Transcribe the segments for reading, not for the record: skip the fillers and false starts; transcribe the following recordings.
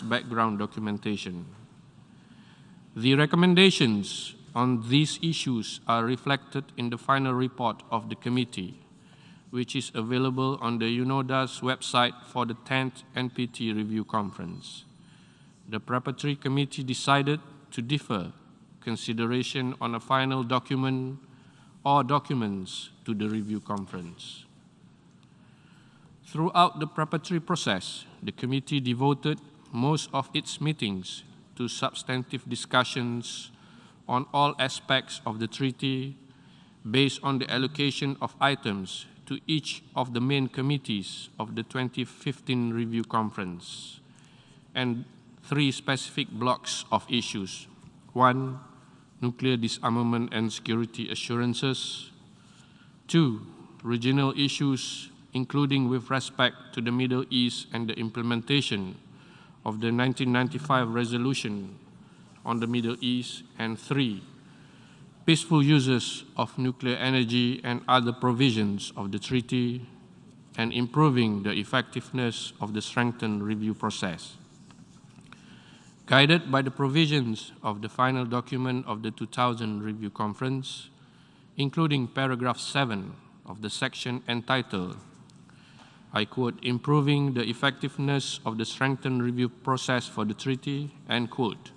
as background documentation. The recommendations on these issues are reflected in the final report of the committee, which is available on the NowThis website for the 10th NPT Review Conference. The preparatory committee decided to defer consideration on a final document or documents to the review conference. Throughout the preparatory process, the committee devoted most of its meetings to substantive discussions on all aspects of the treaty based on the allocation of items to each of the main committees of the 2015 review conference, and 3 specific blocks of issues. 1, nuclear disarmament and security assurances. 2, regional issues, including with respect to the Middle East and the implementation of the 1995 resolution on the Middle East. And 3, peaceful uses of nuclear energy and other provisions of the treaty, and improving the effectiveness of the strengthened review process. Guided by the provisions of the final document of the 2000 Review Conference, including paragraph 7 of the section entitled, I quote, improving the effectiveness of the strengthened review process for the treaty, end quote,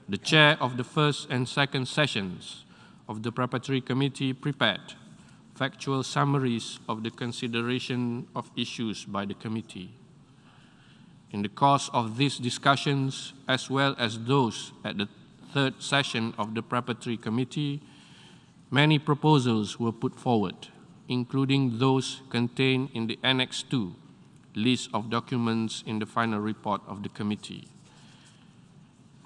the chair of the first and second sessions of the preparatory committee prepared factual summaries of the consideration of issues by the committee. In the course of these discussions, as well as those at the third session of the preparatory committee, many proposals were put forward, including those contained in the Annex 2 list of documents in the final report of the committee.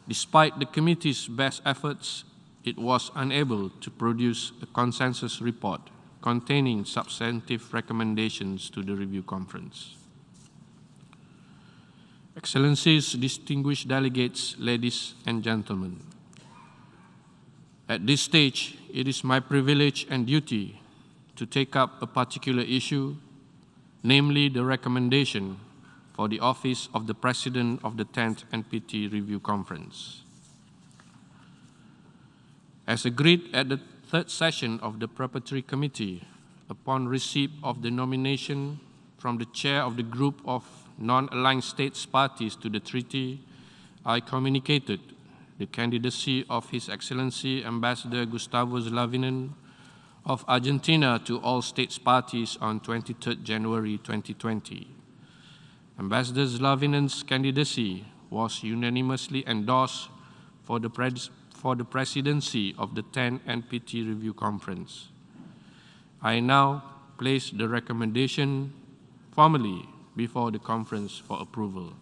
Despite the committee's best efforts, it was unable to produce a consensus report containing substantive recommendations to the review conference. Excellencies, distinguished delegates, ladies and gentlemen, at this stage, it is my privilege and duty to take up a particular issue, namely the recommendation for the office of the President of the 10th NPT Review Conference. As agreed at the third session of the preparatory committee, upon receipt of the nomination from the chair of the group of non-aligned states parties to the treaty, I communicated the candidacy of His Excellency Ambassador Gustavo Zlavinen of Argentina to all states parties on 23 January 2020. Ambassador Zlavinen's candidacy was unanimously endorsed for the presidency of the 10th NPT Review Conference. I now place the recommendation formally before the conference for approval.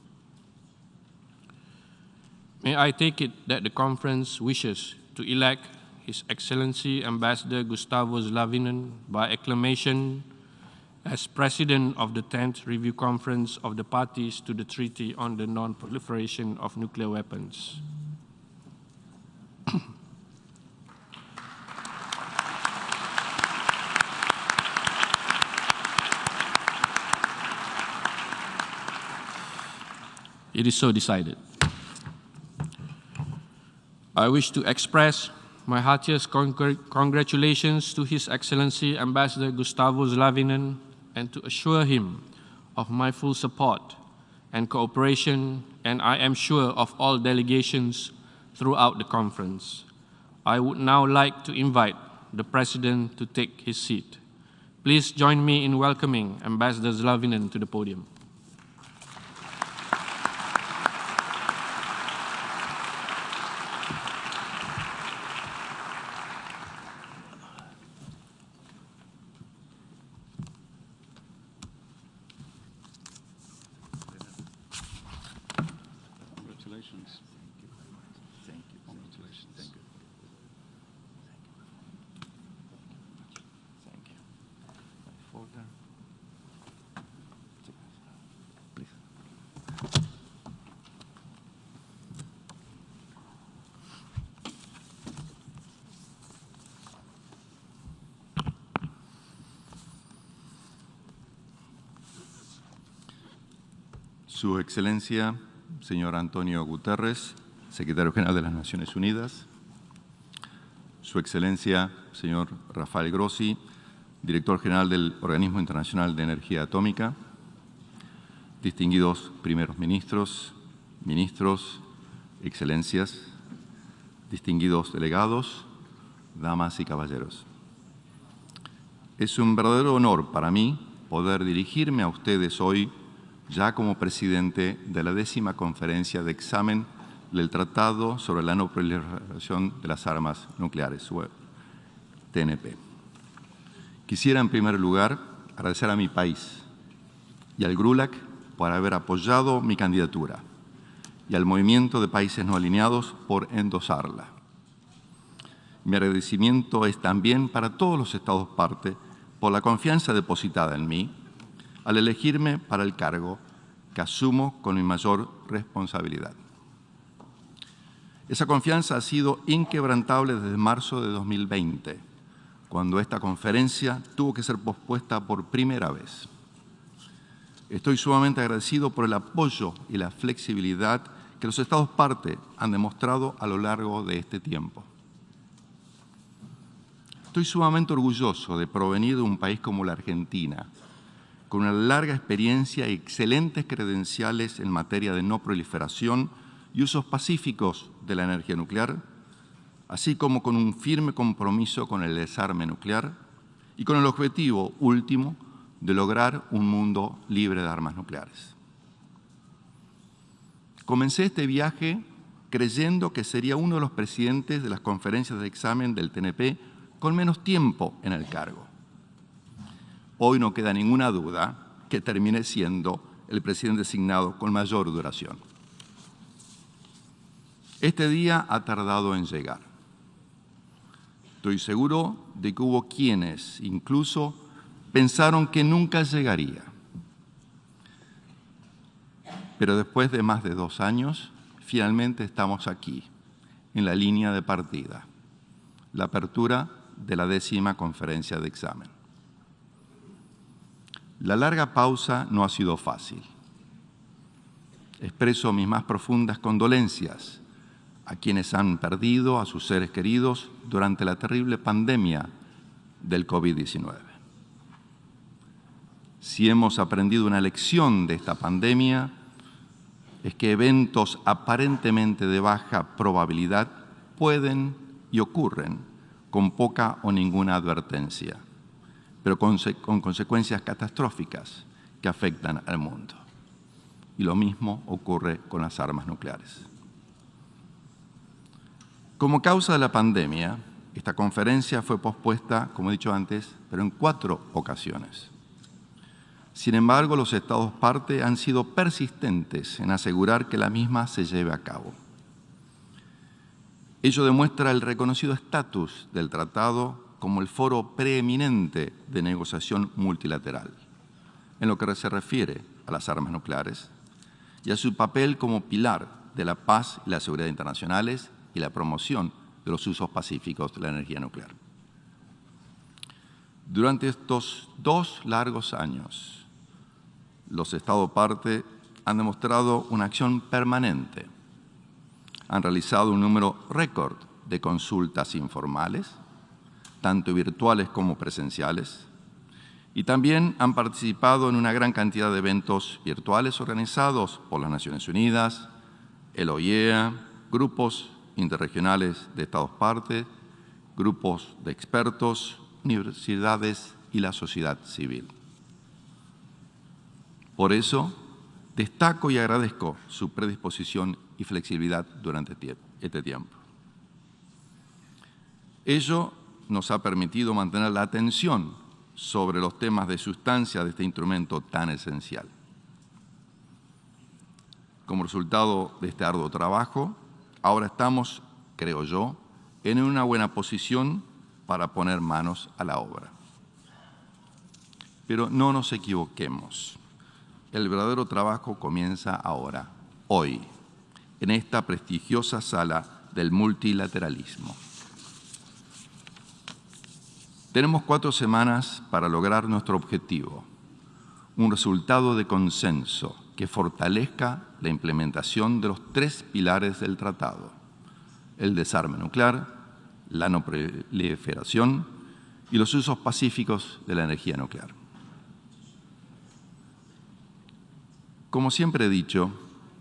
May I take it that the conference wishes to elect His Excellency Ambassador Gustavo Zlavinen by acclamation as President of the 10th Review Conference of the parties to the Treaty on the Non-Proliferation of Nuclear Weapons. It is so decided. I wish to express my heartiest congratulations to His Excellency Ambassador Gustavo Zlavinen and to assure him of my full support and cooperation, and I am sure of all delegations throughout the conference. I would now like to invite the President to take his seat. Please join me in welcoming Ambassador Zlavinen to the podium. Congratulations. Thank you. Congratulations. Thank you. Thank you. Folder. Please. Su Excelencia, señor Antonio Guterres, secretario general de las Naciones Unidas, Su Excelencia, señor Rafael Grossi, director general del Organismo Internacional de Energía Atómica, distinguidos primeros ministros, ministros, excelencias, distinguidos delegados, damas y caballeros. Es un verdadero honor para mí poder dirigirme a ustedes hoy ya como presidente de la 10ª conferencia de examen del Tratado sobre la No Proliferación de las Armas Nucleares, TNP. Quisiera en primer lugar agradecer a mi país y al GRULAC por haber apoyado mi candidatura y al Movimiento de Países No Alineados por endosarla. Mi agradecimiento es también para todos los Estados parte por la confianza depositada en mí al elegirme para el cargo que asumo con mi mayor responsabilidad. Esa confianza ha sido inquebrantable desde marzo de 2020, cuando esta conferencia tuvo que ser pospuesta por primera vez. Estoy sumamente agradecido por el apoyo y la flexibilidad que los Estados parte han demostrado a lo largo de este tiempo. Estoy sumamente orgulloso de provenir de un país como la Argentina, con una larga experiencia y excelentes credenciales en materia de no proliferación y usos pacíficos de la energía nuclear, así como con un firme compromiso con el desarme nuclear y con el objetivo último de lograr un mundo libre de armas nucleares. Comencé este viaje creyendo que sería uno de los presidentes de las conferencias de examen del TNP con menos tiempo en el cargo. Hoy no queda ninguna duda que termine siendo el presidente designado con mayor duración. Este día ha tardado en llegar. Estoy seguro de que hubo quienes incluso pensaron que nunca llegaría. Pero después de más de 2 años, finalmente estamos aquí, en la línea de partida, la apertura de la 10ª conferencia de examen. La larga pausa no ha sido fácil. Expreso mis más profundas condolencias a quienes han perdido a sus seres queridos durante la terrible pandemia del COVID-19. Si hemos aprendido una lección de esta pandemia, es que eventos aparentemente de baja probabilidad pueden y ocurren con poca o ninguna advertencia, pero con consecuencias catastróficas que afectan al mundo. Y lo mismo ocurre con las armas nucleares. Como causa de la pandemia, esta conferencia fue pospuesta, como he dicho antes, pero en 4 ocasiones. Sin embargo, los Estados parte han sido persistentes en asegurar que la misma se lleve a cabo. Ello demuestra el reconocido estatus del tratado como el foro preeminente de negociación multilateral, en lo que se refiere a las armas nucleares, y a su papel como pilar de la paz y la seguridad internacionales y la promoción de los usos pacíficos de la energía nuclear. Durante estos 2 largos años, los Estados parte han demostrado una acción permanente. Han realizado un número récord de consultas informales, tanto virtuales como presenciales, y también han participado en una gran cantidad de eventos virtuales organizados por las Naciones Unidas, el OIEA, grupos interregionales de Estados parte, grupos de expertos, universidades y la sociedad civil. Por eso, destaco y agradezco su predisposición y flexibilidad durante este tiempo. Ello nos ha permitido mantener la atención sobre los temas de sustancia de este instrumento tan esencial. Como resultado de este arduo trabajo, ahora estamos, creo yo, en una buena posición para poner manos a la obra. Pero no nos equivoquemos. El verdadero trabajo comienza ahora, hoy, en esta prestigiosa sala del multilateralismo. Tenemos 4 semanas para lograr nuestro objetivo, un resultado de consenso que fortalezca la implementación de los 3 pilares del tratado: el desarme nuclear, la no proliferación y los usos pacíficos de la energía nuclear. Como siempre he dicho,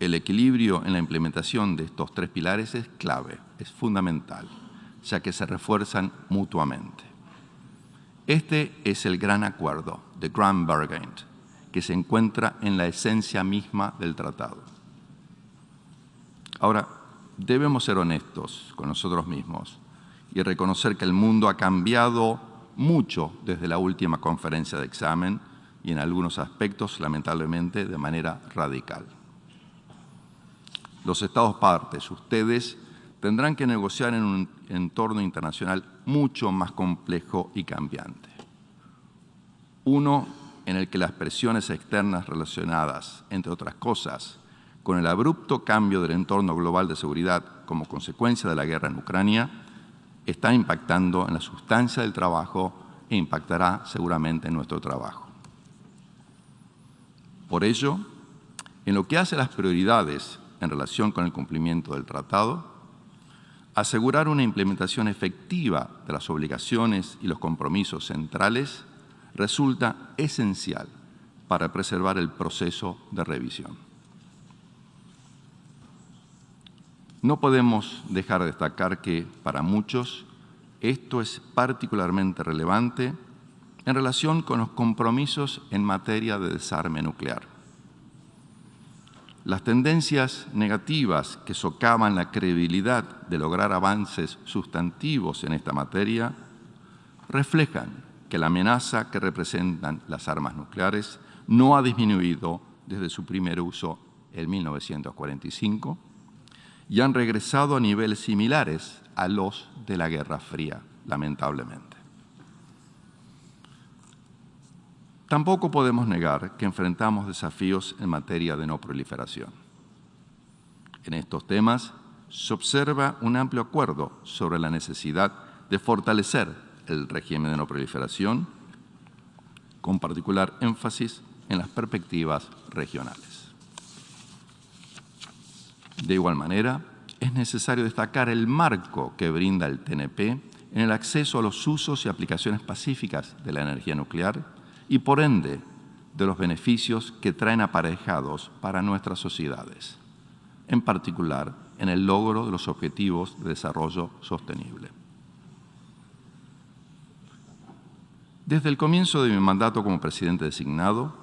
el equilibrio en la implementación de estos 3 pilares es clave, es fundamental, ya que se refuerzan mutuamente. Este es el gran acuerdo, the grand bargain, que se encuentra en la esencia misma del tratado. Ahora, debemos ser honestos con nosotros mismos y reconocer que el mundo ha cambiado mucho desde la última conferencia de examen y en algunos aspectos, lamentablemente, de manera radical. Los Estados partes, ustedes, tendrán que negociar en un entorno internacional mucho más complejo y cambiante. Uno en el que las presiones externas relacionadas, entre otras cosas, con el abrupto cambio del entorno global de seguridad como consecuencia de la guerra en Ucrania, está impactando en la sustancia del trabajo e impactará seguramente en nuestro trabajo. Por ello, en lo que hace a las prioridades en relación con el cumplimiento del tratado, asegurar una implementación efectiva de las obligaciones y los compromisos centrales resulta esencial para preservar el proceso de revisión. No podemos dejar de destacar que, para muchos, esto es particularmente relevante en relación con los compromisos en materia de desarme nuclear. Las tendencias negativas que socavan la credibilidad de lograr avances sustantivos en esta materia reflejan que la amenaza que representan las armas nucleares no ha disminuido desde su primer uso en 1945 y han regresado a niveles similares a los de la Guerra Fría, lamentablemente. Tampoco podemos negar que enfrentamos desafíos en materia de no proliferación. En estos temas se observa un amplio acuerdo sobre la necesidad de fortalecer el régimen de no proliferación, con particular énfasis en las perspectivas regionales. De igual manera, es necesario destacar el marco que brinda el TNP en el acceso a los usos y aplicaciones pacíficas de la energía nuclear y, por ende, de los beneficios que traen aparejados para nuestras sociedades, en particular en el logro de los objetivos de desarrollo sostenible. Desde el comienzo de mi mandato como presidente designado,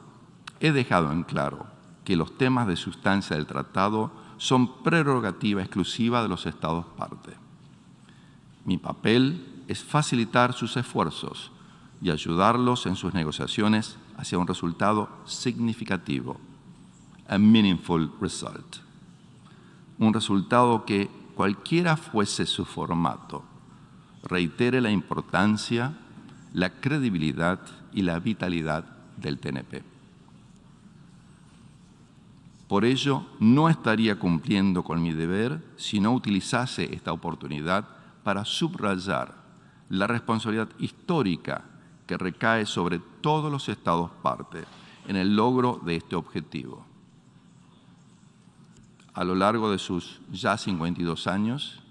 he dejado en claro que los temas de sustancia del tratado son prerrogativa exclusiva de los Estados parte. Mi papel es facilitar sus esfuerzos y ayudarlos en sus negociaciones hacia un resultado significativo, a meaningful result. Un resultado que, cualquiera fuese su formato, reitere la importancia, la credibilidad y la vitalidad del TNP. Por ello, no estaría cumpliendo con mi deber si no utilizase esta oportunidad para subrayar la responsabilidad histórica que recae sobre todos los Estados parte en el logro de este objetivo. A lo largo de sus ya 52 años,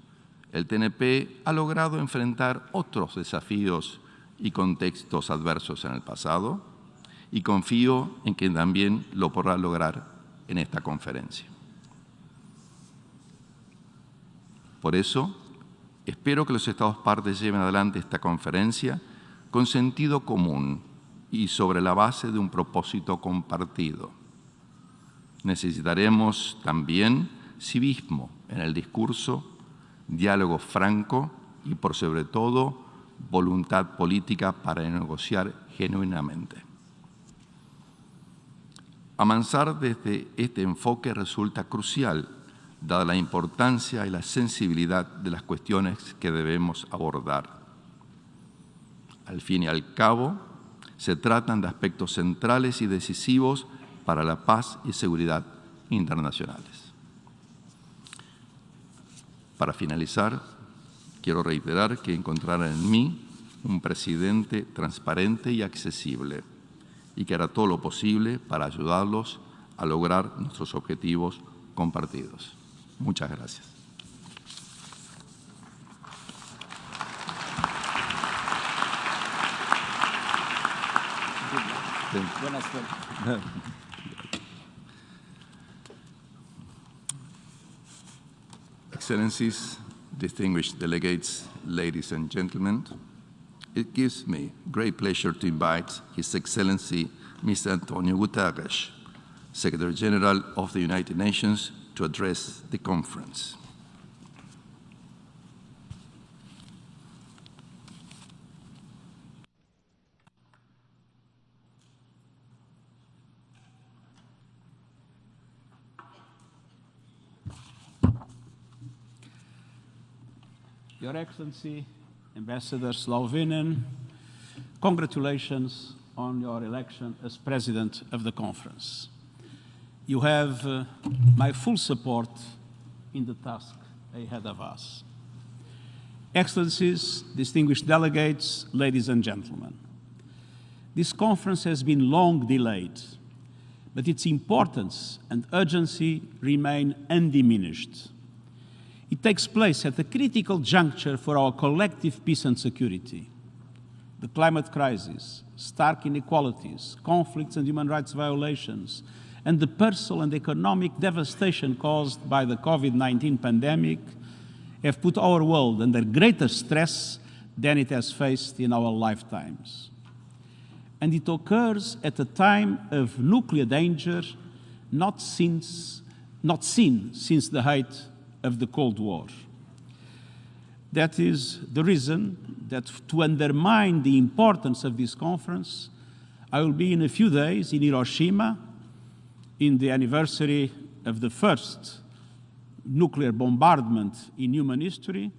el TNP ha logrado enfrentar otros desafíos y contextos adversos en el pasado y confío en que también lo podrá lograr en esta conferencia. Por eso, espero que los Estados partes lleven adelante esta conferencia con sentido común y sobre la base de un propósito compartido. Necesitaremos también civismo en el discurso, diálogo franco y, por sobre todo, voluntad política para negociar genuinamente. Avanzar desde este enfoque resulta crucial, dada la importancia y la sensibilidad de las cuestiones que debemos abordar. Al fin y al cabo, se tratan de aspectos centrales y decisivos para la paz y seguridad internacionales. Para finalizar, quiero reiterar que encontrarán en mí un presidente transparente y accesible y que hará todo lo posible para ayudarlos a lograr nuestros objetivos compartidos. Muchas gracias. Buenas tardes. Excellencies, distinguished delegates, ladies and gentlemen, it gives me great pleasure to invite His Excellency Mr. Antonio Guterres, Secretary General of the United Nations, to address the conference. Your Excellency, Ambassador Slovinen, congratulations on your election as President of the Conference. You have my full support in the task ahead of us. Excellencies, distinguished delegates, ladies and gentlemen, this conference has been long delayed, but its importance and urgency remain undiminished. It takes place at a critical juncture for our collective peace and security. The climate crisis, stark inequalities, conflicts and human rights violations, and the personal and economic devastation caused by the COVID-19 pandemic have put our world under greater stress than it has faced in our lifetimes. And it occurs at a time of nuclear danger not seen since the height of the Cold War. That is the reason that, to undermine the importance of this conference, I will be in a few days in Hiroshima in the anniversary of the first nuclear bombardment in human history,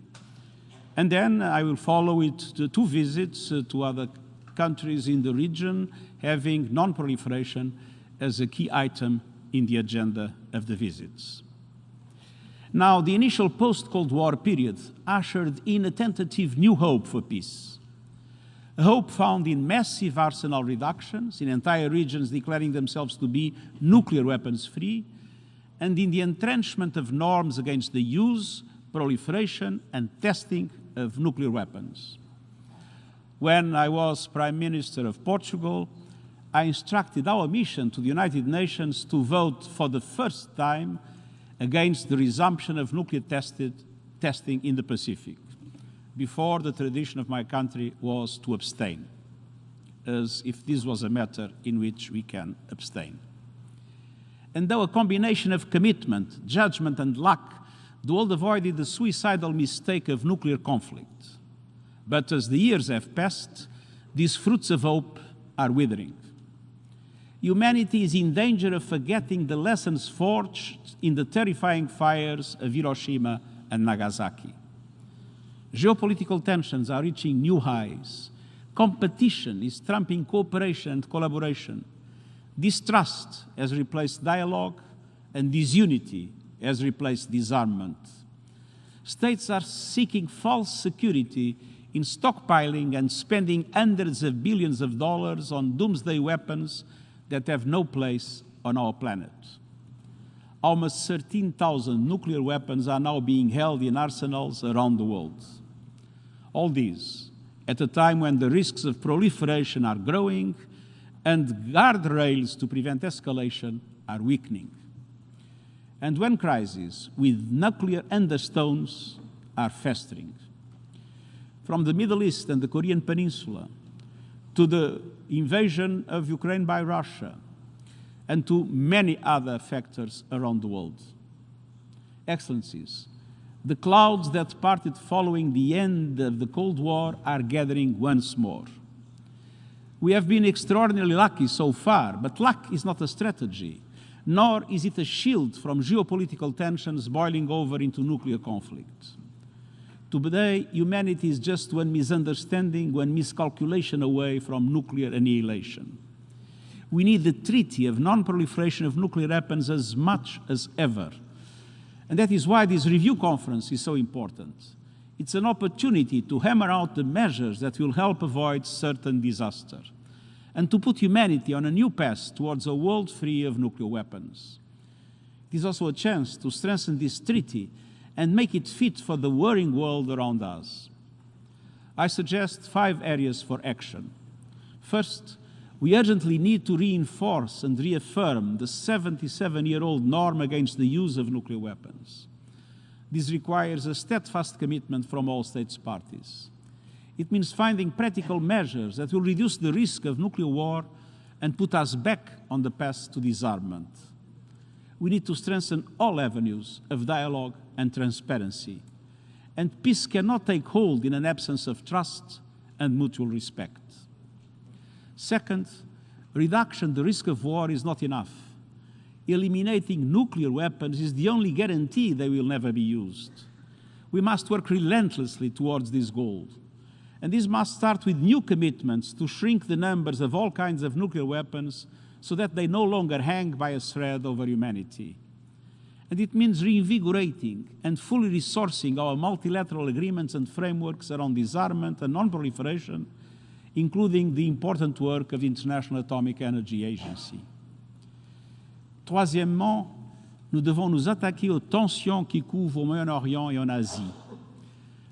and then I will follow it to 2 visits to other countries in the region, having non-proliferation as a key item in the agenda of the visits. Now, the initial post-Cold War period ushered in a tentative new hope for peace. A hope found in massive arsenal reductions, in entire regions declaring themselves to be nuclear weapons-free, and in the entrenchment of norms against the use, proliferation, and testing of nuclear weapons. When I was Prime Minister of Portugal, I instructed our mission to the United Nations to vote for the first time against the resumption of nuclear testing in the Pacific. Before, the tradition of my country was to abstain, as if this was a matter in which we can abstain. And though a combination of commitment, judgment, and luck, the world avoided the suicidal mistake of nuclear conflict. But as the years have passed, these fruits of hope are withering. Humanity is in danger of forgetting the lessons forged in the terrifying fires of Hiroshima and Nagasaki. Geopolitical tensions are reaching new highs. Competition is trumping cooperation and collaboration. Distrust has replaced dialogue, and disunity has replaced disarmament. States are seeking false security in stockpiling and spending hundreds of billions of dollars on doomsday weapons that have no place on our planet. Almost 13,000 nuclear weapons are now being held in arsenals around the world. All these at a time when the risks of proliferation are growing and guardrails to prevent escalation are weakening. And when crises with nuclear undertones are festering. From the Middle East and the Korean Peninsula to the invasion of Ukraine by Russia, and to many other factors around the world. Excellencies, the clouds that parted following the end of the Cold War are gathering once more. We have been extraordinarily lucky so far, but luck is not a strategy, nor is it a shield from geopolitical tensions boiling over into nuclear conflict. Today, humanity is just one misunderstanding, one miscalculation away from nuclear annihilation. We need the treaty of non-proliferation of nuclear weapons as much as ever. And that is why this review conference is so important. It's an opportunity to hammer out the measures that will help avoid certain disaster. and to put humanity on a new path towards a world free of nuclear weapons. It is also a chance to strengthen this treaty and make it fit for the warring world around us. I suggest 5 areas for action. First, we urgently need to reinforce and reaffirm the 77-year-old norm against the use of nuclear weapons. This requires a steadfast commitment from all states parties. It means finding practical measures that will reduce the risk of nuclear war and put us back on the path to disarmament. We need to strengthen all avenues of dialogue and transparency. And peace cannot take hold in an absence of trust and mutual respect. Second, reduction the risk of war is not enough. Eliminating nuclear weapons is the only guarantee they will never be used. We must work relentlessly towards this goal. And this must start with new commitments to shrink the numbers of all kinds of nuclear weapons so that they no longer hang by a thread over humanity. And it means reinvigorating and fully resourcing our multilateral agreements and frameworks around disarmament and non-proliferation, including the important work of the International Atomic Energy Agency. Troisièmement, nous devons nous attaquer aux tensions qui couvrent au Moyen-Orient et en Asie.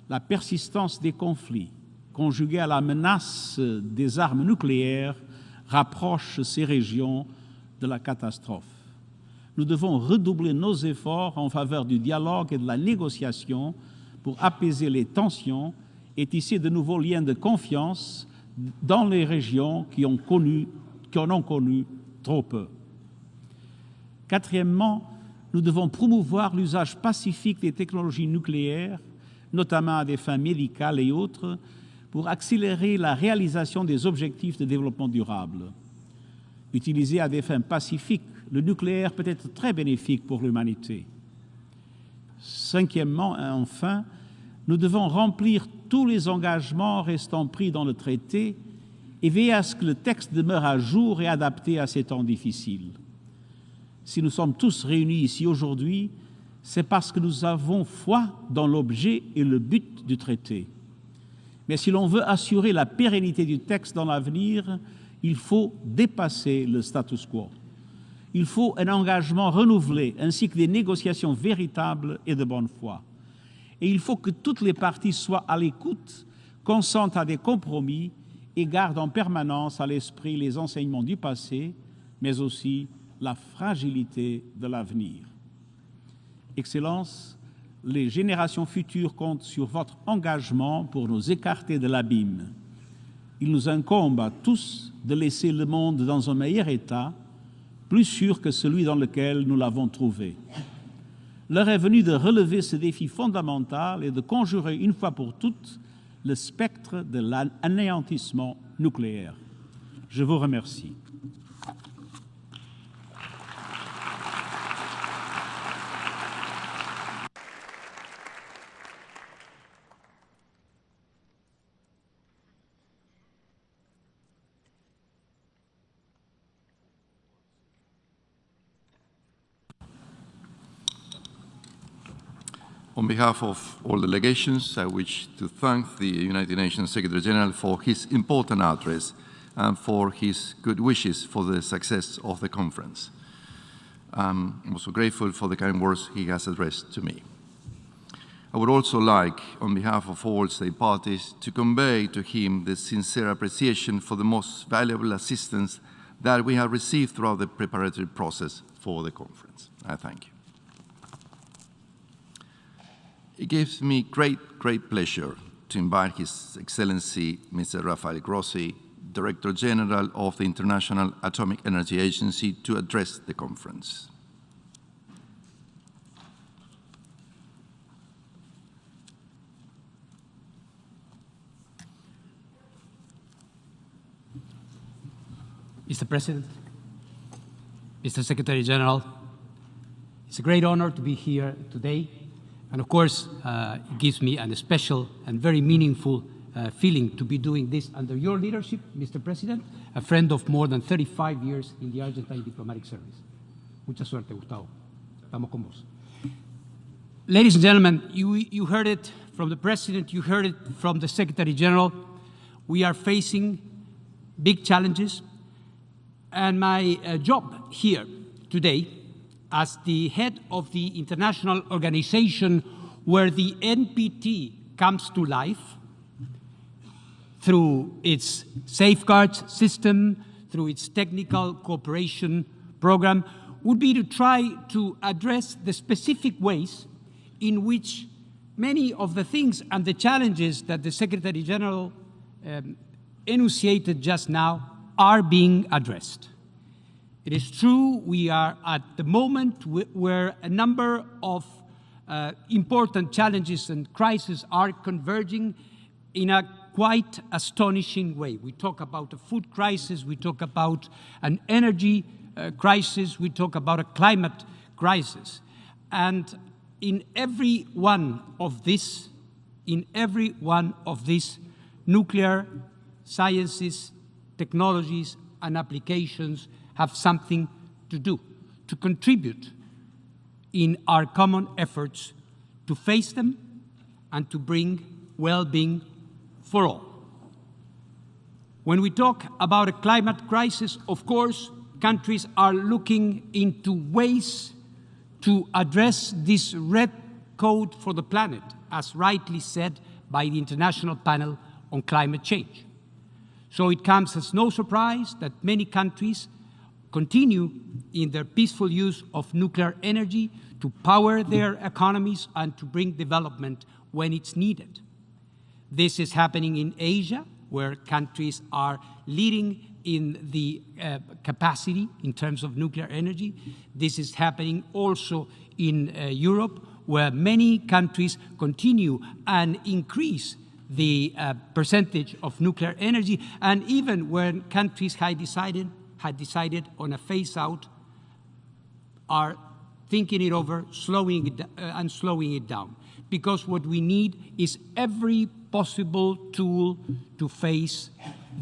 La persistance des conflits, conjuguée à la menace des armes nucléaires, rapproche ces régions de la catastrophe. Nous devons redoubler nos efforts en faveur du dialogue et de la négociation pour apaiser les tensions et tisser de nouveaux liens de confiance dans les régions qui en ont connu trop peu. Quatrièmement, nous devons promouvoir l'usage pacifique des technologies nucléaires, notamment à des fins médicales et autres, pour accélérer la réalisation des objectifs de développement durable. Utilisé à des fins pacifiques, le nucléaire peut être très bénéfique pour l'humanité. Cinquièmement, et enfin, nous devons remplir tous les engagements restant pris dans le traité et veiller à ce que le texte demeure à jour et adapté à ces temps difficiles. Si nous sommes tous réunis ici aujourd'hui, c'est parce que nous avons foi dans l'objet et le but du traité. Mais si l'on veut assurer la pérennité du texte dans l'avenir, il faut dépasser le status quo. Il faut un engagement renouvelé ainsi que des négociations véritables et de bonne foi. Et il faut que toutes les parties soient à l'écoute, consentent à des compromis et gardent en permanence à l'esprit les enseignements du passé, mais aussi la fragilité de l'avenir. Excellences, les générations futures comptent sur votre engagement pour nous écarter de l'abîme. Il nous incombe à tous de laisser le monde dans un meilleur état, plus sûr que celui dans lequel nous l'avons trouvé. L'heure est venue de relever ce défi fondamental et de conjurer une fois pour toutes le spectre de l'anéantissement nucléaire. Je vous remercie. On behalf of all delegations, I wish to thank the United Nations Secretary General for his important address and for his good wishes for the success of the conference. I'm also grateful for the kind words he has addressed to me. I would also like, on behalf of all state parties, to convey to him the sincere appreciation for the most valuable assistance that we have received throughout the preparatory process for the conference. I thank you. It gives me great pleasure to invite His Excellency Mr. Rafael Grossi, Director General of the International Atomic Energy Agency, to address the conference. Mr. President, Mr. Secretary General, it's a great honor to be here today. And of course, it gives me a special and very meaningful feeling to be doing this under your leadership, Mr. President, a friend of more than 35 years in the Argentine diplomatic service. Mucha suerte, Gustavo. Estamos con vos. Ladies and gentlemen, you heard it from the President, you heard it from the Secretary General. We are facing big challenges, And my job here today, as the head of the international organization where the NPT comes to life, through its safeguards system, through its technical cooperation program, would be to try to address the specific ways in which many of the things and the challenges that the Secretary General enunciated just now are being addressed. It is true we are at the moment where a number of important challenges and crises are converging in a quite astonishing way. We talk about a food crisis, we talk about an energy crisis, we talk about a climate crisis. And in every one of these, nuclear sciences, technologies, and applications have something to do, to contribute in our common efforts to face them and to bring well-being for all. When we talk about a climate crisis, of course, countries are looking into ways to address this red code for the planet, as rightly said by the International Panel on Climate Change. So it comes as no surprise that many countries continue in their peaceful use of nuclear energy to power their economies and to bring development when it's needed. This is happening in Asia, where countries are leading in the capacity in terms of nuclear energy. This is happening also in Europe, where many countries continue and increase the percentage of nuclear energy, and even when countries had decided on a phase-out, are thinking it over, slowing it down. Because what we need is every possible tool to face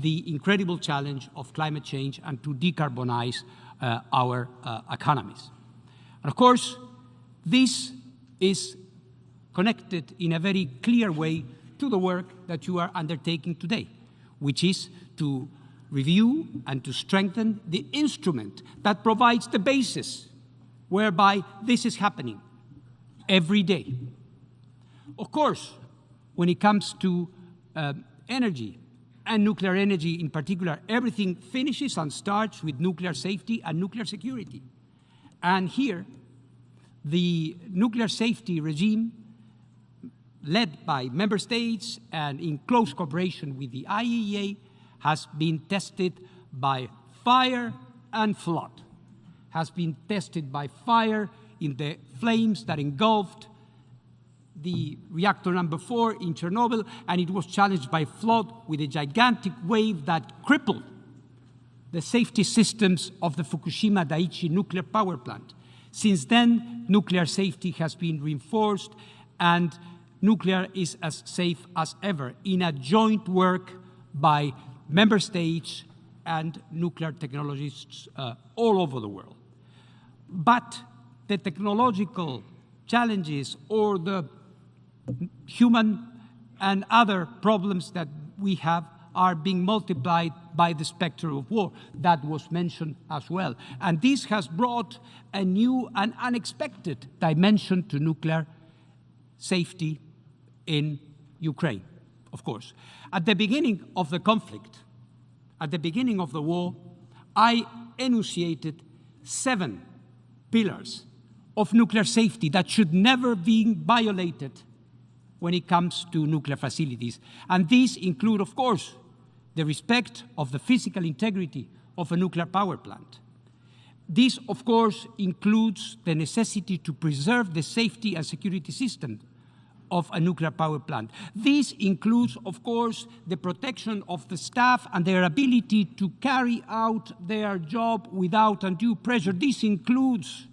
the incredible challenge of climate change and to decarbonize our economies. And of course, this is connected in a very clear way to the work that you are undertaking today, which is to review and to strengthen the instrument that provides the basis whereby this is happening every day. Of course, when it comes to energy, and nuclear energy in particular, everything finishes and starts with nuclear safety and nuclear security. And here, the nuclear safety regime, led by member states and in close cooperation with the IAEA, has been tested by fire and flood, has been tested by fire in the flames that engulfed the reactor number 4 in Chernobyl, and it was challenged by flood with a gigantic wave that crippled the safety systems of the Fukushima Daiichi nuclear power plant. Since then, nuclear safety has been reinforced, and nuclear is as safe as ever in a joint work by member states and nuclear technologists all over the world. But the technological challenges or the human and other problems that we have are being multiplied by the specter of war. That was mentioned as well. And this has brought a new and unexpected dimension to nuclear safety in Ukraine, of course. At the beginning of the conflict, at the beginning of the war, I enunciated 7 pillars of nuclear safety that should never be violated when it comes to nuclear facilities. And these include, of course, the respect of the physical integrity of a nuclear power plant. This, of course, includes the necessity to preserve the safety and security system of a nuclear power plant. This includes, of course, the protection of the staff and their ability to carry out their job without undue pressure. This includes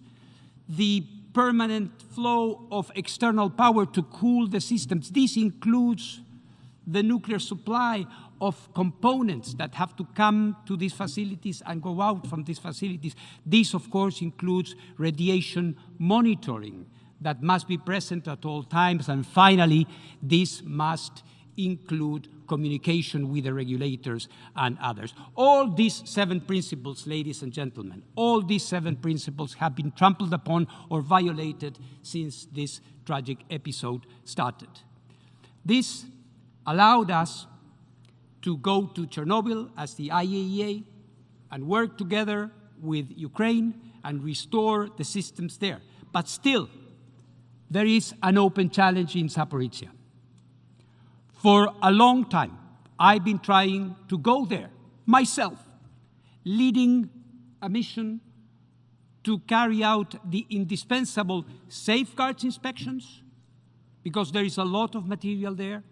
the permanent flow of external power to cool the systems. This includes the nuclear supply of components that have to come to these facilities and go out from these facilities. This, of course, includes radiation monitoring that must be present at all times. And finally, this must include communication with the regulators and others. All these 7 principles, ladies and gentlemen, all these 7 principles have been trampled upon or violated since this tragic episode started. This allowed us to go to Chernobyl as the IAEA and work together with Ukraine and restore the systems there. But still, there is an open challenge in Zaporizhia. For a long time, I've been trying to go there myself, leading a mission to carry out the indispensable safeguards inspections, because there is a lot of material there,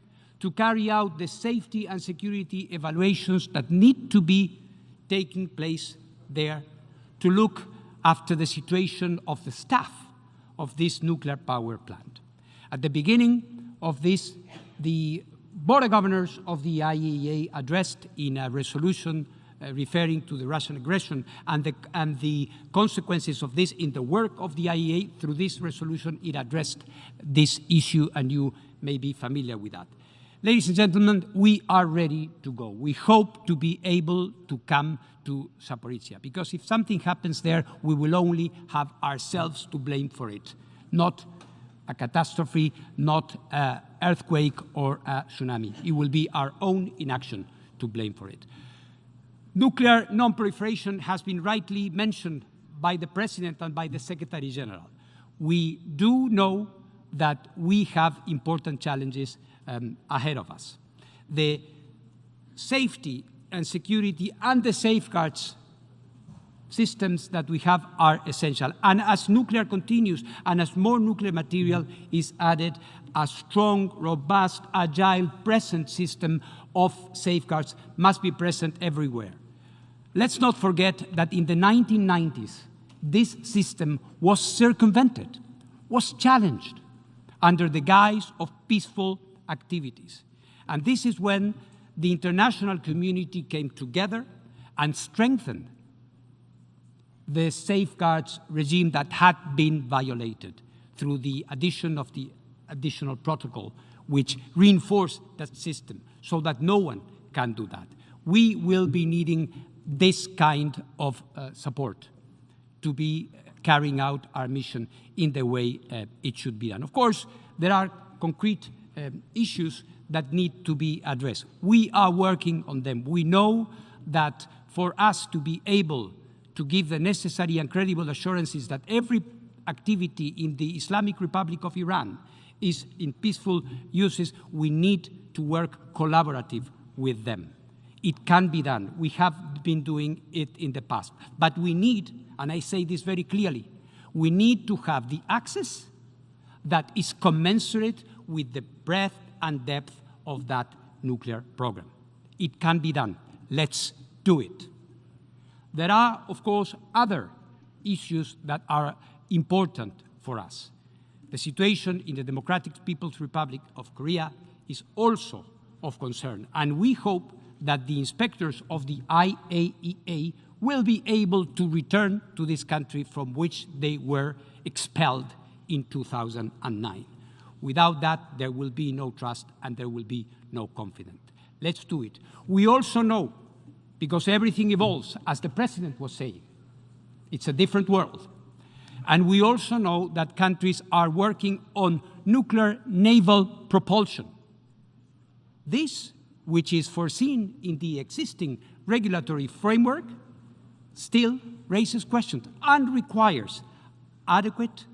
to carry out the safety and security evaluations that need to be taking place there, to look after the situation of the staff of this nuclear power plant. At the beginning of this, the Board of Governors of the IAEA addressed in a resolution referring to the Russian aggression and the consequences of this in the work of the IAEA. Through this resolution, it addressed this issue, and you may be familiar with that. Ladies and gentlemen, we are ready to go. We hope to be able to come to Zaporizhia, because if something happens there, we will only have ourselves to blame for it, not a catastrophe, not an earthquake or a tsunami. It will be our own inaction to blame for it. Nuclear non-proliferation has been rightly mentioned by the President and by the Secretary General. We do know that we have important challenges ahead of us. The safety and security and the safeguards systems that we have are essential. And as nuclear continues and as more nuclear material is added, a strong, robust, agile, present system of safeguards must be present everywhere. Let's not forget that in the 1990s, this system was circumvented, was challenged under the guise of peaceful activities. And this is when the international community came together and strengthened the safeguards regime that had been violated through the addition of the additional protocol, which reinforced that system so that no one can do that. We will be needing this kind of support to be carrying out our mission in the way it should be done. Of course, there are concrete issues that need to be addressed. We are working on them. We know that for us to be able to give the necessary and credible assurances that every activity in the Islamic Republic of Iran is in peaceful uses, we need to work collaborative with them. It can be done. We have been doing it in the past. But we need, and I say this very clearly, we need to have the access that is commensurate with the breadth and depth of that nuclear program. It can be done. Let's do it. There are, of course, other issues that are important for us. The situation in the Democratic People's Republic of Korea is also of concern, and we hope that the inspectors of the IAEA will be able to return to this country from which they were expelled in 2009. Without that, there will be no trust and there will be no confidence. Let's do it. We also know, because everything evolves, as the President was saying, it's a different world. And we also know that countries are working on nuclear naval propulsion. This, which is foreseen in the existing regulatory framework, still raises questions and requires adequate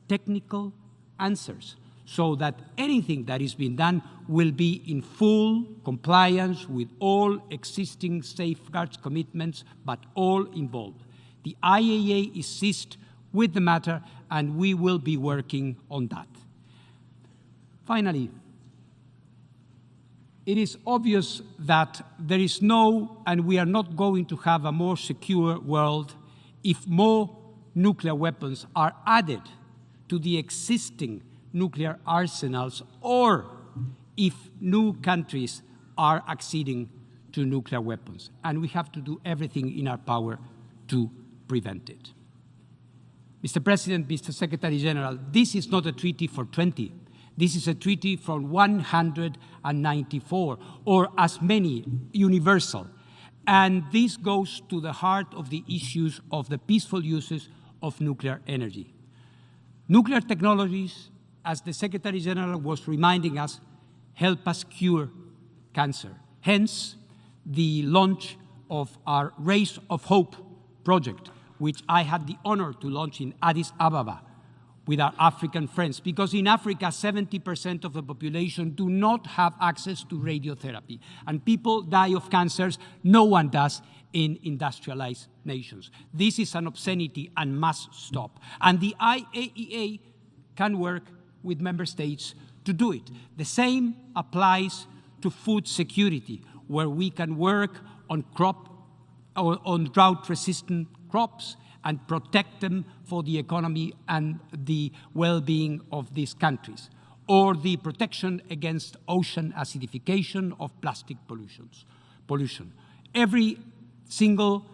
technical answers so that anything that is being done will be in full compliance with all existing safeguards commitments, but all involved. The IAEA is seized with the matter, and we will be working on that. Finally, it is obvious that there is no, and we are not going to have a more secure world if more nuclear weapons are added to the existing nuclear arsenals, or if new countries are acceding to nuclear weapons. And we have to do everything in our power to prevent it. Mr. President, Mr. Secretary General, this is not a treaty for 20. This is a treaty from 194, or as many, universal. And this goes to the heart of the issues of the peaceful uses of nuclear energy. Nuclear technologies, as the Secretary General was reminding us, help us cure cancer. Hence, the launch of our Race of Hope project, which I had the honor to launch in Addis Ababa with our African friends, because in Africa, 70% of the population do not have access to radiotherapy, and people die of cancers. No one does in industrialized nations. This is an obscenity and must stop. And the IAEA can work with member states to do it. The same applies to food security, where we can work on drought-resistant crops and protect them for the economy and the well-being of these countries, or the protection against ocean acidification of plastic pollution. Every single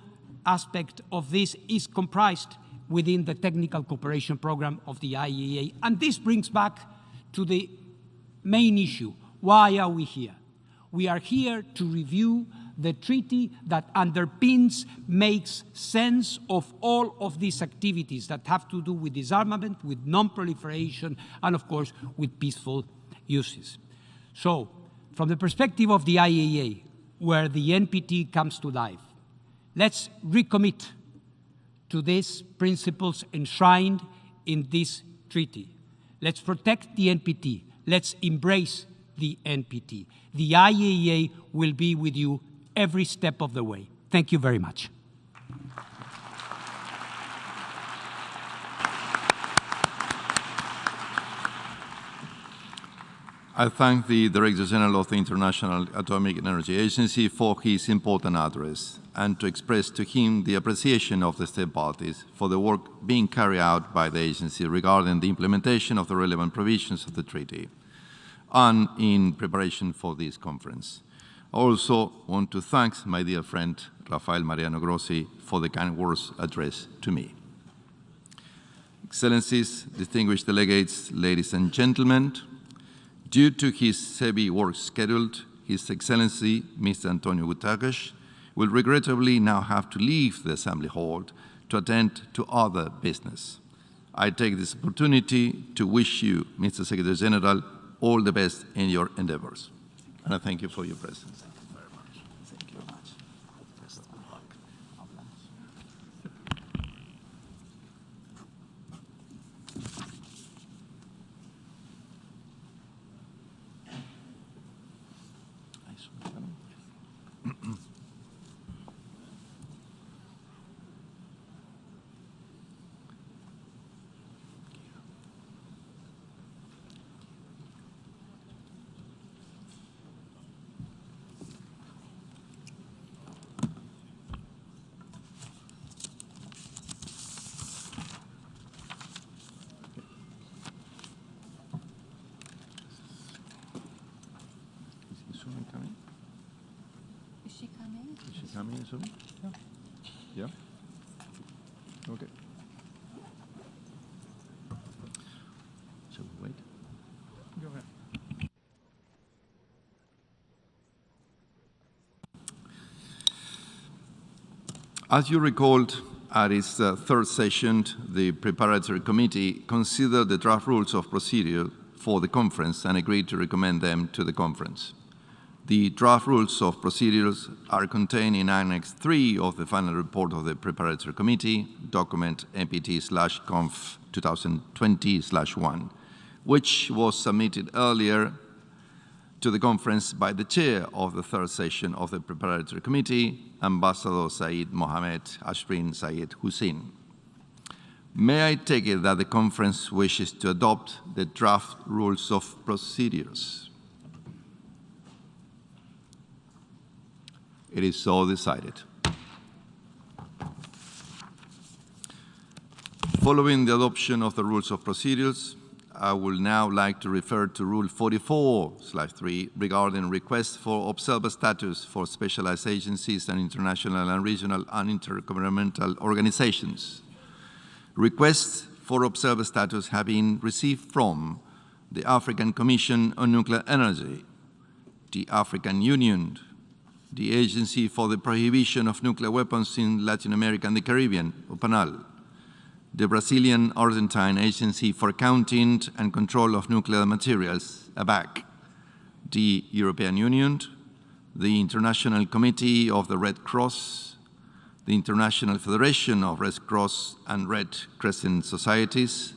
aspect of this is comprised within the technical cooperation program of the IAEA. And this brings back to the main issue. Why are we here? We are here to review the treaty that underpins, makes sense of all of these activities that have to do with disarmament, with non-proliferation, and of course, with peaceful uses. So, from the perspective of the IAEA, where the NPT comes to life, let's recommit to these principles enshrined in this treaty. Let's protect the NPT. Let's embrace the NPT. The IAEA will be with you every step of the way. Thank you very much. I thank the Director General of the International Atomic Energy Agency for his important address, and to express to him the appreciation of the state parties for the work being carried out by the agency regarding the implementation of the relevant provisions of the treaty and in preparation for this conference. I also want to thank my dear friend Rafael Mariano Grossi for the kind words addressed to me. Excellencies, distinguished delegates, ladies and gentlemen, due to his heavy work schedule, His Excellency Mr. Antonio Guterres will regrettably now have to leave the Assembly Hall to attend to other business. I take this opportunity to wish you, Mr. Secretary General, all the best in your endeavors. And I thank you for your presence. Thank you very much. Thank you very much. Best of luck. Coming soon? Yeah. Okay. Shall we wait? Go ahead. As you recalled, at its third session, the Preparatory Committee considered the draft rules of procedure for the conference and agreed to recommend them to the conference. The draft rules of procedures are contained in Annex 3 of the final report of the Preparatory Committee, document MPT/Conf 2020/1, which was submitted earlier to the conference by the chair of the third session of the Preparatory Committee, Ambassador Saeed Mohammed Ashrin Saeed Hussein. May I take it that the conference wishes to adopt the draft rules of procedures? It is so decided. Following the adoption of the rules of procedures, I would now like to refer to Rule 44/3 regarding requests for observer status for specialized agencies and international and regional and intergovernmental organizations. Requests for observer status have been received from the African Commission on Nuclear Energy, the African Union, the Agency for the Prohibition of Nuclear Weapons in Latin America and the Caribbean, or PANAL, the Brazilian-Argentine Agency for Accounting and Control of Nuclear Materials, ABAC, the European Union, the International Committee of the Red Cross, the International Federation of Red Cross and Red Crescent Societies,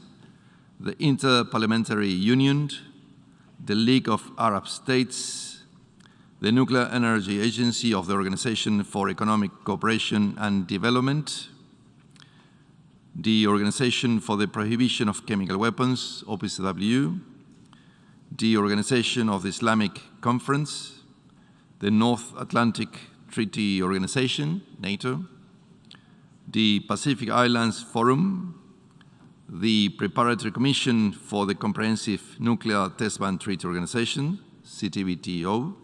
the Inter-Parliamentary Union, the League of Arab States, the Nuclear Energy Agency of the Organization for Economic Cooperation and Development, the Organization for the Prohibition of Chemical Weapons, OPCW, the Organization of the Islamic Conference, the North Atlantic Treaty Organization, NATO, the Pacific Islands Forum, the Preparatory Commission for the Comprehensive Nuclear Test Ban Treaty Organization, CTBTO,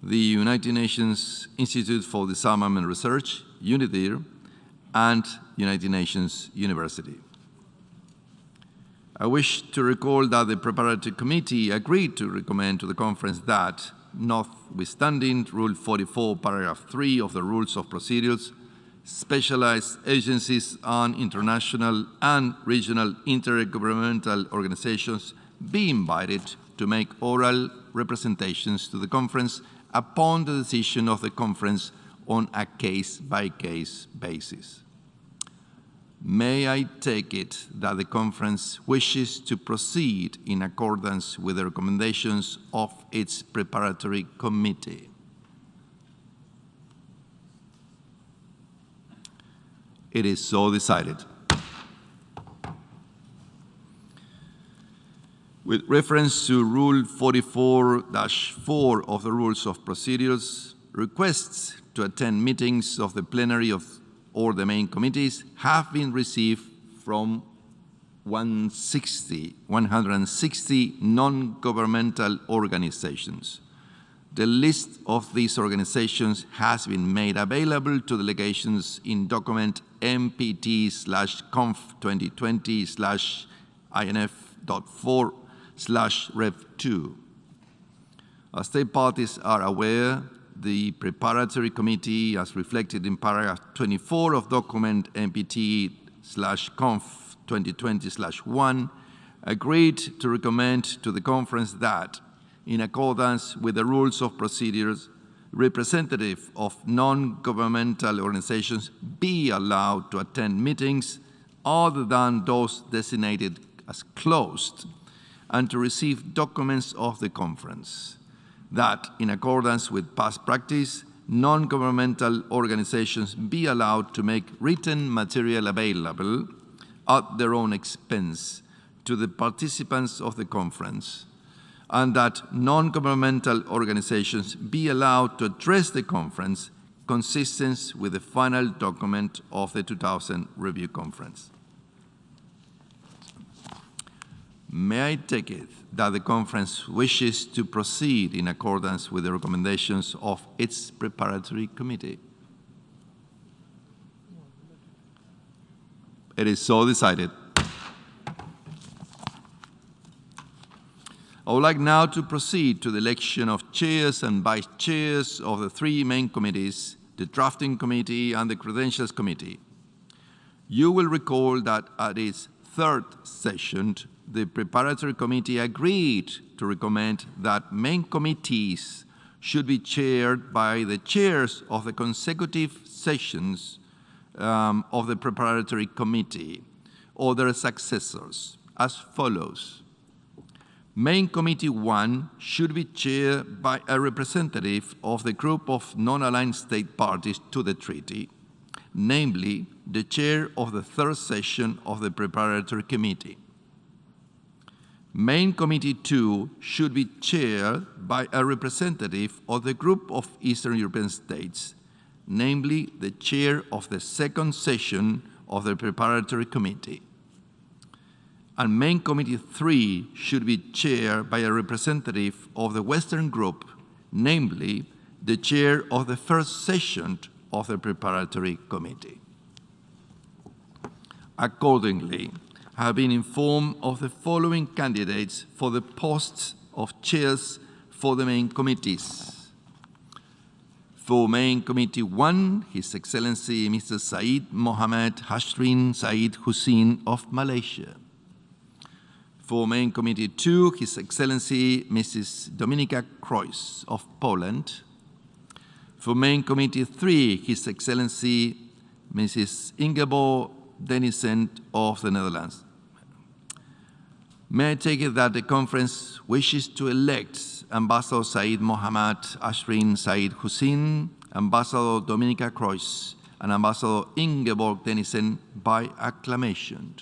the United Nations Institute for Disarmament Research, UNIDIR, and United Nations University. I wish to recall that the Preparatory Committee agreed to recommend to the conference that, notwithstanding Rule 44, Paragraph 3 of the Rules of Procedures, specialized agencies and international and regional intergovernmental organizations be invited to make oral representations to the conference upon the decision of the conference on a case-by-case basis. May I take it that the conference wishes to proceed in accordance with the recommendations of its preparatory committee? It is so decided. With reference to Rule 44-4 of the Rules of Procedures, requests to attend meetings of the plenary or the main committees have been received from 160 non-governmental organizations. The list of these organizations has been made available to delegations in document MPT/CONF2020/INF.4/Rev2. As state parties are aware, the Preparatory Committee, as reflected in paragraph 24 of document MPT/CONF2020/1, agreed to recommend to the conference that, in accordance with the rules of procedures, representatives of non-governmental organizations be allowed to attend meetings other than those designated as closed and to receive documents of the conference. That, in accordance with past practice, non-governmental organizations be allowed to make written material available at their own expense to the participants of the conference, and that non-governmental organizations be allowed to address the conference consistent with the final document of the 2000 Review Conference. May I take it that the conference wishes to proceed in accordance with the recommendations of its preparatory committee? It is so decided. I would like now to proceed to the election of chairs and vice chairs of the three main committees, the Drafting Committee and the Credentials Committee. You will recall that at its third session, the Preparatory Committee agreed to recommend that main committees should be chaired by the chairs of the consecutive sessions of the Preparatory Committee or their successors as follows. Main Committee 1 should be chaired by a representative of the group of non-aligned state parties to the treaty, namely the chair of the third session of the Preparatory Committee. Main Committee 2 should be chaired by a representative of the group of Eastern European states, namely the chair of the second session of the Preparatory Committee. And Main Committee 3 should be chaired by a representative of the Western Group, namely the chair of the first session of the Preparatory Committee. Accordingly, have been informed of the following candidates for the posts of chairs for the main committees. For Main Committee 1, His Excellency Mr. Said Mohammed Hashrin Said Hussein of Malaysia. For Main Committee 2, His Excellency Mrs. Dominika Kroes of Poland. For Main Committee 3, His Excellency Mrs. Ingeborg Denissen of the Netherlands. May I take it that the conference wishes to elect Ambassador Said Mohammed Hashrin Said Hussein, Ambassador Dominika Kroes, and Ambassador Ingeborg Denissen by acclamation.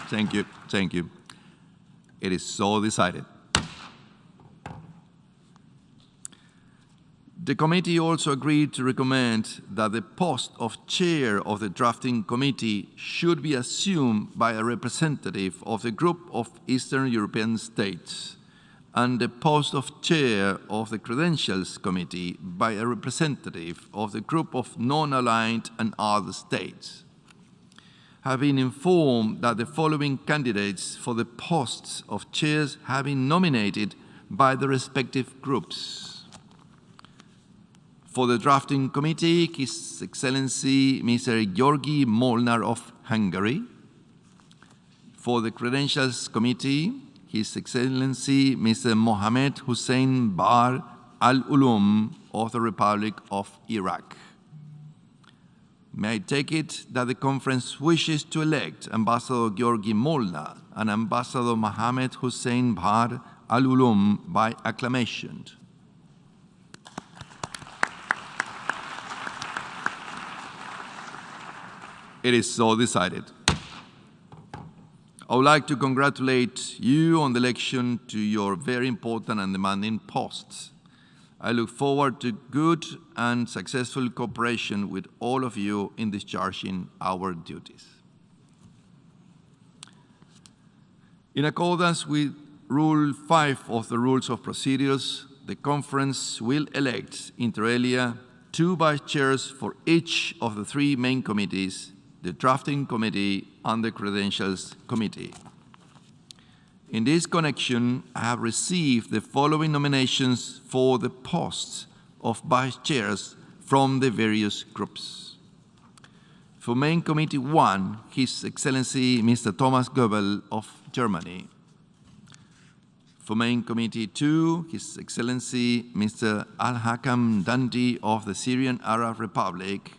Thank you. Thank you. It is so decided. The committee also agreed to recommend that the post of chair of the drafting committee should be assumed by a representative of the group of Eastern European states, and the post of chair of the credentials committee by a representative of the group of non-aligned and other states. Have been informed that the following candidates for the posts of chairs have been nominated by the respective groups. For the drafting committee, His Excellency Mr. Georgi Molnar of Hungary. For the credentials committee, His Excellency Mr. Mohammed Hussein Bar al-Ulum of the Republic of Iraq. May I take it that the conference wishes to elect Ambassador Georgi Molnar and Ambassador Mohammed Hussein Bar al-Ulum by acclamation. It is so decided. I would like to congratulate you on the election to your very important and demanding posts. I look forward to good and successful cooperation with all of you in discharging our duties. In accordance with Rule 5 of the Rules of Procedures, the conference will elect, inter alia, 2 vice chairs for each of the 3 main committees, the drafting committee and the credentials committee. In this connection, I have received the following nominations for the posts of vice chairs from the various groups. For Main Committee 1, His Excellency Mr. Thomas Goebbels of Germany. For Main Committee 2, His Excellency Mr. Al-Hakam Dandy of the Syrian Arab Republic,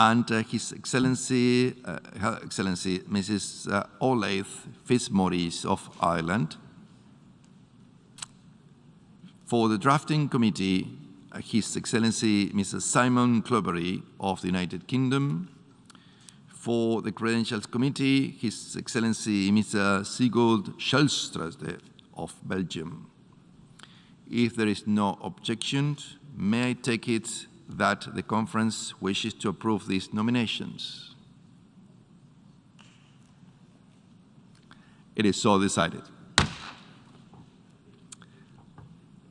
and His Excellency, Mrs. Olayth Fitzmaurice of Ireland. For the drafting committee, His Excellency Mr. Simon Cloberry of the United Kingdom. For the credentials committee, His Excellency Mr. Sigurd Schellstrøm of Belgium. If there is no objection, may I take it that the conference wishes to approve these nominations? It is so decided.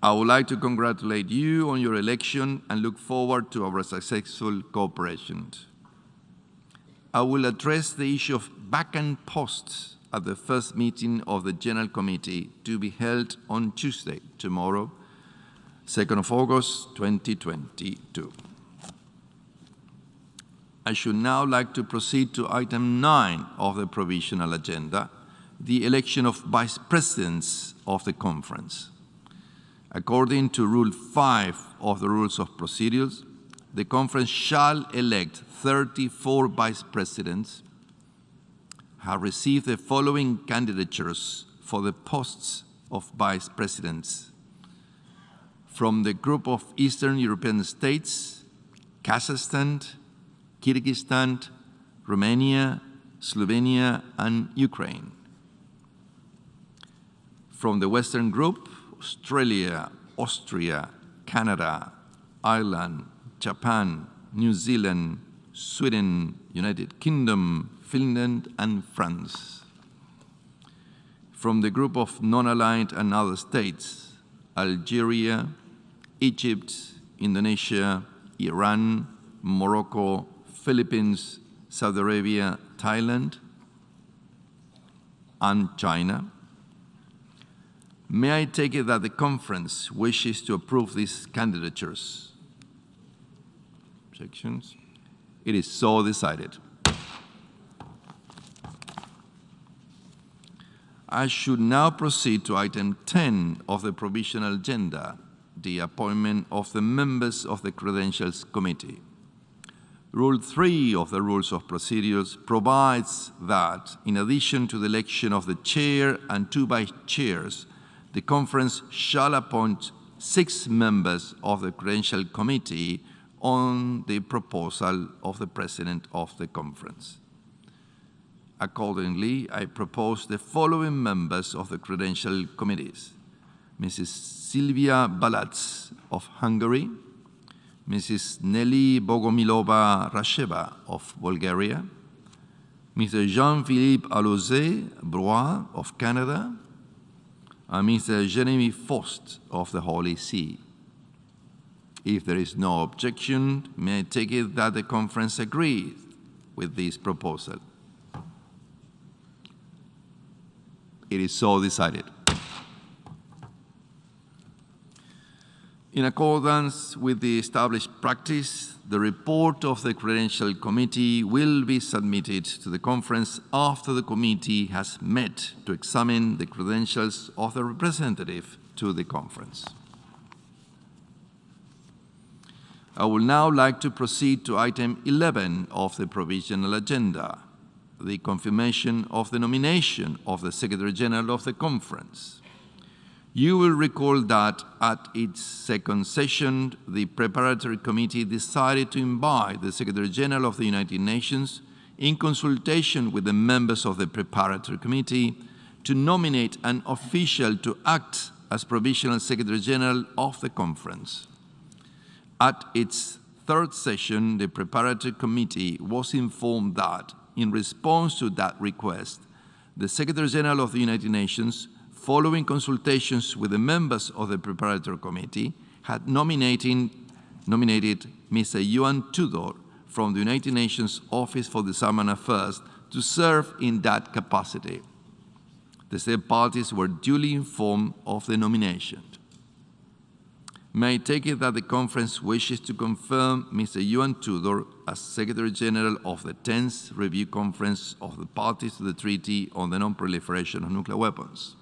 I would like to congratulate you on your election and look forward to our successful cooperation. I will address the issue of vacant posts at the first meeting of the General Committee to be held on Tuesday, tomorrow, 2nd of August, 2022. I should now like to proceed to item 9 of the provisional agenda, the election of vice presidents of the conference. According to Rule 5 of the Rules of Procedures, the conference shall elect 34 vice presidents. Have received the following candidatures for the posts of vice presidents: from the group of Eastern European states, Kazakhstan, Kyrgyzstan, Romania, Slovenia, and Ukraine. From the Western group, Australia, Austria, Canada, Ireland, Japan, New Zealand, Sweden, United Kingdom, Finland, and France. From the group of non-aligned and other states, Algeria, Egypt, Indonesia, Iran, Morocco, Philippines, Saudi Arabia, Thailand, and China. May I take it that the conference wishes to approve these candidatures? Objections? It is so decided. I should now proceed to item 10 of the provisional agenda, the appointment of the members of the Credentials Committee. Rule 3 of the Rules of Procedures provides that, in addition to the election of the chair and 2 vice-chairs, the conference shall appoint 6 members of the Credential Committee on the proposal of the President of the conference. Accordingly, I propose the following members of the Credential Committees: Mrs. Silvia Balac of Hungary, Mrs. Nelly Bogomilova-Rasheva of Bulgaria, Mr. Jean-Philippe Alauzet-Broye of Canada, and Mr. Jeremy Faust of the Holy See. If there is no objection, may I take it that the conference agrees with this proposal? It is so decided. In accordance with the established practice, the report of the Credential Committee will be submitted to the conference after the committee has met to examine the credentials of the representative to the conference. I would now like to proceed to item 11 of the provisional agenda, the confirmation of the nomination of the Secretary General of the conference. You will recall that at its second session, the preparatory committee decided to invite the Secretary General of the United Nations, in consultation with the members of the preparatory committee, to nominate an official to act as Provisional Secretary General of the conference. At its third session, the preparatory committee was informed that, in response to that request, the Secretary General of the United Nations, following consultations with the members of the preparatory committee, had nominated Mr. Yuan Tudor from the United Nations Office for Disarmament Affairs to serve in that capacity. The said parties were duly informed of the nomination. May I take it that the conference wishes to confirm Mr. Yuan Tudor as Secretary General of the 10th Review Conference of the Parties to the Treaty on the Non-Proliferation of Nuclear Weapons?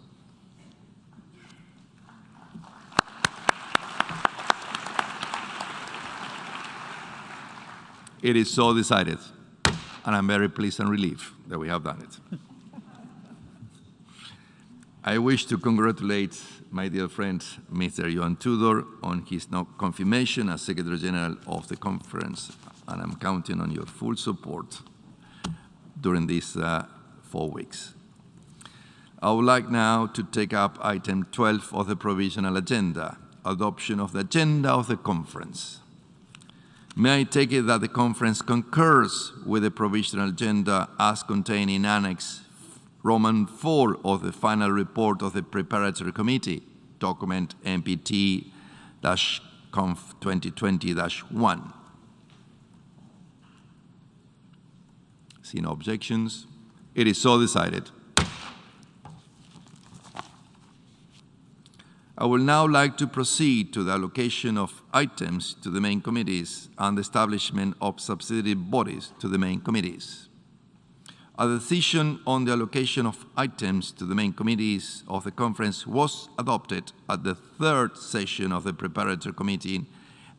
It is so decided, and I'm very pleased and relieved that we have done it. I wish to congratulate my dear friend, Mr. Yuan Tudor, on his confirmation as Secretary General of the conference, and I'm counting on your full support during these 4 weeks. I would like now to take up item 12 of the provisional agenda, adoption of the agenda of the conference. May I take it that the conference concurs with the provisional agenda as contained in Annex Roman 4 of the final report of the preparatory committee, document NPT-Conf 2020-1. See no objections. It is so decided. I would now like to proceed to the allocation of items to the main committees and the establishment of subsidiary bodies to the main committees. A decision on the allocation of items to the main committees of the conference was adopted at the third session of the preparatory committee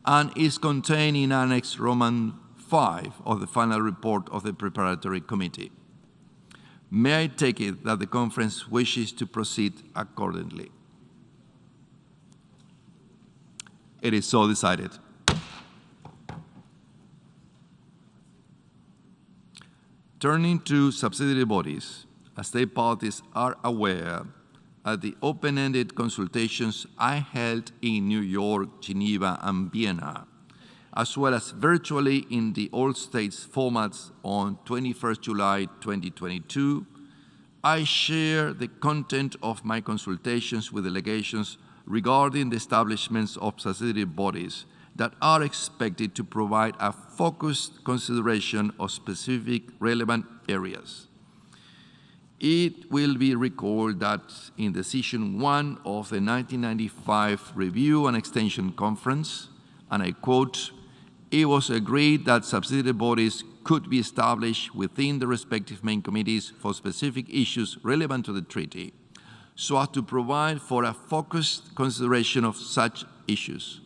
and is contained in Annex Roman 5 of the final report of the preparatory committee. May I take it that the conference wishes to proceed accordingly? It is so decided. Turning to subsidiary bodies, as state parties are aware, at the open-ended consultations I held in New York, Geneva, and Vienna, as well as virtually in the all-states formats on 21st July 2022, I share the content of my consultations with delegations regarding the establishments of subsidiary bodies that are expected to provide a focused consideration of specific relevant areas. It will be recalled that in Decision 1 of the 1995 Review and Extension Conference, and I quote, "It was agreed that subsidiary bodies could be established within the respective main committees for specific issues relevant to the treaty, so as to provide for a focused consideration of such issues."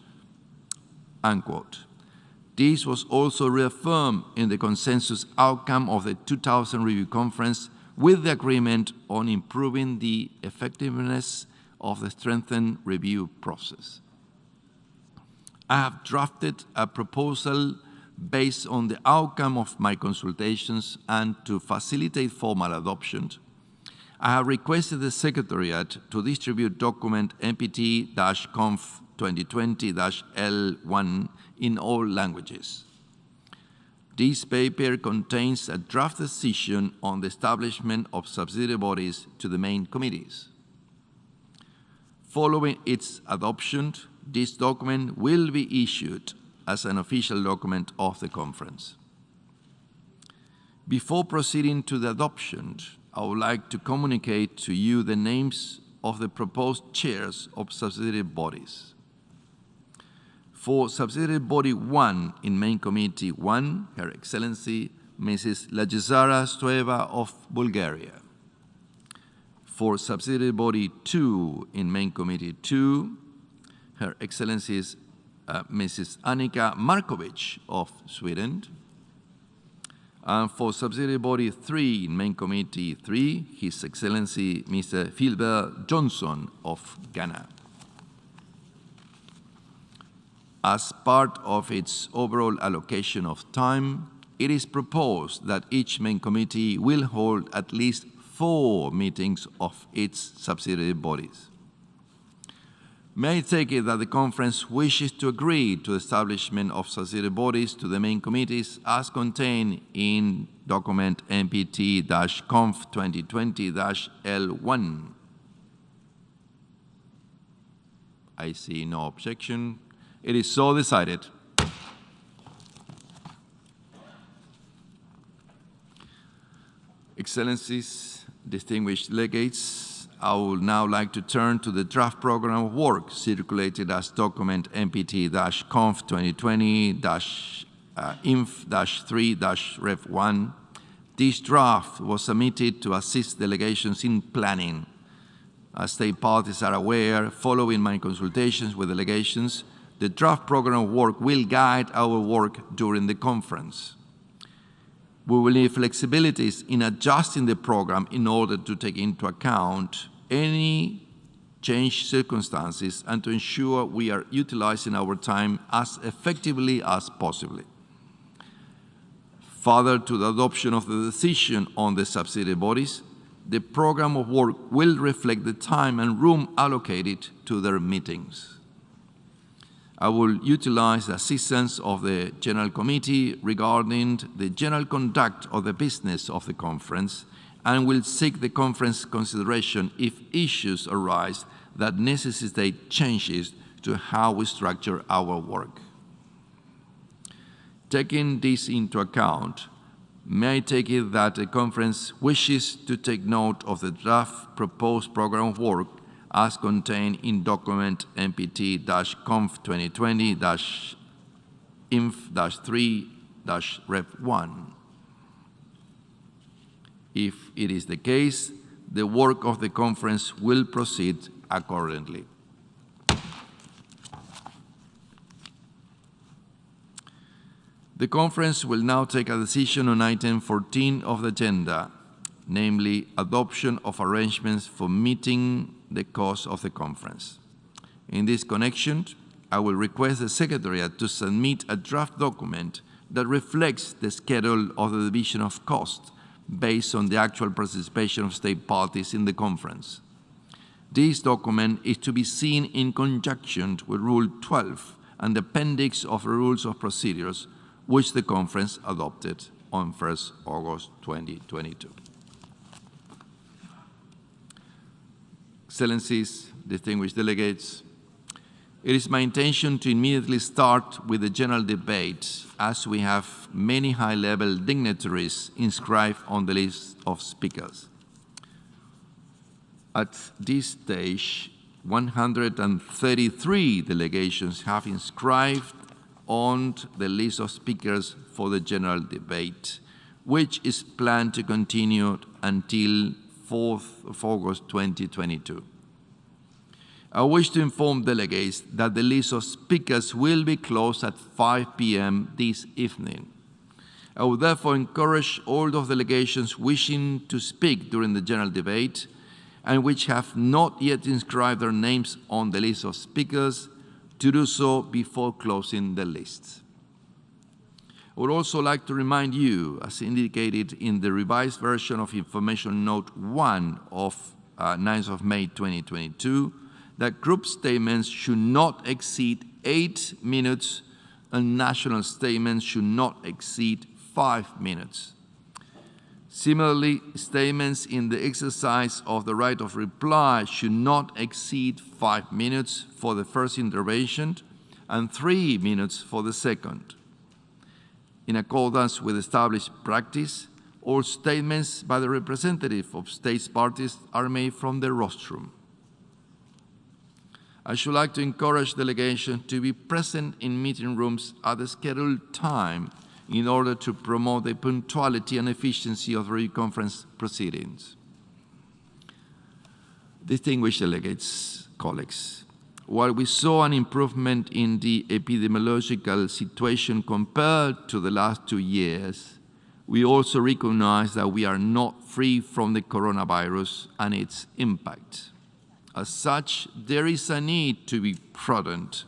Unquote. This was also reaffirmed in the consensus outcome of the 2000 Review Conference, with the agreement on improving the effectiveness of the strengthened review process. I have drafted a proposal based on the outcome of my consultations, and to facilitate formal adoption, I have requested the Secretariat to distribute document NPT-Conf 2020-L1 in all languages. This paper contains a draft decision on the establishment of subsidiary bodies to the main committees. Following its adoption, this document will be issued as an official document of the conference. Before proceeding to the adoption, I would like to communicate to you the names of the proposed chairs of subsidiary bodies. For Subsidiary Body 1 in Main Committee 1, Her Excellency Mrs. Lajezara Stoeva of Bulgaria. For Subsidiary Body 2 in Main Committee 2, Her Excellencies Mrs. Annika Markovic of Sweden. And for Subsidiary Body 3 in Main Committee 3, His Excellency Mr. Philbert Johnson of Ghana. As part of its overall allocation of time, it is proposed that each main committee will hold at least 4 meetings of its subsidiary bodies. May I take it that the conference wishes to agree to the establishment of subsidiary bodies to the main committees as contained in document NPT-Conf 2020-L1? I see no objection. It is so decided. Excellencies, distinguished delegates, I would now like to turn to the draft program of work circulated as document NPT-Conf 2020-INF-3-Rev1. This draft was submitted to assist delegations in planning. As state parties are aware, following my consultations with delegations, the draft program of work will guide our work during the conference. We will need flexibilities in adjusting the program in order to take into account any changed circumstances and to ensure we are utilizing our time as effectively as possible. Further to the adoption of the decision on the subsidiary bodies, the program of work will reflect the time and room allocated to their meetings. I will utilize the assistance of the General Committee regarding the general conduct of the business of the conference, and will seek the conference consideration if issues arise that necessitate changes to how we structure our work. Taking this into account, may I take it that the conference wishes to take note of the draft proposed program of work as contained in document NPT-Conf 2020-INF-3-Rev1. If it is the case, the work of the conference will proceed accordingly. The conference will now take a decision on item 14 of the agenda, namely adoption of arrangements for meeting the cost of the conference. In this connection, I will request the Secretariat to submit a draft document that reflects the schedule of the division of costs based on the actual participation of state parties in the conference. This document is to be seen in conjunction with Rule 12 and the appendix of the Rules of Procedures, which the conference adopted on 1st August 2022. Excellencies, distinguished delegates, It is my intention to immediately start with the general debate, as we have many high-level dignitaries inscribed on the list of speakers. At this stage, 133 delegations have inscribed on the list of speakers for the general debate, which is planned to continue until 4th of August 2022. I wish to inform delegates that the list of speakers will be closed at 5 p.m. this evening. I would therefore encourage all those delegations wishing to speak during the general debate and which have not yet inscribed their names on the list of speakers to do so before closing the list. I would also like to remind you, as indicated in the revised version of Information Note 1 of 9th of May 2022, that group statements should not exceed 8 minutes and national statements should not exceed 5 minutes. Similarly, statements in the exercise of the right of reply should not exceed 5 minutes for the first intervention and 3 minutes for the second. In accordance with established practice, all statements by the representative of state parties are made from the rostrum. I should like to encourage delegations to be present in meeting rooms at the scheduled time in order to promote the punctuality and efficiency of the review conference proceedings. Distinguished delegates, colleagues, while we saw an improvement in the epidemiological situation compared to the last 2 years, we also recognize that we are not free from the coronavirus and its impact. As such, there is a need to be prudent.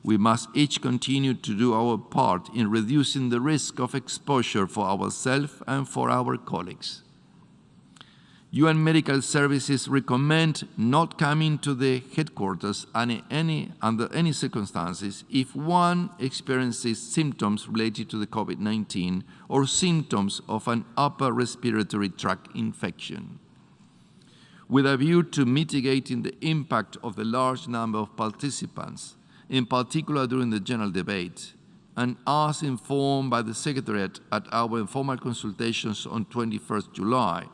We must each continue to do our part in reducing the risk of exposure for ourselves and for our colleagues. UN Medical Services recommend not coming to the headquarters under any circumstances if one experiences symptoms related to the COVID-19 or symptoms of an upper respiratory tract infection. With a view to mitigating the impact of the large number of participants, in particular during the general debate, and as informed by the Secretariat at our informal consultations on 21st July,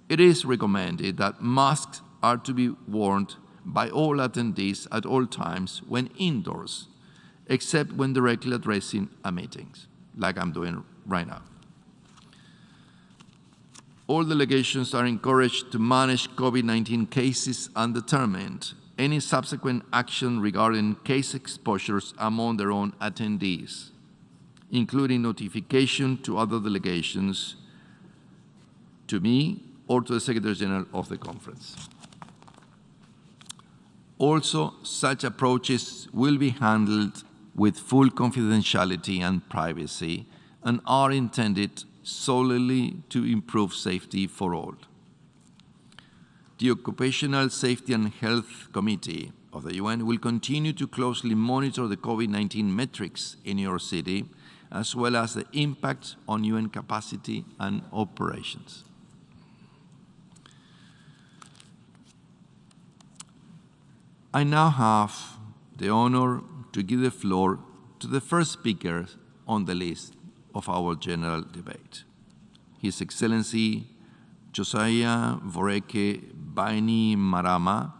it is recommended that masks are to be worn by all attendees at all times when indoors, except when directly addressing a meeting, like I'm doing right now. All delegations are encouraged to manage COVID-19 cases and determine any subsequent action regarding case exposures among their own attendees, including notification to other delegations, to me, or to the Secretary General of the conference. Also, such approaches will be handled with full confidentiality and privacy and are intended solely to improve safety for all. The Occupational Safety and Health Committee of the UN will continue to closely monitor the COVID-19 metrics in your city, as well as the impact on UN capacity and operations. I now have the honor to give the floor to the first speaker on the list of our general debate, His Excellency Josiah Voreke Bainimarama,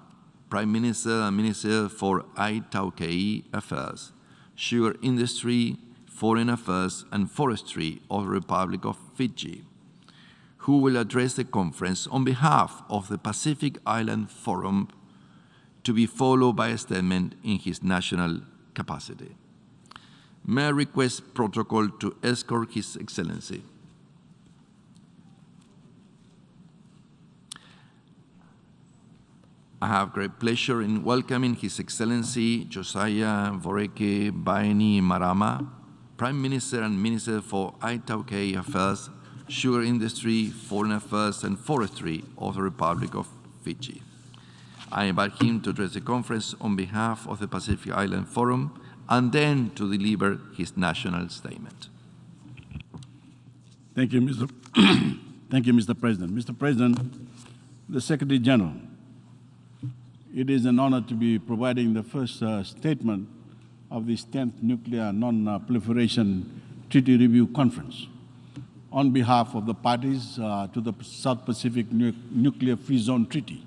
Prime Minister and Minister for Itaukei Affairs, Sugar Industry, Foreign Affairs and Forestry of the Republic of Fiji, who will address the conference on behalf of the Pacific Island Forum, to be followed by a statement in his national capacity. May I request protocol to escort His Excellency. I have great pleasure in welcoming His Excellency Josiah Voreke Bainimarama, Prime Minister and Minister for Itaukei Affairs, Sugar Industry, Foreign Affairs and Forestry of the Republic of Fiji. I invite him to address the conference on behalf of the Pacific Island Forum and then to deliver his national statement. Thank you, Mr. Thank you, Mr. President. Mr. President, the Secretary General, It is an honor to be providing the first statement of this 10th Nuclear Non-Proliferation Treaty Review Conference on behalf of the parties to the South Pacific Nuclear Free Zone Treaty,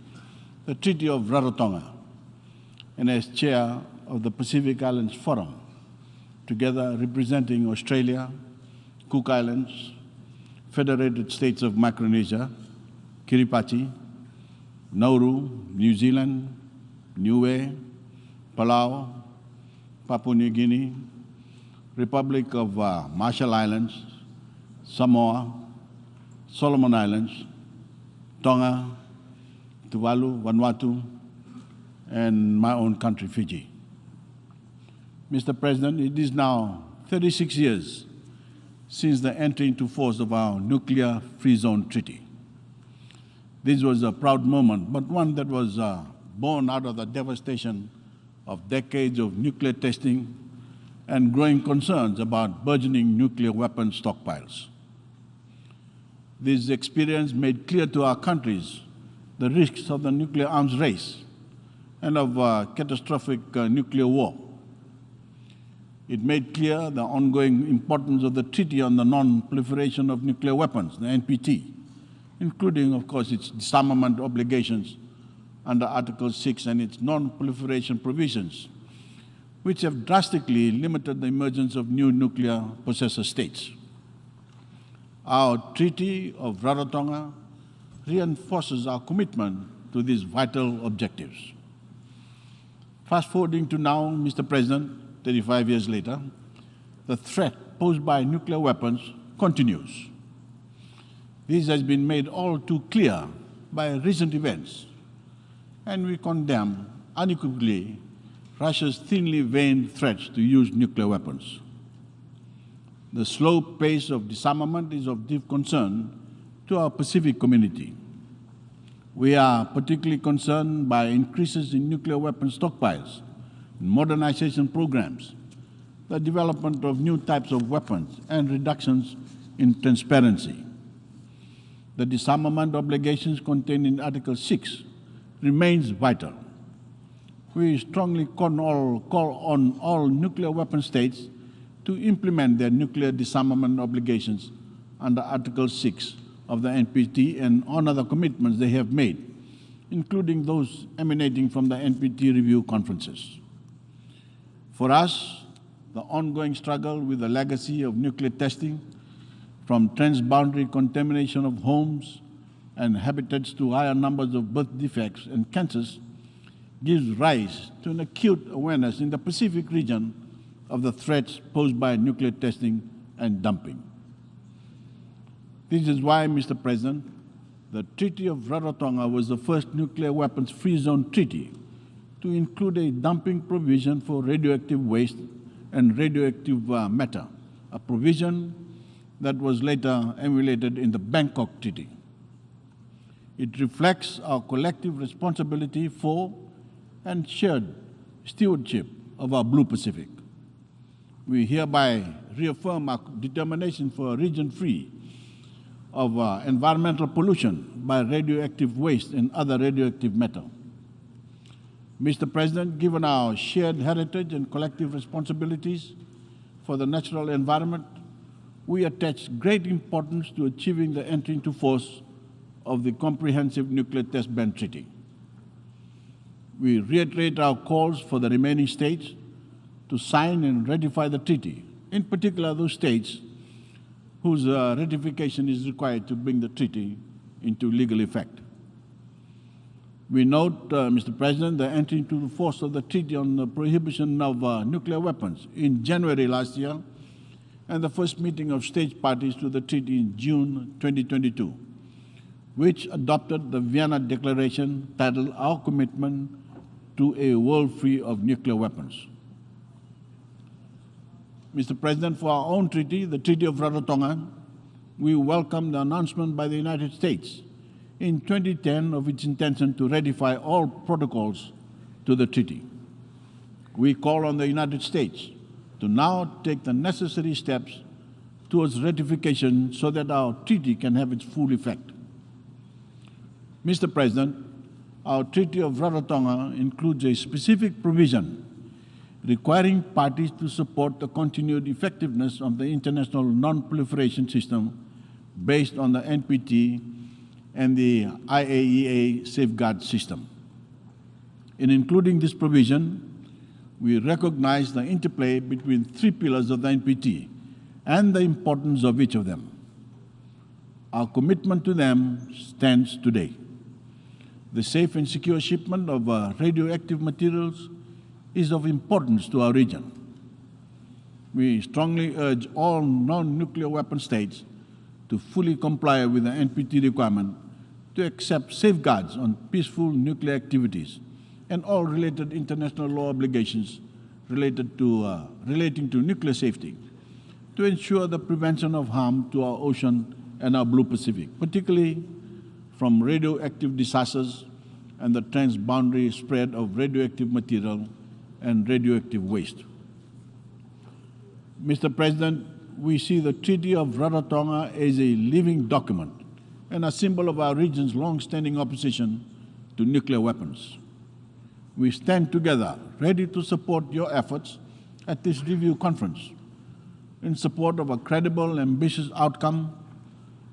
the Treaty of Rarotonga, and as chair of the Pacific Islands Forum, together representing Australia, Cook Islands, Federated States of Micronesia, Kiribati, Nauru, New Zealand, Niue, Palau, Papua New Guinea, Republic of Marshall Islands, Samoa, Solomon Islands, Tonga, Tuvalu, Vanuatu, and my own country, Fiji. Mr. President, it is now 36 years since the entry into force of our Nuclear Free Zone Treaty. This was a proud moment, but one that was born out of the devastation of decades of nuclear testing and growing concerns about burgeoning nuclear weapon stockpiles. This experience made clear to our countries the risks of the nuclear arms race and of catastrophic nuclear war. It made clear the ongoing importance of the Treaty on the Non-Proliferation of Nuclear Weapons, the NPT, including, of course, its disarmament obligations under Article 6 and its non-proliferation provisions, which have drastically limited the emergence of new nuclear possessor states. Our Treaty of Rarotonga reinforces our commitment to these vital objectives. Fast forwarding to now, Mr. President, 35 years later, the threat posed by nuclear weapons continues. This has been made all too clear by recent events, and we condemn unequivocally Russia's thinly veiled threats to use nuclear weapons. The slow pace of disarmament is of deep concern to our Pacific community. We are particularly concerned by increases in nuclear weapon stockpiles, modernization programs, the development of new types of weapons, and reductions in transparency. The disarmament obligations contained in Article 6 remains vital. We strongly call on all nuclear weapon states to implement their nuclear disarmament obligations under Article 6 of the NPT and honor the commitments they have made, including those emanating from the NPT review conferences. For us, the ongoing struggle with the legacy of nuclear testing, from transboundary contamination of homes and habitats to higher numbers of birth defects and cancers, gives rise to an acute awareness in the Pacific region of the threats posed by nuclear testing and dumping. This is why, Mr. President, the Treaty of Rarotonga was the first nuclear weapons free zone treaty to include a dumping provision for radioactive waste and radioactive matter, a provision that was later emulated in the Bangkok Treaty. It reflects our collective responsibility for and shared stewardship of our Blue Pacific. We hereby reaffirm our determination for a region free of environmental pollution by radioactive waste and other radioactive matter. Mr. President, given our shared heritage and collective responsibilities for the natural environment, we attach great importance to achieving the entry into force of the Comprehensive Nuclear Test Ban Treaty. We reiterate our calls for the remaining states to sign and ratify the treaty, in particular those states whose ratification is required to bring the treaty into legal effect. We note, Mr. President, the entry into force of the Treaty on the Prohibition of Nuclear Weapons in January last year, and the first meeting of state parties to the treaty in June 2022, which adopted the Vienna Declaration titled Our Commitment to a World Free of Nuclear Weapons. Mr. President, for our own treaty, the Treaty of Rarotonga, we welcome the announcement by the United States in 2010 of its intention to ratify all protocols to the treaty. We call on the United States to now take the necessary steps towards ratification so that our treaty can have its full effect. Mr. President, our Treaty of Rarotonga includes a specific provision requiring parties to support the continued effectiveness of the international non-proliferation system based on the NPT and the IAEA safeguard system. In including this provision, we recognize the interplay between three pillars of the NPT and the importance of each of them. Our commitment to them stands today. The safe and secure shipment of radioactive materials is of importance to our region. We strongly urge all non-nuclear weapon states to fully comply with the NPT requirement to accept safeguards on peaceful nuclear activities and all related international law obligations relating to nuclear safety to ensure the prevention of harm to our ocean and our Blue Pacific, particularly from radioactive disasters and the transboundary spread of radioactive material and radioactive waste. Mr. President, we see the Treaty of Rarotonga as a living document and a symbol of our region's long-standing opposition to nuclear weapons. We stand together, ready to support your efforts at this review conference in support of a credible, ambitious outcome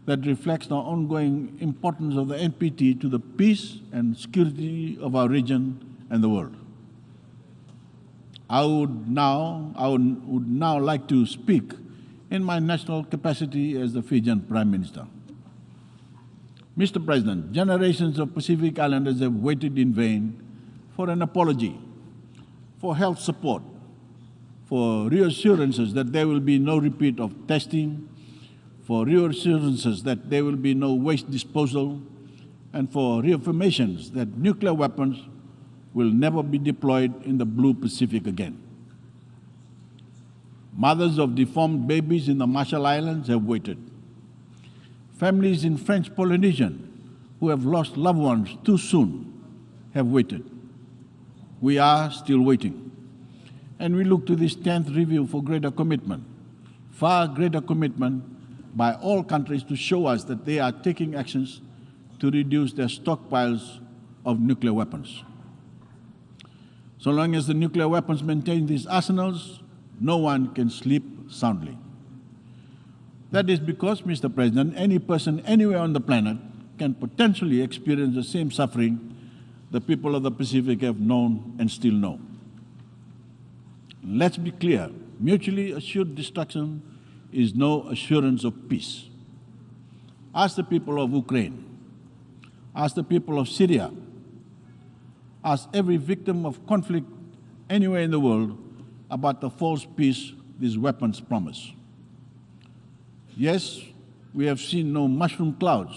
that reflects the ongoing importance of the NPT to the peace and security of our region and the world. I would now like to speak in my national capacity as the Fijian Prime Minister. Mr. President, generations of Pacific Islanders have waited in vain for an apology, for health support, for reassurances that there will be no repeat of testing, for reassurances that there will be no waste disposal, and for reaffirmations that nuclear weapons will never be deployed in the Blue Pacific again. Mothers of deformed babies in the Marshall Islands have waited. Families in French Polynesian who have lost loved ones too soon have waited. We are still waiting. And we look to this 10th review for greater commitment, far greater commitment by all countries to show us that they are taking actions to reduce their stockpiles of nuclear weapons. So long as the nuclear weapons maintain these arsenals, no one can sleep soundly. That is because, Mr. President, any person anywhere on the planet can potentially experience the same suffering the people of the Pacific have known and still know. Let's be clear, mutually assured destruction is no assurance of peace. Ask the people of Ukraine, ask the people of Syria, ask every victim of conflict anywhere in the world about the false peace these weapons promise. Yes, we have seen no mushroom clouds,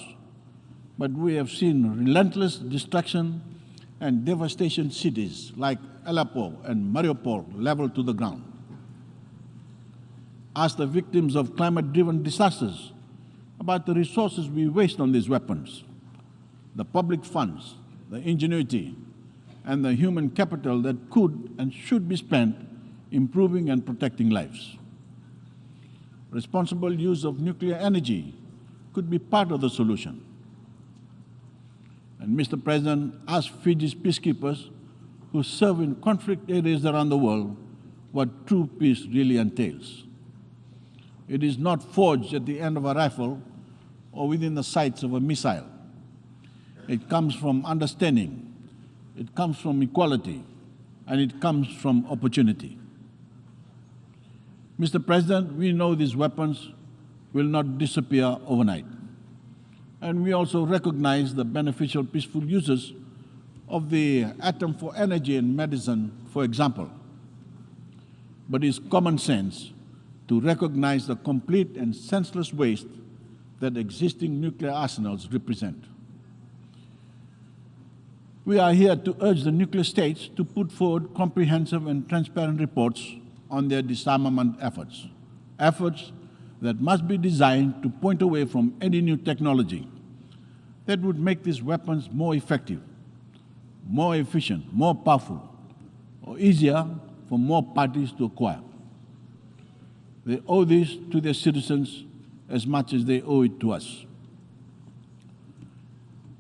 but we have seen relentless destruction and devastation cities like Aleppo and Mariupol leveled to the ground. Ask the victims of climate-driven disasters about the resources we waste on these weapons, the public funds, the ingenuity, and the human capital that could and should be spent improving and protecting lives. Responsible use of nuclear energy could be part of the solution. And Mr. President, ask Fiji's peacekeepers who serve in conflict areas around the world what true peace really entails. It is not forged at the end of a rifle or within the sights of a missile. It comes from understanding, it comes from equality, and it comes from opportunity. Mr. President, we know these weapons will not disappear overnight. And we also recognize the beneficial peaceful uses of the atom for energy and medicine, for example. But it's common sense to recognize the complete and senseless waste that existing nuclear arsenals represent. We are here to urge the nuclear states to put forward comprehensive and transparent reports on their disarmament efforts, efforts that must be designed to point away from any new technology that would make these weapons more effective, more efficient, more powerful, or easier for more parties to acquire. They owe this to their citizens as much as they owe it to us.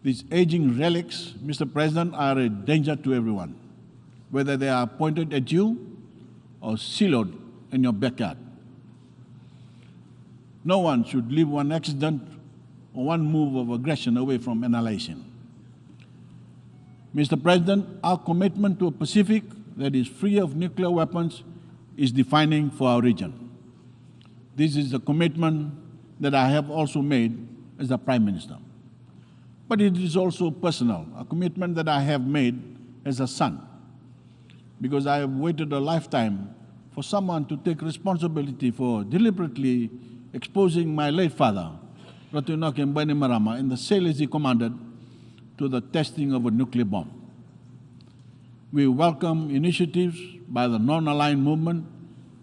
These aging relics, Mr. President, are a danger to everyone, whether they are pointed at you or siloed in your backyard. No one should leave one accident or one move of aggression away from annihilation. Mr. President, our commitment to a Pacific that is free of nuclear weapons is defining for our region. This is a commitment that I have also made as the Prime Minister. But it is also personal, a commitment that I have made as a son, because I have waited a lifetime for someone to take responsibility for deliberately exposing my late father, Ratunoke Mbanimarama, in the sailors he commanded, to the testing of a nuclear bomb. We welcome initiatives by the non-aligned movement,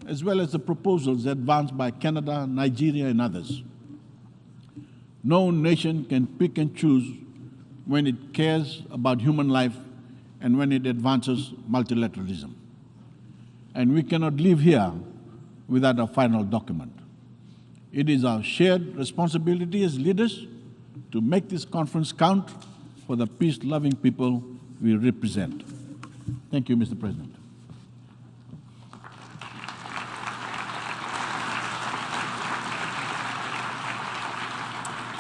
as well as the proposals advanced by Canada, Nigeria, and others. No nation can pick and choose when it cares about human life and when it advances multilateralism. And we cannot live here without a final document. It is our shared responsibility as leaders to make this conference count for the peace-loving people we represent. Thank you, Mr. President.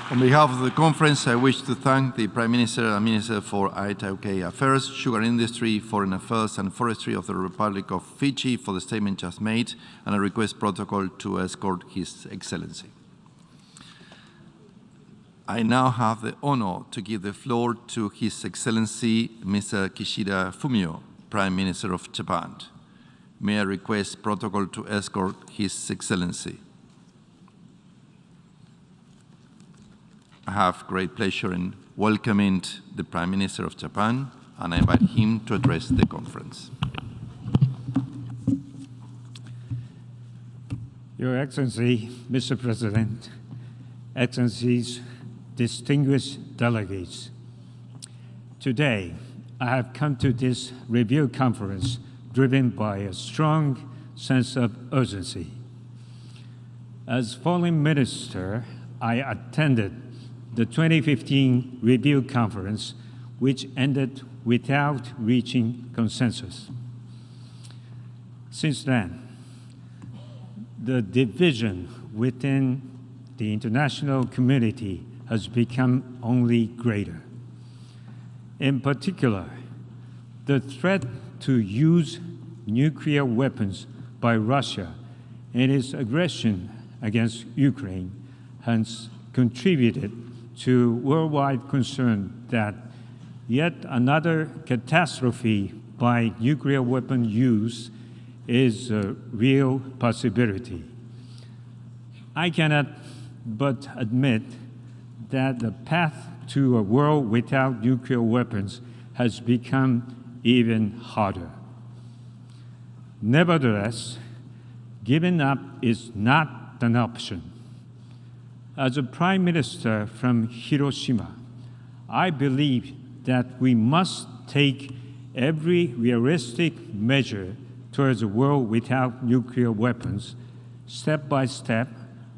On behalf of the conference, I wish to thank the Prime Minister and Minister for ITUK Affairs, Sugar Industry, Foreign Affairs and Forestry of the Republic of Fiji for the statement just made, and I request protocol to escort His Excellency. I now have the honor to give the floor to His Excellency Mr. Kishida Fumio, Prime Minister of Japan. May I request protocol to escort His Excellency. I have great pleasure in welcoming the Prime Minister of Japan, and I invite him to address the conference. Your Excellency, Mr. President, Excellencies, distinguished delegates, today I have come to this review conference driven by a strong sense of urgency. As Foreign Minister, I attended the 2015 review conference, which ended without reaching consensus. Since then, the division within the international community has become only greater. In particular, the threat to use nuclear weapons by Russia in its aggression against Ukraine has contributed to worldwide concern that yet another catastrophe by nuclear weapon use is a real possibility. I cannot but admit that the path to a world without nuclear weapons has become even harder. Nevertheless, giving up is not an option. As a Prime Minister from Hiroshima, I believe that we must take every realistic measure towards a world without nuclear weapons, step by step,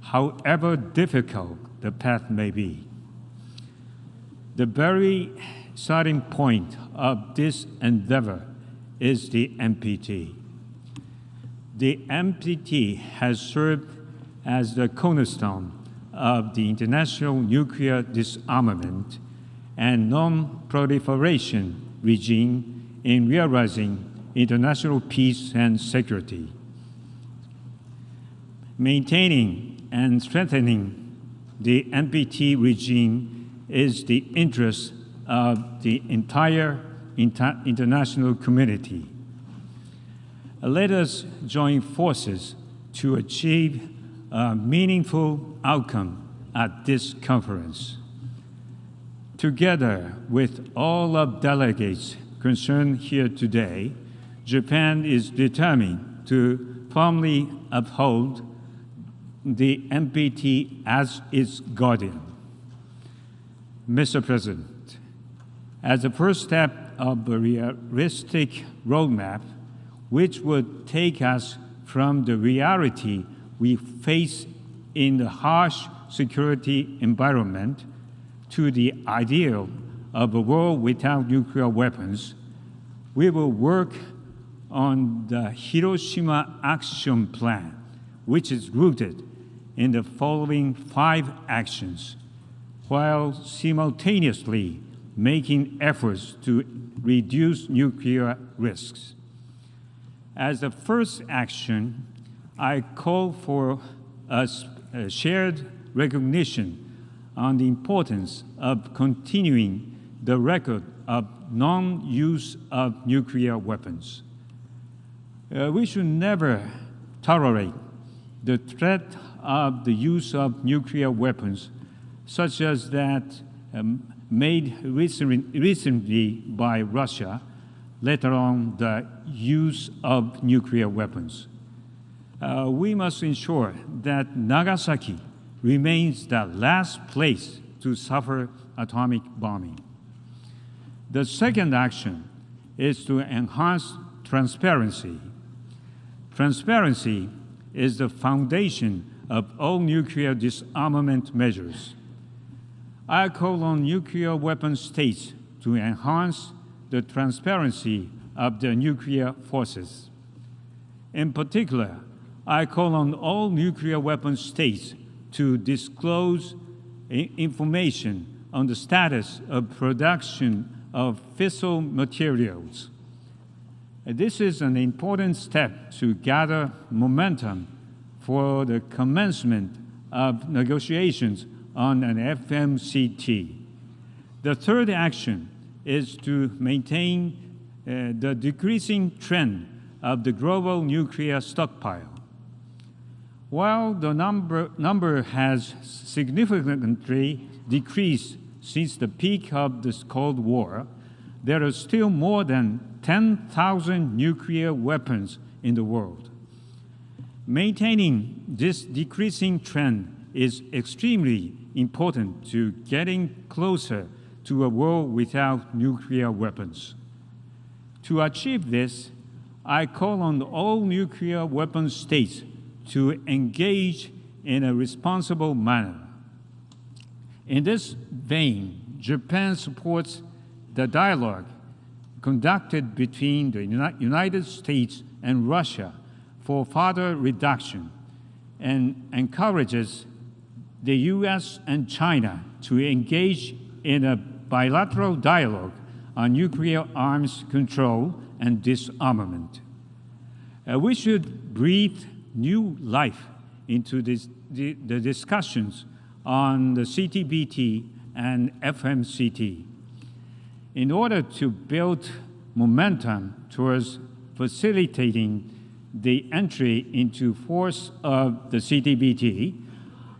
however difficult the path may be. The very starting point of this endeavor is the NPT. The NPT has served as the cornerstone of the international nuclear disarmament and non-proliferation regime in realizing international peace and security. Maintaining and strengthening the NPT regime is the interest of the entire international community. Let us join forces to achieve a meaningful outcome at this conference. Together with all of delegates concerned here today, Japan is determined to firmly uphold the NPT as its guardian. Mr. President, as a first step of a realistic roadmap, which would take us from the reality we face in the harsh security environment to the ideal of a world without nuclear weapons, we will work on the Hiroshima Action Plan, which is rooted in the following 5 actions, while simultaneously making efforts to reduce nuclear risks. As the first action, I call for a shared recognition on the importance of continuing the record of non-use of nuclear weapons. We should never tolerate the threat of the use of nuclear weapons, such as that made recently by Russia, let alone the use of nuclear weapons. We must ensure that Nagasaki remains the last place to suffer atomic bombing. The second action is to enhance transparency. Transparency is the foundation of all nuclear disarmament measures. I call on nuclear weapon states to enhance the transparency of their nuclear forces. In particular, I call on all nuclear weapon states to disclose information on the status of production of fissile materials. This is an important step to gather momentum for the commencement of negotiations on an FMCT. The third action is to maintain the decreasing trend of the global nuclear stockpile. While the number has significantly decreased since the peak of this Cold War, there are still more than 10,000 nuclear weapons in the world. Maintaining this decreasing trend is extremely important to getting closer to a world without nuclear weapons. To achieve this, I call on all nuclear weapon states to engage in a responsible manner. In this vein, Japan supports the dialogue conducted between the United States and Russia for further reduction and encourages the US and China to engage in a bilateral dialogue on nuclear arms control and disarmament. We should breathe new life into the discussions on the CTBT and FMCT. In order to build momentum towards facilitating the entry into force of the CTBT,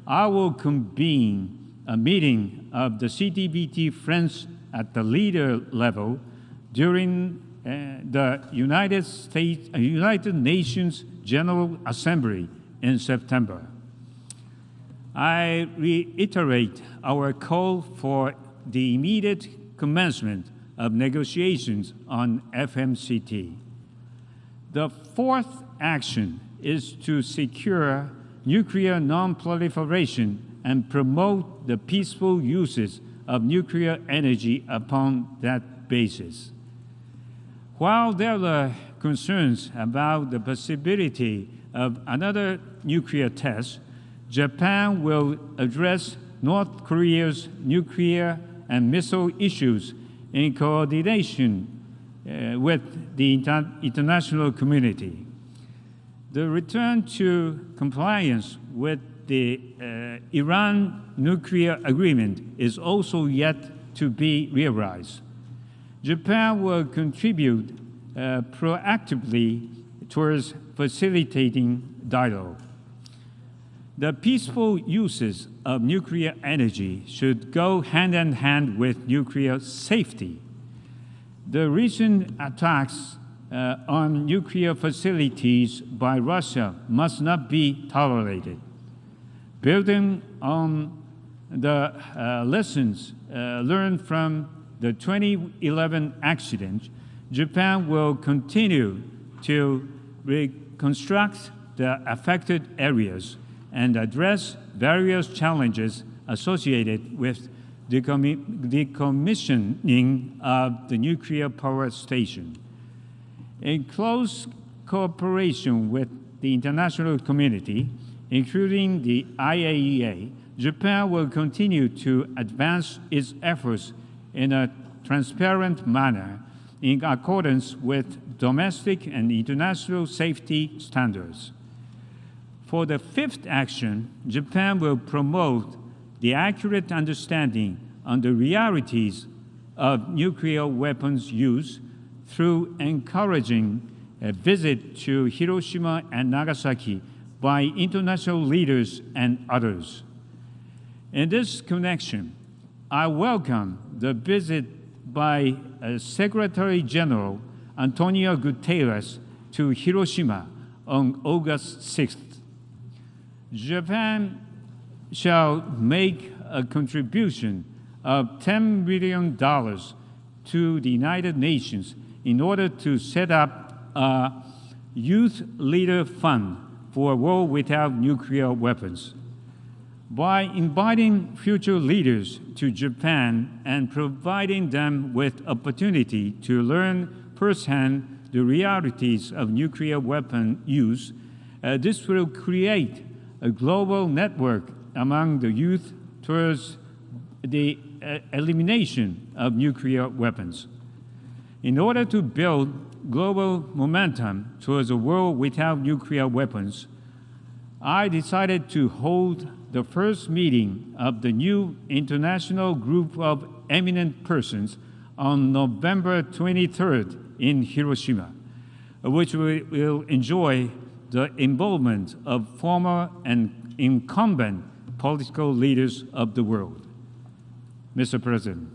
I will convene a meeting of the CTBT friends at the leader level during the United Nations General Assembly in September. I reiterate our call for the immediate commencement of negotiations on FMCT. The fourth action is to secure nuclear non-proliferation and promote the peaceful uses of nuclear energy upon that basis. While there are concerns about the possibility of another nuclear test, Japan will address North Korea's nuclear and missile issues in coordination with the international community. The return to compliance with the Iran nuclear agreement is also yet to be realized. Japan will contribute proactively towards facilitating dialogue. The peaceful uses of nuclear energy should go hand in hand with nuclear safety. The recent attacks on nuclear facilities by Russia must not be tolerated. Building on the lessons learned from the 2011 accident, Japan will continue to reconstruct the affected areas and address various challenges associated with decommissioning of the nuclear power station. In close cooperation with the international community, including the IAEA, Japan will continue to advance its efforts in a transparent manner in accordance with domestic and international safety standards. For the fifth action, Japan will promote the accurate understanding on the realities of nuclear weapons use through encouraging a visit to Hiroshima and Nagasaki by international leaders and others. In this connection, I welcome the visit by Secretary General Antonio Guterres to Hiroshima on August 6th. Japan shall make a contribution of $10 billion to the United Nations in order to set up a Youth Leader Fund for a world without nuclear weapons. By inviting future leaders to Japan and providing them with opportunity to learn firsthand the realities of nuclear weapon use, this will create a global network among the youth towards the elimination of nuclear weapons. In order to build global momentum towards a world without nuclear weapons, I decided to hold the first meeting of the new international group of eminent persons on November 23rd in Hiroshima, which will enjoy the involvement of former and incumbent political leaders of the world. Mr. President,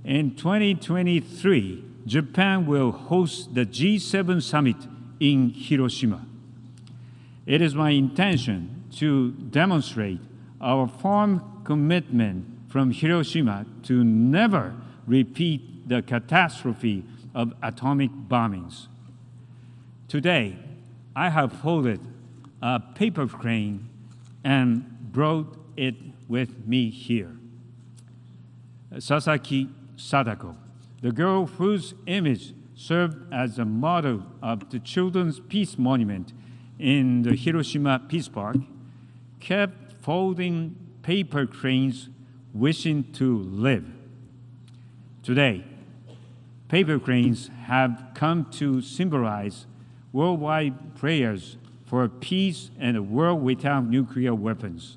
in 2023, Japan will host the G7 summit in Hiroshima. It is my intention to demonstrate our firm commitment from Hiroshima to never repeat the catastrophe of atomic bombings. Today, I have folded a paper crane and brought it with me here. Sasaki Sadako, the girl whose image served as a model of the Children's Peace Monument in the Hiroshima Peace Park, kept folding paper cranes wishing to live. Today, paper cranes have come to symbolize worldwide prayers for peace and a world without nuclear weapons.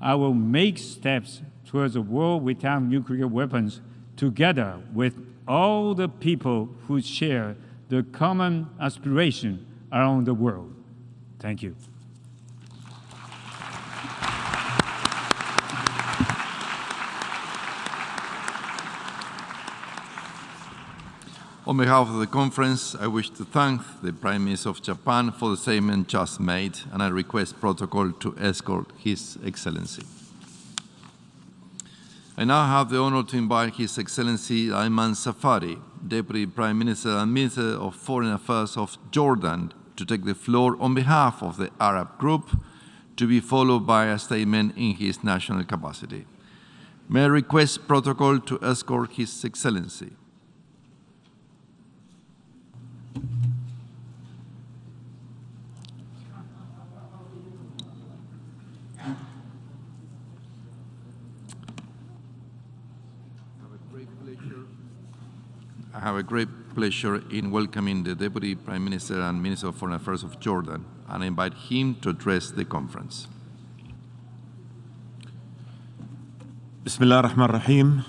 I will make steps towards a world without nuclear weapons together with all the people who share the common aspiration around the world. Thank you. On behalf of the conference, I wish to thank the Prime Minister of Japan for the statement just made, and I request protocol to escort His Excellency. I now have the honor to invite His Excellency Ayman Safari, Deputy Prime Minister and Minister of Foreign Affairs of Jordan, to take the floor on behalf of the Arab group, to be followed by a statement in his national capacity. May I request protocol to escort His Excellency. I have a great pleasure in welcoming the Deputy Prime Minister and Minister of Foreign Affairs of Jordan, and I invite him to address the conference. بسم الله الرحمن الرحيم.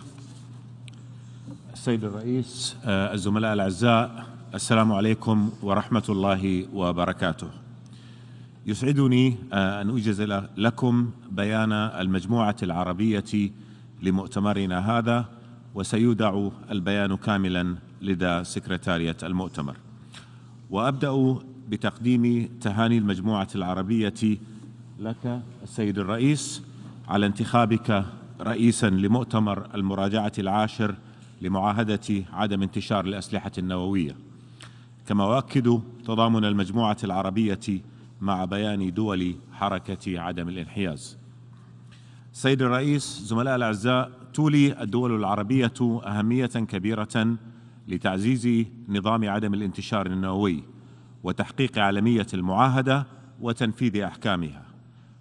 السيد الرئيس، الزملاء الأعزاء، السلام عليكم ورحمة الله وبركاته. يسعدني أن أوجز لكم بيان المجموعة العربية لمؤتمرنا هذا، وسيودع البيان كاملا لدى سكرتارية المؤتمر. وأبدأ بتقديم تهاني المجموعة العربية لك السيد الرئيس على انتخابك رئيسا لمؤتمر المراجعة العاشر لمعاهدة عدم انتشار الأسلحة النووية. كما أؤكد تضامن المجموعة العربية مع بيان دول حركة عدم الانحياز. سيد الرئيس، زملاء الأعزاء، تولي الدول العربية أهمية كبيرة لتعزيز نظام عدم الانتشار النووي وتحقيق عالمية المعاهدة وتنفيذ أحكامها.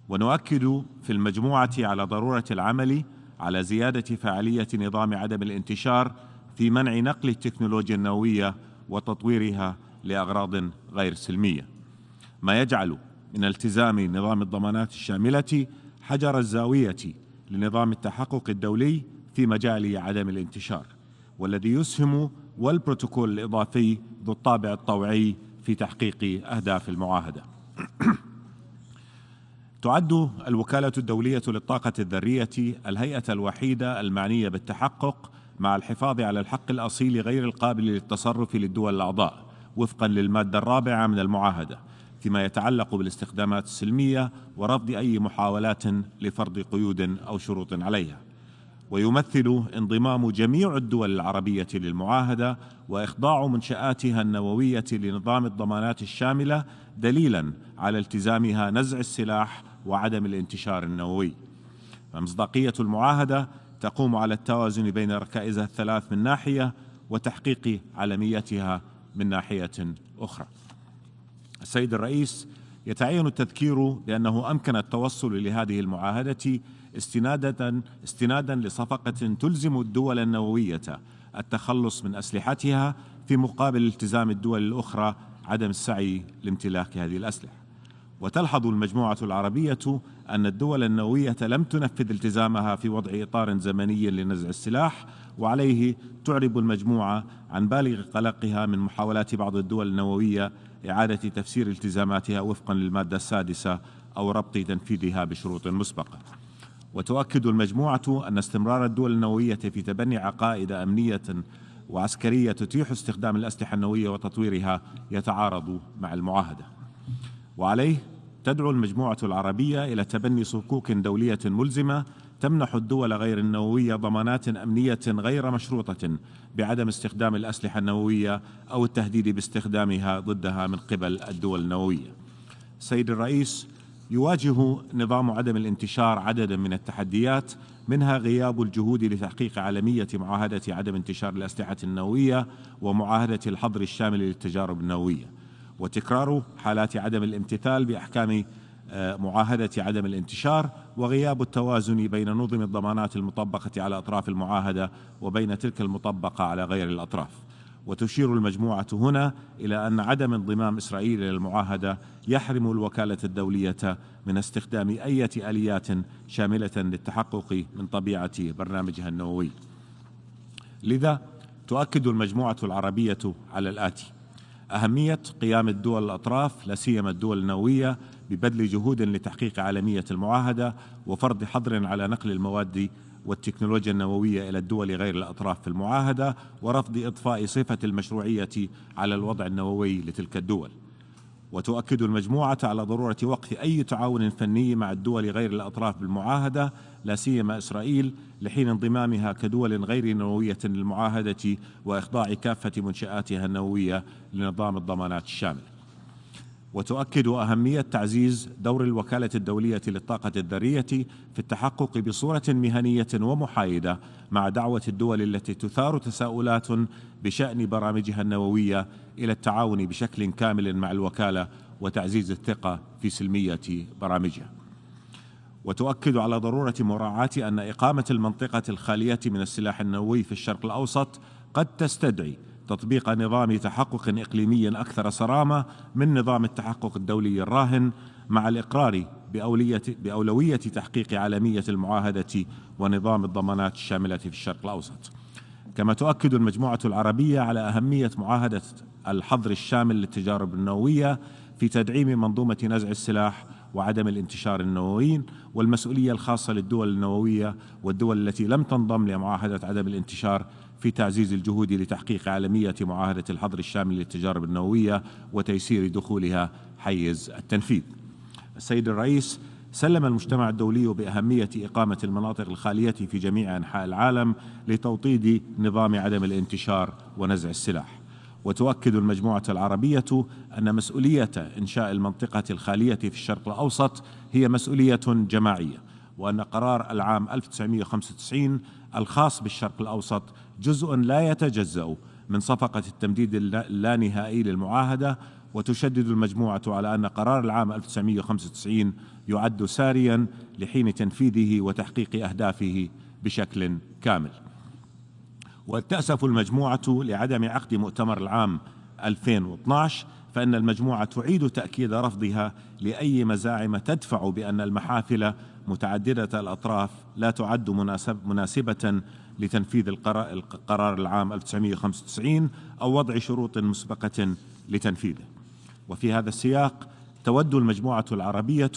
ونؤكد في المجموعة على ضرورة العمل على زيادة فاعلية نظام عدم الانتشار في منع نقل التكنولوجيا النووية وتطويرها لأغراض غير سلمية، ما يجعل من التزام نظام الضمانات الشاملة حجر الزاوية لنظام التحقق الدولي في مجال عدم الانتشار، والذي يسهم والبروتوكول الإضافي ذو الطابع الطوعي في تحقيق أهداف المعاهدة. تعد الوكالة الدولية للطاقة الذرية الهيئة الوحيدة المعنية بالتحقق مع الحفاظ على الحق الأصيل غير القابل للتصرف للدول الأعضاء وفقا للمادة 4 من المعاهدة فيما يتعلق بالاستخدامات السلمية ورفض أي محاولات لفرض قيود أو شروط عليها. ويمثل انضمام جميع الدول العربية للمعاهدة وإخضاع منشآتها النووية لنظام الضمانات الشاملة دليلا على التزامها نزع السلاح وعدم الانتشار النووي. فمصداقية المعاهدة تقوم على التوازن بين ركائزها الثلاث من ناحية وتحقيق عالميتها من ناحية أخرى. السيد الرئيس، يتعين التذكير بأنه أمكن التوصل لهذه المعاهدة استنادا لصفقة تلزم الدول النووية التخلص من أسلحتها في مقابل التزام الدول الأخرى عدم السعي لامتلاك هذه الأسلحة. وتلحظ المجموعة العربية أن الدول النووية لم تنفذ التزامها في وضع إطار زمني لنزع السلاح، وعليه تعرب المجموعة عن بالغ قلقها من محاولات بعض الدول النووية إعادة تفسير التزاماتها وفقا للمادة 6 أو ربط تنفيذها بشروط مسبقة. وتؤكد المجموعة أن استمرار الدول النووية في تبني عقائد أمنية وعسكرية تتيح استخدام الأسلحة النووية وتطويرها يتعارض مع المعاهدة. وعليه تدعو المجموعة العربية إلى تبني صكوك دولية ملزمة تمنح الدول غير النووية ضمانات أمنية غير مشروطة بعدم استخدام الأسلحة النووية أو التهديد باستخدامها ضدها من قبل الدول النووية. سيد الرئيس، يواجه نظام عدم الانتشار عددا من التحديات، منها غياب الجهود لتحقيق عالمية معاهدة عدم انتشار الأسلحة النووية ومعاهدة الحظر الشامل للتجارب النووية، وتكرار حالات عدم الامتثال بأحكام معاهدة عدم الانتشار، وغياب التوازن بين نظم الضمانات المطبقة على أطراف المعاهدة وبين تلك المطبقة على غير الأطراف. وتشير المجموعة هنا إلى أن عدم انضمام إسرائيل إلى المعاهدة يحرم الوكالة الدولية من استخدام أي آليات شاملة للتحقق من طبيعة برنامجها النووي. لذا تؤكد المجموعة العربية على الآتي: أهمية قيام الدول الأطراف لا سيما الدول النووية ببذل جهود لتحقيق عالمية المعاهدة وفرض حظر على نقل المواد والتكنولوجيا النووية إلى الدول غير الأطراف في المعاهدة، ورفض إضفاء صفة المشروعية على الوضع النووي لتلك الدول. وتؤكد المجموعة على ضرورة وقف أي تعاون فني مع الدول غير الأطراف بالمعاهدة لا سيما إسرائيل لحين انضمامها كدول غير نووية للمعاهدة وإخضاع كافة منشآتها النووية لنظام الضمانات الشامل. وتؤكد أهمية تعزيز دور الوكالة الدولية للطاقة الذرية في التحقق بصورة مهنية ومحايدة مع دعوة الدول التي تثار تساؤلات بشأن برامجها النووية إلى التعاون بشكل كامل مع الوكالة وتعزيز الثقة في سلمية برامجها. وتؤكد على ضرورة مراعاة أن إقامة المنطقة الخالية من السلاح النووي في الشرق الأوسط قد تستدعي تطبيق نظام تحقق إقليمي أكثر صرامة من نظام التحقق الدولي الراهن، مع الإقرار بأولوية تحقيق عالمية المعاهدة ونظام الضمانات الشاملة في الشرق الأوسط. كما تؤكد المجموعة العربية على أهمية معاهدة الحظر الشامل للتجارب النووية في تدعيم منظومة نزع السلاح وعدم الانتشار النووي، والمسؤولية الخاصة للدول النووية والدول التي لم تنضم لمعاهدة عدم الانتشار في تعزيز الجهود لتحقيق عالمية معاهدة الحظر الشامل للتجارب النووية وتيسير دخولها حيز التنفيذ. السيد الرئيس، سلم المجتمع الدولي بأهمية إقامة المناطق الخالية في جميع أنحاء العالم لتوطيد نظام عدم الانتشار ونزع السلاح. وتؤكد المجموعة العربية أن مسؤولية إنشاء المنطقة الخالية في الشرق الأوسط هي مسؤولية جماعية، وأن قرار العام 1995 الخاص بالشرق الأوسط جزء لا يتجزأ من صفقة التمديد اللانهائي للمعاهدة. وتشدد المجموعة على أن قرار العام 1995 يعد ساريا لحين تنفيذه وتحقيق أهدافه بشكل كامل. وتأسف المجموعة لعدم عقد مؤتمر العام 2012، فإن المجموعة تعيد تأكيد رفضها لأي مزاعم تدفع بأن المحافل متعددة الأطراف لا تعد مناسبة لتنفيذ القرار العام 1995 أو وضع شروط مسبقة لتنفيذه. وفي هذا السياق تود المجموعة العربية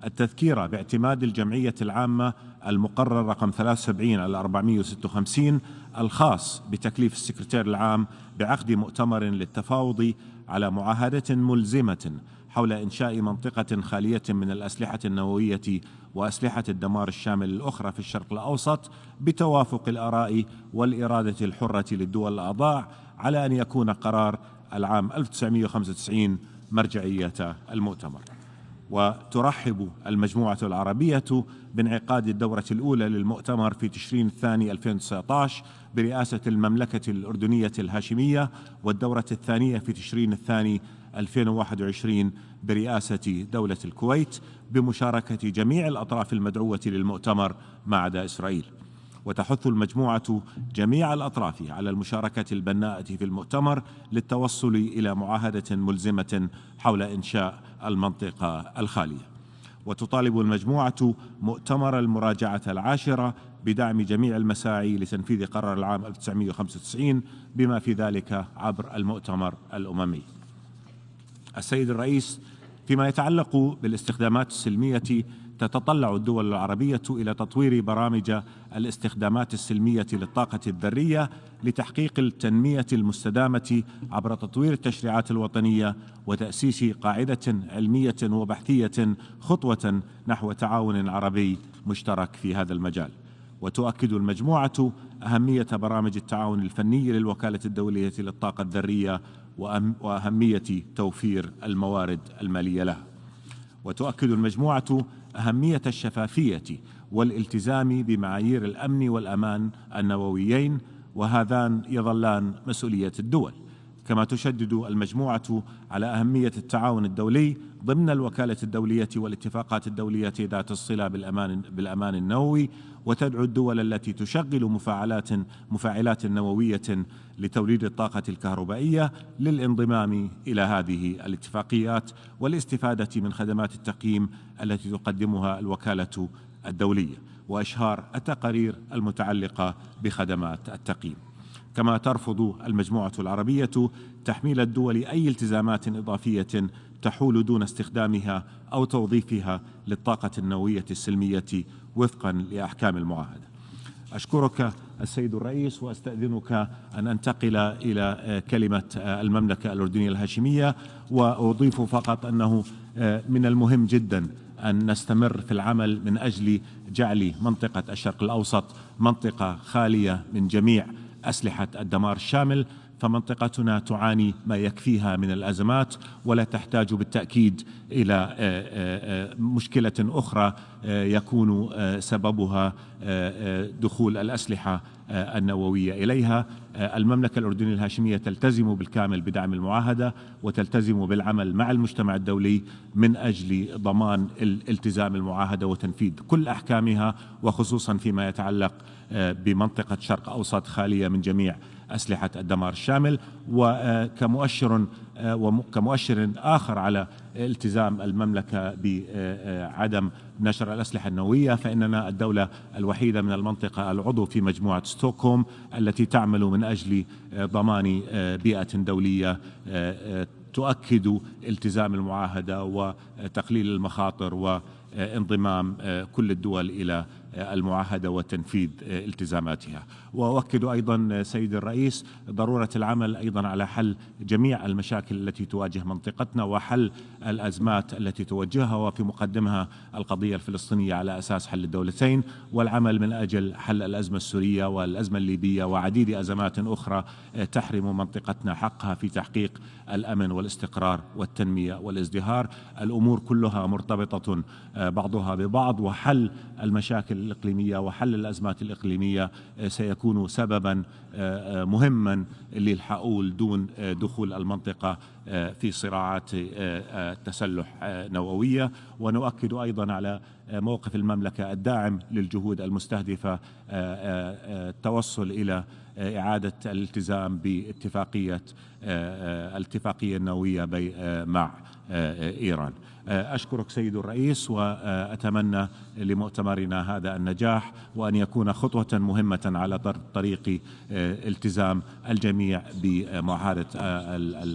التذكير باعتماد الجمعية العامة المقرر رقم 73/456 الخاص بتكليف السكرتير العام بعقد مؤتمر للتفاوض على معاهدة ملزمة حول إنشاء منطقة خالية من الأسلحة النووية وأسلحة الدمار الشامل الأخرى في الشرق الأوسط بتوافق الآراء والإرادة الحرة للدول الأعضاء، على أن يكون قرار العام 1995 مرجعية المؤتمر. وترحب المجموعة العربية بانعقاد الدورة الأولى للمؤتمر في تشرين الثاني 2019 برئاسة المملكة الأردنية الهاشمية، والدورة الثانية في تشرين الثاني 2021 برئاسة دولة الكويت، بمشاركة جميع الأطراف المدعوة للمؤتمر ما عدا إسرائيل. وتحث المجموعة جميع الأطراف على المشاركة البناءة في المؤتمر للتوصل إلى معاهدة ملزمة حول إنشاء المنطقة الخالية. وتطالب المجموعة مؤتمر المراجعة العاشرة بدعم جميع المساعي لتنفيذ قرار العام 1995 بما في ذلك عبر المؤتمر الأممي. السيد الرئيس، فيما يتعلق بالاستخدامات السلمية، تتطلع الدول العربية إلى تطوير برامج الاستخدامات السلمية للطاقة الذرية لتحقيق التنمية المستدامة عبر تطوير التشريعات الوطنية وتأسيس قاعدة علمية وبحثية، خطوة نحو تعاون عربي مشترك في هذا المجال. وتؤكد المجموعة أهمية برامج التعاون الفني للوكالة الدولية للطاقة الذرية وأهمية توفير الموارد المالية لها. وتؤكد المجموعة أهمية الشفافية والالتزام بمعايير الأمن والأمان النوويين، وهذان يظلان مسؤولية الدول. كما تشدد المجموعة على أهمية التعاون الدولي ضمن الوكالة الدولية والاتفاقات الدولية ذات الصلة بالأمان النووي، وتدعو الدول التي تشغل مفاعلات نووية لتوليد الطاقة الكهربائية للانضمام إلى هذه الاتفاقيات والاستفادة من خدمات التقييم التي تقدمها الوكالة الدولية وإشهار التقارير المتعلقة بخدمات التقييم. كما ترفض المجموعة العربية تحميل الدول أي التزامات إضافية تحول دون استخدامها أو توظيفها للطاقة النووية السلمية وفقا لأحكام المعاهدة. أشكرك السيد الرئيس، وأستأذنك أن أنتقل إلى كلمة المملكة الأردنية الهاشمية. وأضيف فقط أنه من المهم جدا أن نستمر في العمل من أجل جعل منطقة الشرق الأوسط منطقة خالية من جميع أسلحة الدمار الشامل، فمنطقتنا تعاني ما يكفيها من الأزمات ولا تحتاج بالتأكيد إلى مشكلة أخرى يكون سببها دخول الأسلحة النووية إليها. المملكة الأردنية الهاشمية تلتزم بالكامل بدعم المعاهدة وتلتزم بالعمل مع المجتمع الدولي من أجل ضمان الالتزام المعاهدة وتنفيذ كل أحكامها، وخصوصا فيما يتعلق بمنطقة شرق أوسط خالية من جميع أسلحة الدمار الشامل. وكمؤشر آخر على التزام المملكة بعدم نشر الأسلحة النووية، فإننا الدولة الوحيدة من المنطقة العضو في مجموعة ستوكهولم التي تعمل من أجل ضمان بيئة دولية تؤكد التزام المعاهدة وتقليل المخاطر وانضمام كل الدول إلى المعاهدة وتنفيذ التزاماتها. وأؤكد أيضا سيد الرئيس ضرورة العمل أيضا على حل جميع المشاكل التي تواجه منطقتنا وحل الأزمات التي توجهها، وفي مقدمها القضية الفلسطينية على أساس حل الدولتين، والعمل من أجل حل الأزمة السورية والأزمة الليبية وعديد أزمات أخرى تحرم منطقتنا حقها في تحقيق الأمن والاستقرار والتنمية والازدهار. الأمور كلها مرتبطة بعضها ببعض، وحل المشاكل الإقليمية وحل الأزمات الإقليمية سيكون سببا مهما للحقول دون دخول المنطقة في صراعات تسلح نووية. ونؤكد أيضا على موقف المملكة الداعم للجهود المستهدفة التوصل إلى إعادة الالتزام باتفاقية الاتفاقية النووية مع إيران. أشكرك سيد الرئيس، وأتمنى لمؤتمرنا هذا النجاح، وأن يكون خطوة مهمة على طريق التزام الجميع بمعاهدة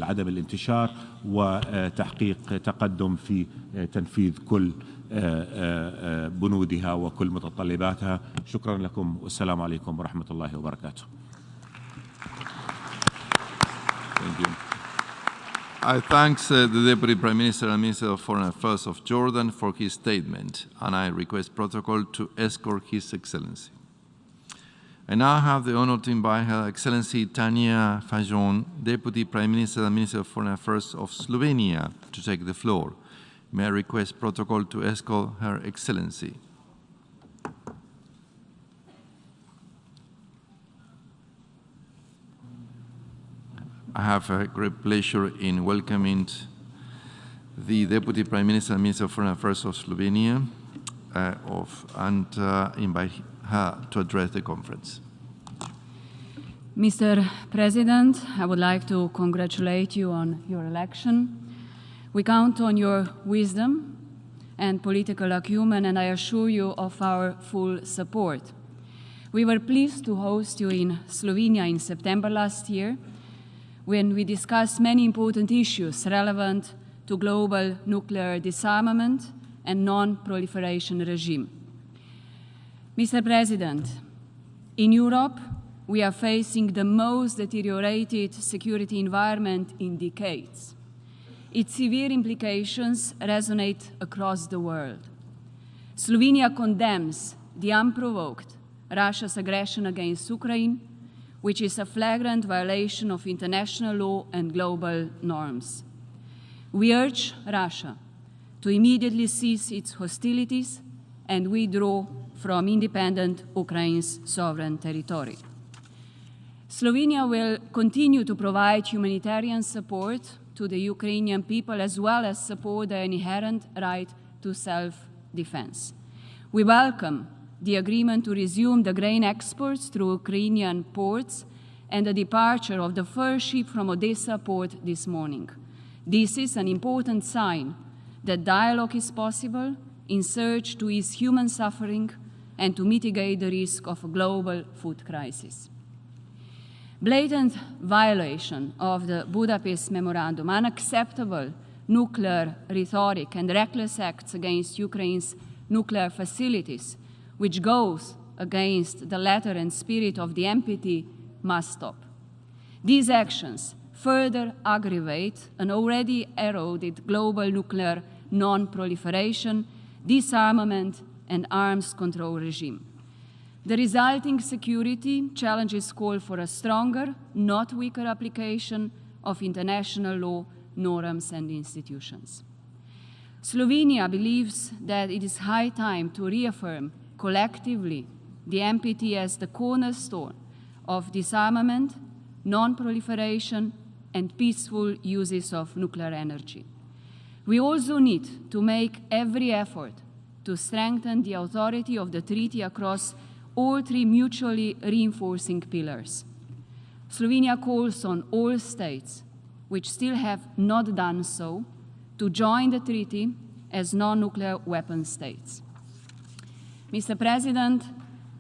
عدم الانتشار وتحقيق تقدم في تنفيذ كل بنودها وكل متطلباتها. شكرا لكم والسلام عليكم ورحمة الله وبركاته. Thank you. I thank the Deputy Prime Minister and Minister of Foreign Affairs of Jordan for his statement, and I request protocol to escort His Excellency. I now have the honor to invite Her Excellency Tanja Fajon, Deputy Prime Minister and Minister of Foreign Affairs of Slovenia, to take the floor. May I request protocol to escort Her Excellency. I have a great pleasure in welcoming the Deputy Prime Minister and Minister of Foreign Affairs of Slovenia and invite her to address the conference. Mr. President, I would like to congratulate you on your election. We count on your wisdom and political acumen, and I assure you of our full support. We were pleased to host you in Slovenia in September last year, when we discussed many important issues relevant to global nuclear disarmament and non-proliferation regime. Mr. President, in Europe, we are facing the most deteriorated security environment in decades. Its severe implications resonate across the world. Slovenia condemns the unprovoked Russia's aggression against Ukraine, which is a flagrant violation of international law and global norms. We urge Russia to immediately cease its hostilities and withdraw from independent Ukraine's sovereign territory. Slovenia will continue to provide humanitarian support to the Ukrainian people, as well as support their inherent right to self-defense. We welcome the agreement to resume the grain exports through Ukrainian ports and the departure of the first ship from Odessa port this morning. This is an important sign that dialogue is possible in search to ease human suffering and to mitigate the risk of a global food crisis. Blatant violation of the Budapest Memorandum, unacceptable nuclear rhetoric, and reckless acts against Ukraine's nuclear facilities, which goes against the letter and spirit of the NPT, must stop. These actions further aggravate an already eroded global nuclear non-proliferation, disarmament, and arms control regime. The resulting security challenges call for a stronger, not weaker application of international law, norms, and institutions. Slovenia believes that it is high time to reaffirm collectively the NPT as the cornerstone of disarmament, non-proliferation, and peaceful uses of nuclear energy. We also need to make every effort to strengthen the authority of the treaty across all three mutually reinforcing pillars. Slovenia calls on all states, which still have not done so, to join the treaty as non-nuclear weapon states. Mr. President,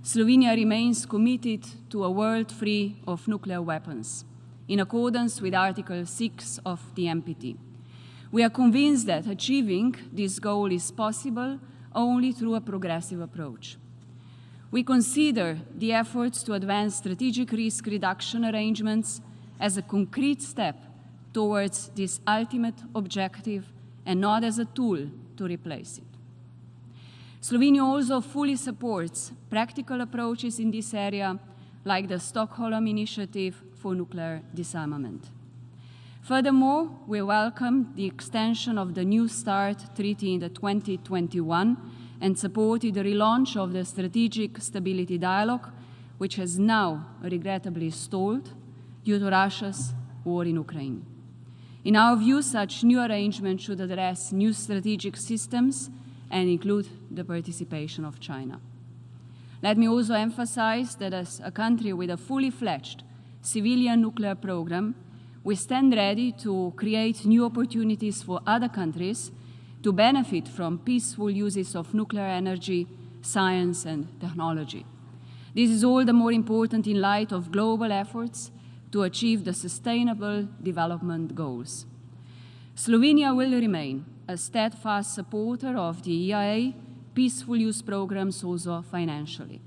Slovenia remains committed to a world free of nuclear weapons, in accordance with Article 6 of the NPT. We are convinced that achieving this goal is possible only through a progressive approach. We consider the efforts to advance strategic risk reduction arrangements as a concrete step towards this ultimate objective and not as a tool to replace it. Slovenia also fully supports practical approaches in this area, like the Stockholm Initiative for Nuclear Disarmament. Furthermore, we welcome the extension of the New START Treaty in 2021 and supported the relaunch of the Strategic Stability Dialogue, which has now regrettably stalled due to Russia's war in Ukraine. In our view, such new arrangements should address new strategic systems and include the participation of China. Let me also emphasize that as a country with a fully fledged civilian nuclear program, we stand ready to create new opportunities for other countries to benefit from peaceful uses of nuclear energy, science, and technology. This is all the more important in light of global efforts to achieve the Sustainable Development Goals. Slovenia will remain a steadfast supporter of the EIA peaceful use programs also financially.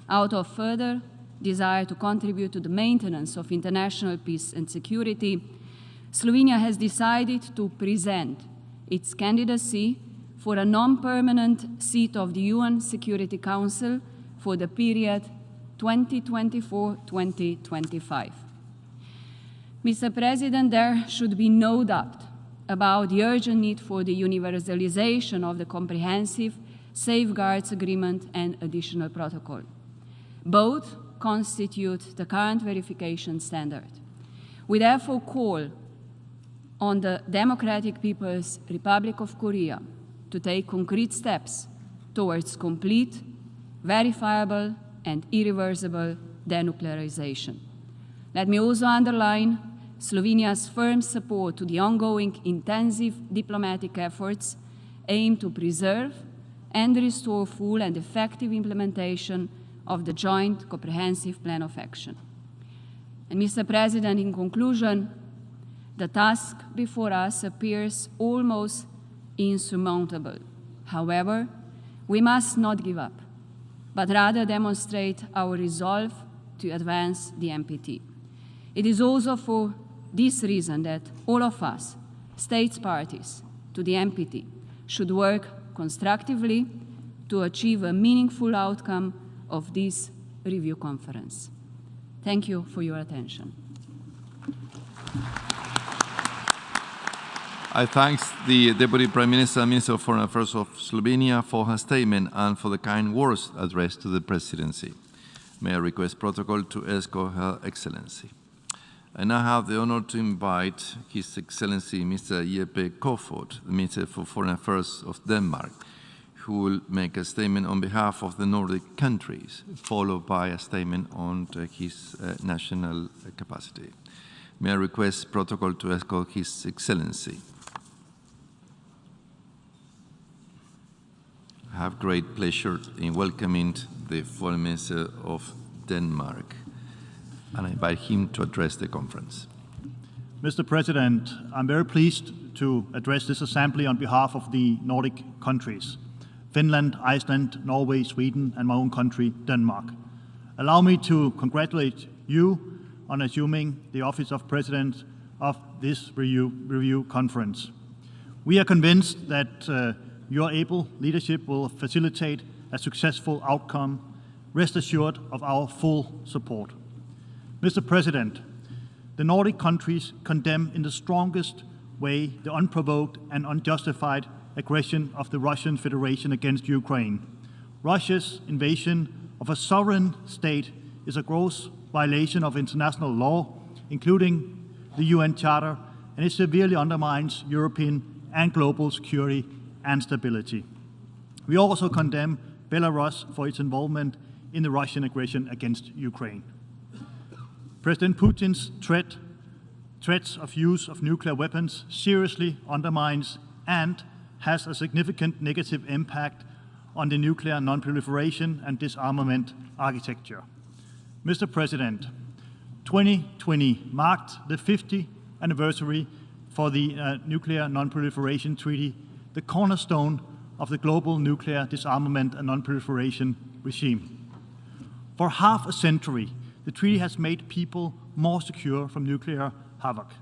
Out of further desire to contribute to the maintenance of international peace and security, Slovenia has decided to present its candidacy for a non-permanent seat of the UN Security Council for the period 2024-2025. Mr. President, there should be no doubt about the urgent need for the universalization of the Comprehensive Safeguards Agreement and Additional Protocol. Both constitute the current verification standard. We therefore call on the Democratic People's Republic of Korea to take concrete steps towards complete, verifiable, and irreversible denuclearization. Let me also underline Slovenia's firm support to the ongoing intensive diplomatic efforts aimed to preserve and restore full and effective implementation of the Joint Comprehensive Plan of Action. And Mr. President, in conclusion, the task before us appears almost insurmountable. However, we must not give up, but rather demonstrate our resolve to advance the NPT. It is also for this reason that all of us, states parties to the NPT, should work constructively to achieve a meaningful outcome of this review conference. Thank you for your attention. I thank the Deputy Prime Minister and Minister of Foreign Affairs of Slovenia for her statement and for the kind words addressed to the Presidency. May I request protocol to escort Her Excellency. I now have the honor to invite His Excellency Mr. Jeppe Kofod, the Minister for Foreign Affairs of Denmark, who will make a statement on behalf of the Nordic countries, followed by a statement on his national capacity. May I request protocol to escort His Excellency. I have great pleasure in welcoming the Foreign Minister of Denmark, and I invite him to address the conference. Mr. President, I'm very pleased to address this assembly on behalf of the Nordic countries, Finland, Iceland, Norway, Sweden, and my own country, Denmark. Allow me to congratulate you on assuming the office of President of this review conference. We are convinced that your able leadership will facilitate a successful outcome. Rest assured of our full support. Mr. President, the Nordic countries condemn in the strongest way the unprovoked and unjustified aggression of the Russian Federation against Ukraine. Russia's invasion of a sovereign state is a gross violation of international law, including the UN Charter, and it severely undermines European and global security and stability. We also condemn Belarus for its involvement in the Russian aggression against Ukraine. President Putin's threats of use of nuclear weapons seriously undermines and has a significant negative impact on the nuclear non-proliferation and disarmament architecture. Mr. President, 2020 marked the 50th anniversary for the Nuclear Non-Proliferation Treaty, the cornerstone of the global nuclear disarmament and non-proliferation regime. For half a century, the treaty has made people more secure from nuclear havoc,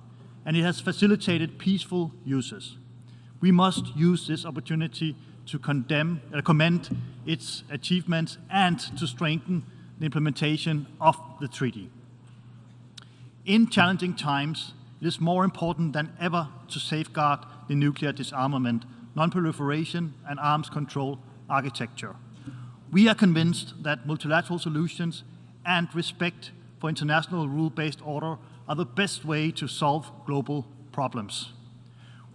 and it has facilitated peaceful uses. We must use this opportunity to commend its achievements and to strengthen the implementation of the treaty. In challenging times, it is more important than ever to safeguard the nuclear disarmament, non-proliferation, and arms control architecture. We are convinced that multilateral solutions and respect for international rule-based order are the best way to solve global problems.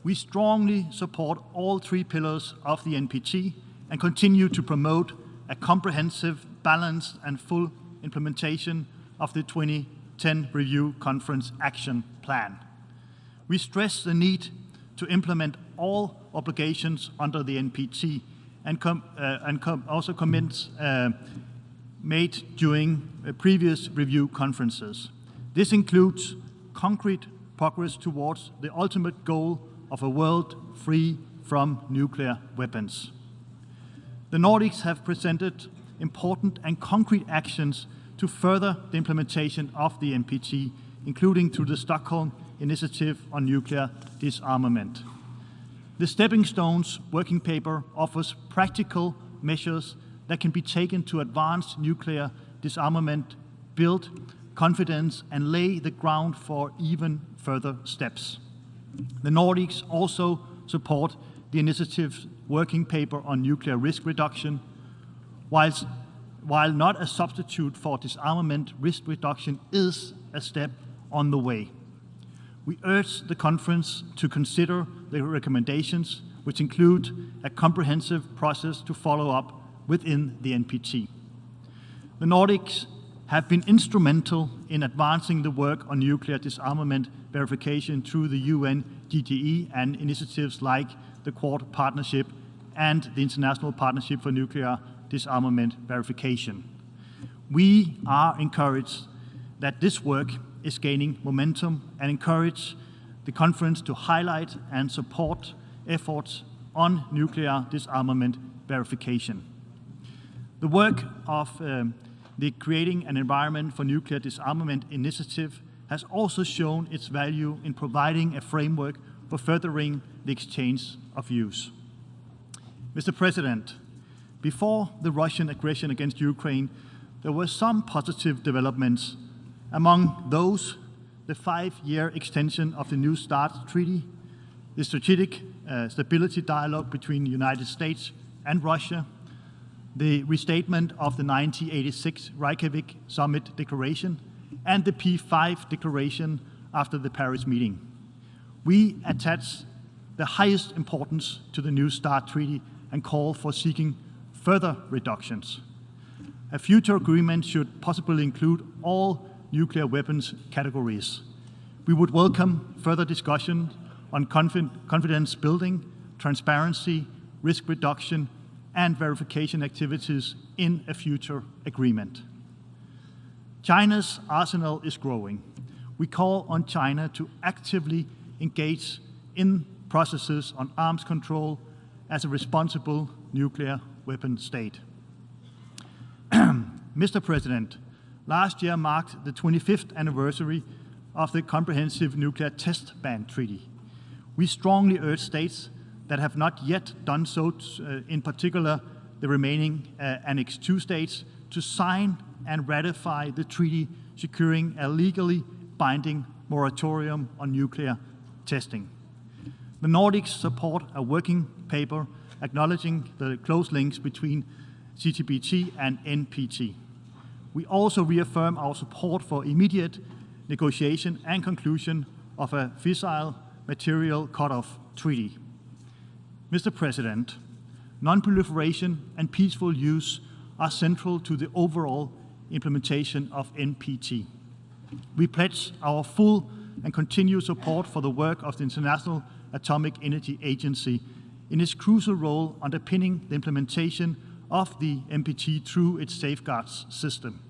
We strongly support all three pillars of the NPT and continue to promote a comprehensive, balanced, and full implementation of the 2010 Review Conference Action Plan. We stress the need to implement all obligations under the NPT and also comments made during previous review conferences. This includes concrete progress towards the ultimate goal of a world free from nuclear weapons. The Nordics have presented important and concrete actions to further the implementation of the NPT, including through the Stockholm Initiative on Nuclear Disarmament. The Stepping Stones working paper offers practical measures that can be taken to advance nuclear disarmament, build confidence, and lay the ground for even further steps. The Nordics also support the initiative's working paper on nuclear risk reduction. While not a substitute for disarmament, risk reduction is a step on the way. We urge the conference to consider the recommendations, which include a comprehensive process to follow up within the NPT. The Nordics have been instrumental in advancing the work on nuclear disarmament verification through the UN GTE and initiatives like the Quad Partnership and the International Partnership for Nuclear Disarmament Verification. We are encouraged that this work is gaining momentum and encourage the conference to highlight and support efforts on nuclear disarmament verification. The work of the Creating an Environment for Nuclear Disarmament initiative has also shown its value in providing a framework for furthering the exchange of views. Mr. President, before the Russian aggression against Ukraine, there were some positive developments. Among those, the 5-year extension of the New START Treaty, the strategic stability dialogue between the United States and Russia, the restatement of the 1986 Reykjavik Summit Declaration, and the P5 Declaration after the Paris meeting. We attach the highest importance to the New START Treaty and call for seeking further reductions. A future agreement should possibly include all nuclear weapons categories. We would welcome further discussion on confidence building, transparency, risk reduction, and verification activities in a future agreement. China's arsenal is growing. We call on China to actively engage in processes on arms control as a responsible nuclear weapon state. Mr. President, last year marked the 25th anniversary of the Comprehensive Nuclear Test Ban Treaty. We strongly urge states that have not yet done so, in particular the remaining Annex II states, to sign and ratify the treaty securing a legally binding moratorium on nuclear testing. The Nordics support a working paper acknowledging the close links between CTBT and NPT. We also reaffirm our support for immediate negotiation and conclusion of a fissile material cutoff treaty. Mr. President, non-proliferation and peaceful use are central to the overall implementation of NPT. We pledge our full and continued support for the work of the International Atomic Energy Agency in its crucial role underpinning the implementation of the NPT through its safeguards system.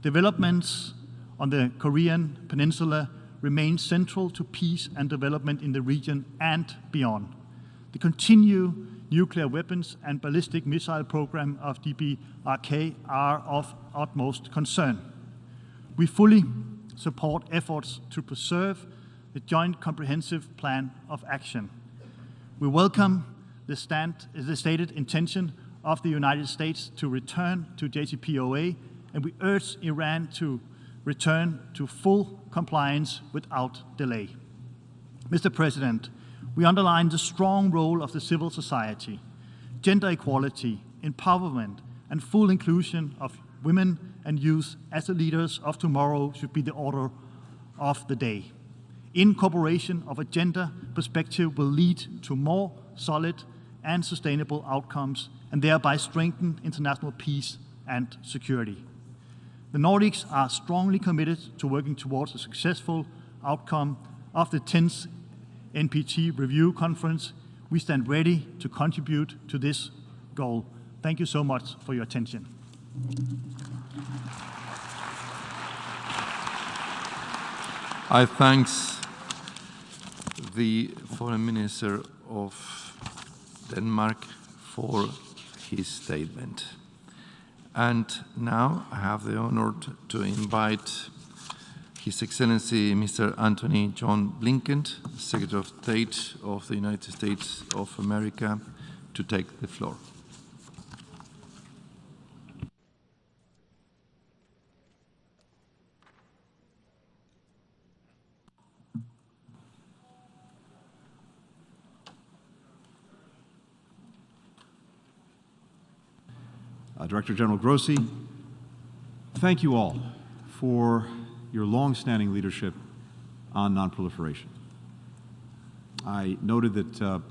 Developments on the Korean Peninsula remain central to peace and development in the region and beyond. The continued nuclear weapons and ballistic missile program of DPRK are of utmost concern. We fully support efforts to preserve the Joint Comprehensive Plan of Action. We welcome the stated intention of the United States to return to JCPOA, and we urge Iran to return to full compliance without delay. Mr. President, we underline the strong role of the civil society. Gender equality, empowerment, and full inclusion of women and youth as the leaders of tomorrow should be the order of the day. Incorporation of a gender perspective will lead to more solid and sustainable outcomes and thereby strengthen international peace and security. The Nordics are strongly committed to working towards a successful outcome of the 10th NPT Review Conference. We stand ready to contribute to this goal. Thank you so much for your attention. I thank the Foreign Minister of Denmark for his statement. And now I have the honor to invite His Excellency Mr. Antony John Blinken, Secretary of State of the United States of America, to take the floor. Director General Grossi, thank you all for your long-standing leadership on non-proliferation. I noted that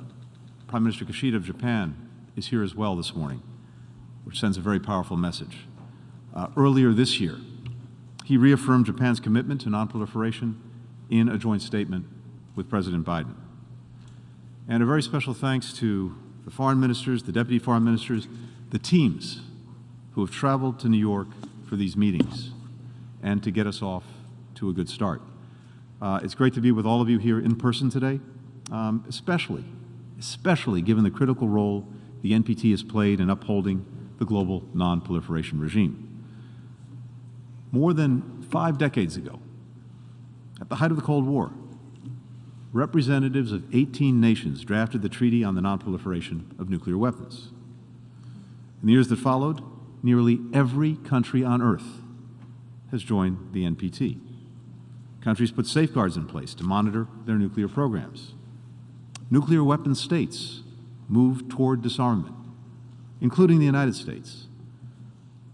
Prime Minister Kishida of Japan is here as well this morning, which sends a very powerful message. Earlier this year, he reaffirmed Japan's commitment to non-proliferation in a joint statement with President Biden. And a very special thanks to the foreign ministers, the deputy foreign ministers, the teams who have traveled to New York for these meetings and to get us off to a good start. It's great to be with all of you here in person today, especially given the critical role the NPT has played in upholding the global non-proliferation regime. More than 5 decades ago, at the height of the Cold War, representatives of 18 nations drafted the Treaty on the Non-Proliferation of Nuclear Weapons. In the years that followed, nearly every country on Earth has joined the NPT. Countries put safeguards in place to monitor their nuclear programs. Nuclear weapon states moved toward disarmament, including the United States.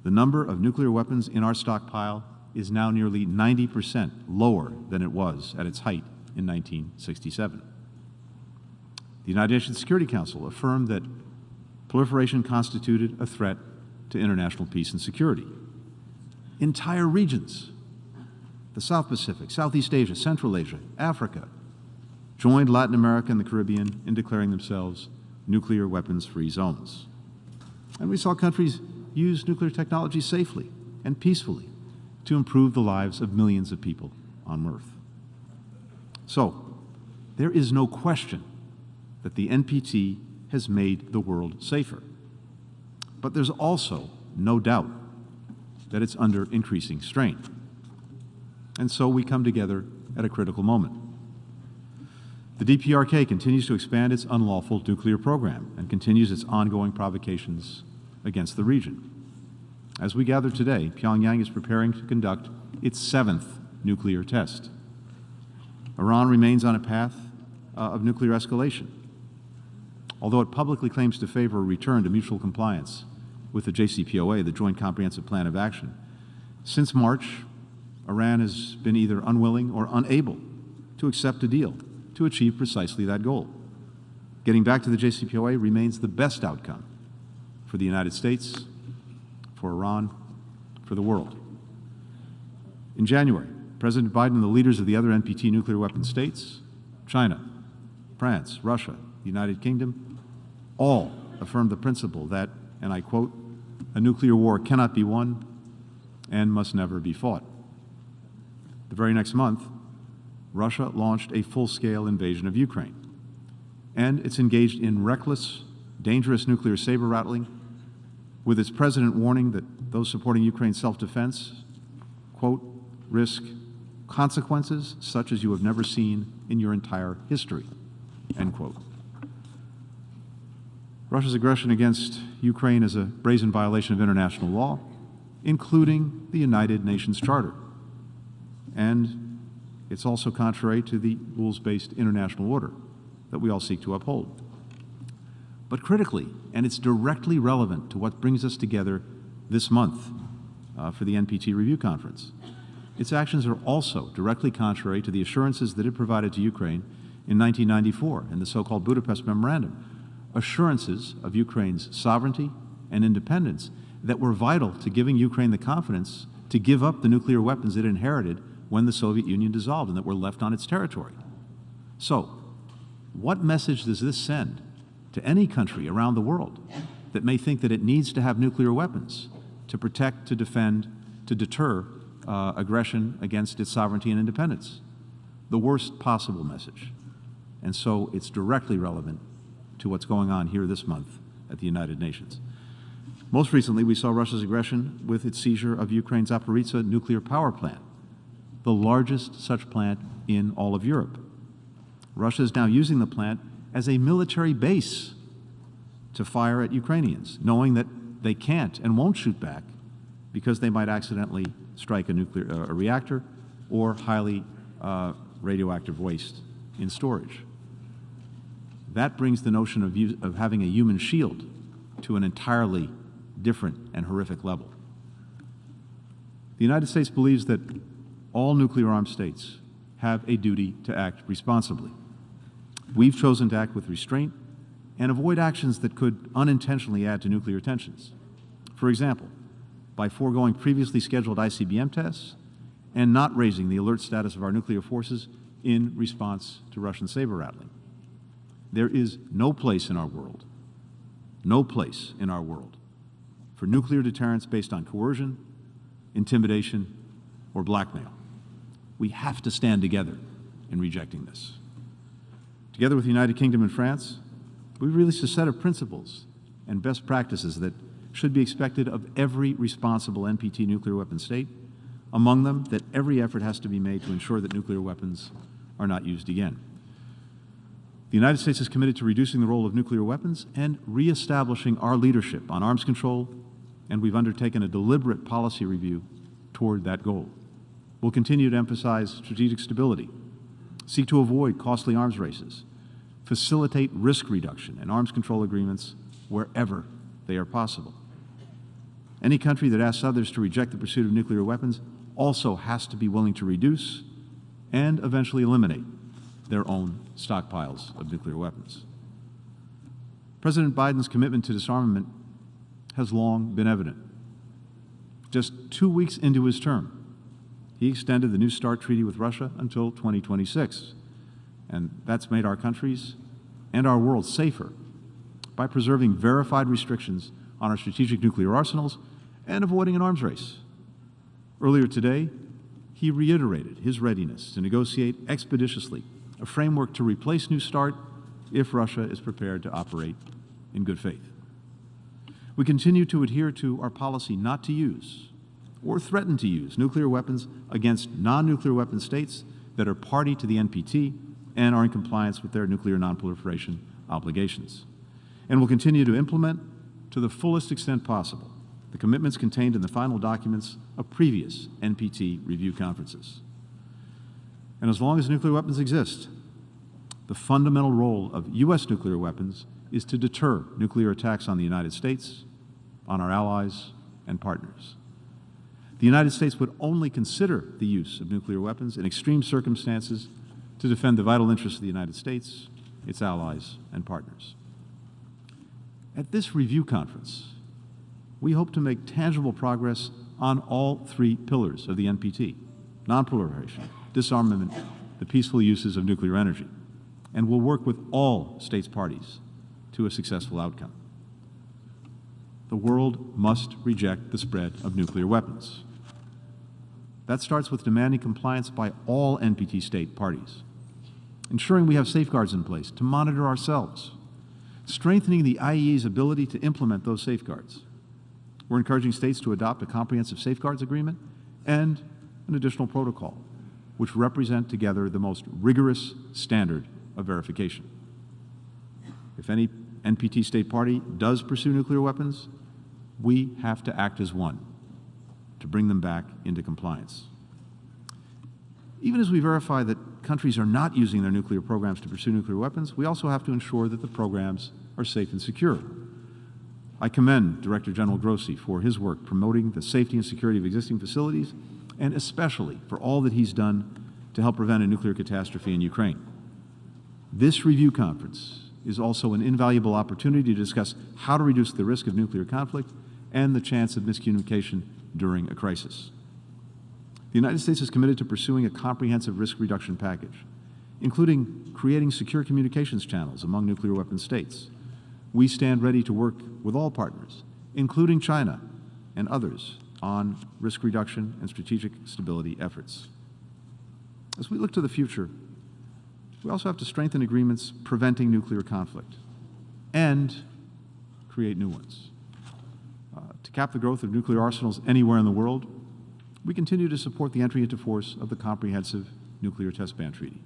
The number of nuclear weapons in our stockpile is now nearly 90% lower than it was at its height in 1967. The United Nations Security Council affirmed that proliferation constituted a threat to international peace and security. Entire regions, the South Pacific, Southeast Asia, Central Asia, Africa, joined Latin America and the Caribbean in declaring themselves nuclear weapons-free zones. And we saw countries use nuclear technology safely and peacefully to improve the lives of millions of people on Earth. So, there is no question that the NPT has made the world safer. But there's also no doubt that it's under increasing strain. And so we come together at a critical moment. The DPRK continues to expand its unlawful nuclear program and continues its ongoing provocations against the region. As we gather today, Pyongyang is preparing to conduct its 7th nuclear test. Iran remains on a path of nuclear escalation. Although it publicly claims to favor a return to mutual compliance with the JCPOA, the Joint Comprehensive Plan of Action, since March, Iran has been either unwilling or unable to accept a deal to achieve precisely that goal. Getting back to the JCPOA remains the best outcome for the United States, for Iran, for the world. In January, President Biden and the leaders of the other NPT nuclear weapon states, China, France, Russia, the United Kingdom, all affirmed the principle that, and I quote, "A nuclear war cannot be won and must never be fought." The very next month, Russia launched a full-scale invasion of Ukraine, and it's engaged in reckless, dangerous nuclear saber-rattling, with its president warning that those supporting Ukraine's self-defense, quote, risk consequences such as you have never seen in your entire history, end quote. Russia's aggression against Ukraine is a brazen violation of international law, including the United Nations Charter. And it's also contrary to the rules-based international order that we all seek to uphold. But critically, and it's directly relevant to what brings us together this month for the NPT Review Conference, its actions are also directly contrary to the assurances that it provided to Ukraine in 1994 in the so-called Budapest Memorandum, assurances of Ukraine's sovereignty and independence that were vital to giving Ukraine the confidence to give up the nuclear weapons it inherited when the Soviet Union dissolved and that were left on its territory. So, what message does this send to any country around the world that may think that it needs to have nuclear weapons to protect, to defend, to deter aggression against its sovereignty and independence? The worst possible message. And so it's directly relevant to what's going on here this month at the United Nations. Most recently, we saw Russia's aggression with its seizure of Ukraine's Zaporizhzhia nuclear power plant, the largest such plant in all of Europe. Russia is now using the plant as a military base to fire at Ukrainians, knowing that they can't and won't shoot back because they might accidentally strike a reactor or highly radioactive waste in storage. That brings the notion of having a human shield to an entirely different and horrific level. The United States believes that all nuclear-armed states have a duty to act responsibly. We've chosen to act with restraint and avoid actions that could unintentionally add to nuclear tensions. For example, by foregoing previously scheduled ICBM tests and not raising the alert status of our nuclear forces in response to Russian saber-rattling. There is no place in our world for nuclear deterrence based on coercion, intimidation, or blackmail. We have to stand together in rejecting this. Together with the United Kingdom and France, we've released a set of principles and best practices that should be expected of every responsible NPT nuclear weapon state, among them that every effort has to be made to ensure that nuclear weapons are not used again. The United States is committed to reducing the role of nuclear weapons and reestablishing our leadership on arms control, and we've undertaken a deliberate policy review toward that goal. We'll continue to emphasize strategic stability, seek to avoid costly arms races, facilitate risk reduction and arms control agreements wherever they are possible. Any country that asks others to reject the pursuit of nuclear weapons also has to be willing to reduce and eventually eliminate their own stockpiles of nuclear weapons. President Biden's commitment to disarmament has long been evident. Just 2 weeks into his term, he extended the New START treaty with Russia until 2026, and that's made our countries and our world safer by preserving verified restrictions on our strategic nuclear arsenals and avoiding an arms race. Earlier today, he reiterated his readiness to negotiate expeditiously a framework to replace New START if Russia is prepared to operate in good faith. We continue to adhere to our policy not to use or threaten to use nuclear weapons against non-nuclear weapon states that are party to the NPT and are in compliance with their nuclear non-proliferation obligations. And will continue to implement, to the fullest extent possible, the commitments contained in the final documents of previous NPT review conferences. And as long as nuclear weapons exist, the fundamental role of U.S. nuclear weapons is to deter nuclear attacks on the United States, on our allies and partners. The United States would only consider the use of nuclear weapons in extreme circumstances to defend the vital interests of the United States, its allies and partners. At this review conference, we hope to make tangible progress on all three pillars of the NPT: non-proliferation, disarmament, the peaceful uses of nuclear energy, and will work with all states parties to a successful outcome. The world must reject the spread of nuclear weapons. That starts with demanding compliance by all NPT state parties, ensuring we have safeguards in place to monitor ourselves, strengthening the IAEA's ability to implement those safeguards. We're encouraging states to adopt a comprehensive safeguards agreement and an additional protocol, which represent together the most rigorous standard of verification. If any NPT state party does pursue nuclear weapons, we have to act as one to bring them back into compliance. Even as we verify that countries are not using their nuclear programs to pursue nuclear weapons, we also have to ensure that the programs are safe and secure. I commend Director General Grossi for his work promoting the safety and security of existing facilities, and especially for all that he's done to help prevent a nuclear catastrophe in Ukraine. This review conference is also an invaluable opportunity to discuss how to reduce the risk of nuclear conflict and the chance of miscommunication during a crisis. The United States is committed to pursuing a comprehensive risk reduction package, including creating secure communications channels among nuclear weapon states. We stand ready to work with all partners, including China and others, on risk reduction and strategic stability efforts. As we look to the future, we also have to strengthen agreements preventing nuclear conflict and create new ones. To cap the growth of nuclear arsenals anywhere in the world, we continue to support the entry into force of the Comprehensive Nuclear Test Ban Treaty.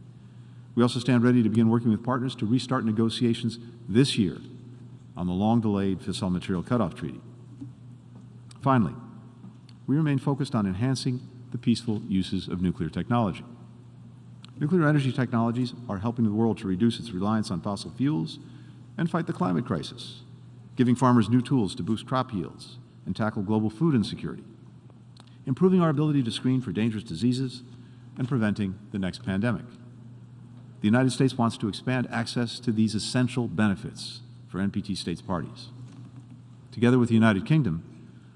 We also stand ready to begin working with partners to restart negotiations this year on the long-delayed fissile material cutoff treaty. Finally, we remain focused on enhancing the peaceful uses of nuclear technology. Nuclear energy technologies are helping the world to reduce its reliance on fossil fuels and fight the climate crisis, giving farmers new tools to boost crop yields and tackle global food insecurity, improving our ability to screen for dangerous diseases, and preventing the next pandemic. The United States wants to expand access to these essential benefits for NPT states parties. Together with the United Kingdom,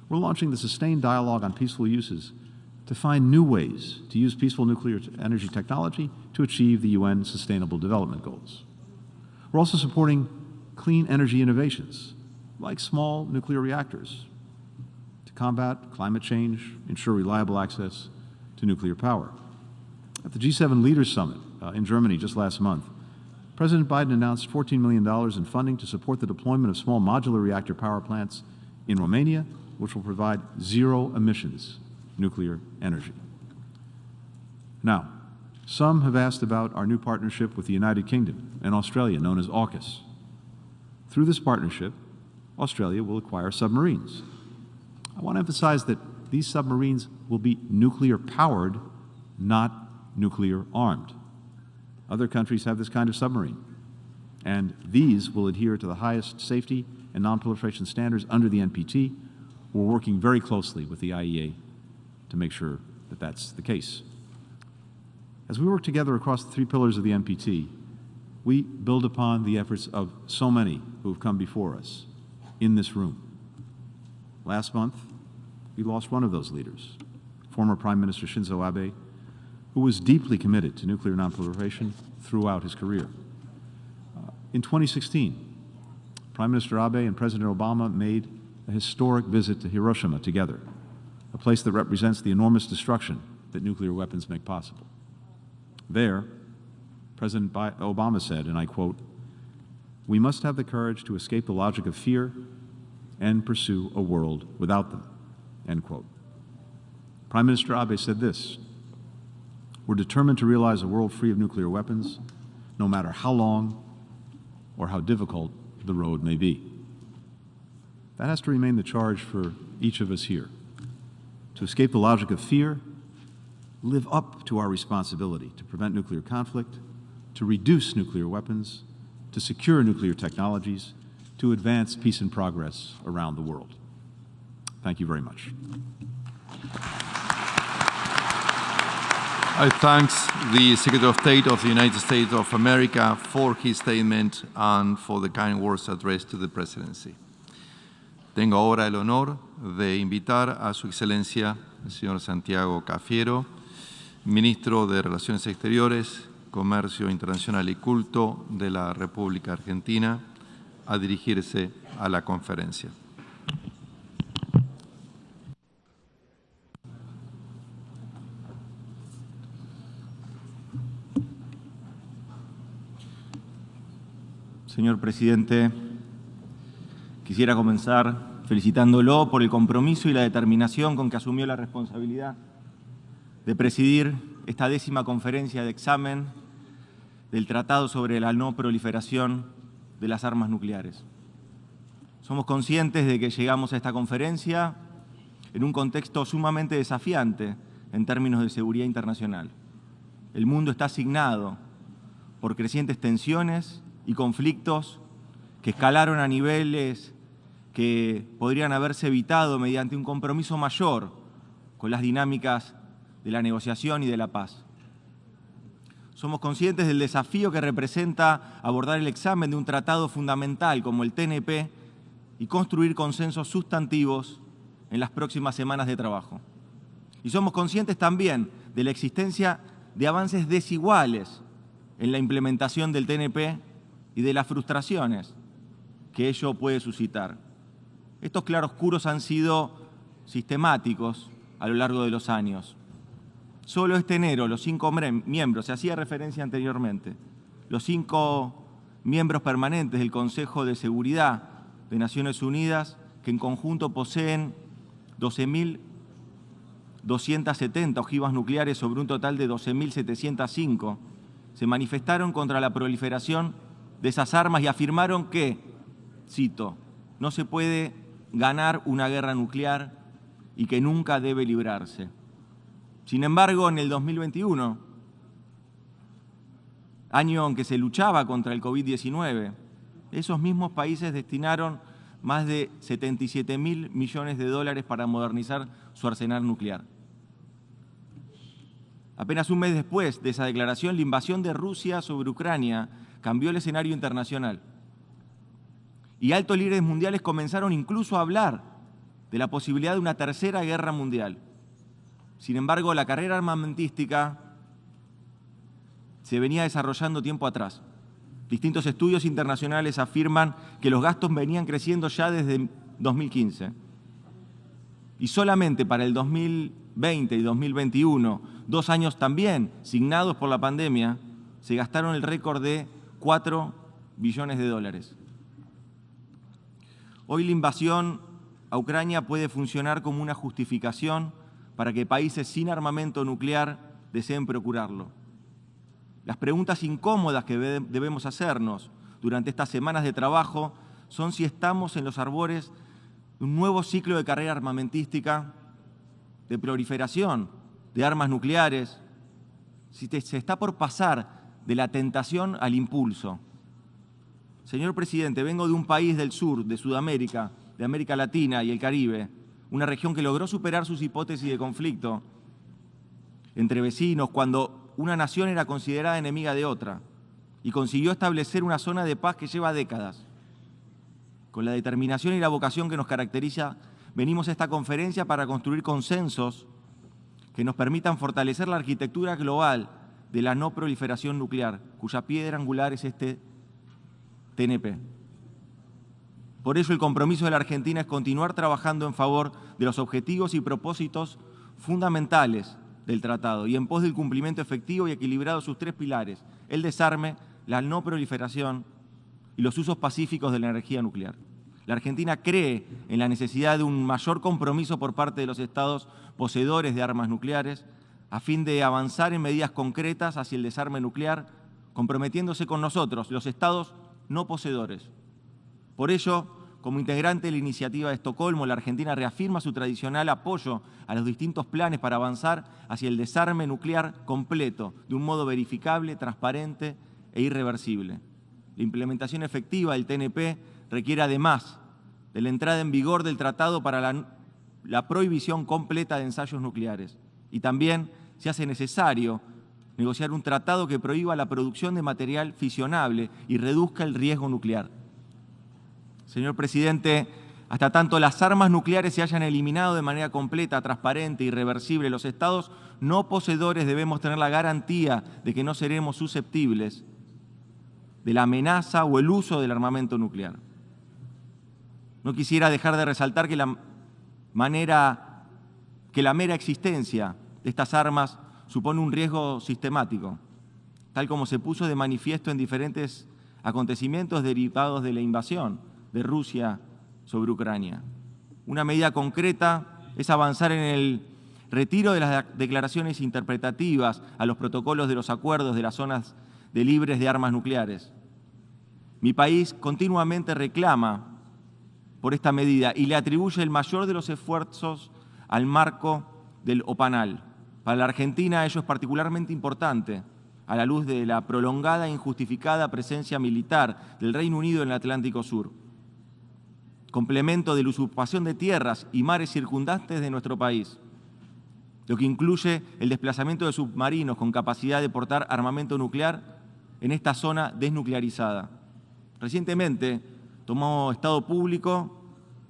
we're launching the Sustained Dialogue on Peaceful Uses to find new ways to use peaceful nuclear energy technology to achieve the UN Sustainable Development Goals. We're also supporting clean energy innovations, like small nuclear reactors, to combat climate change, ensure reliable access to nuclear power. At the G7 Leaders Summit in Germany just last month, President Biden announced $14 million in funding to support the deployment of small modular reactor power plants in Romania, which will provide zero emissions nuclear energy. Now, some have asked about our new partnership with the United Kingdom and Australia, known as AUKUS. Through this partnership, Australia will acquire submarines. I want to emphasize that these submarines will be nuclear-powered, not nuclear-armed. Other countries have this kind of submarine, and these will adhere to the highest safety and non-proliferation standards under the NPT. We're working very closely with the IAEA to make sure that that's the case. As we work together across the three pillars of the NPT, we build upon the efforts of so many who have come before us in this room. Last month, we lost one of those leaders, former Prime Minister Shinzo Abe, who was deeply committed to nuclear nonproliferation throughout his career. In 2016, Prime Minister Abe and President Obama made a historic visit to Hiroshima together, a place that represents the enormous destruction that nuclear weapons make possible. There, President Obama said, and I quote, "We must have the courage to escape the logic of fear and pursue a world without them," end quote. Prime Minister Abe said this: "We're determined to realize a world free of nuclear weapons, no matter how long or how difficult the road may be." That has to remain the charge for each of us here. To escape the logic of fear, live up to our responsibility to prevent nuclear conflict, to reduce nuclear weapons, to secure nuclear technologies, to advance peace and progress around the world. Thank you very much. I thank the Secretary of State of the United States of America for his statement and for the kind words addressed to the Presidency. Tengo ahora el honor de invitar a Su Excelencia, el señor Santiago Cafiero, Ministro de Relaciones Exteriores, Comercio Internacional y Culto de la República Argentina, a dirigirse a la conferencia. Señor Presidente Quisiera comenzar felicitándolo por el compromiso y la determinación con que asumió la responsabilidad de presidir esta 10ª conferencia de examen del Tratado sobre la No Proliferación de las Armas Nucleares. Somos conscientes de que llegamos a esta conferencia en un contexto sumamente desafiante en términos de seguridad internacional. El mundo está asignado por crecientes tensiones y conflictos que escalaron a niveles que podrían haberse evitado mediante un compromiso mayor con las dinámicas de la negociación y de la paz. Somos conscientes del desafío que representa abordar el examen de un tratado fundamental como el TNP y construir consensos sustantivos en las próximas semanas de trabajo. Y somos conscientes también de la existencia de avances desiguales en la implementación del TNP y de las frustraciones que ello puede suscitar. Estos claroscuros han sido sistemáticos a lo largo de los años. Solo este enero, los 5 miembros, se hacía referencia anteriormente, los 5 miembros permanentes del Consejo de Seguridad de Naciones Unidas, que en conjunto poseen 12.270 ojivas nucleares sobre un total de 12.705, se manifestaron contra la proliferación de esas armas y afirmaron que, cito, no se puede ganar una guerra nuclear y que nunca debe librarse. Sin embargo, en el 2021, año en que se luchaba contra el COVID-19, esos mismos países destinaron más de 77.000 millones de dólares para modernizar su arsenal nuclear. Apenas un mes después de esa declaración, la invasión de Rusia sobre Ucrania cambió el escenario internacional. Y altos líderes mundiales comenzaron incluso a hablar de la posibilidad de una tercera guerra mundial. Sin embargo, la carrera armamentística se venía desarrollando tiempo atrás. Distintos estudios internacionales afirman que los gastos venían creciendo ya desde 2015. Y solamente para el 2020 y 2021, 2 años también signados por la pandemia, se gastaron el récord de 4 billones de dólares. Hoy la invasión a Ucrania puede funcionar como una justificación para que países sin armamento nuclear deseen procurarlo. Las preguntas incómodas que debemos hacernos durante estas semanas de trabajo son si estamos en los albores de un nuevo ciclo de carrera armamentística, de proliferación de armas nucleares, si se está por pasar de la tentación al impulso. Señor presidente, vengo de un país del sur, de Sudamérica, de América Latina y el Caribe, una región que logró superar sus hipótesis de conflicto entre vecinos cuando una nación era considerada enemiga de otra y consiguió establecer una zona de paz que lleva décadas. Con la determinación y la vocación que nos caracteriza, venimos a esta conferencia para construir consensos que nos permitan fortalecer la arquitectura global de la no proliferación nuclear, cuya piedra angular es este TNP. Por ello, el compromiso de la Argentina es continuar trabajando en favor de los objetivos y propósitos fundamentales del tratado y en pos del cumplimiento efectivo y equilibrado de sus 3 pilares, el desarme, la no proliferación y los usos pacíficos de la energía nuclear. La Argentina cree en la necesidad de un mayor compromiso por parte de los estados poseedores de armas nucleares a fin de avanzar en medidas concretas hacia el desarme nuclear, comprometiéndose con nosotros, los estados no poseedores. Por ello, como integrante de la iniciativa de Estocolmo, la Argentina reafirma su tradicional apoyo a los distintos planes para avanzar hacia el desarme nuclear completo, de un modo verificable, transparente e irreversible. La implementación efectiva del TNP requiere además de la entrada en vigor del tratado para la prohibición completa de ensayos nucleares. Y también se hace necesario negociar un tratado que prohíba la producción de material fisionable y reduzca el riesgo nuclear. Señor presidente, hasta tanto las armas nucleares se hayan eliminado de manera completa, transparente y irreversible, los estados no poseedores debemos tener la garantía de que no seremos susceptibles de la amenaza o el uso del armamento nuclear. No quisiera dejar de resaltar que la mera existencia de estas armas supone un riesgo sistemático, tal como se puso de manifiesto en diferentes acontecimientos derivados de la invasión de Rusia sobre Ucrania. Una medida concreta es avanzar en el retiro de las declaraciones interpretativas a los protocolos de los acuerdos de las zonas de libres de armas nucleares. Mi país continuamente reclama por esta medida y le atribuye el mayor de los esfuerzos al marco del OPANAL. Para la Argentina ello es particularmente importante a la luz de la prolongada e injustificada presencia militar del Reino Unido en el Atlántico Sur, complemento de la usurpación de tierras y mares circundantes de nuestro país, lo que incluye el desplazamiento de submarinos con capacidad de portar armamento nuclear en esta zona desnuclearizada. Recientemente tomó Estado Público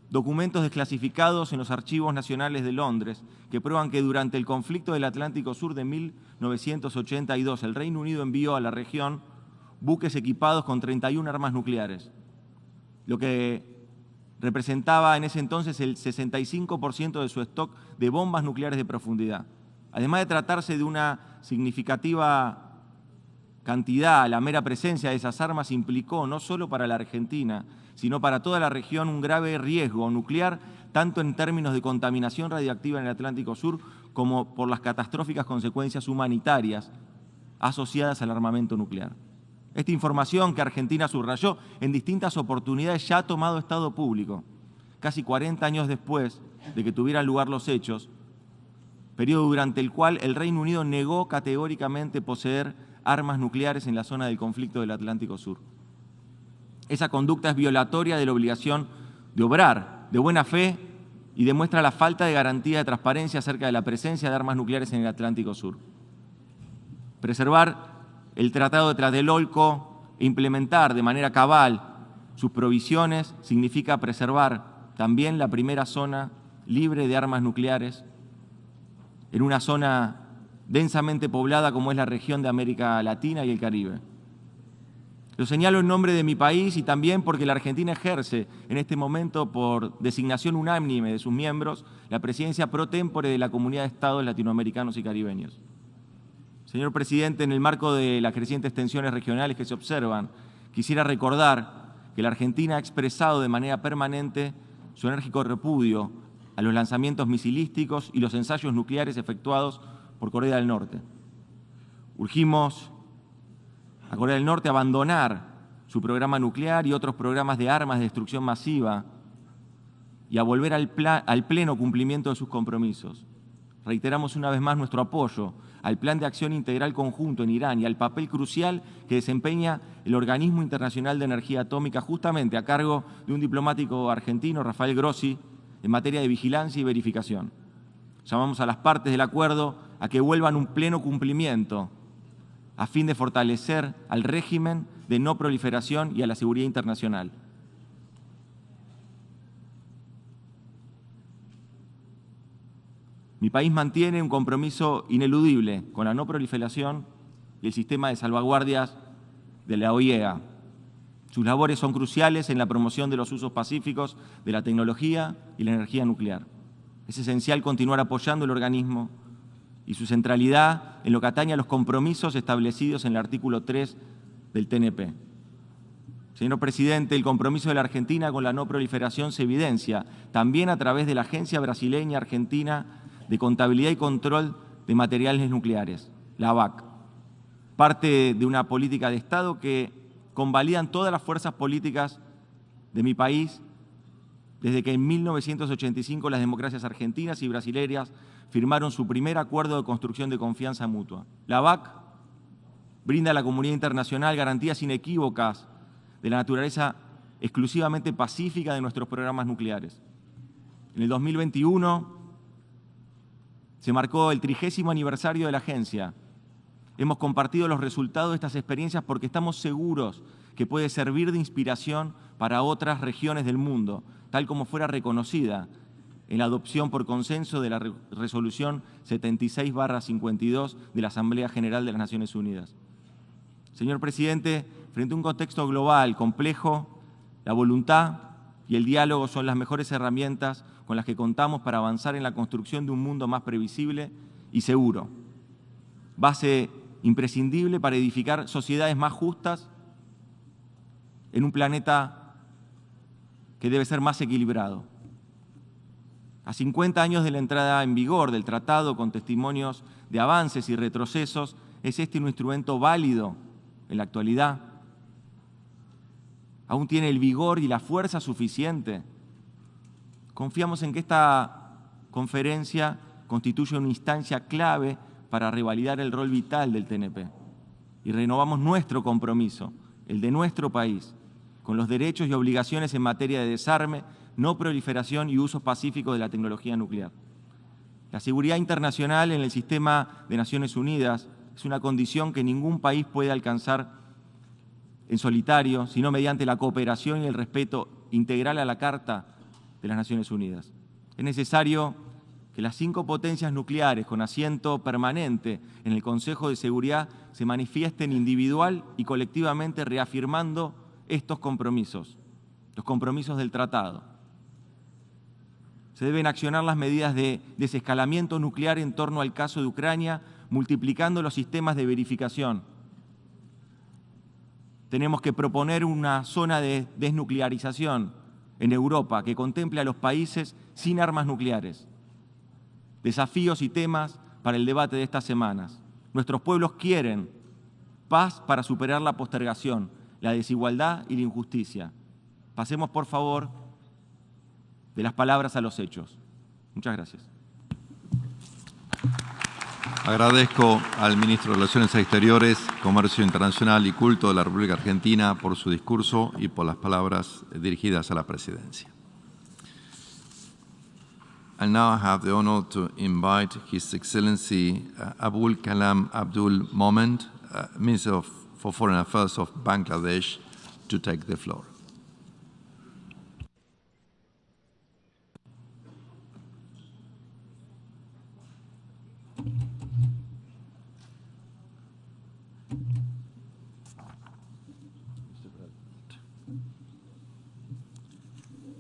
documentos desclasificados en los archivos nacionales de Londres que prueban que durante el conflicto del Atlántico Sur de 1982 el Reino Unido envió a la región buques equipados con 31 armas nucleares, lo que representaba en ese entonces el 65% de su stock de bombas nucleares de profundidad. Además de tratarse de una significativa cantidad, la mera presencia de esas armas implicó no solo para la Argentina, sino para toda la región un grave riesgo nuclear, tanto en términos de contaminación radiactiva en el Atlántico Sur como por las catastróficas consecuencias humanitarias asociadas al armamento nuclear. Esta información que Argentina subrayó en distintas oportunidades ya ha tomado Estado Público, casi 40 años después de que tuvieran lugar los hechos, periodo durante el cual el Reino Unido negó categóricamente poseer armas nucleares en la zona del conflicto del Atlántico Sur. Esa conducta es violatoria de la obligación de obrar de buena fe y demuestra la falta de garantía de transparencia acerca de la presencia de armas nucleares en el Atlántico Sur. Preservar el Tratado de Tlatelolco e implementar de manera cabal sus provisiones significa preservar también la primera zona libre de armas nucleares en una zona densamente poblada como es la región de América Latina y el Caribe. Lo señalo en nombre de mi país y también porque la Argentina ejerce en este momento, por designación unánime de sus miembros, la presidencia pro tempore de la Comunidad de Estados Latinoamericanos y Caribeños. Señor Presidente, en el marco de las crecientes tensiones regionales que se observan, quisiera recordar que la Argentina ha expresado de manera permanente su enérgico repudio a los lanzamientos misilísticos y los ensayos nucleares efectuados por Corea del Norte. Urgimos a Corea del Norte a abandonar su programa nuclear y otros programas de armas de destrucción masiva y a volver al pleno cumplimiento de sus compromisos. Reiteramos una vez más nuestro apoyo al Plan de Acción Integral Conjunto en Irán y al papel crucial que desempeña el Organismo Internacional de Energía Atómica, justamente a cargo de un diplomático argentino, Rafael Grossi, en materia de vigilancia y verificación. Llamamos a las partes del acuerdo a que vuelvan un pleno cumplimiento a fin de fortalecer al régimen de no proliferación y a la seguridad internacional. Mi país mantiene un compromiso ineludible con la no proliferación y el sistema de salvaguardias de la OIEA. Sus labores son cruciales en la promoción de los usos pacíficos de la tecnología y la energía nuclear. Es esencial continuar apoyando el organismo y su centralidad en lo que atañe a los compromisos establecidos en el artículo 3 del TNP. Señor Presidente, el compromiso de la Argentina con la no proliferación se evidencia también a través de la Agencia Brasileña Argentina de Contabilidad y Control de Materiales Nucleares, la ABAC, parte de una política de Estado que convalidan todas las fuerzas políticas de mi país desde que en 1985 las democracias argentinas y brasileñas firmaron su primer acuerdo de construcción de confianza mutua. La ABAC brinda a la comunidad internacional garantías inequívocas de la naturaleza exclusivamente pacífica de nuestros programas nucleares. En el 2021 se marcó el 30º aniversario de la agencia. Hemos compartido los resultados de estas experiencias porque estamos seguros que puede servir de inspiración para otras regiones del mundo, tal como fuera reconocida en la adopción por consenso de la resolución 76/52 de la Asamblea General de las Naciones Unidas. Señor Presidente, frente a un contexto global complejo, la voluntad y el diálogo son las mejores herramientas con las que contamos para avanzar en la construcción de un mundo más previsible y seguro. Base imprescindible para edificar sociedades más justas en un planeta que debe ser más equilibrado. A 50 años de la entrada en vigor del tratado, con testimonios de avances y retrocesos, ¿es este un instrumento válido en la actualidad? ¿Aún tiene el vigor y la fuerza suficiente? Confiamos en que esta conferencia constituye una instancia clave para revalidar el rol vital del TNP. Y renovamos nuestro compromiso, el de nuestro país, con los derechos y obligaciones en materia de desarme, no proliferación y uso pacífico de la tecnología nuclear. La seguridad internacional en el sistema de Naciones Unidas es una condición que ningún país puede alcanzar en solitario, sino mediante la cooperación y el respeto integral a la Carta de las Naciones Unidas. Es necesario que las 5 potencias nucleares con asiento permanente en el Consejo de Seguridad se manifiesten individual y colectivamente reafirmando estos compromisos, los compromisos del tratado. Se deben accionar las medidas de desescalamiento nuclear en torno al caso de Ucrania, multiplicando los sistemas de verificación. Tenemos que proponer una zona de desnuclearización en Europa que contemple a los países sin armas nucleares. Desafíos y temas para el debate de estas semanas. Nuestros pueblos quieren paz para superar la postergación, la desigualdad y la injusticia. Pasemos, por favor, de las palabras a los hechos. Muchas gracias. Agradezco al ministro de Relaciones Exteriores, Comercio Internacional y Culto de la República Argentina por su discurso y por las palabras dirigidas a la presidencia. And now I have the honor to invite His Excellency Abul Kalam Abdul Momen, Minister for Foreign Affairs of Bangladesh, to take the floor.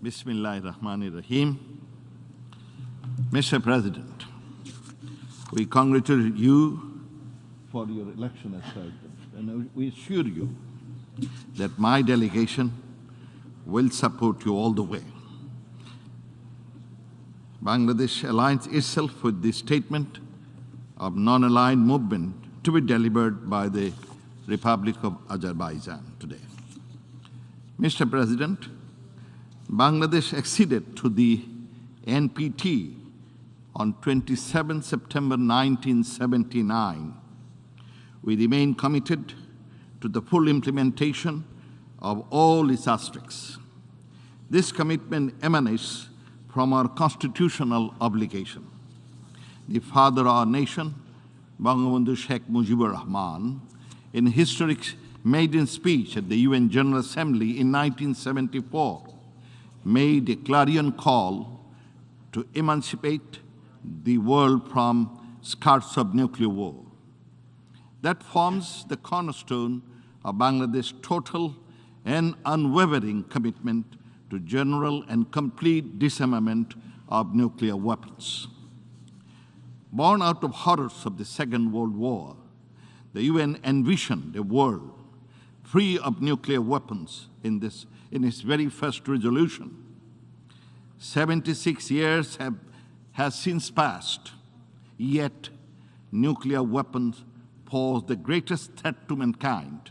Bismillahirrahmanirrahim. Mr. President, we congratulate you for your election as President, and we assure you that my delegation will support you all the way. Bangladesh aligns itself with the statement of non-aligned movement to be delivered by the Republic of Azerbaijan today. Mr. President, Bangladesh acceded to the NPT on 27 September 1979. We remain committed to the full implementation of all its aspects. This commitment emanates from our constitutional obligation. The father of our nation, Bangabandhu Sheikh Mujibur Rahman, in a historic maiden speech at the UN General Assembly in 1974, made a clarion call to emancipate the world from scars of nuclear war. That forms the cornerstone of Bangladesh's total and unwavering commitment to general and complete disarmament of nuclear weapons. Born out of horrors of the Second World War, the UN envisioned a world free of nuclear weapons in its very first resolution. 76 years has since passed, yet nuclear weapons pose the greatest threat to mankind.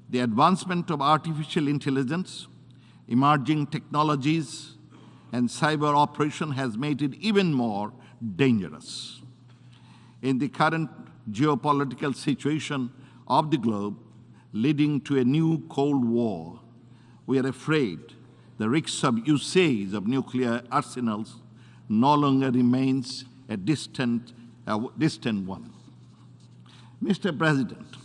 The advancement of artificial intelligence, emerging technologies, and cyber operation has made it even more dangerous. In the current geopolitical situation of the globe, leading to a new Cold War, we are afraid the risks of usage of nuclear arsenals no longer remains a distant one. Mr. President,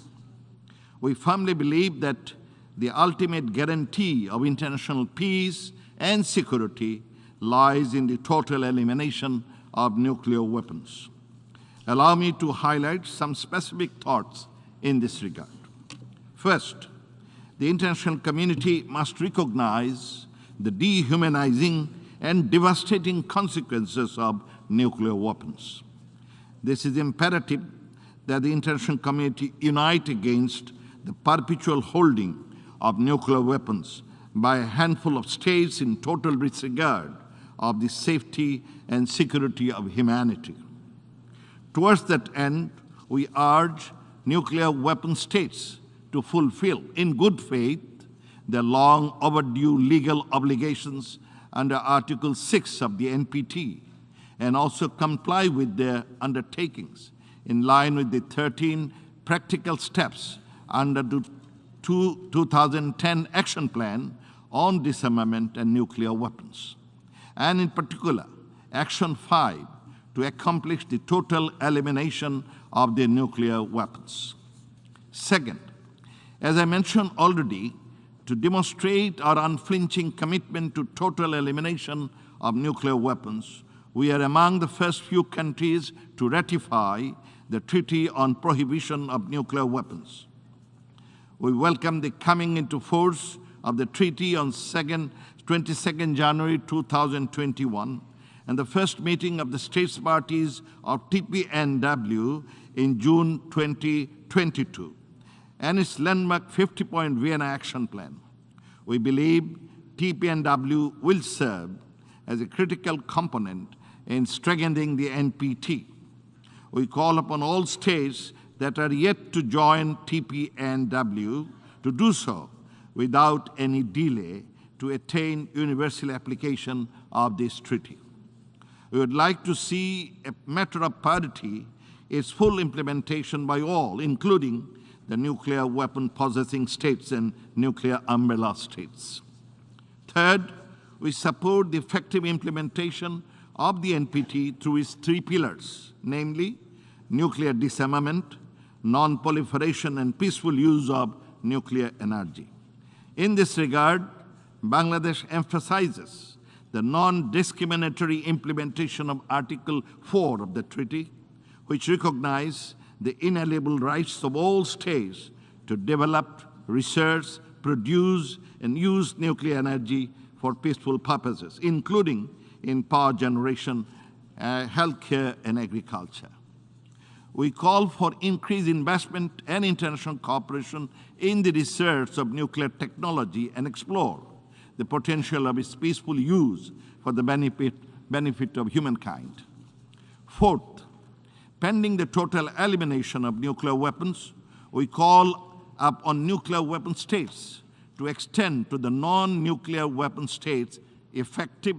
we firmly believe that the ultimate guarantee of international peace and security lies in the total elimination of nuclear weapons. Allow me to highlight some specific thoughts in this regard. First, the international community must recognize the dehumanizing and devastating consequences of nuclear weapons. This is imperative that the international community unite against the perpetual holding of nuclear weapons by a handful of states in total disregard of the safety and security of humanity. Towards that end, we urge nuclear weapon states to fulfill, in good faith, their long overdue legal obligations under Article 6 of the NPT, and also comply with their undertakings in line with the 13 practical steps under the 2010 Action Plan on Disarmament and Nuclear Weapons, and in particular, Action 5 to accomplish the total elimination of the nuclear weapons. Second, as I mentioned already, to demonstrate our unflinching commitment to total elimination of nuclear weapons, we are among the first few countries to ratify the Treaty on Prohibition of Nuclear Weapons. We welcome the coming into force of the treaty on 22nd January 2021 and the first meeting of the states parties of TPNW in June 2022 and its landmark 50-point Vienna Action Plan. We believe TPNW will serve as a critical component in strengthening the NPT. We call upon all states that are yet to join TPNW to do so without any delay to attain universal application of this treaty. We would like to see a matter of priority its full implementation by all, including the nuclear weapon possessing states and nuclear umbrella states. Third, we support the effective implementation of the NPT through its three pillars, namely nuclear disarmament, non-proliferation, and peaceful use of nuclear energy. In this regard, Bangladesh emphasizes the non-discriminatory implementation of Article 4 of the treaty, which recognizes the inalienable rights of all states to develop, research, produce, and use nuclear energy for peaceful purposes, including in power generation, healthcare, and agriculture. We call for increased investment and international cooperation in the research of nuclear technology and explore the potential of its peaceful use for the benefit of humankind. Fourth, pending the total elimination of nuclear weapons, we call up on nuclear weapon states to extend to the non-nuclear weapon states effective,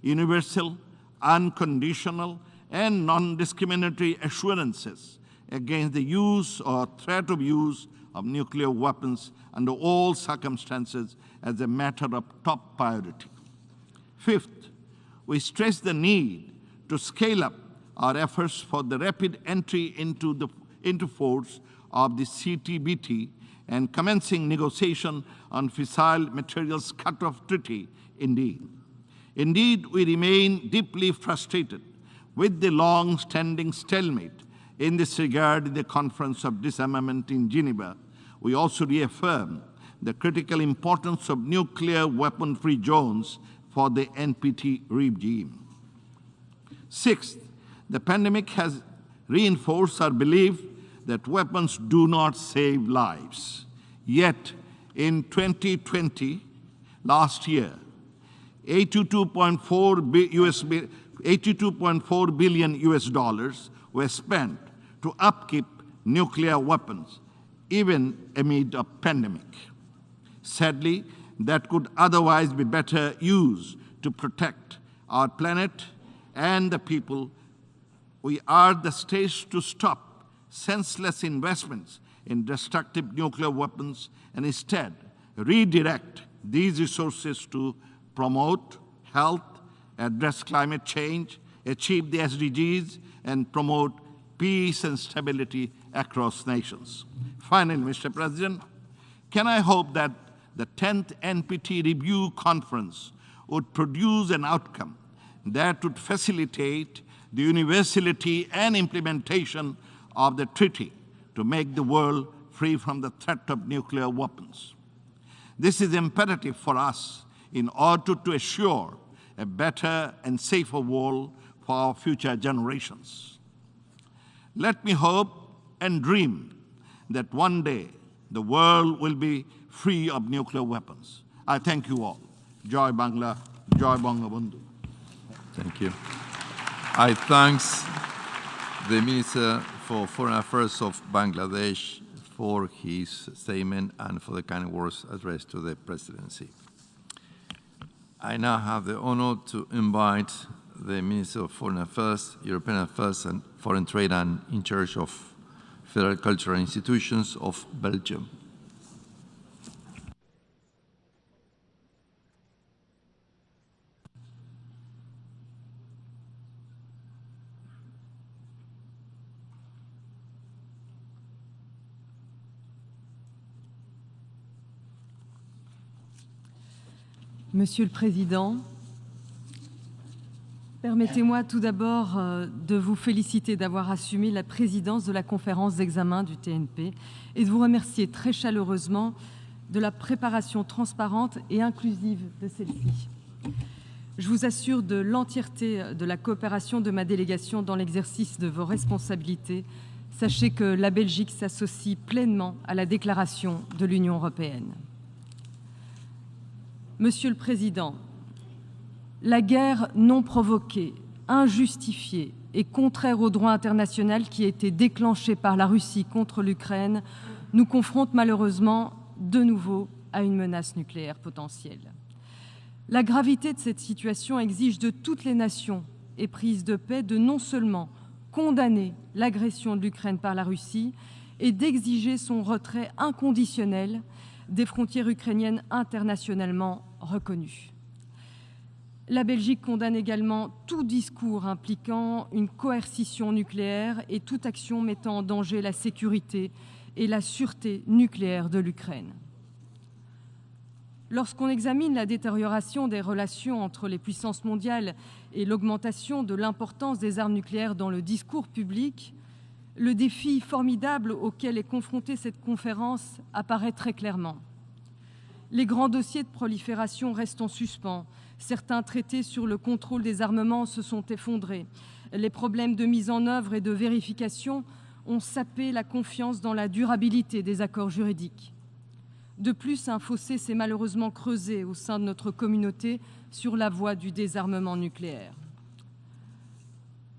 universal, unconditional, and non-discriminatory assurances against the use or threat of use of nuclear weapons under all circumstances as a matter of top priority. Fifth, we stress the need to scale up our efforts for the rapid entry into force of the CTBT and commencing negotiation on fissile materials cut-off treaty indeed. Indeed, we remain deeply frustrated with the long-standing stalemate in this regard in the Conference of Disarmament in Geneva. We also reaffirm the critical importance of nuclear weapon-free zones for the NPT regime. Sixth, the pandemic has reinforced our belief that weapons do not save lives. Yet, in 2020, last year, $82.4 billion were spent to upkeep nuclear weapons, even amid a pandemic. Sadly, that could otherwise be better used to protect our planet and the people. We urge the states to stop senseless investments in destructive nuclear weapons and instead redirect these resources to promote health, address climate change, achieve the SDGs, and promote peace and stability across nations. Finally, Mr. President, can I hope that the 10th NPT Review Conference would produce an outcome that would facilitate the universality and implementation of the treaty to make the world free from the threat of nuclear weapons. This is imperative for us in order to assure a better and safer world for our future generations. Let me hope and dream that one day the world will be free of nuclear weapons. I thank you all. Joy Bangla, Joy Bangabandhu. Thank you. I thank the Minister for Foreign Affairs of Bangladesh for his statement and for the kind words addressed to the presidency. I now have the honor to invite the Minister of Foreign Affairs, European Affairs and Foreign Trade and in charge of Federal Cultural Institutions of Belgium. Monsieur le Président, permettez-moi tout d'abord de vous féliciter d'avoir assumé la présidence de la conférence d'examen du TNP et de vous remercier très chaleureusement de la préparation transparente et inclusive de celle-ci. Je vous assure de l'entièreté de la coopération de ma délégation dans l'exercice de vos responsabilités. Sachez que la Belgique s'associe pleinement à la déclaration de l'Union européenne. Monsieur le Président, la guerre non provoquée, injustifiée et contraire au droit international qui a été déclenchée par la Russie contre l'Ukraine nous confronte malheureusement de nouveau à une menace nucléaire potentielle. La gravité de cette situation exige de toutes les nations éprises de paix de non seulement condamner l'agression de l'Ukraine par la Russie et d'exiger son retrait inconditionnel des frontières ukrainiennes internationalement reconnues. La Belgique condamne également tout discours impliquant une coercition nucléaire et toute action mettant en danger la sécurité et la sûreté nucléaire de l'Ukraine. Lorsqu'on examine la détérioration des relations entre les puissances mondiales et l'augmentation de l'importance des armes nucléaires dans le discours public, le défi formidable auquel est confrontée cette conférence apparaît très clairement. Les grands dossiers de prolifération restent en suspens. Certains traités sur le contrôle des armements se sont effondrés. Les problèmes de mise en œuvre et de vérification ont sapé la confiance dans la durabilité des accords juridiques. De plus, un fossé s'est malheureusement creusé au sein de notre communauté sur la voie du désarmement nucléaire.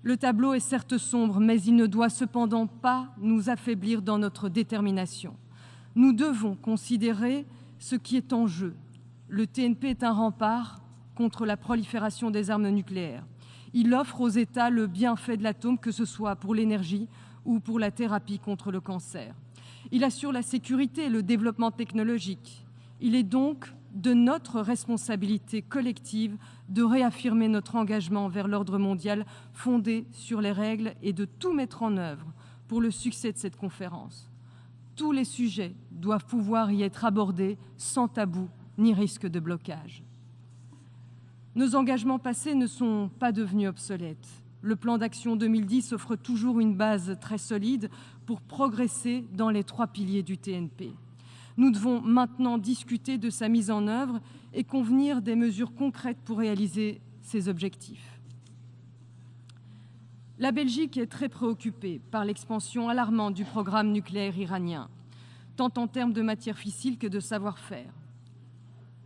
Le tableau est certes sombre, mais il ne doit cependant pas nous affaiblir dans notre détermination. Nous devons considérer ce qui est en jeu. Le TNP est un rempart contre la prolifération des armes nucléaires. Il offre aux États le bienfait de l'atome, que ce soit pour l'énergie ou pour la thérapie contre le cancer. Il assure la sécurité et le développement technologique. Il est donc de notre responsabilité collective de réaffirmer notre engagement vers l'ordre mondial fondé sur les règles et de tout mettre en œuvre pour le succès de cette conférence. Tous les sujets doivent pouvoir y être abordés sans tabou ni risque de blocage. Nos engagements passés ne sont pas devenus obsolètes. Le plan d'action 2010 offre toujours une base très solide pour progresser dans les 3 piliers du TNP. Nous devons maintenant discuter de sa mise en œuvre et convenir des mesures concrètes pour réaliser ces objectifs. La Belgique est très préoccupée par l'expansion alarmante du programme nucléaire iranien, tant en termes de matières fissiles que de savoir-faire.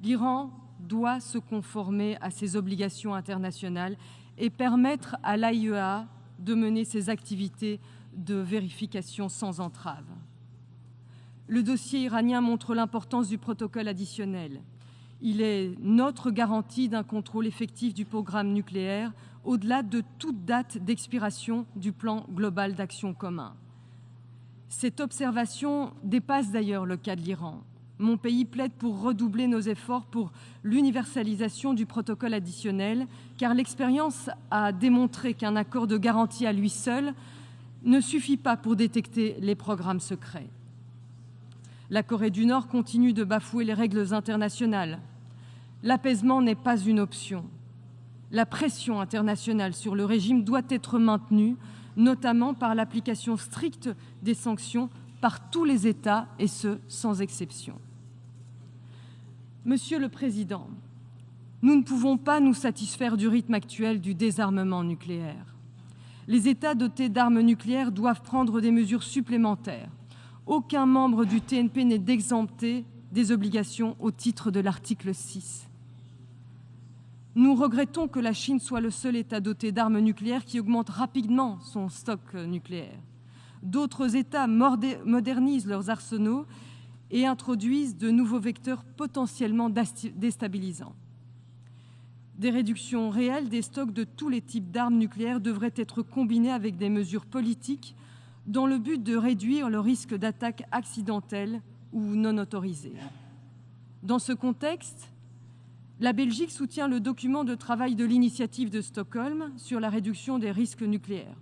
L'Iran doit se conformer à ses obligations internationales et permettre à l'AIEA de mener ses activités de vérification sans entrave. Le dossier iranien montre l'importance du protocole additionnel. Il est notre garantie d'un contrôle effectif du programme nucléaire au-delà de toute date d'expiration du plan global d'action commun. Cette observation dépasse d'ailleurs le cas de l'Iran. Mon pays plaide pour redoubler nos efforts pour l'universalisation du protocole additionnel, car l'expérience a démontré qu'un accord de garantie à lui seul ne suffit pas pour détecter les programmes secrets. La Corée du Nord continue de bafouer les règles internationales. L'apaisement n'est pas une option. La pression internationale sur le régime doit être maintenue, notamment par l'application stricte des sanctions par tous les États, et ce, sans exception. Monsieur le Président, nous ne pouvons pas nous satisfaire du rythme actuel du désarmement nucléaire. Les États dotés d'armes nucléaires doivent prendre des mesures supplémentaires. Aucun membre du TNP n'est exempté des obligations au titre de l'article 6. Nous regrettons que la Chine soit le seul État doté d'armes nucléaires qui augmente rapidement son stock nucléaire. D'autres États modernisent leurs arsenaux et introduisent de nouveaux vecteurs potentiellement déstabilisants. Des réductions réelles des stocks de tous les types d'armes nucléaires devraient être combinées avec des mesures politiques dans le but de réduire le risque d'attaques accidentelles ou non autorisées. Dans ce contexte, la Belgique soutient le document de travail de l'initiative de Stockholm sur la réduction des risques nucléaires.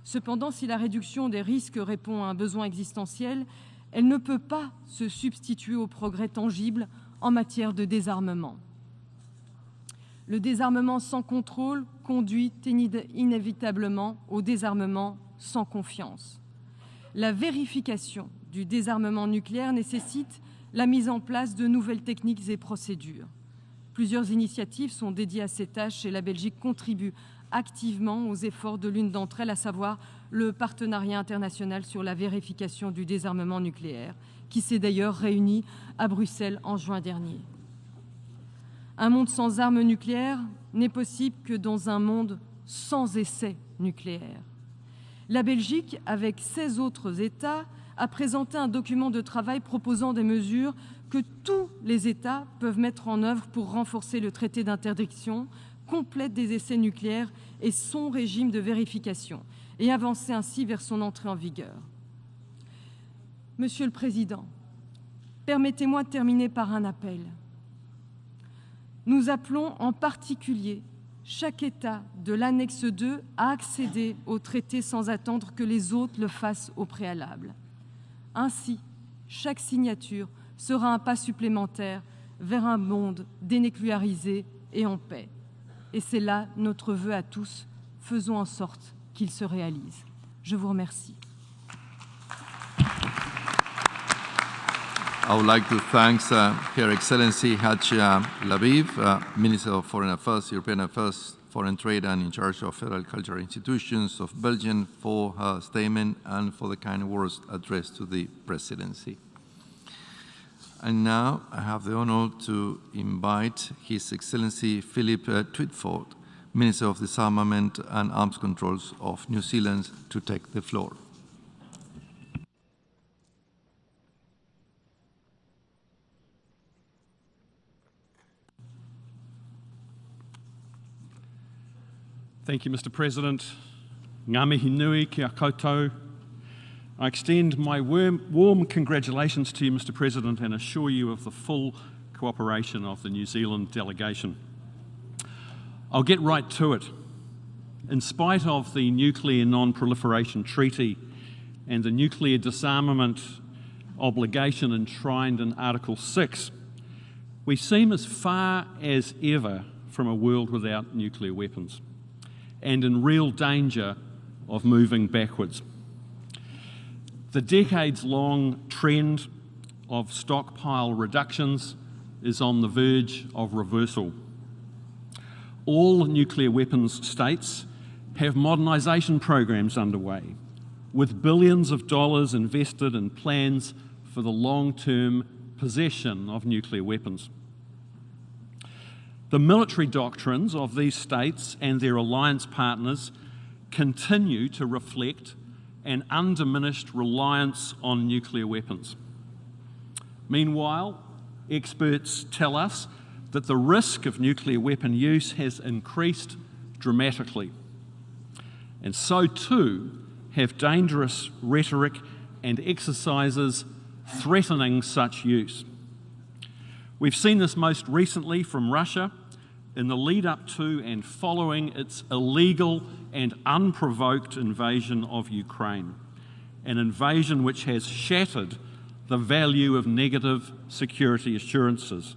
Cependant, si la réduction des risques répond à un besoin existentiel, elle ne peut pas se substituer aux progrès tangibles en matière de désarmement. Le désarmement sans contrôle conduit inévitablement au désarmement sans confiance. La vérification du désarmement nucléaire nécessite la mise en place de nouvelles techniques et procédures. Plusieurs initiatives sont dédiées à ces tâches et la Belgique contribue activement aux efforts de l'une d'entre elles, à savoir le partenariat international sur la vérification du désarmement nucléaire, qui s'est d'ailleurs réuni à Bruxelles en juin dernier. Un monde sans armes nucléaires n'est possible que dans un monde sans essais nucléaires. La Belgique, avec 16 autres États, a présenté un document de travail proposant des mesures que tous les États peuvent mettre en œuvre pour renforcer le traité d'interdiction complète des essais nucléaires et son régime de vérification, et avancer ainsi vers son entrée en vigueur. Monsieur le Président, permettez-moi de terminer par un appel. Nous appelons en particulier chaque État de l'annexe 2 à accéder au traité sans attendre que les autres le fassent au préalable. Ainsi, chaque signature sera un pas supplémentaire vers un monde dénucléarisé et en paix. Et c'est là notre vœu à tous. Faisons en sorte qu'il se réalise. Je vous remercie. I would like to thank Her Excellency Hatja Laviv, Minister of Foreign Affairs, European Affairs, Foreign Trade, and in charge of Federal Cultural Institutions of Belgium, for her statement and for the kind words addressed to the Presidency. And now I have the honor to invite His Excellency Philip Twitford, Minister of Disarmament and Arms Controls of New Zealand, to take the floor. Thank you, Mr. President. Ngā mihi nui ki a koutou. I extend my warm congratulations to you, Mr. President, and assure you of the full cooperation of the New Zealand delegation. I'll get right to it. In spite of the Nuclear Non-Proliferation Treaty and the nuclear disarmament obligation enshrined in Article 6, we seem as far as ever from a world without nuclear weapons, and in real danger of moving backwards. The decades-long trend of stockpile reductions is on the verge of reversal. All nuclear weapons states have modernisation programs underway, with billions of dollars invested in plans for the long-term possession of nuclear weapons. The military doctrines of these states and their alliance partners continue to reflect an undiminished reliance on nuclear weapons. Meanwhile, experts tell us that the risk of nuclear weapon use has increased dramatically, and so too have dangerous rhetoric and exercises threatening such use. We've seen this most recently from Russia in the lead up to and following its illegal and unprovoked invasion of Ukraine, an invasion which has shattered the value of negative security assurances.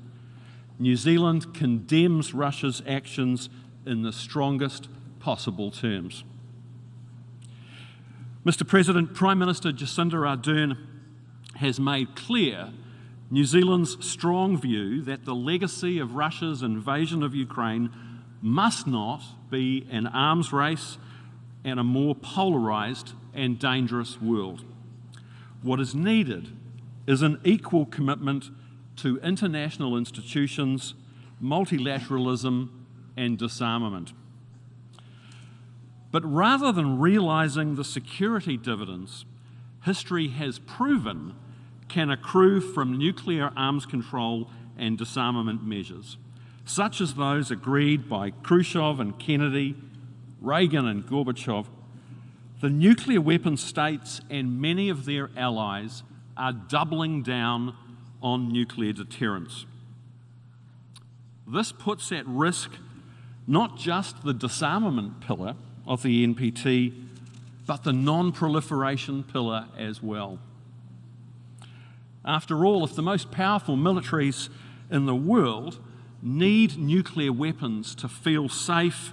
New Zealand condemns Russia's actions in the strongest possible terms. Mr. President, Prime Minister Jacinda Ardern has made clear New Zealand's strong view that the legacy of Russia's invasion of Ukraine must not be an arms race and a more polarised and dangerous world. What is needed is an equal commitment to international institutions, multilateralism, and disarmament. But rather than realising the security dividends history has proven can accrue from nuclear arms control and disarmament measures, such as those agreed by Khrushchev and Kennedy, Reagan and Gorbachev, the nuclear weapon states and many of their allies are doubling down on nuclear deterrence. This puts at risk not just the disarmament pillar of the NPT, but the non-proliferation pillar as well. After all, if the most powerful militaries in the world need nuclear weapons to feel safe,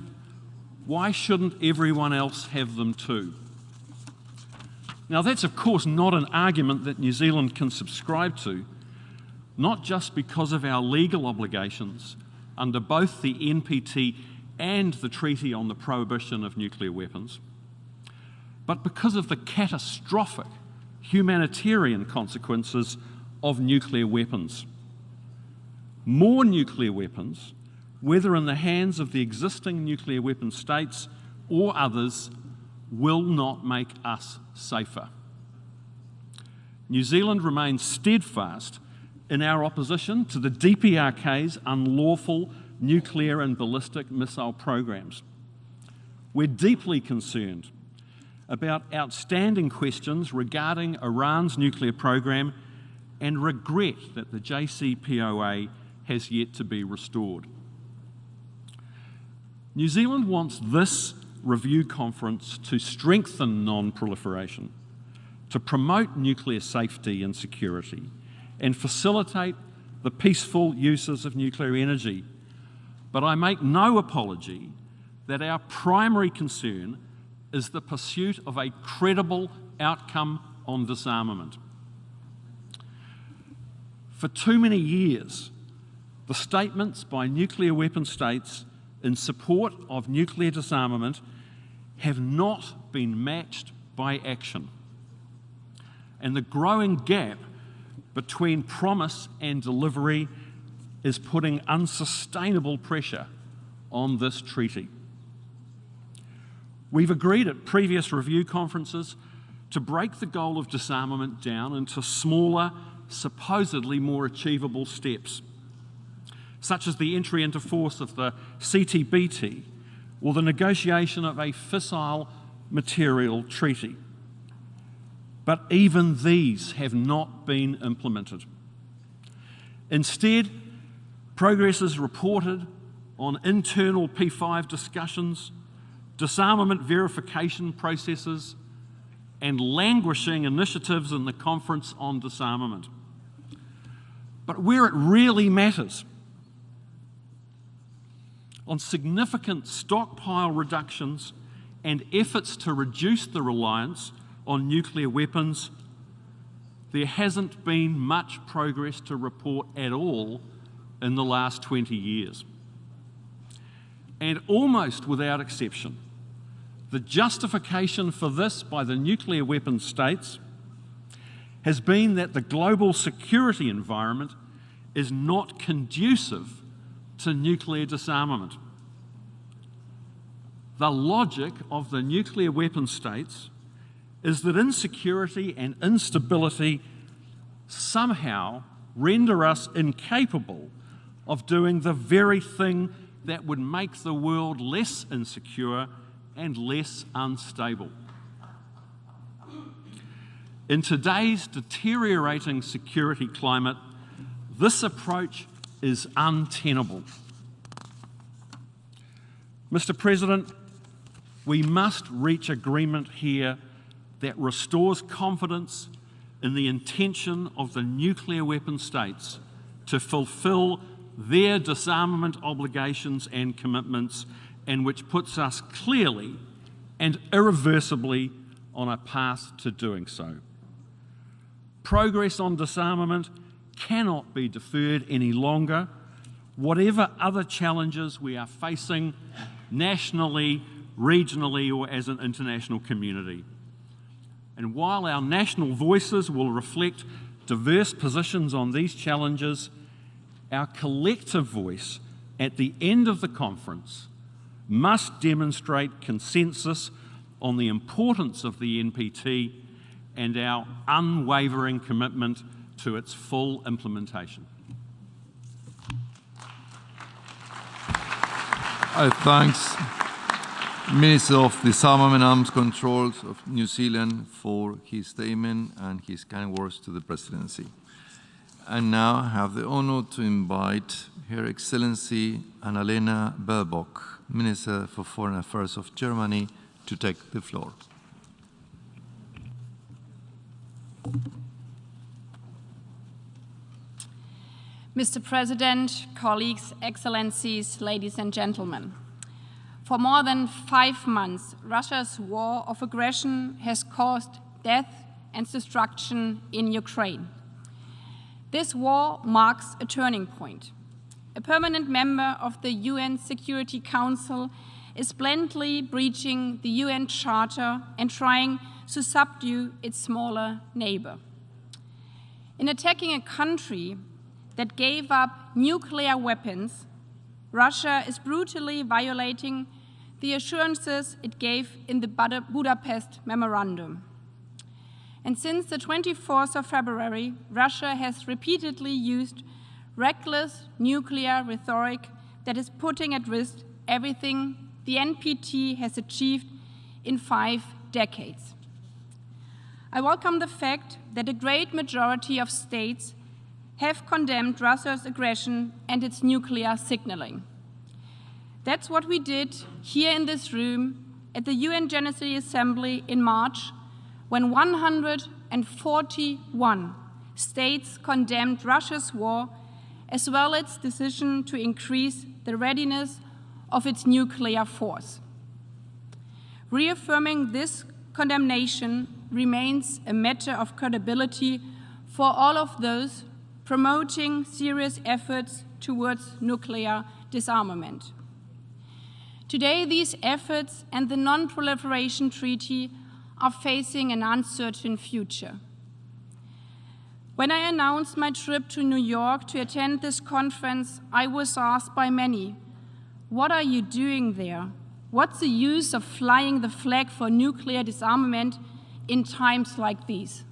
why shouldn't everyone else have them too? Now, that's of course not an argument that New Zealand can subscribe to, not just because of our legal obligations under both the NPT and the Treaty on the Prohibition of Nuclear Weapons, but because of the catastrophic humanitarian consequences of nuclear weapons. More nuclear weapons, whether in the hands of the existing nuclear weapon states or others, will not make us safer. New Zealand remains steadfast in our opposition to the DPRK's unlawful nuclear and ballistic missile programs. We're deeply concerned about outstanding questions regarding Iran's nuclear program and regret that the JCPOA has yet to be restored. New Zealand wants this review conference to strengthen non-proliferation, to promote nuclear safety and security, and facilitate the peaceful uses of nuclear energy. But I make no apology that our primary concern is the pursuit of a credible outcome on disarmament. For too many years, the statements by nuclear weapon states in support of nuclear disarmament have not been matched by action. And the growing gap between promise and delivery is putting unsustainable pressure on this treaty. We've agreed at previous review conferences to break the goal of disarmament down into smaller, supposedly more achievable steps, such as the entry into force of the CTBT or the negotiation of a fissile material treaty. But even these have not been implemented. Instead, progress is reported on internal P5 discussions, disarmament verification processes, and languishing initiatives in the Conference on Disarmament. But where it really matters, on significant stockpile reductions and efforts to reduce the reliance on nuclear weapons, there hasn't been much progress to report at all in the last 20 years. And almost without exception, the justification for this by the nuclear weapon states has been that the global security environment is not conducive to nuclear disarmament. The logic of the nuclear weapon states is that insecurity and instability somehow render us incapable of doing the very thing that would make the world less insecure and less unstable. In today's deteriorating security climate, this approach is untenable. Mr. President, we must reach agreement here that restores confidence in the intention of the nuclear weapon states to fulfill their disarmament obligations and commitments, and which puts us clearly and irreversibly on a path to doing so. Progress on disarmament cannot be deferred any longer, whatever other challenges we are facing nationally, regionally, or as an international community. And while our national voices will reflect diverse positions on these challenges, our collective voice at the end of the conference must demonstrate consensus on the importance of the NPT and our unwavering commitment to its full implementation. I thank Minister of Disarmament and Arms Control of New Zealand for his statement and his kind words to the Presidency. And now I have the honor to invite Her Excellency Annalena Baerbock, Minister for Foreign Affairs of Germany, to take the floor. Mr. President, colleagues, excellencies, ladies and gentlemen. For more than 5 months, Russia's war of aggression has caused death and destruction in Ukraine. This war marks a turning point. A permanent member of the UN Security Council is blatantly breaching the UN Charter and trying to subdue its smaller neighbor. In attacking a country that gave up nuclear weapons, Russia is brutally violating the assurances it gave in the Budapest Memorandum. And since the 24th of February, Russia has repeatedly used reckless nuclear rhetoric that is putting at risk everything the NPT has achieved in 5 decades. I welcome the fact that a great majority of states have condemned Russia's aggression and its nuclear signaling. That's what we did here in this room at the UN General Assembly in March, when 141 states condemned Russia's war, as well as its decision to increase the readiness of its nuclear force. Reaffirming this condemnation remains a matter of credibility for all of those promoting serious efforts towards nuclear disarmament. Today, these efforts and the Non-Proliferation Treaty are facing an uncertain future. When I announced my trip to New York to attend this conference, I was asked by many, "What are you doing there? What's the use of flying the flag for nuclear disarmament in times like these?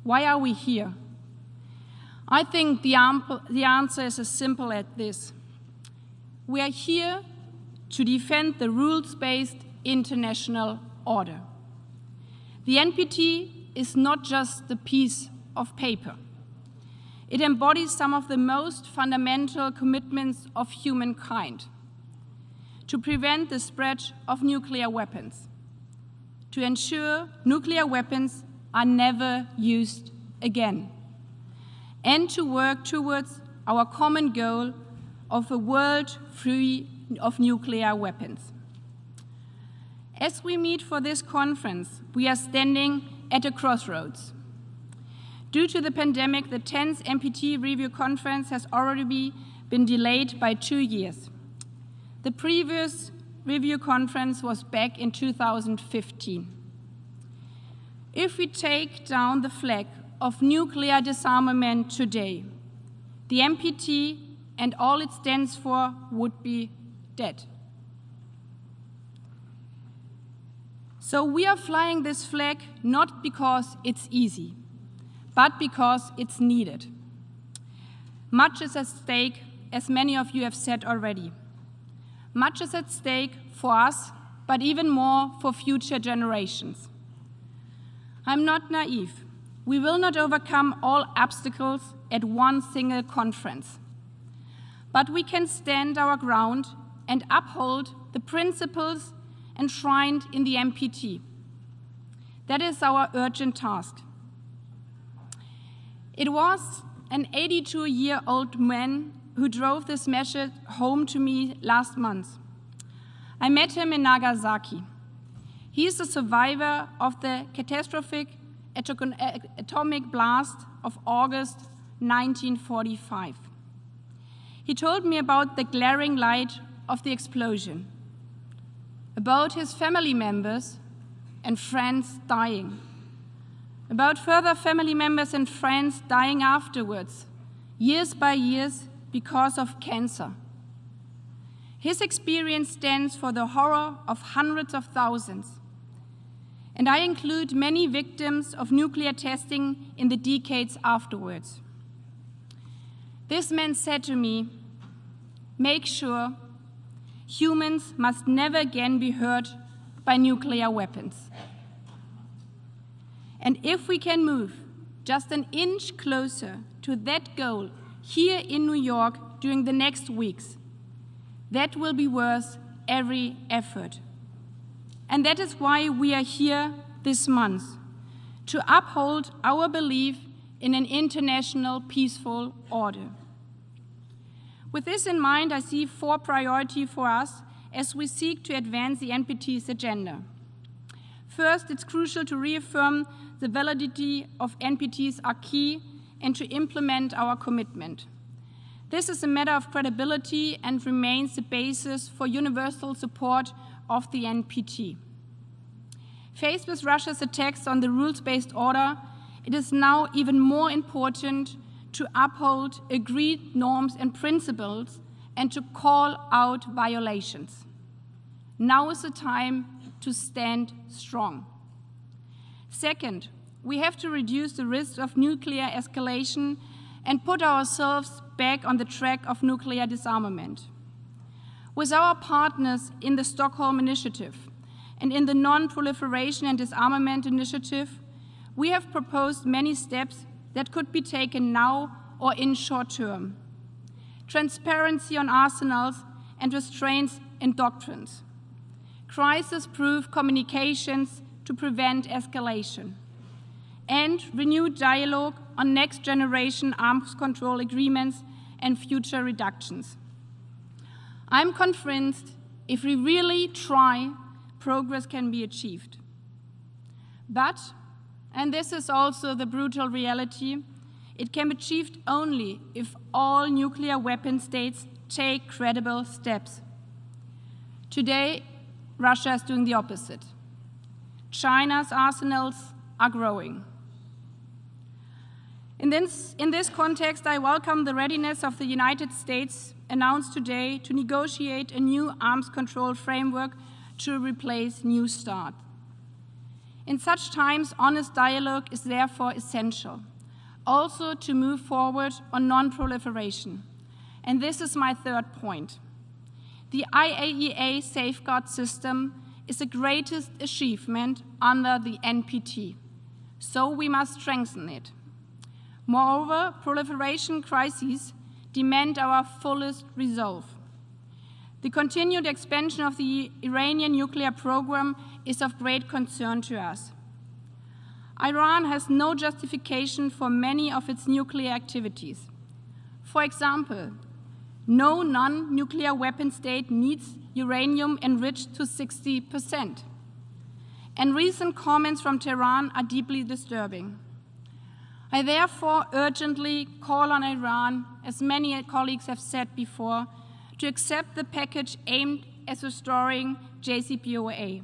Why are we here?" I think the answer is as simple as this. We are here to defend the rules-based international order. The NPT is not just a piece of paper. It embodies some of the most fundamental commitments of humankind: to prevent the spread of nuclear weapons, to ensure nuclear weapons are never used again, and to work towards our common goal of a world free of nuclear weapons. As we meet for this conference, we are standing at a crossroads. Due to the pandemic, the 10th NPT Review Conference has already been delayed by 2 years. The previous review conference was back in 2015. If we take down the flag of nuclear disarmament today, the NPT and all it stands for would be dead. So we are flying this flag not because it's easy, but because it's needed. Much is at stake, as many of you have said already. Much is at stake for us, but even more for future generations. I'm not naive. We will not overcome all obstacles at one single conference. But we can stand our ground and uphold the principles enshrined in the NPT. That is our urgent task. It was an 82-year-old man who drove this message home to me last month. I met him in Nagasaki. He is a survivor of the catastrophic atomic blast of August 1945. He told me about the glaring light of the explosion, about his family members and friends dying, about further family members and friends dying afterwards, years by years, because of cancer. His experience stands for the horror of hundreds of thousands. And I include many victims of nuclear testing in the decades afterwards. This man said to me, "Make sure humans must never again be hurt by nuclear weapons. And if we can move just an inch closer to that goal here in New York during the next weeks, that will be worth every effort." And that is why we are here this month, to uphold our belief in an international peaceful order. With this in mind, I see 4 priorities for us as we seek to advance the NPT's agenda. First, it's crucial to reaffirm the validity of NPT's acquis and to implement our commitment. This is a matter of credibility and remains the basis for universal support of the NPT. Faced with Russia's attacks on the rules-based order, it is now even more important to uphold agreed norms and principles and to call out violations. Now is the time to stand strong. Second, we have to reduce the risk of nuclear escalation and put ourselves back on the track of nuclear disarmament. With our partners in the Stockholm Initiative and in the Non-Proliferation and Disarmament Initiative, we have proposed many steps that could be taken now or in short term. Transparency on arsenals and restraints in doctrines. Crisis-proof communications to prevent escalation. And renewed dialogue on next-generation arms control agreements and future reductions. I'm convinced if we really try, progress can be achieved. But, and this is also the brutal reality, it can be achieved only if all nuclear weapon states take credible steps. Today, Russia is doing the opposite. China's arsenals are growing. In this context, I welcome the readiness of the United States announced today to negotiate a new arms control framework to replace New START. In such times, honest dialogue is therefore essential, also to move forward on non-proliferation. And this is my third point. The IAEA safeguard system is the greatest achievement under the NPT, so we must strengthen it. Moreover, proliferation crises demand our fullest resolve. The continued expansion of the Iranian nuclear program is of great concern to us. Iran has no justification for many of its nuclear activities. For example, no non-nuclear weapon state needs uranium enriched to 60%. And recent comments from Tehran are deeply disturbing. I therefore urgently call on Iran, as many colleagues have said before, to accept the package aimed at restoring JCPOA.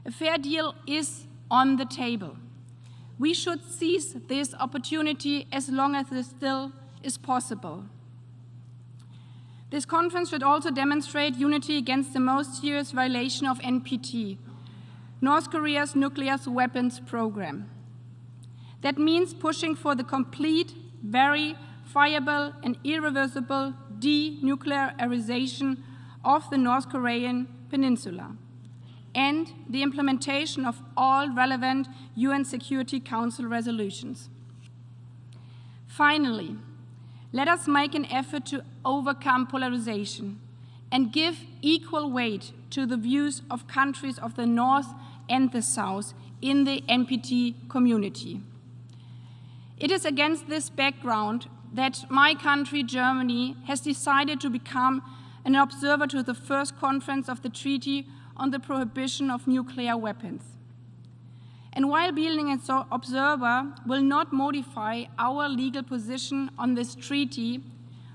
A fair deal is on the table. We should seize this opportunity as long as it still is possible. This conference should also demonstrate unity against the most serious violation of NPT, North Korea's nuclear weapons program. That means pushing for the complete, verifiable, and irreversible denuclearization of the North Korean peninsula, and the implementation of all relevant UN Security Council resolutions. Finally, let us make an effort to overcome polarization and give equal weight to the views of countries of the North and the South in the NPT community. It is against this background that my country, Germany, has decided to become an observer to the first conference of the Treaty on the Prohibition of Nuclear Weapons. And while being an observer will not modify our legal position on this treaty,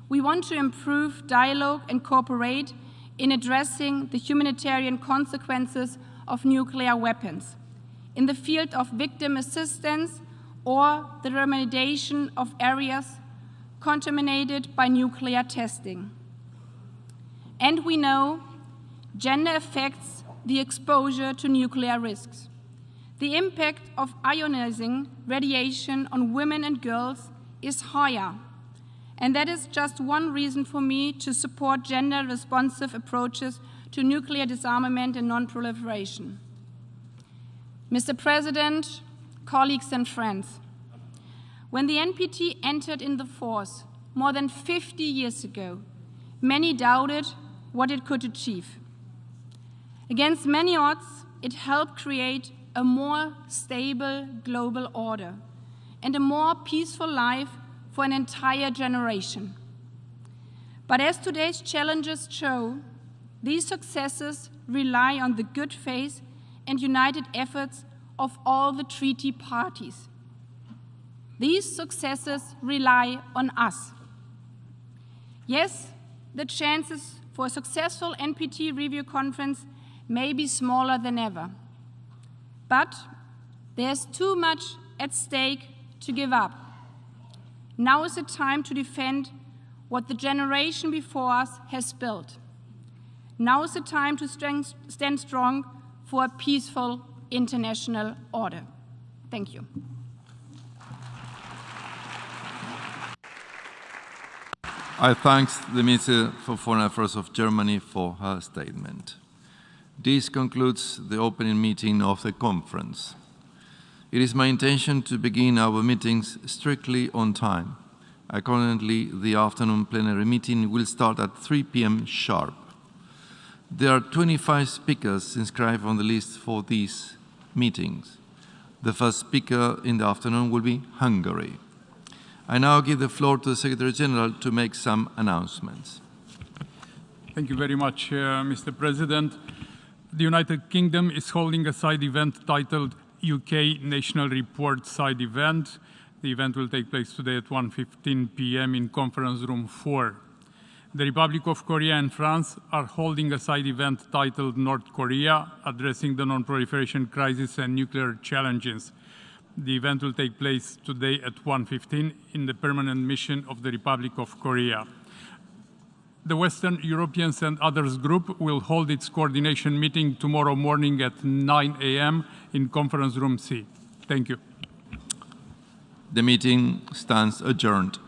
we want to improve dialogue and cooperate in addressing the humanitarian consequences of nuclear weapons, in the field of victim assistance or the remediation of areas contaminated by nuclear testing. And we know gender affects the exposure to nuclear risks. The impact of ionizing radiation on women and girls is higher, and that is just one reason for me to support gender-responsive approaches to nuclear disarmament and non-proliferation. Mr. President, colleagues and friends, when the NPT entered into force more than 50 years ago, many doubted what it could achieve. Against many odds, it helped create a more stable global order and a more peaceful life for an entire generation. But as today's challenges show, these successes rely on the good faith and united efforts of all the treaty parties. These successes rely on us. Yes, the chances for a successful NPT review conference may be smaller than ever, but there's too much at stake to give up. Now is the time to defend what the generation before us has built. Now is the time to stand strong for a peaceful international order. Thank you. I thank the Minister for Foreign Affairs of Germany for her statement. This concludes the opening meeting of the conference. It is my intention to begin our meetings strictly on time. Accordingly, the afternoon plenary meeting will start at 3 p.m. sharp. There are 25 speakers inscribed on the list for these meetings. The first speaker in the afternoon will be Hungary. I now give the floor to the Secretary General to make some announcements. Thank you very much, Mr. President. The United Kingdom is holding a side event titled UK National Report Side Event. The event will take place today at 1:15 p.m. in Conference Room 4. The Republic of Korea and France are holding a side event titled North Korea, Addressing the Non-Proliferation Crisis and Nuclear Challenges. The event will take place today at 1:15 in the permanent mission of the Republic of Korea. The Western Europeans and Others Group will hold its coordination meeting tomorrow morning at 9 a.m. in Conference Room C. Thank you. The meeting stands adjourned.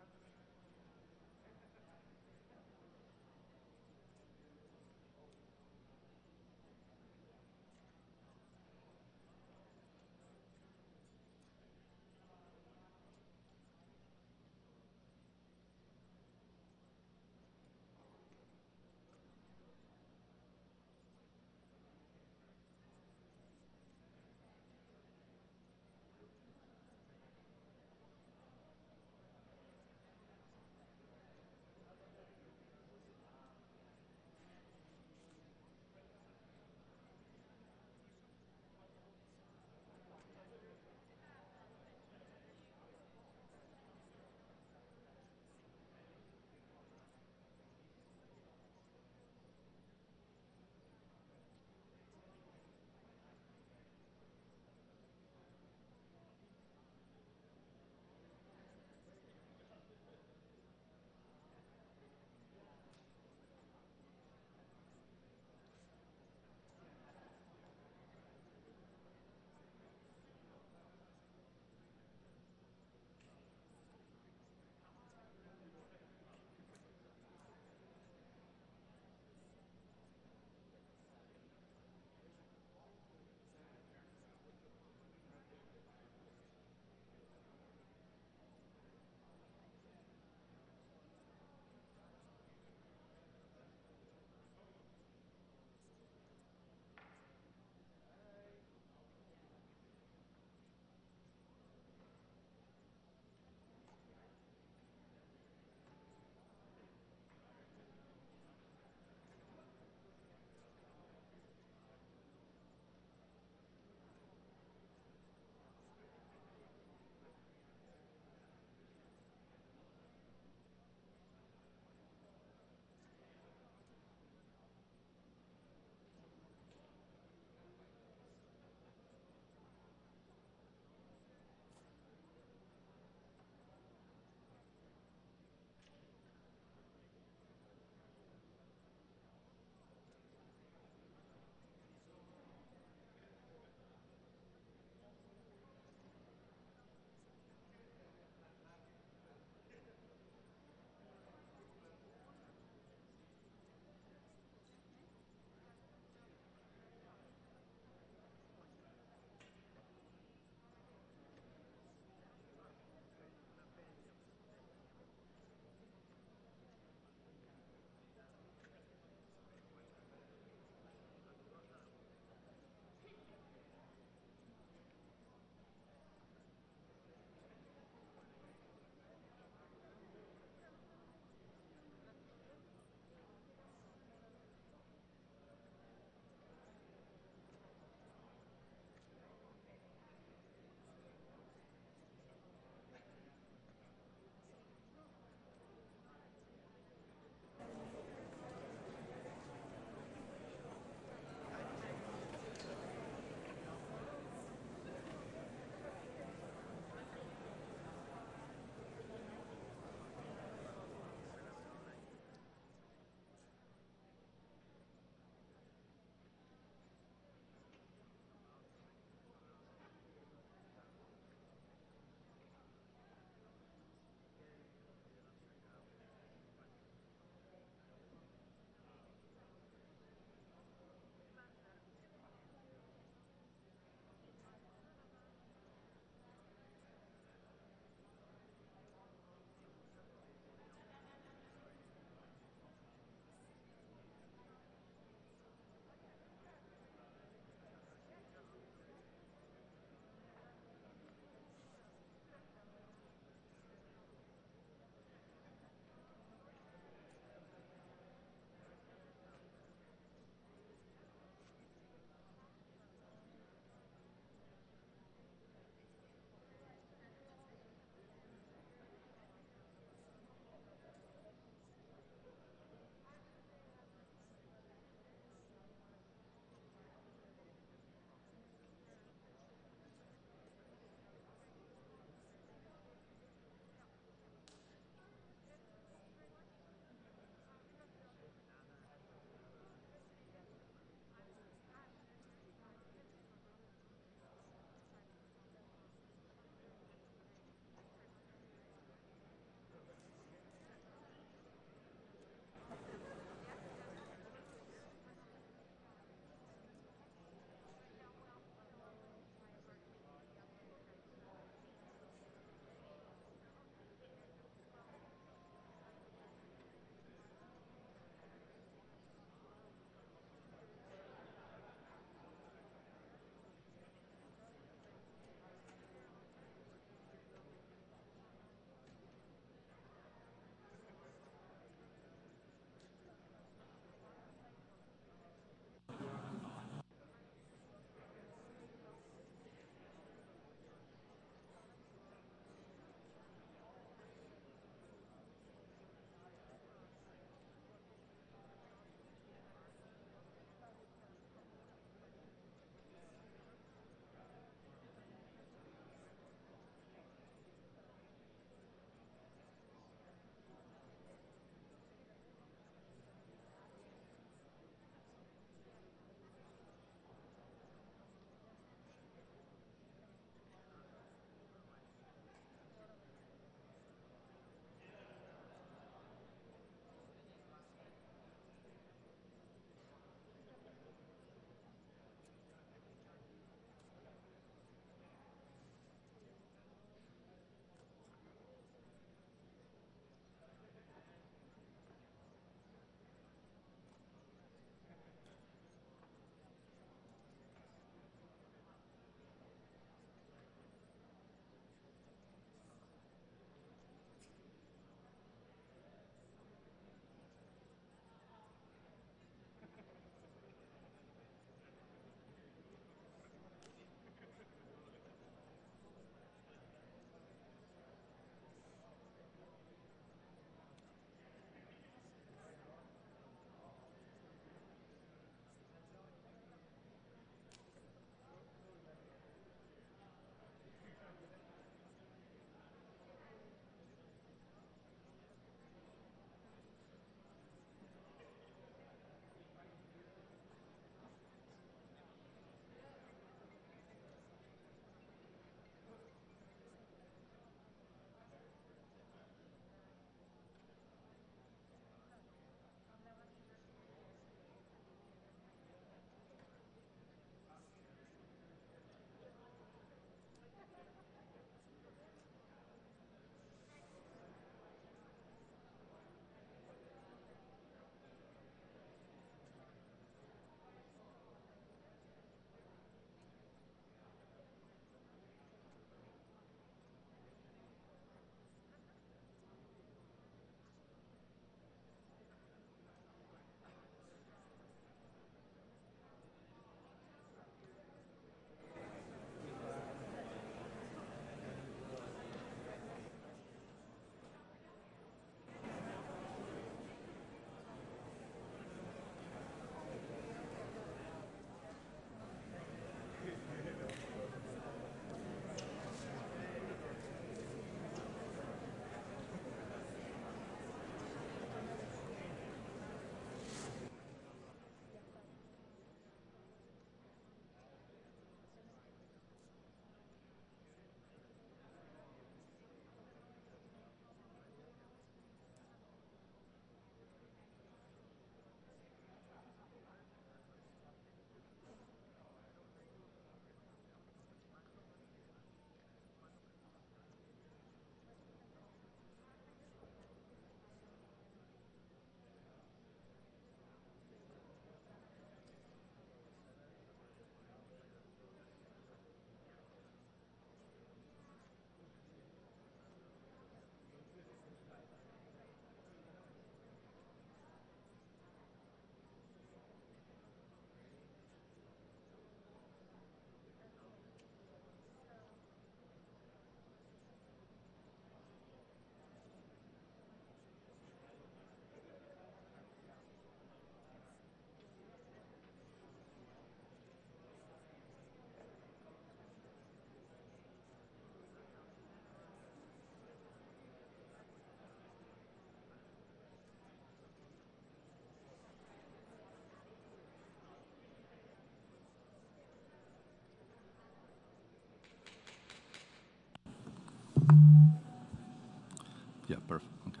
Yeah, perfect. Okay.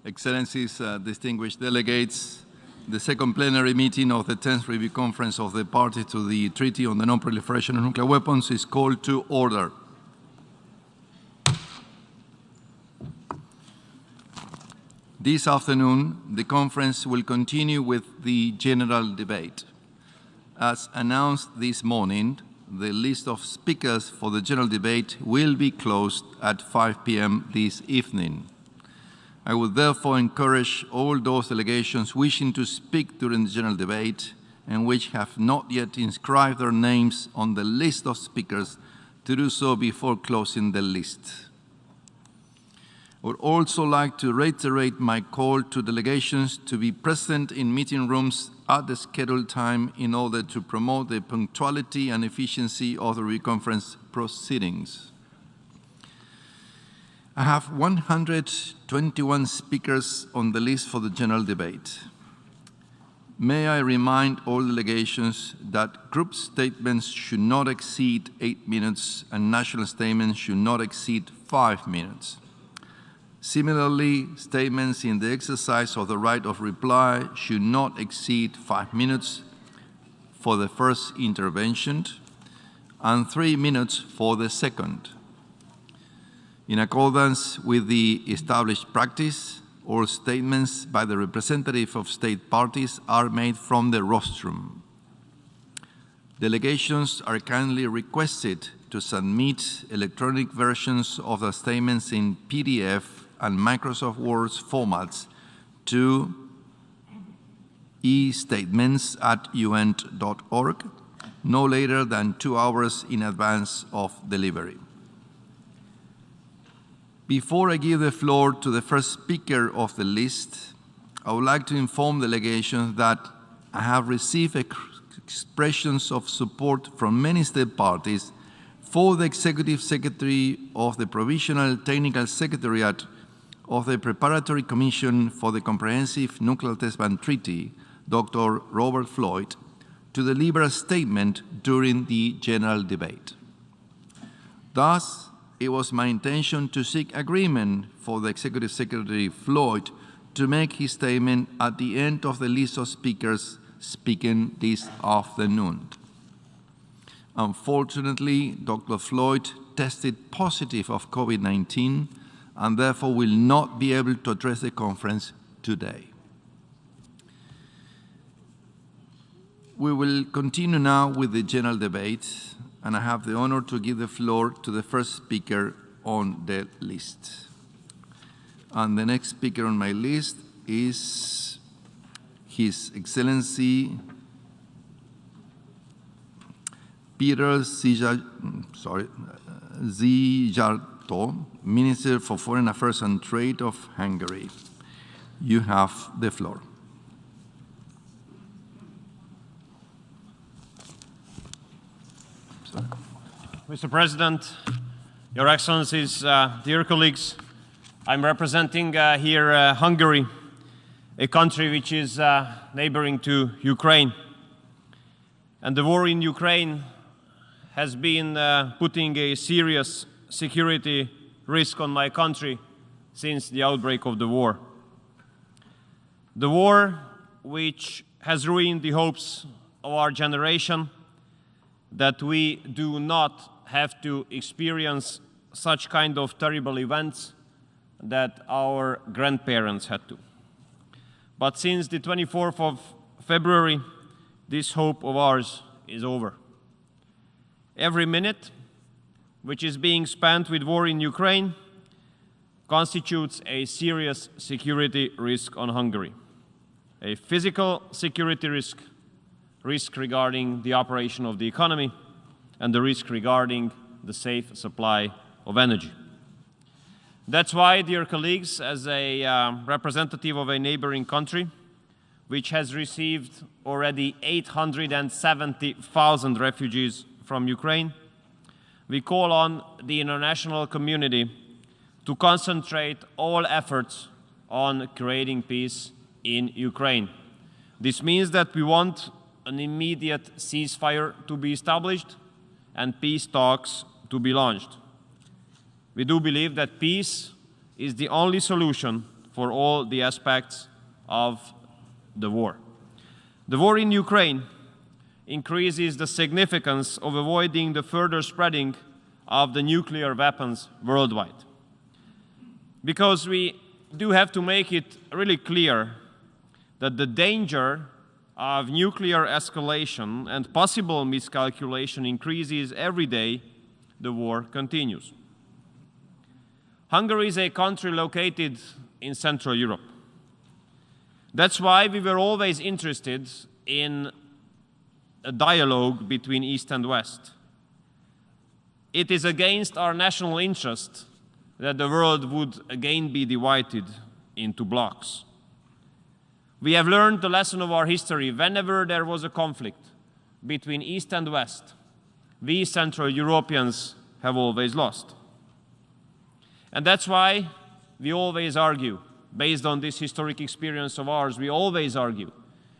Excellencies, distinguished delegates, the second plenary meeting of the 10th Review Conference of the Parties to the Treaty on the Non-Proliferation of Nuclear Weapons is called to order. This afternoon, the conference will continue with the general debate. As announced this morning, the list of speakers for the general debate will be closed at 5 p.m. this evening. I would therefore encourage all those delegations wishing to speak during the general debate and which have not yet inscribed their names on the list of speakers to do so before closing the list. I would also like to reiterate my call to delegations to be present in meeting rooms at the scheduled time in order to promote the punctuality and efficiency of the review conference proceedings. I have 121 speakers on the list for the general debate. May I remind all delegations that group statements should not exceed 8 minutes and national statements should not exceed 5 minutes. Similarly, statements in the exercise of the right of reply should not exceed 5 minutes for the first intervention and 3 minutes for the second. In accordance with the established practice, all statements by the representative of state parties are made from the rostrum. Delegations are kindly requested to submit electronic versions of the statements in PDF and Microsoft Word formats to e-statements@un.org no later than 2 hours in advance of delivery. Before I give the floor to the first speaker of the list, I would like to inform delegations that I have received expressions of support from many state parties for the Executive Secretary of the Provisional Technical Secretariat of the Preparatory Commission for the Comprehensive Nuclear Test Ban Treaty, Dr. Robert Floyd, to deliver a statement during the general debate. Thus, it was my intention to seek agreement for the Executive Secretary Floyd to make his statement at the end of the list of speakers speaking this afternoon. Unfortunately, Dr. Floyd tested positive of COVID-19 and therefore will not be able to address the conference today. We will continue now with the general debate, and I have the honor to give the floor to the first speaker on the list. And the next speaker on my list is His Excellency Peter Szijjártó, Minister for Foreign Affairs and Trade of Hungary. You have the floor. Mr. President, Your Excellencies, dear colleagues, I'm representing here Hungary, a country which is neighboring to Ukraine. And the war in Ukraine has been putting a serious security risk on my country since the outbreak of the war. The war which has ruined the hopes of our generation, that we do not have to experience such kind of terrible events that our grandparents had to. But since the 24th of February, this hope of ours is over. Every minute which is being spent with war in Ukraine constitutes a serious security risk on Hungary. A physical security risk regarding the operation of the economy, and the risk regarding the safe supply of energy. That's why, dear colleagues, as a representative of a neighboring country, which has received already 870,000 refugees from Ukraine, we call on the international community to concentrate all efforts on creating peace in Ukraine. This means that we want an immediate ceasefire to be established and peace talks to be launched. We do believe that peace is the only solution for all the aspects of the war. The war in Ukraine increases the significance of avoiding the further spreading of the nuclear weapons worldwide. Because we do have to make it really clear that the danger of nuclear escalation and possible miscalculation increases every day the war continues. Hungary is a country located in Central Europe. That's why we were always interested in a dialogue between East and West. It is against our national interest that the world would again be divided into blocks. We have learned the lesson of our history. Whenever there was a conflict between East and West, we Central Europeans have always lost. And that's why we always argue, based on this historic experience of ours, we always argue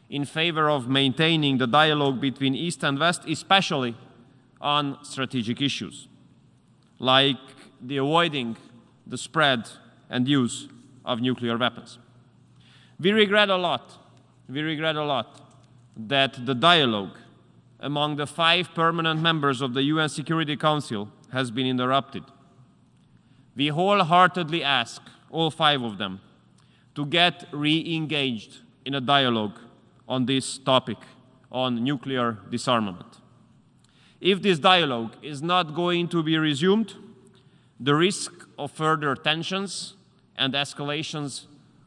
in favor of maintaining the dialogue between East and West, especially on strategic issues, like the avoiding the spread and use of nuclear weapons. We regret a lot that the dialogue among the 5 permanent members of the UN Security Council has been interrupted. We wholeheartedly ask all 5 of them to get re-engaged in a dialogue on this topic, on nuclear disarmament. If this dialogue is not going to be resumed, the risk of further tensions and escalations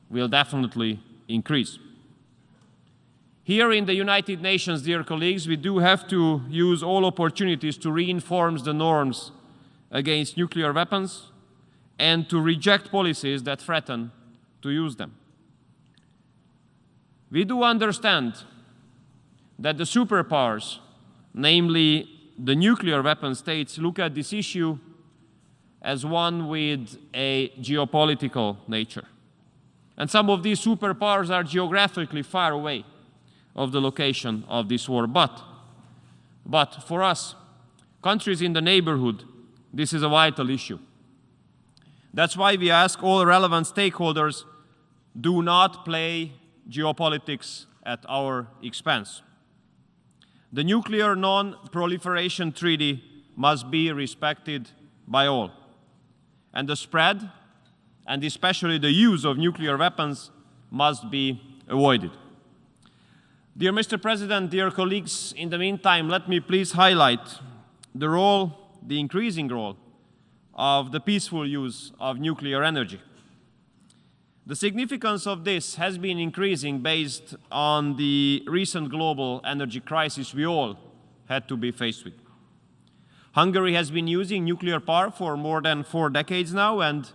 will definitely increase. Here in the United Nations, dear colleagues, we do have to use all opportunities to reinforce the norms against nuclear weapons and to reject policies that threaten to use them. We do understand that the superpowers, namely the nuclear weapon states, look at this issue as one with a geopolitical nature. And some of these superpowers are geographically far away of the location of this war. But for us, countries in the neighborhood, this is a vital issue. That's why we ask all relevant stakeholders, do not play geopolitics at our expense. The Nuclear Non-Proliferation Treaty must be respected by all. And the spread, and especially the use of nuclear weapons, must be avoided. Dear Mr. President, dear colleagues, in the meantime, let me please highlight the increasing role of the peaceful use of nuclear energy. The significance of this has been increasing based on the recent global energy crisis we all had to be faced with. Hungary has been using nuclear power for more than 4 decades now, and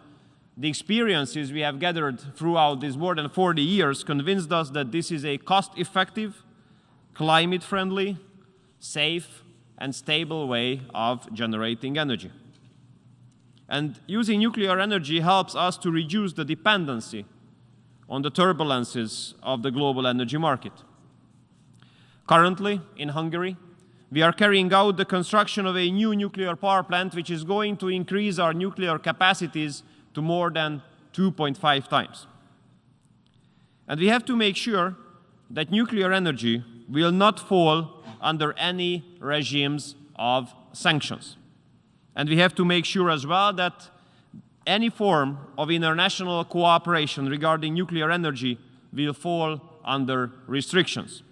the experiences we have gathered throughout these more than 40 years convinced us that this is a cost-effective, climate-friendly, safe, and stable way of generating energy. And using nuclear energy helps us to reduce the dependency on the turbulences of the global energy market. Currently, in Hungary, we are carrying out the construction of a new nuclear power plant which is going to increase our nuclear capacities to more than 2.5 times. And we have to make sure that nuclear energy will not fall under any regimes of sanctions. And we have to make sure as well that any form of international cooperation regarding nuclear energy will fall under restrictions.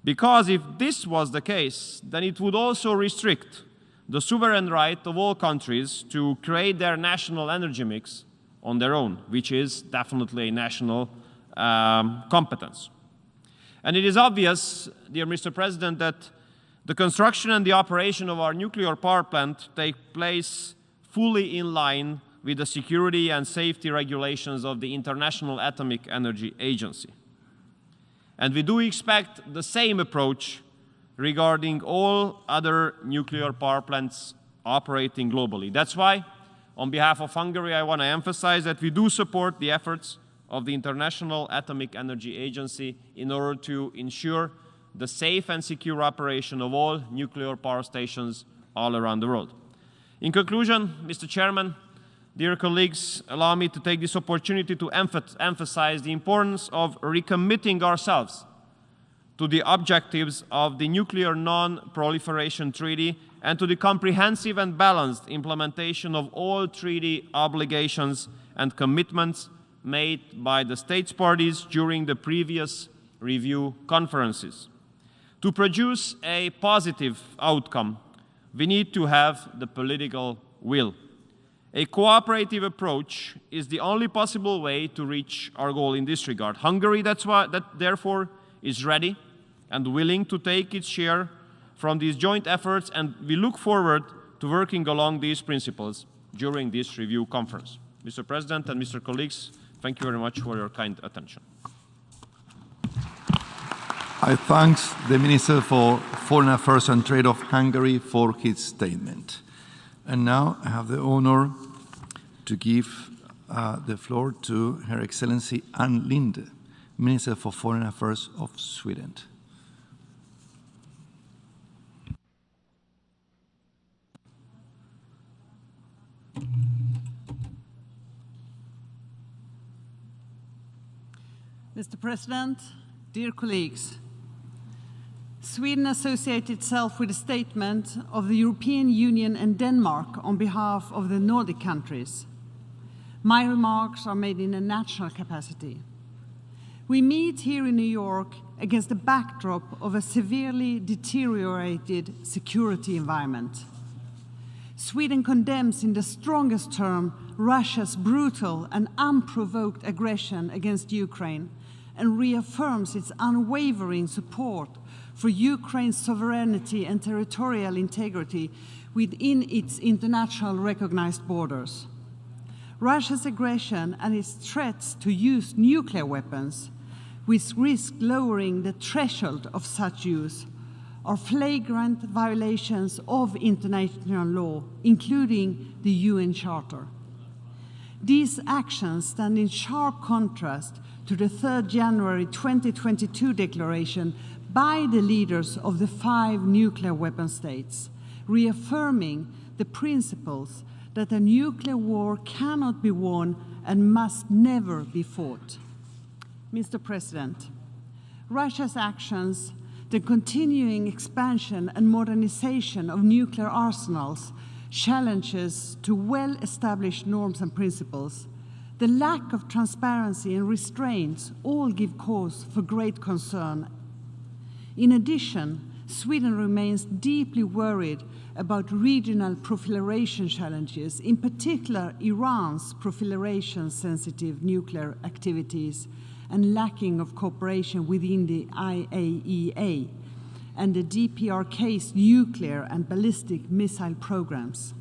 Because if this was the case, then it would also restrict the sovereign right of all countries to create their national energy mix on their own, which is definitely a national competence. And it is obvious, dear Mr. President, that the construction and the operation of our nuclear power plant take place fully in line with the security and safety regulations of the International Atomic Energy Agency. And we do expect the same approach regarding all other nuclear power plants operating globally. That's why, on behalf of Hungary, I want to emphasize that we do support the efforts of the International Atomic Energy Agency in order to ensure the safe and secure operation of all nuclear power stations all around the world. In conclusion, Mr. Chairman, dear colleagues, allow me to take this opportunity to emphasize the importance of recommitting ourselves to the objectives of the Nuclear Non-Proliferation Treaty and to the comprehensive and balanced implementation of all treaty obligations and commitments made by the states parties during the previous review conferences. To produce a positive outcome, we need to have the political will. A cooperative approach is the only possible way to reach our goal in this regard. Hungary, therefore, is ready and willing to take its share from these joint efforts, and we look forward to working along these principles during this review conference. Mr. President and Mr. colleagues, thank you very much for your kind attention. I thank the Minister for Foreign Affairs and Trade of Hungary for his statement. And now I have the honor to give the floor to Her Excellency Ann Linde, Minister for Foreign Affairs of Sweden. Mr. President, dear colleagues, Sweden associates itself with a statement of the European Union and Denmark on behalf of the Nordic countries. My remarks are made in a national capacity. We meet here in New York against the backdrop of a severely deteriorated security environment. Sweden condemns in the strongest term Russia's brutal and unprovoked aggression against Ukraine and reaffirms its unwavering support for Ukraine's sovereignty and territorial integrity within its international recognized borders. Russia's aggression and its threats to use nuclear weapons, which risk lowering the threshold of such use, are flagrant violations of international law, including the UN Charter. These actions stand in sharp contrast to the 3rd January 2022 declaration by the leaders of the 5 nuclear weapon states, reaffirming the principles that a nuclear war cannot be won and must never be fought. Mr. President, Russia's actions, the continuing expansion and modernization of nuclear arsenals, challenges to well-established norms and principles, the lack of transparency and restraints all give cause for great concern. In addition, Sweden remains deeply worried about regional proliferation challenges, in particular Iran's proliferation-sensitive nuclear activities and lacking of cooperation within the IAEA and the DPRK's nuclear and ballistic missile programs.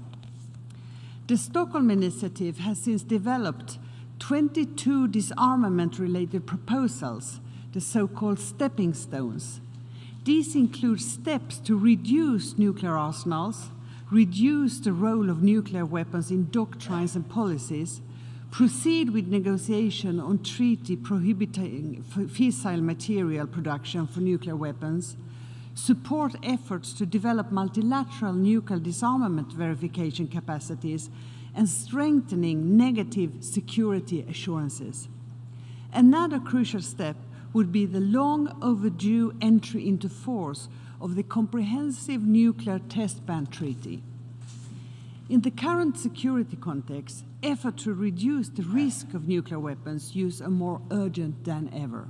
The Stockholm Initiative has since developed 22 disarmament-related proposals, the so-called stepping stones. These include steps to reduce nuclear arsenals, reduce the role of nuclear weapons in doctrines and policies, proceed with negotiation on treaty prohibiting fissile material production for nuclear weapons, support efforts to develop multilateral nuclear disarmament verification capacities, and strengthening negative security assurances. Another crucial step would be the long overdue entry into force of the Comprehensive Nuclear Test Ban Treaty. In the current security context, efforts to reduce the risk of nuclear weapons use are more urgent than ever.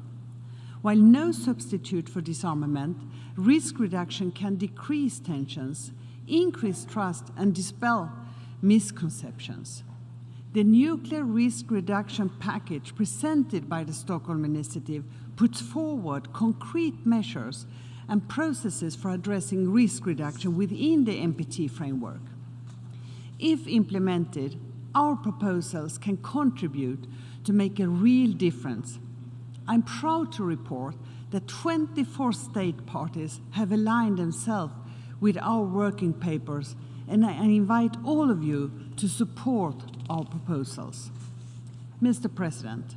While no substitute for disarmament, risk reduction can decrease tensions, increase trust, and dispel misconceptions. The nuclear risk reduction package presented by the Stockholm Initiative puts forward concrete measures and processes for addressing risk reduction within the NPT framework. If implemented, our proposals can contribute to make a real difference. I'm proud to report that 24 state parties have aligned themselves with our working papers, and I invite all of you to support our proposals. Mr. President,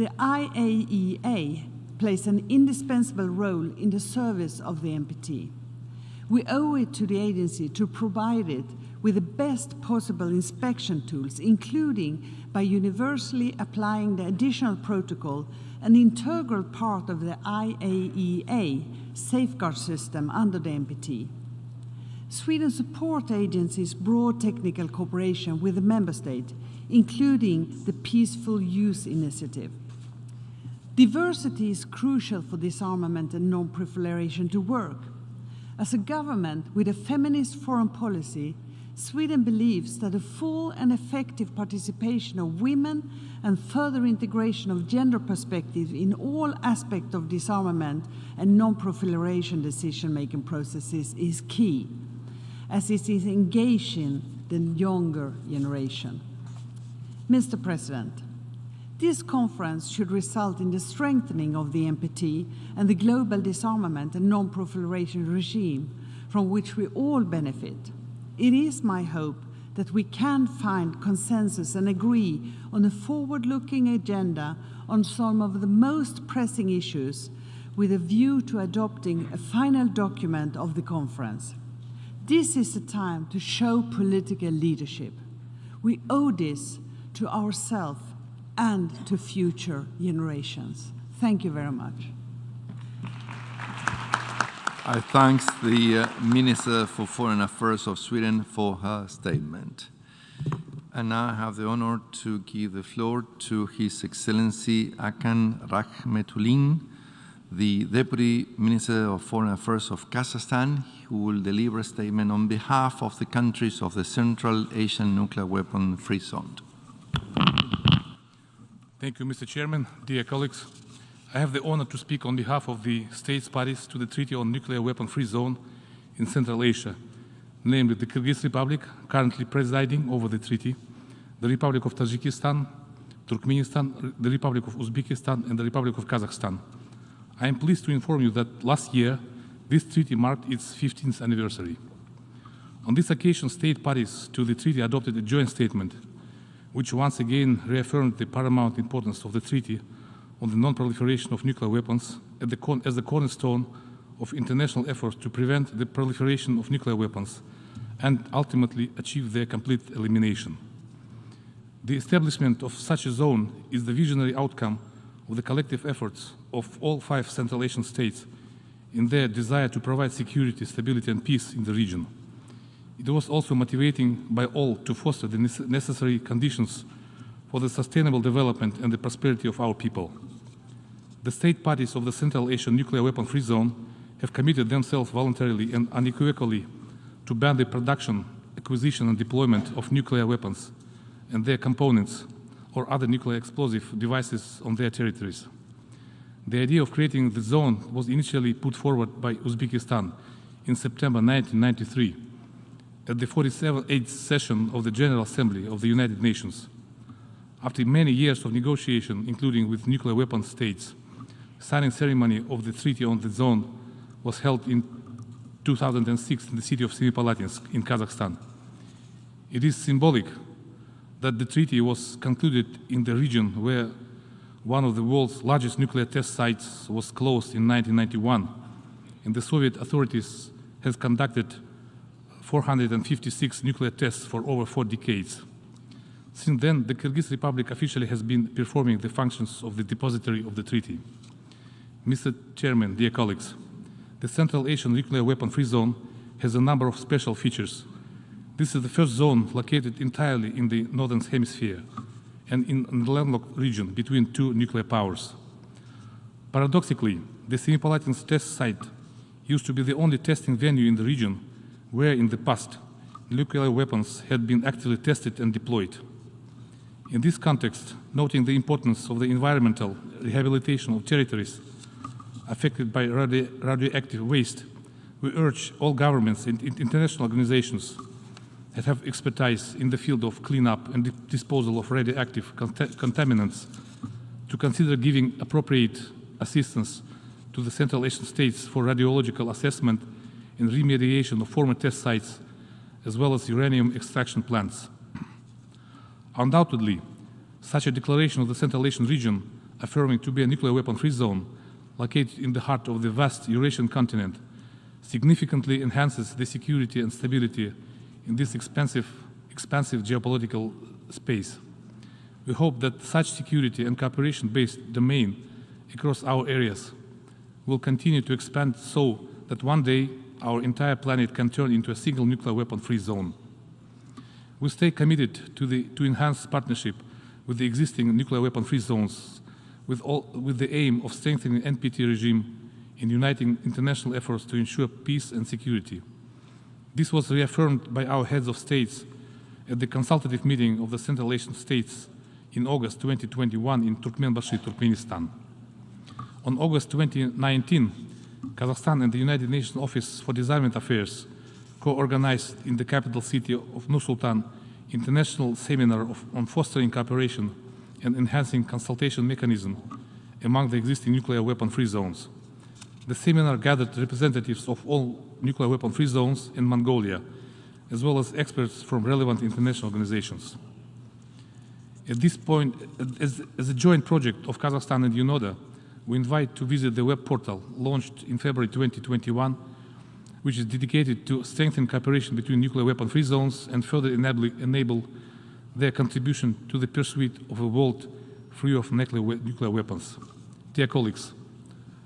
The IAEA plays an indispensable role in the service of the NPT. We owe it to the agency to provide it with the best possible inspection tools, including by universally applying the additional protocol, an integral part of the IAEA safeguard system under the NPT. Sweden supports the agency's broad technical cooperation with the member state, including the Peaceful Use Initiative. Diversity is crucial for disarmament and non-proliferation to work. As a government with a feminist foreign policy, Sweden believes that a full and effective participation of women and further integration of gender perspectives in all aspects of disarmament and non-proliferation decision-making processes is key, as it is engaging the younger generation. Mr. President, this conference should result in the strengthening of the NPT and the global disarmament and non-proliferation regime from which we all benefit. It is my hope that we can find consensus and agree on a forward-looking agenda on some of the most pressing issues with a view to adopting a final document of the conference. This is the time to show political leadership. We owe this to ourselves and to future generations. Thank you very much. I thank the Minister for Foreign Affairs of Sweden for her statement. And now I have the honor to give the floor to His Excellency Akan Rahmetulin, the Deputy Minister of Foreign Affairs of Kazakhstan, who will deliver a statement on behalf of the countries of the Central Asian Nuclear Weapon Free Zone. Thank you, Mr. Chairman. Dear colleagues, I have the honor to speak on behalf of the states parties to the Treaty on Nuclear Weapon Free Zone in Central Asia, namely the Kyrgyz Republic, currently presiding over the treaty, the Republic of Tajikistan, Turkmenistan, the Republic of Uzbekistan, and the Republic of Kazakhstan. I am pleased to inform you that last year, this treaty marked its 15th anniversary. On this occasion, state parties to the treaty adopted a joint statement, which once again reaffirmed the paramount importance of the treaty on the non-proliferation of nuclear weapons as the cornerstone of international efforts to prevent the proliferation of nuclear weapons and ultimately achieve their complete elimination. The establishment of such a zone is the visionary outcome of the collective efforts of all 5 Central Asian states in their desire to provide security, stability, and peace in the region. It was also motivating by all to foster the necessary conditions for the sustainable development and the prosperity of our people. The state parties of the Central Asian Nuclear Weapon Free Zone have committed themselves voluntarily and unequivocally to ban the production, acquisition, and deployment of nuclear weapons and their components or other nuclear explosive devices on their territories. The idea of creating the zone was initially put forward by Uzbekistan in September 1993 at the 47th session of the General Assembly of the United Nations. After many years of negotiation, including with nuclear weapon states, signing ceremony of the treaty on the zone was held in 2006 in the city of Semipalatinsk in Kazakhstan. It is symbolic that the treaty was concluded in the region where one of the world's largest nuclear test sites was closed in 1991, and the Soviet authorities have conducted 456 nuclear tests for over 4 decades. Since then, the Kyrgyz Republic officially has been performing the functions of the depository of the treaty. Mr. Chairman, dear colleagues, the Central Asian Nuclear Weapon Free Zone has a number of special features. This is the first zone located entirely in the Northern Hemisphere and in the landlocked region between 2 nuclear powers. Paradoxically, the Semipalatinsk test site used to be the only testing venue in the region where in the past nuclear weapons had been actively tested and deployed. In this context, noting the importance of the environmental rehabilitation of territories affected by radioactive waste, we urge all governments and international organizations that have expertise in the field of cleanup and disposal of radioactive contaminants to consider giving appropriate assistance to the Central Asian states for radiological assessment and remediation of former test sites, as well as uranium extraction plants. Undoubtedly, such a declaration of the Central Asian region affirming to be a nuclear weapon-free zone located in the heart of the vast Eurasian continent, significantly enhances the security and stability in this expansive geopolitical space. We hope that such security and cooperation-based domain across our areas will continue to expand so that one day our entire planet can turn into a single nuclear weapon-free zone. We stay committed to enhance partnership with the existing nuclear weapon-free zones with the aim of strengthening NPT regime and uniting international efforts to ensure peace and security. This was reaffirmed by our heads of states at the consultative meeting of the Central Asian states in August 2021 in Turkmenbashi, Turkmenistan. On August 2019, Kazakhstan and the United Nations Office for Disarmament Affairs co-organized in the capital city of Nur-Sultan international seminar on fostering cooperation and enhancing consultation mechanism among the existing nuclear weapon-free zones. The seminar gathered representatives of all nuclear weapon-free zones in Mongolia, as well as experts from relevant international organizations. At this point, as a joint project of Kazakhstan and UNODA, we invite to visit the web portal launched in February 2021, which is dedicated to strengthen cooperation between nuclear weapon-free zones and further enable their contribution to the pursuit of a world free of nuclear weapons. Dear colleagues,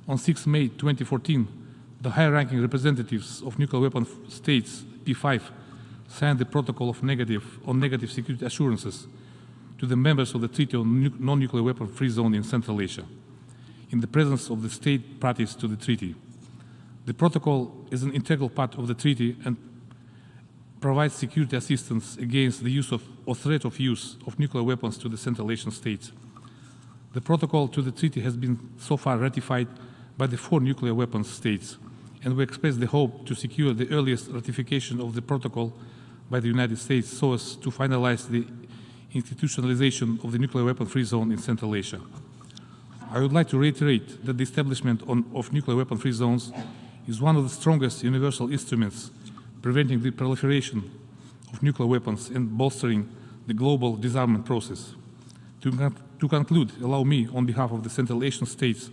on 6 May 2014, the high-ranking representatives of nuclear weapon states, P5, signed the protocol on negative security assurances to the members of the Treaty on Non-Nuclear Weapon-Free Zone in Central Asia, in the presence of the state parties to the treaty. The protocol is an integral part of the treaty and provides security assistance against the use of or threat of use of nuclear weapons to the Central Asian states. The protocol to the treaty has been so far ratified by the 4 nuclear weapons states, and we express the hope to secure the earliest ratification of the protocol by the United States so as to finalize the institutionalization of the nuclear weapon-free zone in Central Asia. I would like to reiterate that the establishment of nuclear weapon-free zones is one of the strongest universal instruments preventing the proliferation of nuclear weapons and bolstering the global disarmament process. To conclude, allow me, on behalf of the Central Asian states,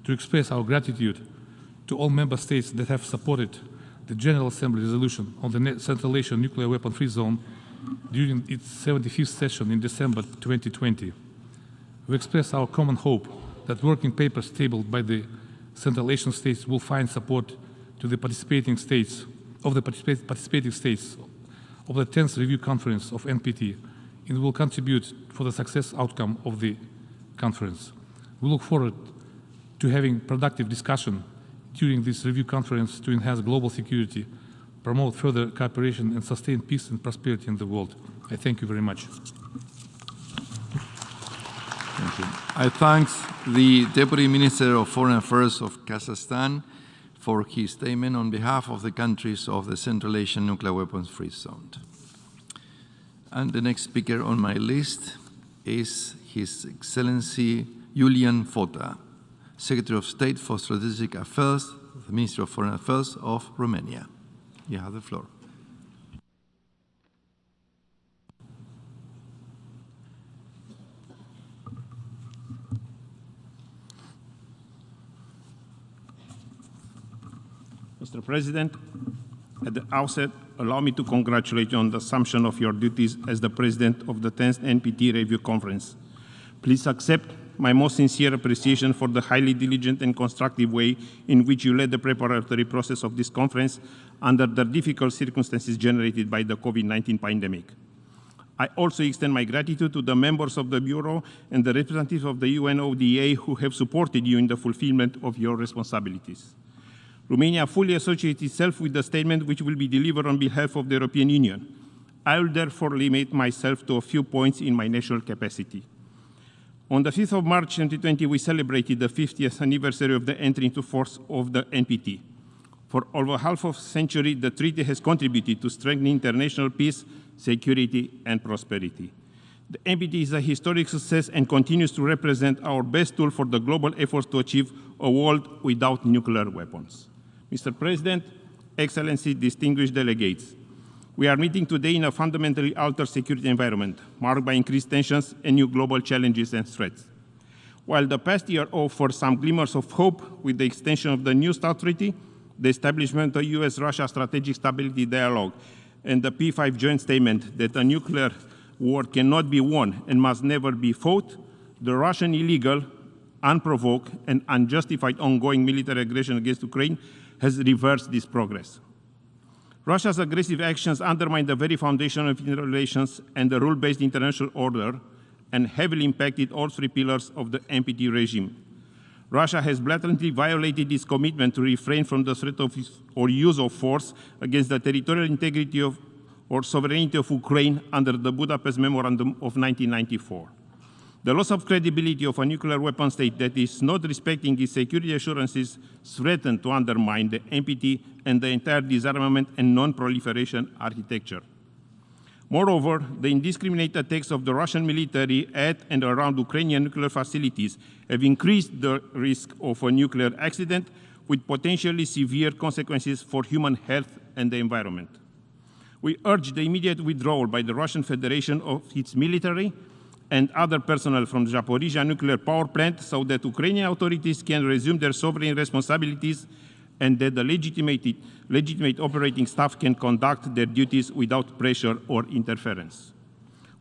to express our gratitude to all member states that have supported the General Assembly resolution on the Central Asian nuclear weapon-free zone during its 75th session in December 2020. We express our common hope that working papers tabled by the Central Asian states will find support to the participating states of the 10th Review Conference of NPT and will contribute for the success outcome of the conference. We look forward to having productive discussion during this review conference to enhance global security, promote further cooperation, and sustain peace and prosperity in the world. I thank you very much. Thank you. I thank the Deputy Minister of Foreign Affairs of Kazakhstan for his statement on behalf of the countries of the Central Asian Nuclear Weapons-Free Zone. And the next speaker on my list is His Excellency Julian Fota, Secretary of State for Strategic Affairs, the Ministry of Foreign Affairs of Romania. You have the floor. Mr. President, at the outset, allow me to congratulate you on the assumption of your duties as the President of the 10th NPT Review Conference. Please accept my most sincere appreciation for the highly diligent and constructive way in which you led the preparatory process of this conference under the difficult circumstances generated by the COVID-19 pandemic. I also extend my gratitude to the members of the Bureau and the representatives of the UNODA who have supported you in the fulfillment of your responsibilities. Romania fully associates itself with the statement which will be delivered on behalf of the European Union. I will therefore limit myself to a few points in my national capacity. On the 5th of March 2020, we celebrated the 50th anniversary of the entry into force of the NPT. For over half of a century, the treaty has contributed to strengthening international peace, security, and prosperity. The NPT is a historic success and continues to represent our best tool for the global efforts to achieve a world without nuclear weapons. Mr. President, Excellency, distinguished delegates, we are meeting today in a fundamentally altered security environment, marked by increased tensions and new global challenges and threats. While the past year offered some glimmers of hope with the extension of the New START Treaty, the establishment of the US-Russia Strategic Stability Dialogue, and the P5 joint statement that a nuclear war cannot be won and must never be fought, the Russian illegal, unprovoked, and unjustified ongoing military aggression against Ukraine has reversed this progress. Russia's aggressive actions undermine the very foundation of international relations and the rule-based international order and heavily impacted all three pillars of the NPT regime. Russia has blatantly violated its commitment to refrain from the threat of or use of force against the territorial integrity of or sovereignty of Ukraine under the Budapest Memorandum of 1994. The loss of credibility of a nuclear weapon state that is not respecting its security assurances threatens to undermine the NPT and the entire disarmament and non-proliferation architecture. Moreover, the indiscriminate attacks of the Russian military at and around Ukrainian nuclear facilities have increased the risk of a nuclear accident with potentially severe consequences for human health and the environment. We urge the immediate withdrawal by the Russian Federation of its military and other personnel from the Zaporizhzhia nuclear power plant so that Ukrainian authorities can resume their sovereign responsibilities and that the legitimate operating staff can conduct their duties without pressure or interference.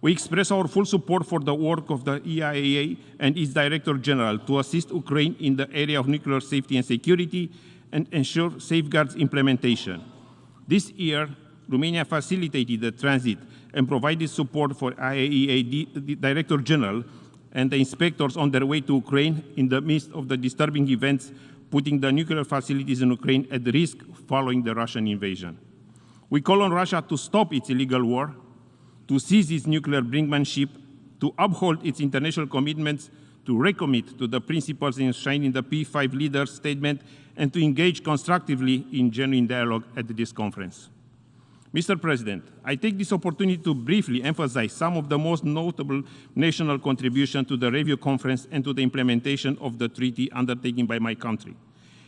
We express our full support for the work of the EIAA and its Director General to assist Ukraine in the area of nuclear safety and security and ensure safeguards implementation. This year, Romania facilitated the transit and provided support for IAEA the Director General and the inspectors on their way to Ukraine in the midst of the disturbing events putting the nuclear facilities in Ukraine at risk following the Russian invasion. We call on Russia to stop its illegal war, to cease its nuclear brinkmanship, to uphold its international commitments, to recommit to the principles enshrined in the P5 leaders' statement, and to engage constructively in genuine dialogue at this conference. Mr. President, I take this opportunity to briefly emphasize some of the most notable national contributions to the review conference and to the implementation of the treaty undertaken by my country.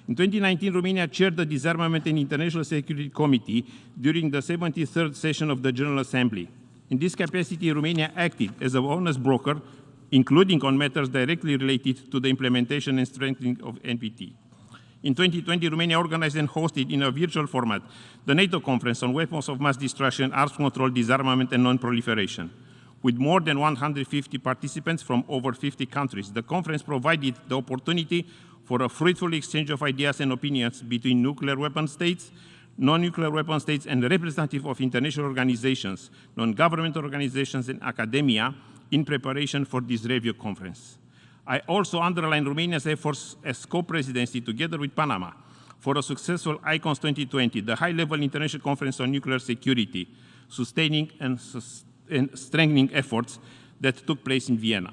In 2019, Romania chaired the Disarmament and International Security Committee during the 73rd session of the General Assembly. In this capacity, Romania acted as an honest broker, including on matters directly related to the implementation and strengthening of NPT. In 2020, Romania organized and hosted in a virtual format the NATO Conference on Weapons of Mass Destruction, Arms Control, Disarmament, and Non-Proliferation. With more than 150 participants from over 50 countries, the conference provided the opportunity for a fruitful exchange of ideas and opinions between nuclear weapon states, non-nuclear weapon states, and representatives of international organizations, non-governmental organizations, and academia in preparation for this review conference. I also underline Romania's efforts as co-presidency together with Panama for a successful ICONS 2020, the high-level international conference on nuclear security, sustaining and strengthening efforts that took place in Vienna.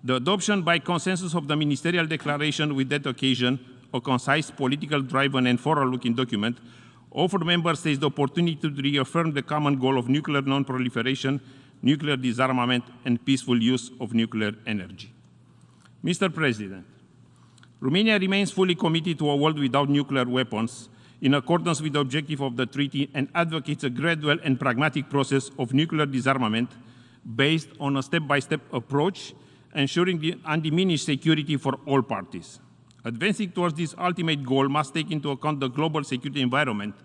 The adoption by consensus of the ministerial declaration with that occasion, a concise, political-driven, and forward-looking document, offered member states the opportunity to reaffirm the common goal of nuclear non-proliferation, nuclear disarmament, and peaceful use of nuclear energy. Mr. President, Romania remains fully committed to a world without nuclear weapons in accordance with the objective of the treaty and advocates a gradual and pragmatic process of nuclear disarmament based on a step-by-step approach, ensuring the undiminished security for all parties. Advancing towards this ultimate goal must take into account the global security environment,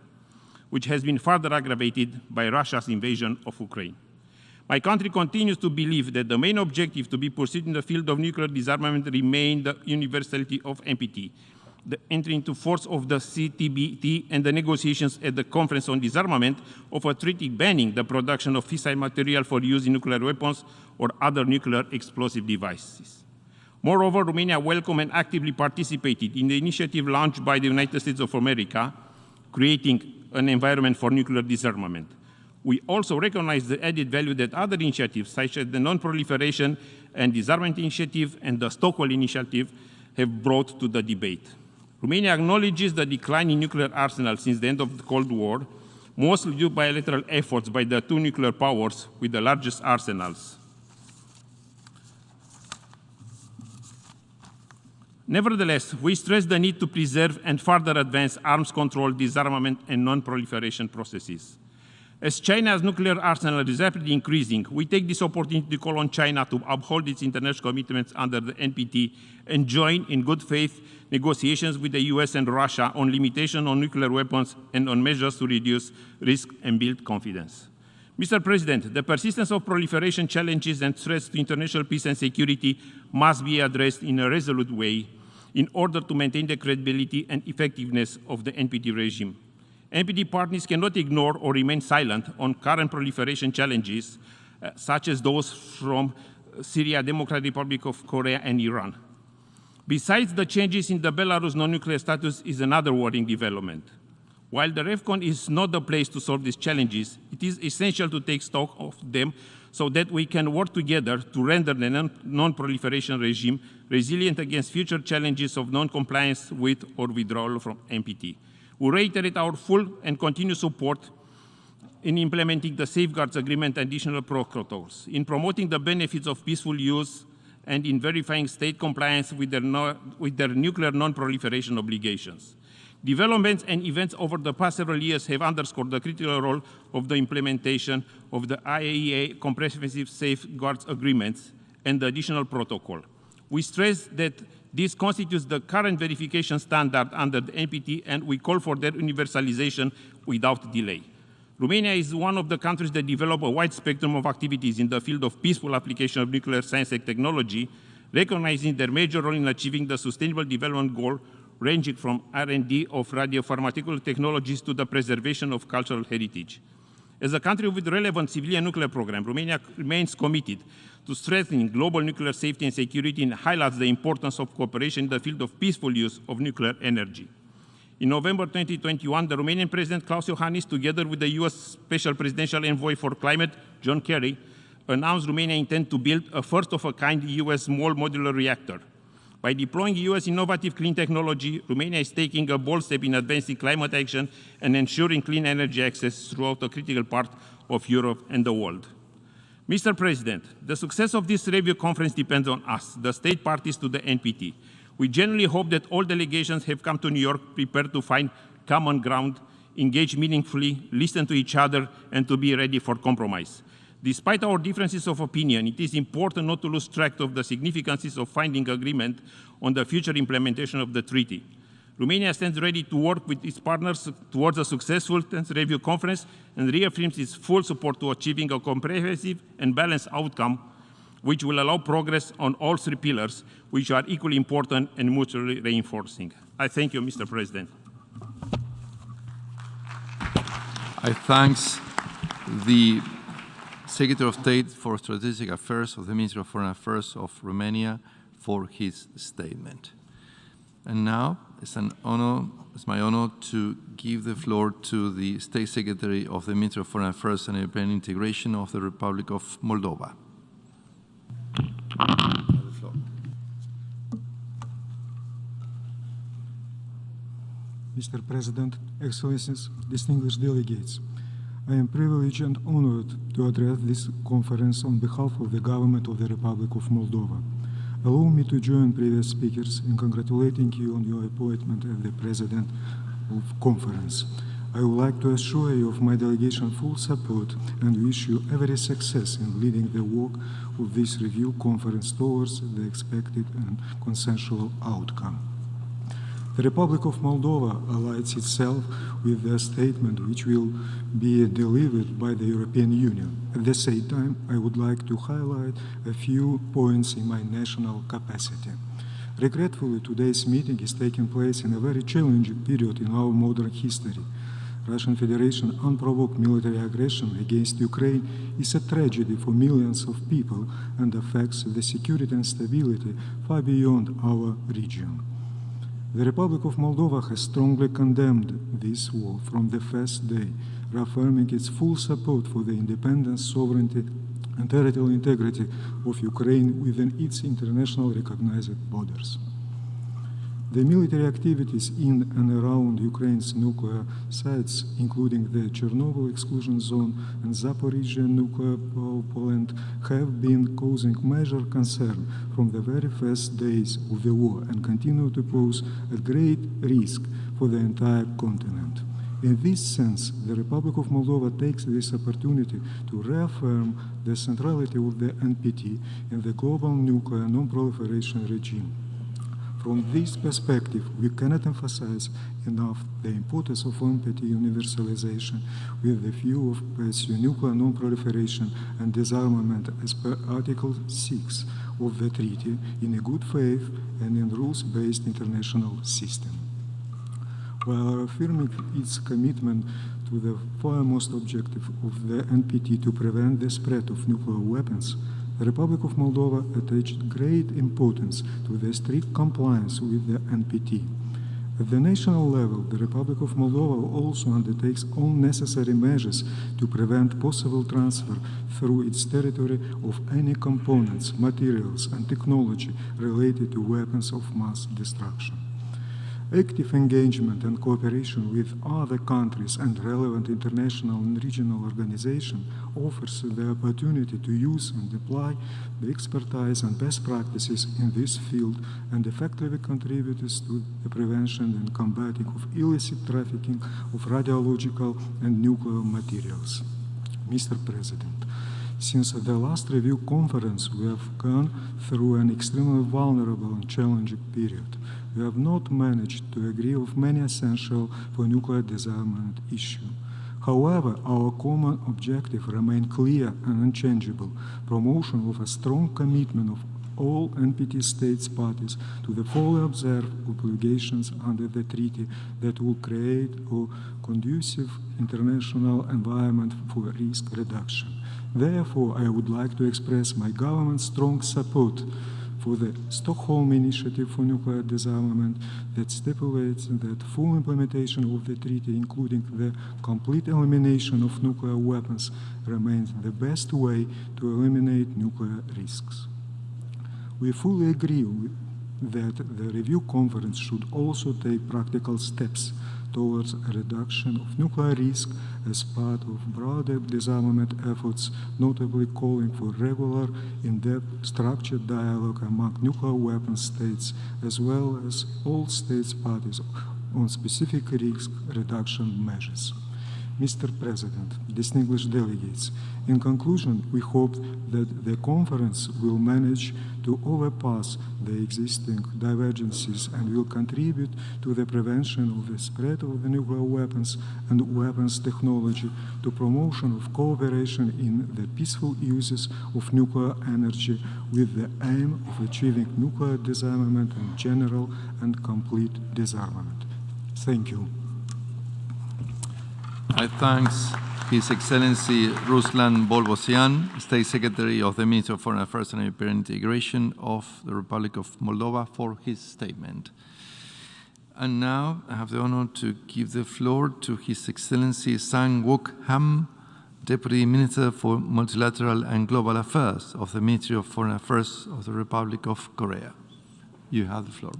which has been further aggravated by Russia's invasion of Ukraine. My country continues to believe that the main objective to be pursued in the field of nuclear disarmament remains the universality of NPT, the entry into force of the CTBT, and the negotiations at the Conference on Disarmament of a treaty banning the production of fissile material for use in nuclear weapons or other nuclear explosive devices. Moreover, Romania welcomed and actively participated in the initiative launched by the United States of America, creating an environment for nuclear disarmament. We also recognize the added value that other initiatives, such as the Non-Proliferation and Disarmament Initiative and the Stockpile Initiative, have brought to the debate. Romania acknowledges the decline in nuclear arsenals since the end of the Cold War, mostly due to bilateral efforts by the two nuclear powers with the largest arsenals. Nevertheless, we stress the need to preserve and further advance arms control, disarmament, and non-proliferation processes. As China's nuclear arsenal is rapidly increasing, we take this opportunity to call on China to uphold its international commitments under the NPT and join in good faith negotiations with the US and Russia on limitation on nuclear weapons and on measures to reduce risk and build confidence. Mr. President, the persistence of proliferation challenges and threats to international peace and security must be addressed in a resolute way in order to maintain the credibility and effectiveness of the NPT regime. NPT partners cannot ignore or remain silent on current proliferation challenges, such as those from Syria, Democratic Republic of Korea, and Iran. Besides, the changes in the Belarus non-nuclear status is another worrying development. While the REFCON is not the place to solve these challenges, it is essential to take stock of them so that we can work together to render the non-proliferation regime resilient against future challenges of non-compliance with or withdrawal from NPT. We reiterate our full and continued support in implementing the Safeguards Agreement and additional protocols, in promoting the benefits of peaceful use, and in verifying state compliance with their nuclear non-proliferation obligations. Developments and events over the past several years have underscored the critical role of the implementation of the IAEA Comprehensive Safeguards Agreements and the additional protocol. We stress that this constitutes the current verification standard under the NPT, and we call for their universalization without delay. Romania is one of the countries that develop a wide spectrum of activities in the field of peaceful application of nuclear science and technology, recognizing their major role in achieving the Sustainable Development Goal, ranging from R&D of radiopharmaceutical technologies to the preservation of cultural heritage. As a country with relevant civilian nuclear program, Romania remains committed to strengthening global nuclear safety and security and highlights the importance of cooperation in the field of peaceful use of nuclear energy. In November 2021, the Romanian President Klaus Iohannis, together with the US Special Presidential Envoy for Climate, John Kerry, announced Romania intends to build a first-of-a-kind US small modular reactor. By deploying US innovative clean technology, Romania is taking a bold step in advancing climate action and ensuring clean energy access throughout a critical part of Europe and the world. Mr. President, the success of this review conference depends on us, the state parties to the NPT. We genuinely hope that all delegations have come to New York prepared to find common ground, engage meaningfully, listen to each other, and to be ready for compromise. Despite our differences of opinion, it is important not to lose track of the significances of finding agreement on the future implementation of the treaty. Romania stands ready to work with its partners towards a successful 10th review conference and reaffirms its full support to achieving a comprehensive and balanced outcome which will allow progress on all three pillars, which are equally important and mutually reinforcing. I thank you, Mr. President. I thank the Secretary of State for Strategic Affairs of the Ministry of Foreign Affairs of Romania for his statement. And now it's my honor to give the floor to the State Secretary of the Ministry of Foreign Affairs and European Integration of the Republic of Moldova. Mr. President, Excellencies, distinguished delegates, I am privileged and honored to address this conference on behalf of the Government of the Republic of Moldova. Allow me to join previous speakers in congratulating you on your appointment as the President of the Conference. I would like to assure you of my delegation's full support and wish you every success in leading the work of this review conference towards the expected and consensual outcome. The Republic of Moldova aligns itself with the statement which will be delivered by the European Union. At the same time, I would like to highlight a few points in my national capacity. Regretfully, today's meeting is taking place in a very challenging period in our modern history. Russian Federation's unprovoked military aggression against Ukraine is a tragedy for millions of people and affects the security and stability far beyond our region. The Republic of Moldova has strongly condemned this war from the first day, reaffirming its full support for the independence, sovereignty, and territorial integrity of Ukraine within its internationally recognized borders. The military activities in and around Ukraine's nuclear sites, including the Chernobyl exclusion zone and Zaporizhzhia nuclear power plant, have been causing major concern from the very first days of the war and continue to pose a great risk for the entire continent. In this sense, the Republic of Moldova takes this opportunity to reaffirm the centrality of the NPT in the global nuclear non-proliferation regime. From this perspective, we cannot emphasize enough the importance of NPT universalization with the view of pursuing nuclear non-proliferation and disarmament as per Article 6 of the treaty in a good faith and in rules-based international system. While affirming its commitment to the foremost objective of the NPT to prevent the spread of nuclear weapons, the Republic of Moldova attached great importance to the strict compliance with the NPT. At the national level, the Republic of Moldova also undertakes all necessary measures to prevent possible transfer through its territory of any components, materials, and technology related to weapons of mass destruction. Active engagement and cooperation with other countries and relevant international and regional organizations offers the opportunity to use and apply the expertise and best practices in this field and effectively contributes to the prevention and combating of illicit trafficking of radiological and nuclear materials. Mr. President, since the last review conference, we have gone through an extremely vulnerable and challenging period. We have not managed to agree on many essential for nuclear disarmament issues. However, our common objective remains clear and unchangeable: promotion of a strong commitment of all NPT states parties to the fully observed obligations under the treaty that will create a conducive international environment for risk reduction. Therefore, I would like to express my government's strong support for the Stockholm Initiative for Nuclear Disarmament that stipulates that full implementation of the treaty, including the complete elimination of nuclear weapons, remains the best way to eliminate nuclear risks. We fully agree that the review conference should also take practical steps towards a reduction of nuclear risk as part of broader disarmament efforts, notably calling for regular, in-depth, structured dialogue among nuclear weapons states, as well as all states parties on specific risk reduction measures. Mr. President, distinguished delegates, in conclusion, we hope that the conference will manage to overpass the existing divergences and will contribute to the prevention of the spread of the nuclear weapons and weapons technology, to promotion of cooperation in the peaceful uses of nuclear energy with the aim of achieving nuclear disarmament and general and complete disarmament. Thank you. I thank His Excellency Ruslan Bolbosian, State Secretary of the Ministry of Foreign Affairs and European Integration of the Republic of Moldova, for his statement. And now I have the honor to give the floor to His Excellency Sang Wook Ham, Deputy Minister for Multilateral and Global Affairs of the Ministry of Foreign Affairs of the Republic of Korea. You have the floor.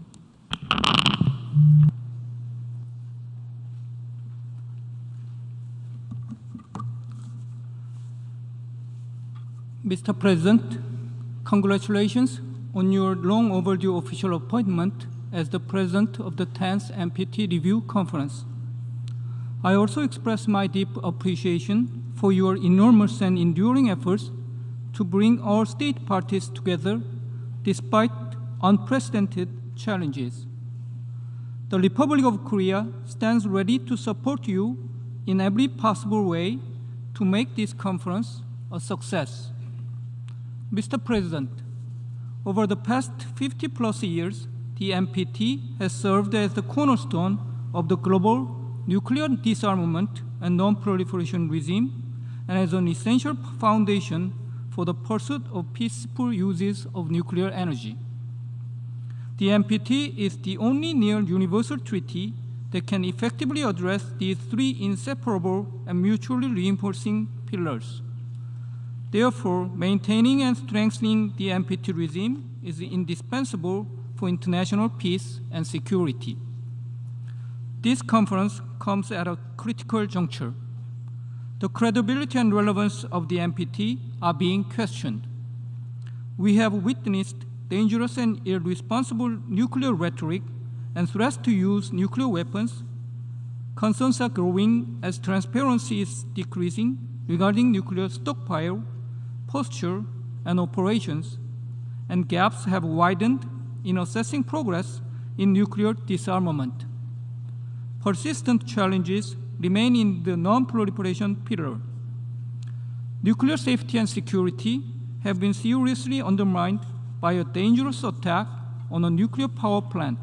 Mr. President, congratulations on your long overdue official appointment as the President of the 10th NPT Review Conference. I also express my deep appreciation for your enormous and enduring efforts to bring all state parties together despite unprecedented challenges. The Republic of Korea stands ready to support you in every possible way to make this conference a success. Mr. President, over the past 50-plus years, the NPT has served as the cornerstone of the global nuclear disarmament and non-proliferation regime and as an essential foundation for the pursuit of peaceful uses of nuclear energy. The NPT is the only near-universal treaty that can effectively address these three inseparable and mutually reinforcing pillars. Therefore, maintaining and strengthening the NPT regime is indispensable for international peace and security. This conference comes at a critical juncture. The credibility and relevance of the NPT are being questioned. We have witnessed dangerous and irresponsible nuclear rhetoric and threats to use nuclear weapons, Concerns are growing as transparency is decreasing regarding nuclear stockpile, posture, and operations, and gaps have widened in assessing progress in nuclear disarmament. Persistent challenges remain in the non-proliferation pillar. Nuclear safety and security have been seriously undermined by a dangerous attack on a nuclear power plant.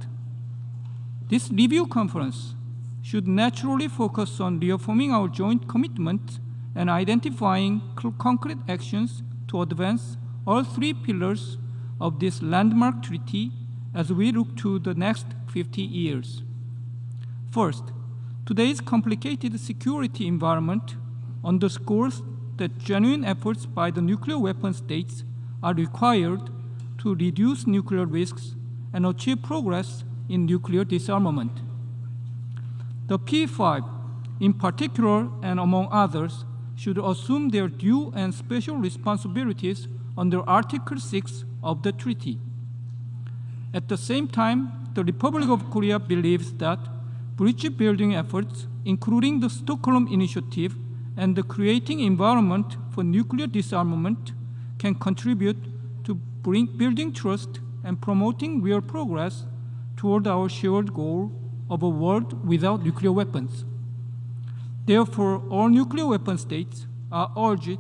This review conference should naturally focus on reaffirming our joint commitment and identifying concrete actions to advance all three pillars of this landmark treaty as we look to the next 50 years. First, today's complicated security environment underscores that genuine efforts by the nuclear weapon states are required to reduce nuclear risks and achieve progress in nuclear disarmament. The P5, in particular and among others, should assume their due and special responsibilities under Article 6 of the treaty. At the same time, the Republic of Korea believes that bridge building efforts, including the Stockholm Initiative and the creating environment for nuclear disarmament, can contribute to building trust and promoting real progress toward our shared goal of a world without nuclear weapons. Therefore, all nuclear weapon states are urged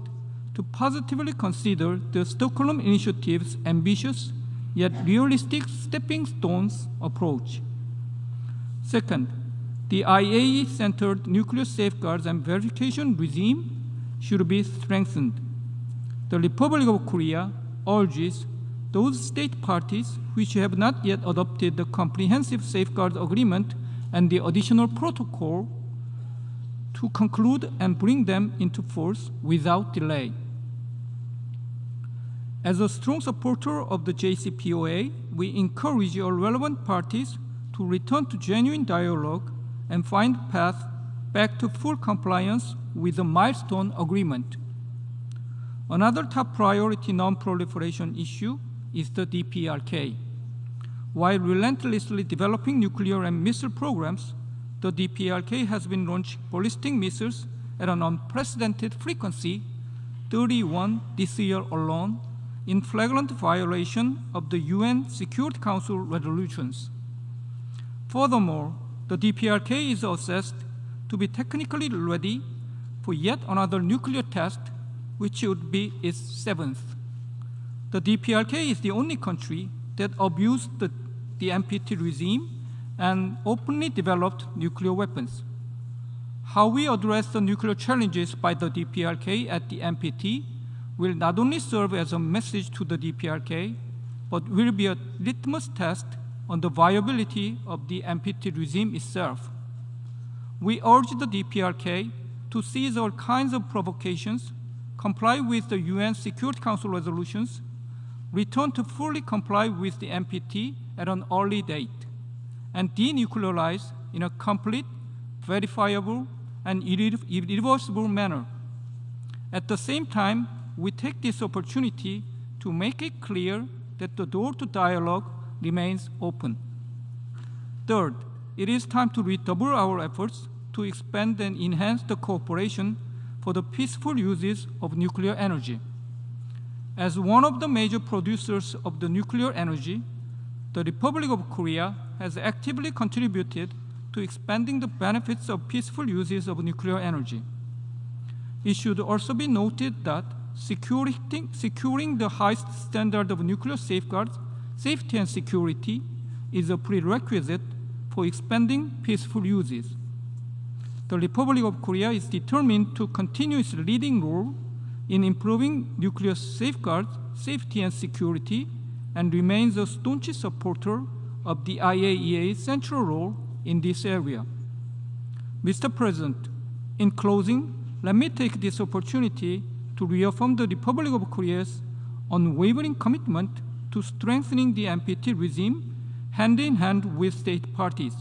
to positively consider the Stockholm Initiative's ambitious yet realistic stepping stones approach. Second, the IAEA-centered nuclear safeguards and verification regime should be strengthened. The Republic of Korea urges those state parties which have not yet adopted the Comprehensive Safeguards Agreement and the additional protocol to conclude and bring them into force without delay. As a strong supporter of the JCPOA, we encourage all relevant parties to return to genuine dialogue and find a path back to full compliance with the milestone agreement. Another top priority non-proliferation issue is the DPRK. While relentlessly developing nuclear and missile programs, the DPRK has been launching ballistic missiles at an unprecedented frequency, 31 this year alone, in flagrant violation of the UN Security Council resolutions. Furthermore, the DPRK is assessed to be technically ready for yet another nuclear test, which would be its 7th. The DPRK is the only country that abused the NPT regime and openly developed nuclear weapons. How we address the nuclear challenges by the DPRK at the NPT will not only serve as a message to the DPRK, but will be a litmus test on the viability of the NPT regime itself. We urge the DPRK to cease all kinds of provocations, comply with the UN Security Council resolutions, return to fully comply with the NPT at an early date, and denuclearize in a complete, verifiable, and irreversible manner. At the same time, we take this opportunity to make it clear that the door to dialogue remains open. Third, it is time to redouble our efforts to expand and enhance the cooperation for the peaceful uses of nuclear energy. As one of the major producers of the nuclear energy, the Republic of Korea has actively contributed to expanding the benefits of peaceful uses of nuclear energy. It should also be noted that securing the highest standard of nuclear safeguards, safety and security is a prerequisite for expanding peaceful uses. The Republic of Korea is determined to continue its leading role in improving nuclear safeguards, safety and security, and remains a staunch supporter of the IAEA's central role in this area. Mr. President, in closing, let me take this opportunity to reaffirm the Republic of Korea's unwavering commitment to strengthening the NPT regime hand in hand with state parties.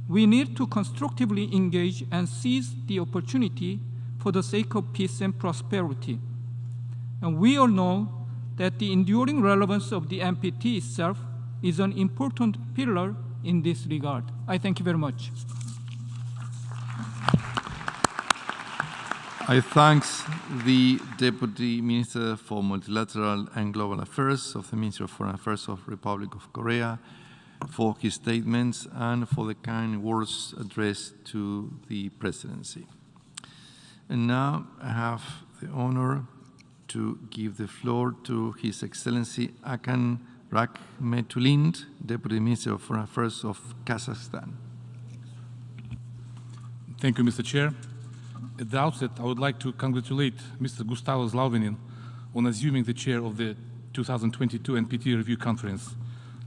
We need to constructively engage and seize the opportunity for the sake of peace and prosperity. And we all know that the enduring relevance of the NPT itself is an important pillar in this regard. I thank you very much. I thank the Deputy Minister for Multilateral and Global Affairs of the Ministry of Foreign Affairs of the Republic of Korea for his statements and for the kind words addressed to the Presidency. And now I have the honor to give the floor to His Excellency Akan Rahmetulind, Deputy Minister of Foreign Affairs of Kazakhstan. Thank you, Mr. Chair. At the outset, I would like to congratulate Mr. Gustavo Zlauvinin on assuming the chair of the 2022 NPT Review Conference.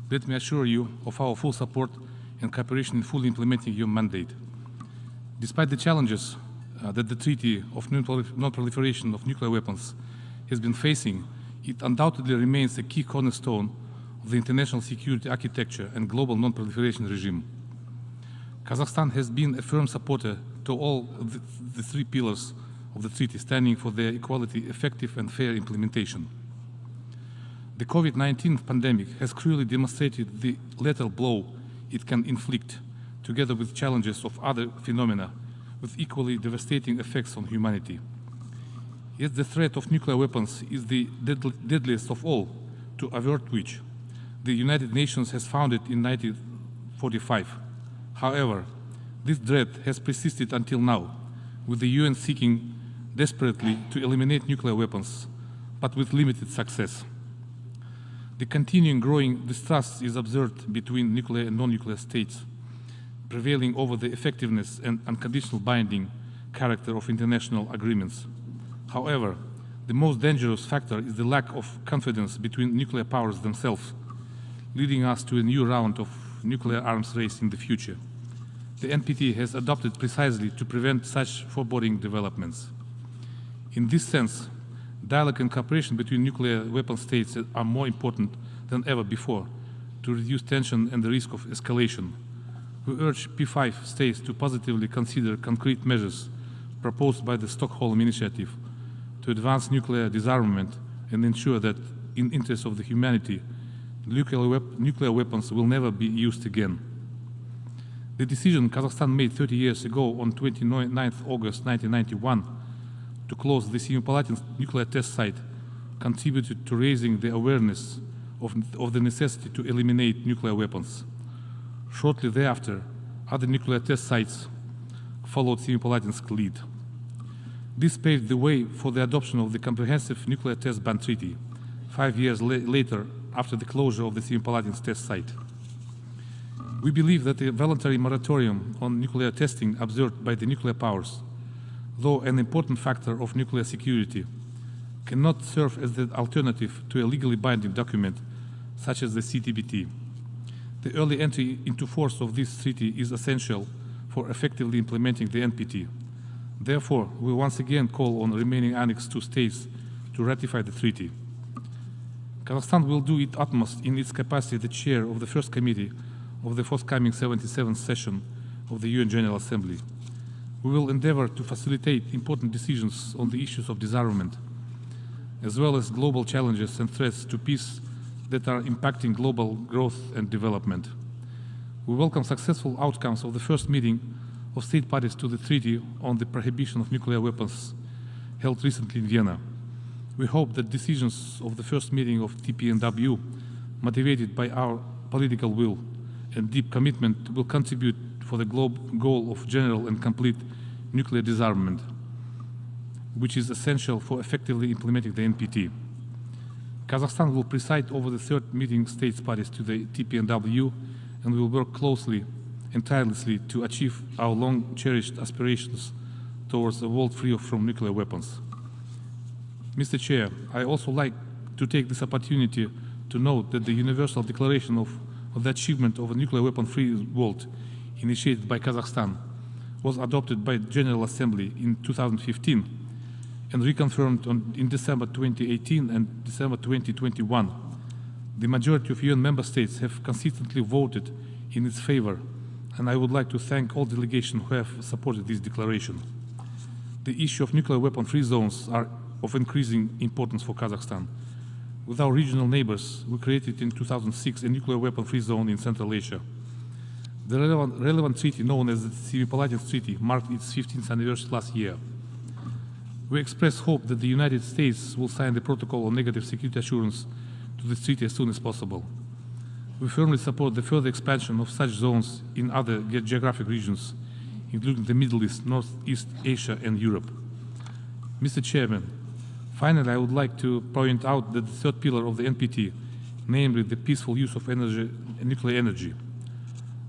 Let me assure you of our full support and cooperation in fully implementing your mandate. Despite the challenges that the Treaty of Non-Proliferation of Nuclear Weapons has been facing, it undoubtedly remains a key cornerstone of the international security architecture and global non-proliferation regime. Kazakhstan has been a firm supporter to all the three pillars of the treaty, standing for their equality, effective and fair implementation. The COVID-19 pandemic has clearly demonstrated the lethal blow it can inflict, together with challenges of other phenomena with equally devastating effects on humanity. Yet the threat of nuclear weapons is the deadliest of all, to avert which the United Nations has founded in 1945. However, this threat has persisted until now, with the UN seeking desperately to eliminate nuclear weapons, but with limited success. The continuing growing distrust is observed between nuclear and non-nuclear states, prevailing over the effectiveness and unconditional binding character of international agreements. However, the most dangerous factor is the lack of confidence between nuclear powers themselves, leading us to a new round of nuclear arms race in the future. The NPT has adopted precisely to prevent such foreboding developments. In this sense, dialogue and cooperation between nuclear weapon states are more important than ever before to reduce tension and the risk of escalation. We urge P5 states to positively consider concrete measures proposed by the Stockholm Initiative to advance nuclear disarmament and ensure that, in the interest of the humanity, nuclear weapons will never be used again. The decision Kazakhstan made 30 years ago on 29 August 1991 to close the Semipalatin nuclear test site contributed to raising the awareness of the necessity to eliminate nuclear weapons. Shortly thereafter, other nuclear test sites followed Semipalatin's lead. This paved the way for the adoption of the Comprehensive Nuclear Test Ban Treaty, 5 years later after the closure of the Semipalatin's test site. We believe that the voluntary moratorium on nuclear testing observed by the nuclear powers, though an important factor of nuclear security, cannot serve as the alternative to a legally binding document such as the CTBT. The early entry into force of this treaty is essential for effectively implementing the NPT. Therefore, we once again call on remaining Annex II states to ratify the treaty. Kazakhstan will do its utmost in its capacity as the chair of the first committee of the forthcoming 77th session of the UN General Assembly. We will endeavor to facilitate important decisions on the issues of disarmament, as well as global challenges and threats to peace that are impacting global growth and development. We welcome successful outcomes of the first meeting of state parties to the Treaty on the Prohibition of Nuclear Weapons held recently in Vienna. We hope that decisions of the first meeting of TPNW, motivated by our political will and deep commitment, will contribute for the goal of general and complete nuclear disarmament, which is essential for effectively implementing the NPT. Kazakhstan will preside over the third meeting states parties to the TPNW, and we will work closely and tirelessly to achieve our long-cherished aspirations towards a world free from nuclear weapons. Mr. Chair, I also like to take this opportunity to note that the Universal Declaration of the Achievement of a Nuclear Weapon-Free World, initiated by Kazakhstan, was adopted by the General Assembly in 2015 and reconfirmed in December 2018 and December 2021. The majority of UN member states have consistently voted in its favor, and I would like to thank all delegations who have supported this declaration. The issue of nuclear weapon-free zones are of increasing importance for Kazakhstan. With our regional neighbors, we created in 2006 a nuclear weapon-free zone in Central Asia. The relevant treaty, known as the Semipalatin Treaty, marked its 15th anniversary last year. We express hope that the United States will sign the Protocol on Negative Security Assurance to this treaty as soon as possible. We firmly support the further expansion of such zones in other geographic regions, including the Middle East, Northeast Asia, and Europe. Mr. Chairman, finally, I would like to point out that the third pillar of the NPT, namely the peaceful use of nuclear energy,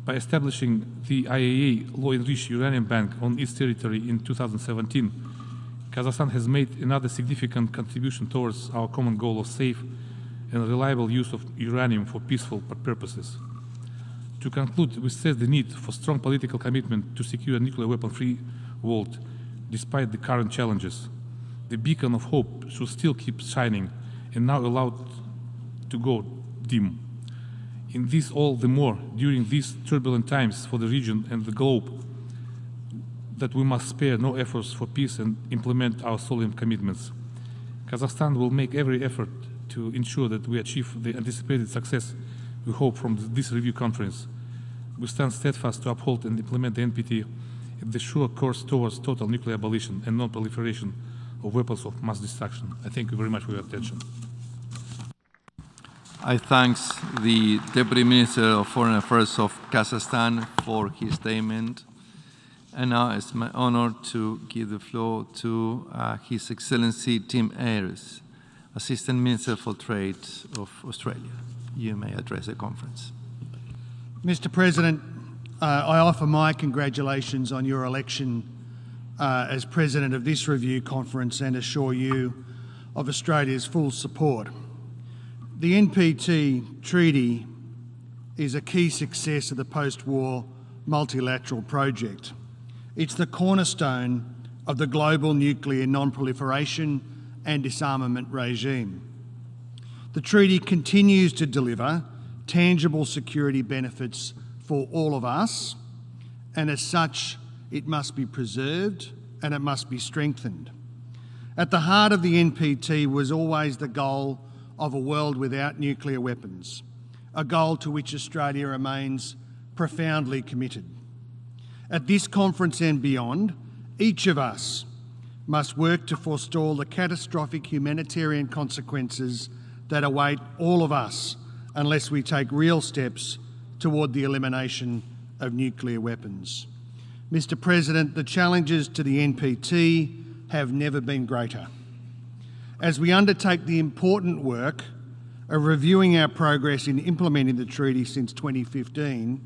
by establishing the IAEA low-enriched uranium bank on its territory in 2017, Kazakhstan has made another significant contribution towards our common goal of safe and reliable use of uranium for peaceful purposes. To conclude, we stress the need for strong political commitment to secure a nuclear weapon-free world despite the current challenges. The beacon of hope should still keep shining and now allowed to go dim. In this all the more during these turbulent times for the region and the globe, that we must spare no efforts for peace and implement our solemn commitments. Kazakhstan will make every effort to ensure that we achieve the anticipated success we hope from this review conference. We stand steadfast to uphold and implement the NPT at the sure course towards total nuclear abolition and non-proliferation of weapons of mass destruction. I thank you very much for your attention. I thank the Deputy Minister of Foreign Affairs of Kazakhstan for his statement. And now it's my honor to give the floor to His Excellency Tim Ayres, Assistant Minister for Trade of Australia. You may address the conference. Mr. President, I offer my congratulations on your election as President of this review conference and assure you of Australia's full support. The NPT Treaty is a key success of the post-war multilateral project. It's the cornerstone of the global nuclear non-proliferation and disarmament regime. The treaty continues to deliver tangible security benefits for all of us, and as such, it must be preserved and it must be strengthened. At the heart of the NPT was always the goal of a world without nuclear weapons, a goal to which Australia remains profoundly committed. At this conference and beyond, each of us must work to forestall the catastrophic humanitarian consequences that await all of us unless we take real steps toward the elimination of nuclear weapons. Mr. President, the challenges to the NPT have never been greater. As we undertake the important work of reviewing our progress in implementing the treaty since 2015,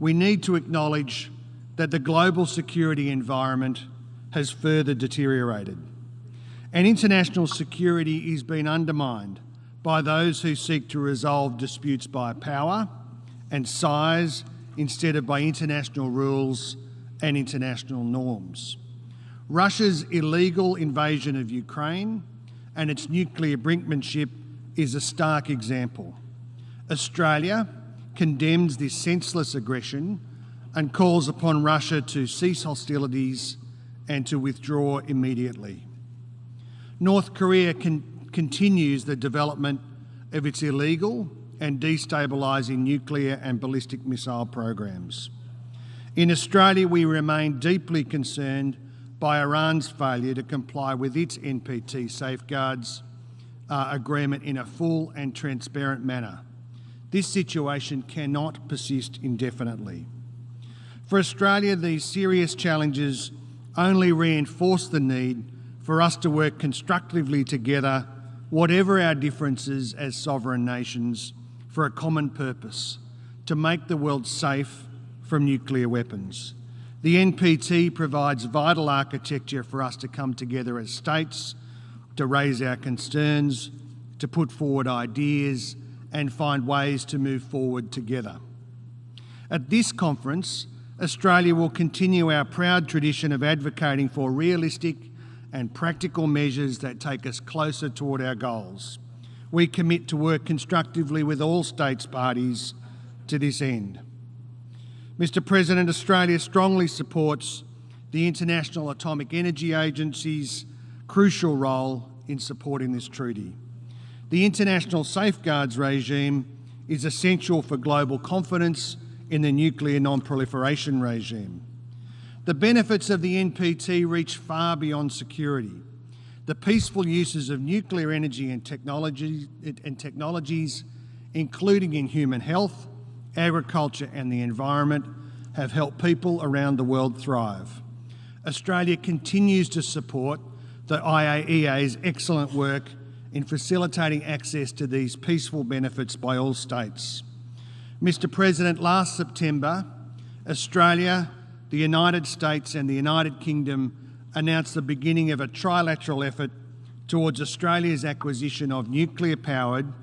we need to acknowledge that the global security environment has further deteriorated, and international security is being undermined by those who seek to resolve disputes by power and size instead of by international rules and international norms. Russia's illegal invasion of Ukraine and its nuclear brinkmanship is a stark example. Australia condemns this senseless aggression and calls upon Russia to cease hostilities and to withdraw immediately. North Korea continues the development of its illegal and destabilising nuclear and ballistic missile programs. In Australia, we remain deeply concerned by Iran's failure to comply with its NPT safeguards agreement in a full and transparent manner. This situation cannot persist indefinitely. For Australia, these serious challenges only reinforce the need for us to work constructively together, whatever our differences as sovereign nations, for a common purpose, to make the world safe from nuclear weapons. The NPT provides vital architecture for us to come together as states, to raise our concerns, to put forward ideas and find ways to move forward together. At this conference, Australia will continue our proud tradition of advocating for realistic and practical measures that take us closer toward our goals. We commit to work constructively with all states parties to this end. Mr. President, Australia strongly supports the International Atomic Energy Agency's crucial role in supporting this treaty. The international safeguards regime is essential for global confidence in the nuclear non-proliferation regime. The benefits of the NPT reach far beyond security. The peaceful uses of nuclear energy and technologies, including in human health, agriculture and the environment, have helped people around the world thrive. Australia continues to support the IAEA's excellent work in facilitating access to these peaceful benefits by all states. Mr. President, last September, Australia, the United States and the United Kingdom announced the beginning of a trilateral effort towards Australia's acquisition of nuclear-powered,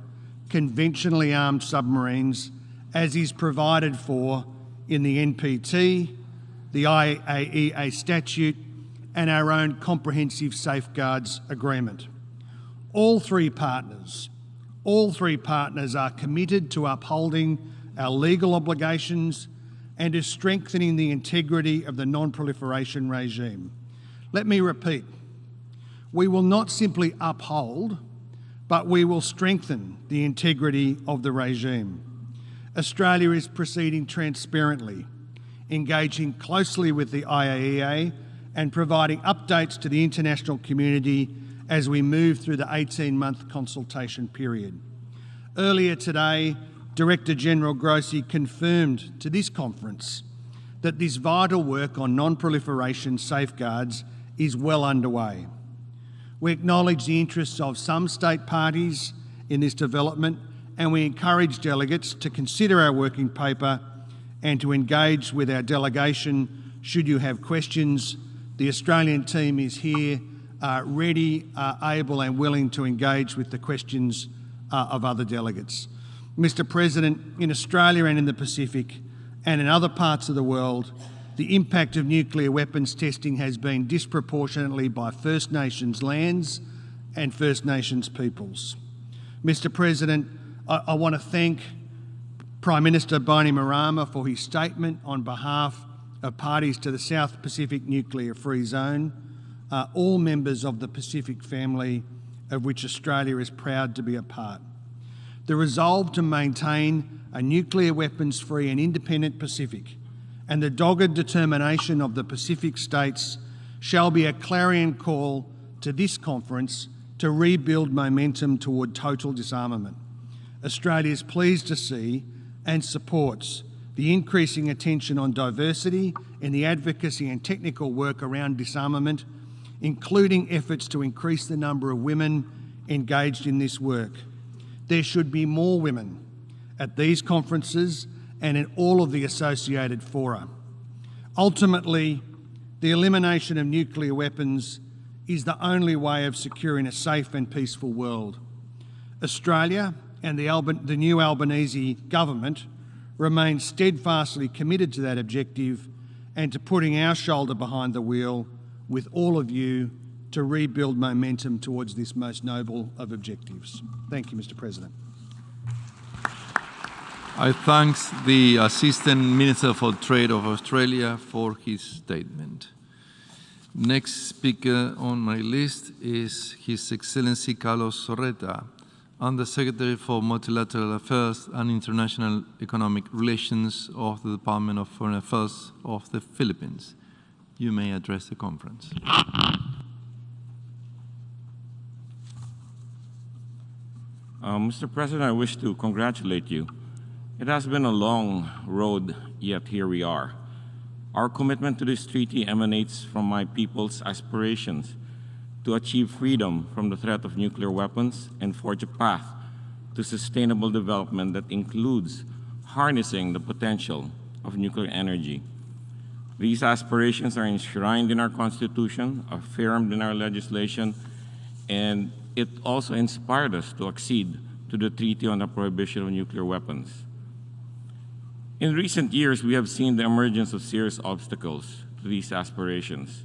conventionally armed submarines, as is provided for in the NPT, the IAEA statute and our own comprehensive safeguards agreement. All three partners are committed to upholding our legal obligations and to strengthening the integrity of the non-proliferation regime. Let me repeat, we will not simply uphold, but we will strengthen the integrity of the regime. Australia is proceeding transparently, engaging closely with the IAEA and providing updates to the international community as we move through the 18-month consultation period. Earlier today, Director General Grossi confirmed to this conference that this vital work on non-proliferation safeguards is well underway. We acknowledge the interests of some state parties in this development, and we encourage delegates to consider our working paper and to engage with our delegation should you have questions. The Australian team is here, ready, able and willing to engage with the questions of other delegates. Mr. President, in Australia and in the Pacific and in other parts of the world, the impact of nuclear weapons testing has been disproportionately by First Nations lands and First Nations peoples. Mr. President, I want to thank Prime Minister Bainimarama for his statement on behalf of parties to the South Pacific Nuclear Free Zone, all members of the Pacific family of which Australia is proud to be a part. The resolve to maintain a nuclear weapons-free and independent Pacific and the dogged determination of the Pacific states shall be a clarion call to this conference to rebuild momentum toward total disarmament. Australia is pleased to see and supports the increasing attention on diversity in the advocacy and technical work around disarmament, including efforts to increase the number of women engaged in this work. There should be more women at these conferences and in all of the associated fora. Ultimately, the elimination of nuclear weapons is the only way of securing a safe and peaceful world. Australia and the new Albanese government remain steadfastly committed to that objective and to putting our shoulder behind the wheel with all of you to rebuild momentum towards this most noble of objectives. Thank you, Mr. President. I thank the Assistant Minister for Trade of Australia for his statement. Next speaker on my list is His Excellency Carlos Sorreta, Undersecretary for Multilateral Affairs and International Economic Relations of the Department of Foreign Affairs of the Philippines. You may address the conference. Mr. President, I wish to congratulate you. It has been a long road, yet here we are. Our commitment to this treaty emanates from my people's aspirations to achieve freedom from the threat of nuclear weapons and forge a path to sustainable development that includes harnessing the potential of nuclear energy. These aspirations are enshrined in our Constitution, affirmed in our legislation, and it also inspired us to accede to the Treaty on the Prohibition of Nuclear Weapons. In recent years, we have seen the emergence of serious obstacles to these aspirations.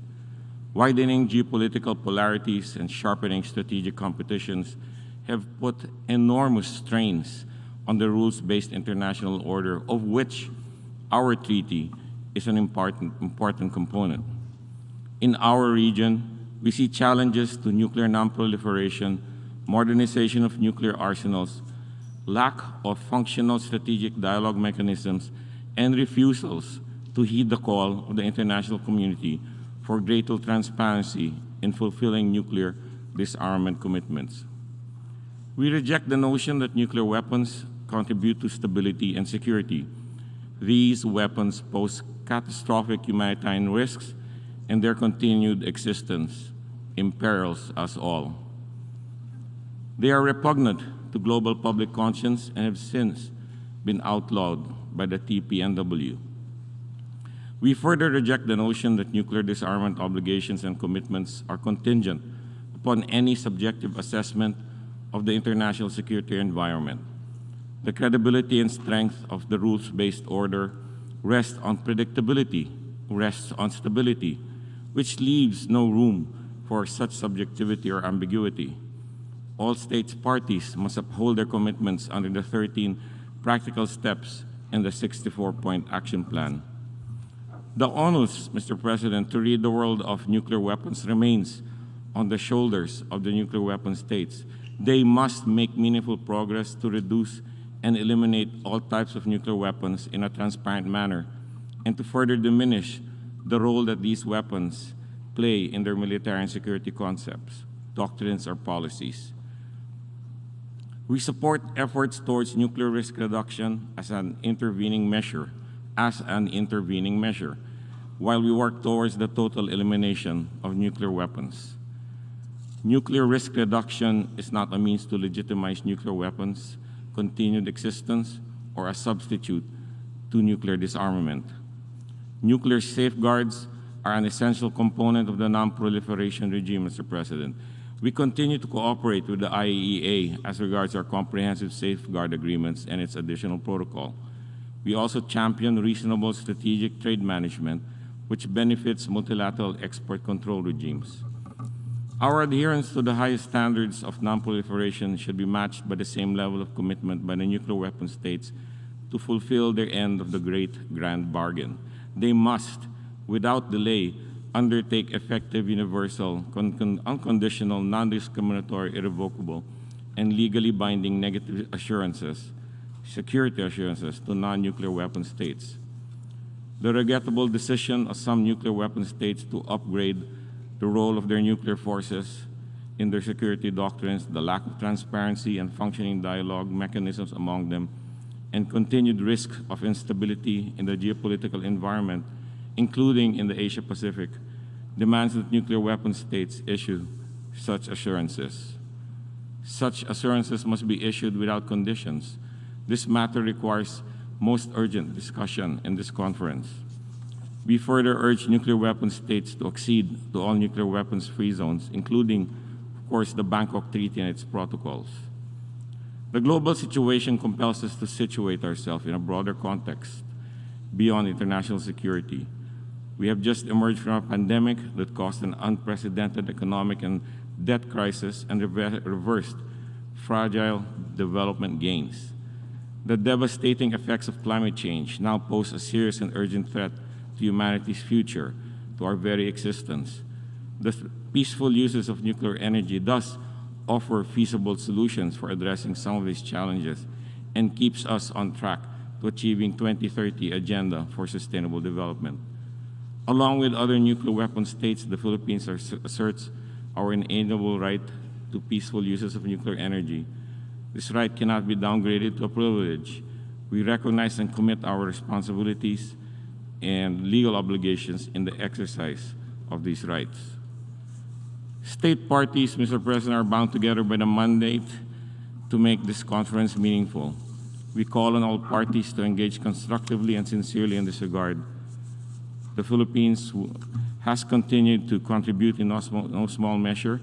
Widening geopolitical polarities and sharpening strategic competitions have put enormous strains on the rules-based international order, of which our treaty is an important component. In our region, we see challenges to nuclear non-proliferation, modernization of nuclear arsenals, lack of functional strategic dialogue mechanisms, and refusals to heed the call of the international community for greater transparency in fulfilling nuclear disarmament commitments. We reject the notion that nuclear weapons contribute to stability and security. These weapons pose catastrophic humanitarian risks, and their continued existence imperils us all. They are repugnant to global public conscience and have since been outlawed by the TPNW. We further reject the notion that nuclear disarmament obligations and commitments are contingent upon any subjective assessment of the international security environment. The credibility and strength of the rules-based order rests on predictability, rests on stability, which leaves no room for such subjectivity or ambiguity. All states parties must uphold their commitments under the 13 practical steps in the 64-point action plan. The onus, Mr. President, to rid the world of nuclear weapons remains on the shoulders of the nuclear weapon states. They must make meaningful progress to reduce and eliminate all types of nuclear weapons in a transparent manner, and to further diminish the role that these weapons play in their military and security concepts, doctrines, or policies. We support efforts towards nuclear risk reduction as an intervening measure, while we work towards the total elimination of nuclear weapons. Nuclear risk reduction is not a means to legitimize nuclear weapons' continued existence or a substitute to nuclear disarmament. Nuclear safeguards are an essential component of the non-proliferation regime, Mr. President. We continue to cooperate with the IAEA as regards our comprehensive safeguard agreements and its additional protocol. We also champion reasonable strategic trade management, which benefits multilateral export control regimes. Our adherence to the highest standards of non-proliferation should be matched by the same level of commitment by the nuclear weapon states to fulfill their end of the great grand bargain. They must, without delay, undertake effective, universal, unconditional, non-discriminatory, irrevocable, and legally binding negative assurances, security assurances to non-nuclear weapon states. The regrettable decision of some nuclear weapon states to upgrade the role of their nuclear forces in their security doctrines, the lack of transparency and functioning dialogue mechanisms among them, and continued risk of instability in the geopolitical environment, including in the Asia-Pacific, demands that nuclear weapon states issue such assurances. Such assurances must be issued without conditions. This matter requires most urgent discussion in this conference. We further urge nuclear weapon states to accede to all nuclear weapons-free zones, including, of course, the Bangkok Treaty and its protocols. The global situation compels us to situate ourselves in a broader context beyond international security. We have just emerged from a pandemic that caused an unprecedented economic and debt crisis and reversed fragile development gains. The devastating effects of climate change now pose a serious and urgent threat to humanity's future, to our very existence. The peaceful uses of nuclear energy thus offer feasible solutions for addressing some of these challenges and keeps us on track to achieving 2030 Agenda for Sustainable Development. Along with other nuclear weapon states, the Philippines asserts our inalienable right to peaceful uses of nuclear energy. This right cannot be downgraded to a privilege. We recognize and commit our responsibilities and legal obligations in the exercise of these rights. State parties, Mr. President, are bound together by the mandate to make this conference meaningful. We call on all parties to engage constructively and sincerely in this regard. The Philippines has continued to contribute in no small measure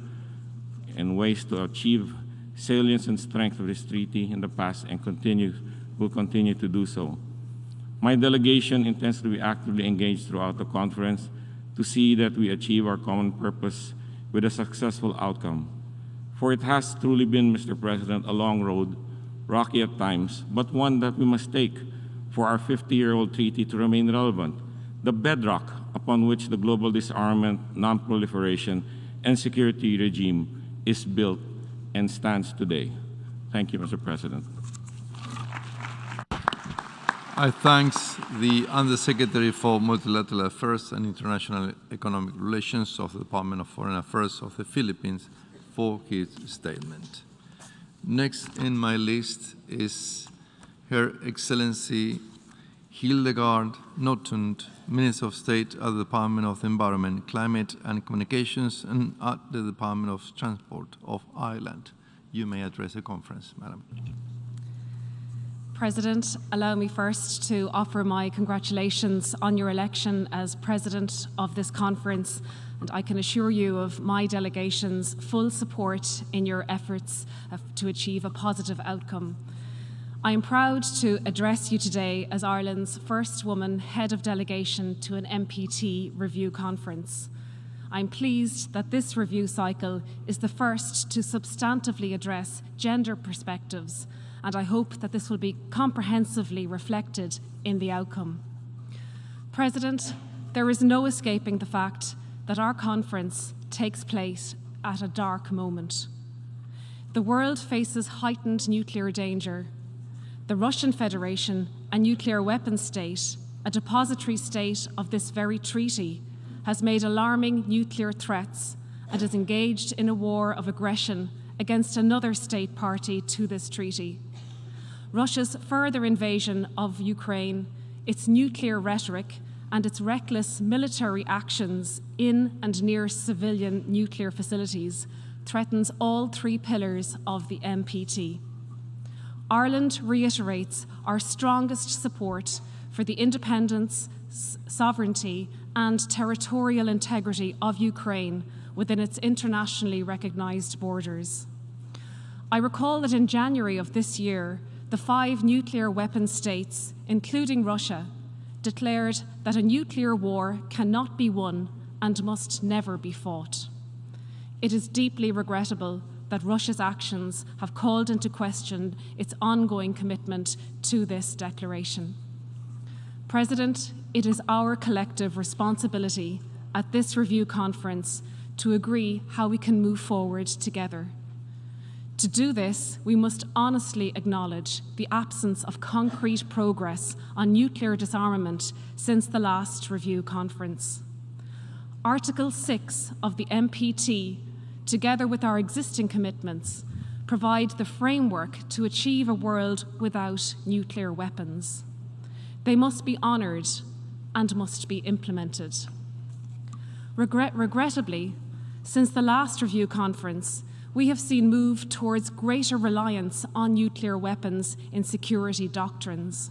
in ways to achieve salience and strength of this treaty in the past and will continue to do so. My delegation intends to be actively engaged throughout the conference to see that we achieve our common purpose with a successful outcome. For it has truly been, Mr. President, a long road, rocky at times, but one that we must take for our 50-year-old treaty to remain relevant, the bedrock upon which the global disarmament, non-proliferation, and security regime is built and stands today. Thank you, Mr. President. I thank the Undersecretary for Multilateral Affairs and International Economic Relations of the Department of Foreign Affairs of the Philippines for his statement. Next in my list is Her Excellency Hildegard Knudsen, Minister of State at the Department of Environment, Climate and Communications, and at the Department of Transport of Ireland. You may address the conference, Madam. President, allow me first to offer my congratulations on your election as President of this conference, and I can assure you of my delegation's full support in your efforts to achieve a positive outcome. I am proud to address you today as Ireland's first woman head of delegation to an NPT review conference. I'm pleased that this review cycle is the first to substantively address gender perspectives, and I hope that this will be comprehensively reflected in the outcome. President, there is no escaping the fact that our conference takes place at a dark moment. The world faces heightened nuclear danger. The Russian Federation, a nuclear weapons state, a depository state of this very treaty, has made alarming nuclear threats and is engaged in a war of aggression against another state party to this treaty. Russia's further invasion of Ukraine, its nuclear rhetoric, and its reckless military actions in and near civilian nuclear facilities threatens all three pillars of the NPT. Ireland reiterates our strongest support for the independence, sovereignty, and territorial integrity of Ukraine within its internationally recognized borders. I recall that in January of this year, the 5 nuclear weapons states, including Russia, declared that a nuclear war cannot be won and must never be fought. It is deeply regrettable that Russia's actions have called into question its ongoing commitment to this declaration. President, it is our collective responsibility at this review conference to agree how we can move forward together. To do this, we must honestly acknowledge the absence of concrete progress on nuclear disarmament since the last review conference. Article 6 of the NPT, together with our existing commitments, provide the framework to achieve a world without nuclear weapons. They must be honoured and must be implemented. Regrettably, since the last review conference, we have seen move towards greater reliance on nuclear weapons in security doctrines.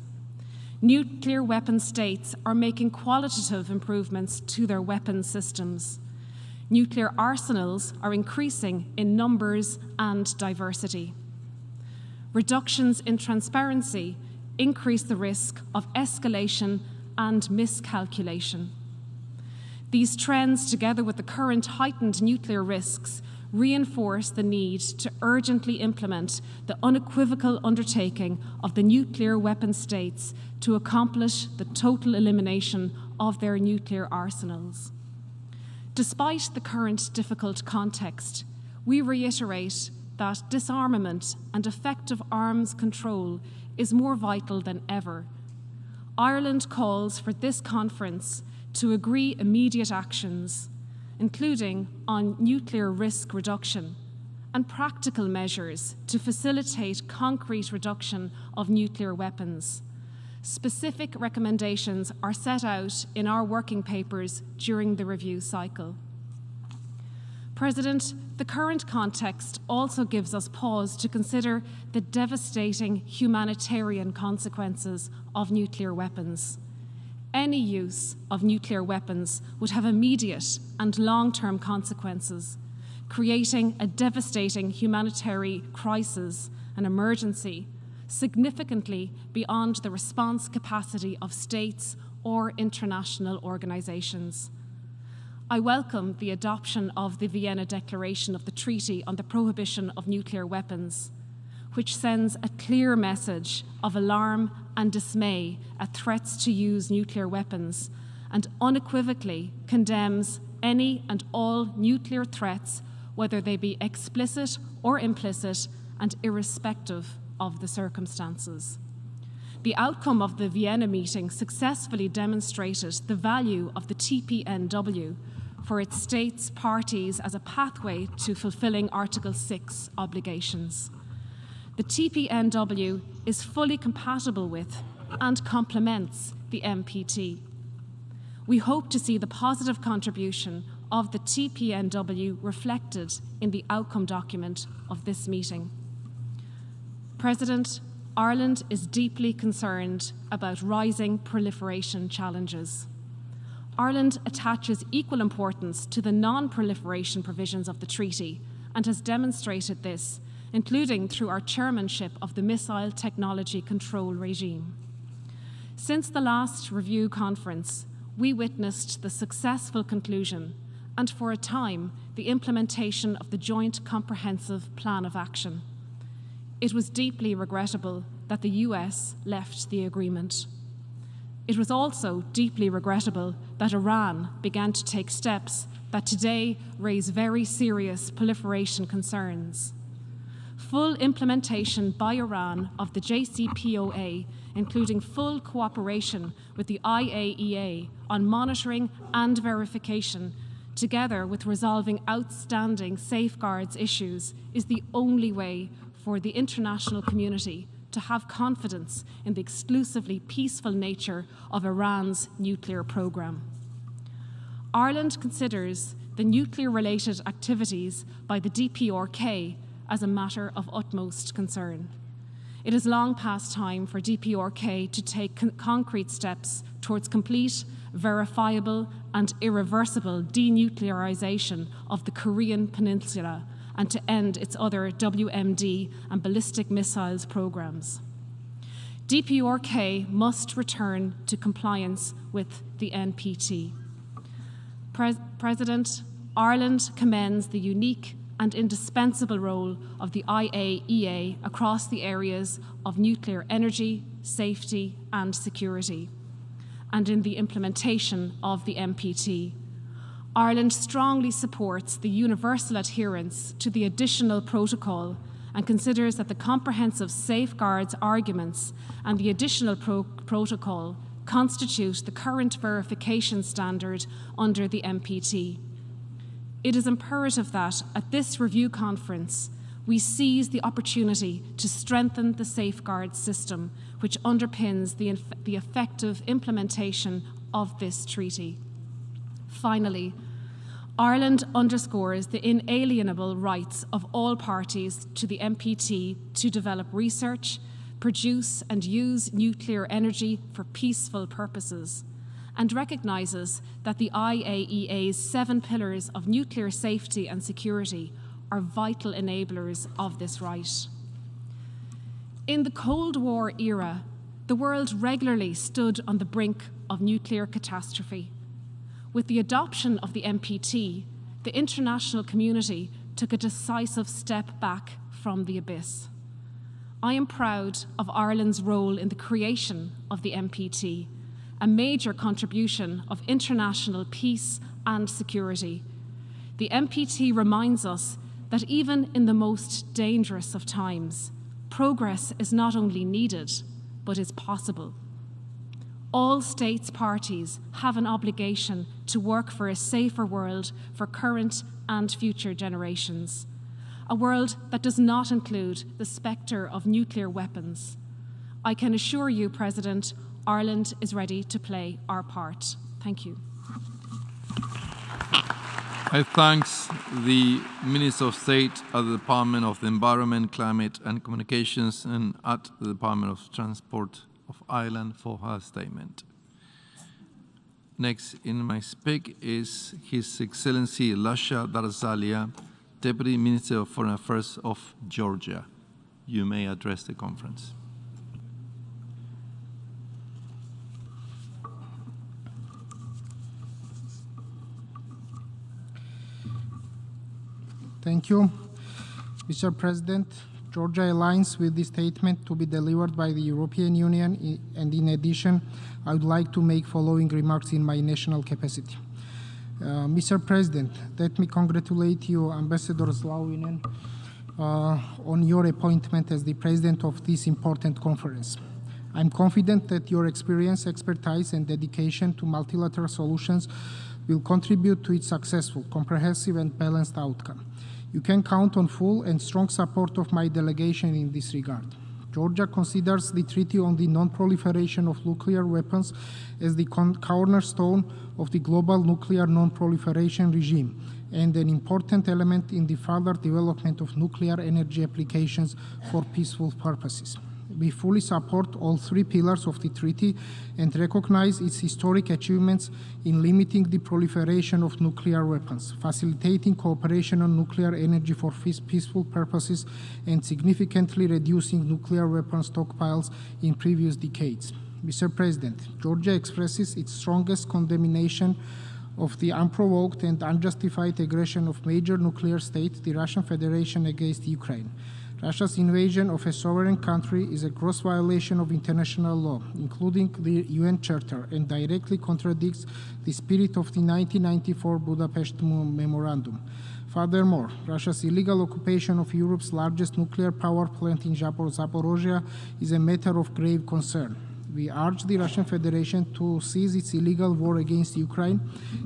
Nuclear weapon states are making qualitative improvements to their weapon systems. Nuclear arsenals are increasing in numbers and diversity. Reductions in transparency increase the risk of escalation and miscalculation. These trends, together with the current heightened nuclear risks, reinforce the need to urgently implement the unequivocal undertaking of the nuclear weapon states to accomplish the total elimination of their nuclear arsenals. Despite the current difficult context, we reiterate that disarmament and effective arms control is more vital than ever. Ireland calls for this conference to agree immediate actions, including on nuclear risk reduction and practical measures to facilitate concrete reduction of nuclear weapons. Specific recommendations are set out in our working papers during the review cycle. President, the current context also gives us pause to consider the devastating humanitarian consequences of nuclear weapons. Any use of nuclear weapons would have immediate and long-term consequences, creating a devastating humanitarian crisis and emergency significantly beyond the response capacity of states or international organizations. I welcome the adoption of the Vienna Declaration of the Treaty on the Prohibition of Nuclear Weapons, which sends a clear message of alarm and dismay at threats to use nuclear weapons and unequivocally condemns any and all nuclear threats, whether they be explicit or implicit and irrespective of the circumstances. The outcome of the Vienna meeting successfully demonstrated the value of the TPNW, for its states parties as a pathway to fulfilling Article 6 obligations. The TPNW is fully compatible with and complements the NPT. We hope to see the positive contribution of the TPNW reflected in the outcome document of this meeting. President, Ireland is deeply concerned about rising proliferation challenges. Ireland attaches equal importance to the non-proliferation provisions of the treaty and has demonstrated this, including through our chairmanship of the Missile Technology Control Regime. Since the last review conference, we witnessed the successful conclusion and, for a time, the implementation of the Joint Comprehensive Plan of Action. It was deeply regrettable that the US left the agreement. It was also deeply regrettable that Iran began to take steps that today raise very serious proliferation concerns. Full implementation by Iran of the JCPOA, including full cooperation with the IAEA on monitoring and verification, together with resolving outstanding safeguards issues, is the only way for the international community to have confidence in the exclusively peaceful nature of Iran's nuclear program. Ireland considers the nuclear-related activities by the DPRK as a matter of utmost concern. It is long past time for DPRK to take concrete steps towards complete, verifiable, and irreversible denuclearization of the Korean Peninsula and to end its other WMD and ballistic missiles programs. DPRK must return to compliance with the NPT. President, Ireland commends the unique and indispensable role of the IAEA across the areas of nuclear energy, safety, and security, and in the implementation of the NPT. Ireland strongly supports the universal adherence to the additional protocol and considers that the comprehensive safeguards arguments and the additional protocol constitute the current verification standard under the NPT. It is imperative that, at this review conference, we seize the opportunity to strengthen the safeguard system which underpins the effective implementation of this treaty. Finally, Ireland underscores the inalienable rights of all parties to the NPT to develop research, produce and use nuclear energy for peaceful purposes, and recognises that the IAEA's 7 pillars of nuclear safety and security are vital enablers of this right. In the Cold War era, the world regularly stood on the brink of nuclear catastrophe. With the adoption of the NPT, the international community took a decisive step back from the abyss. I am proud of Ireland's role in the creation of the NPT, a major contribution of international peace and security. The NPT reminds us that even in the most dangerous of times, progress is not only needed, but is possible. All states parties have an obligation to work for a safer world for current and future generations, a world that does not include the spectre of nuclear weapons. I can assure you, President, Ireland is ready to play our part. Thank you. I thank the Minister of State at the Department of the Environment, Climate and Communications and at the Department of Transport of Ireland for her statement. Next in my speak is His Excellency Lasha Darzalia, Deputy Minister of Foreign Affairs of Georgia. You may address the conference. Thank you, Mr. President. Georgia aligns with the statement to be delivered by the European Union, and in addition, I would like to make following remarks in my national capacity. Mr. President, let me congratulate you, Ambassador Slauinen, on your appointment as the president of this important conference. I'm confident that your experience, expertise, and dedication to multilateral solutions will contribute to its successful, comprehensive, and balanced outcome. You can count on full and strong support of my delegation in this regard. Georgia considers the Treaty on the Non-Proliferation of Nuclear Weapons as the cornerstone of the global nuclear non-proliferation regime and an important element in the further development of nuclear energy applications for peaceful purposes. We fully support all three pillars of the treaty and recognize its historic achievements in limiting the proliferation of nuclear weapons, facilitating cooperation on nuclear energy for peaceful purposes, and significantly reducing nuclear weapon stockpiles in previous decades. Mr. President, Georgia expresses its strongest condemnation of the unprovoked and unjustified aggression of major nuclear state, the Russian Federation, against Ukraine. Russia's invasion of a sovereign country is a gross violation of international law, including the UN Charter, and directly contradicts the spirit of the 1994 Budapest Memorandum. Furthermore, Russia's illegal occupation of Europe's largest nuclear power plant in Zaporozhye is a matter of grave concern. We urge the Russian Federation to cease its illegal war against Ukraine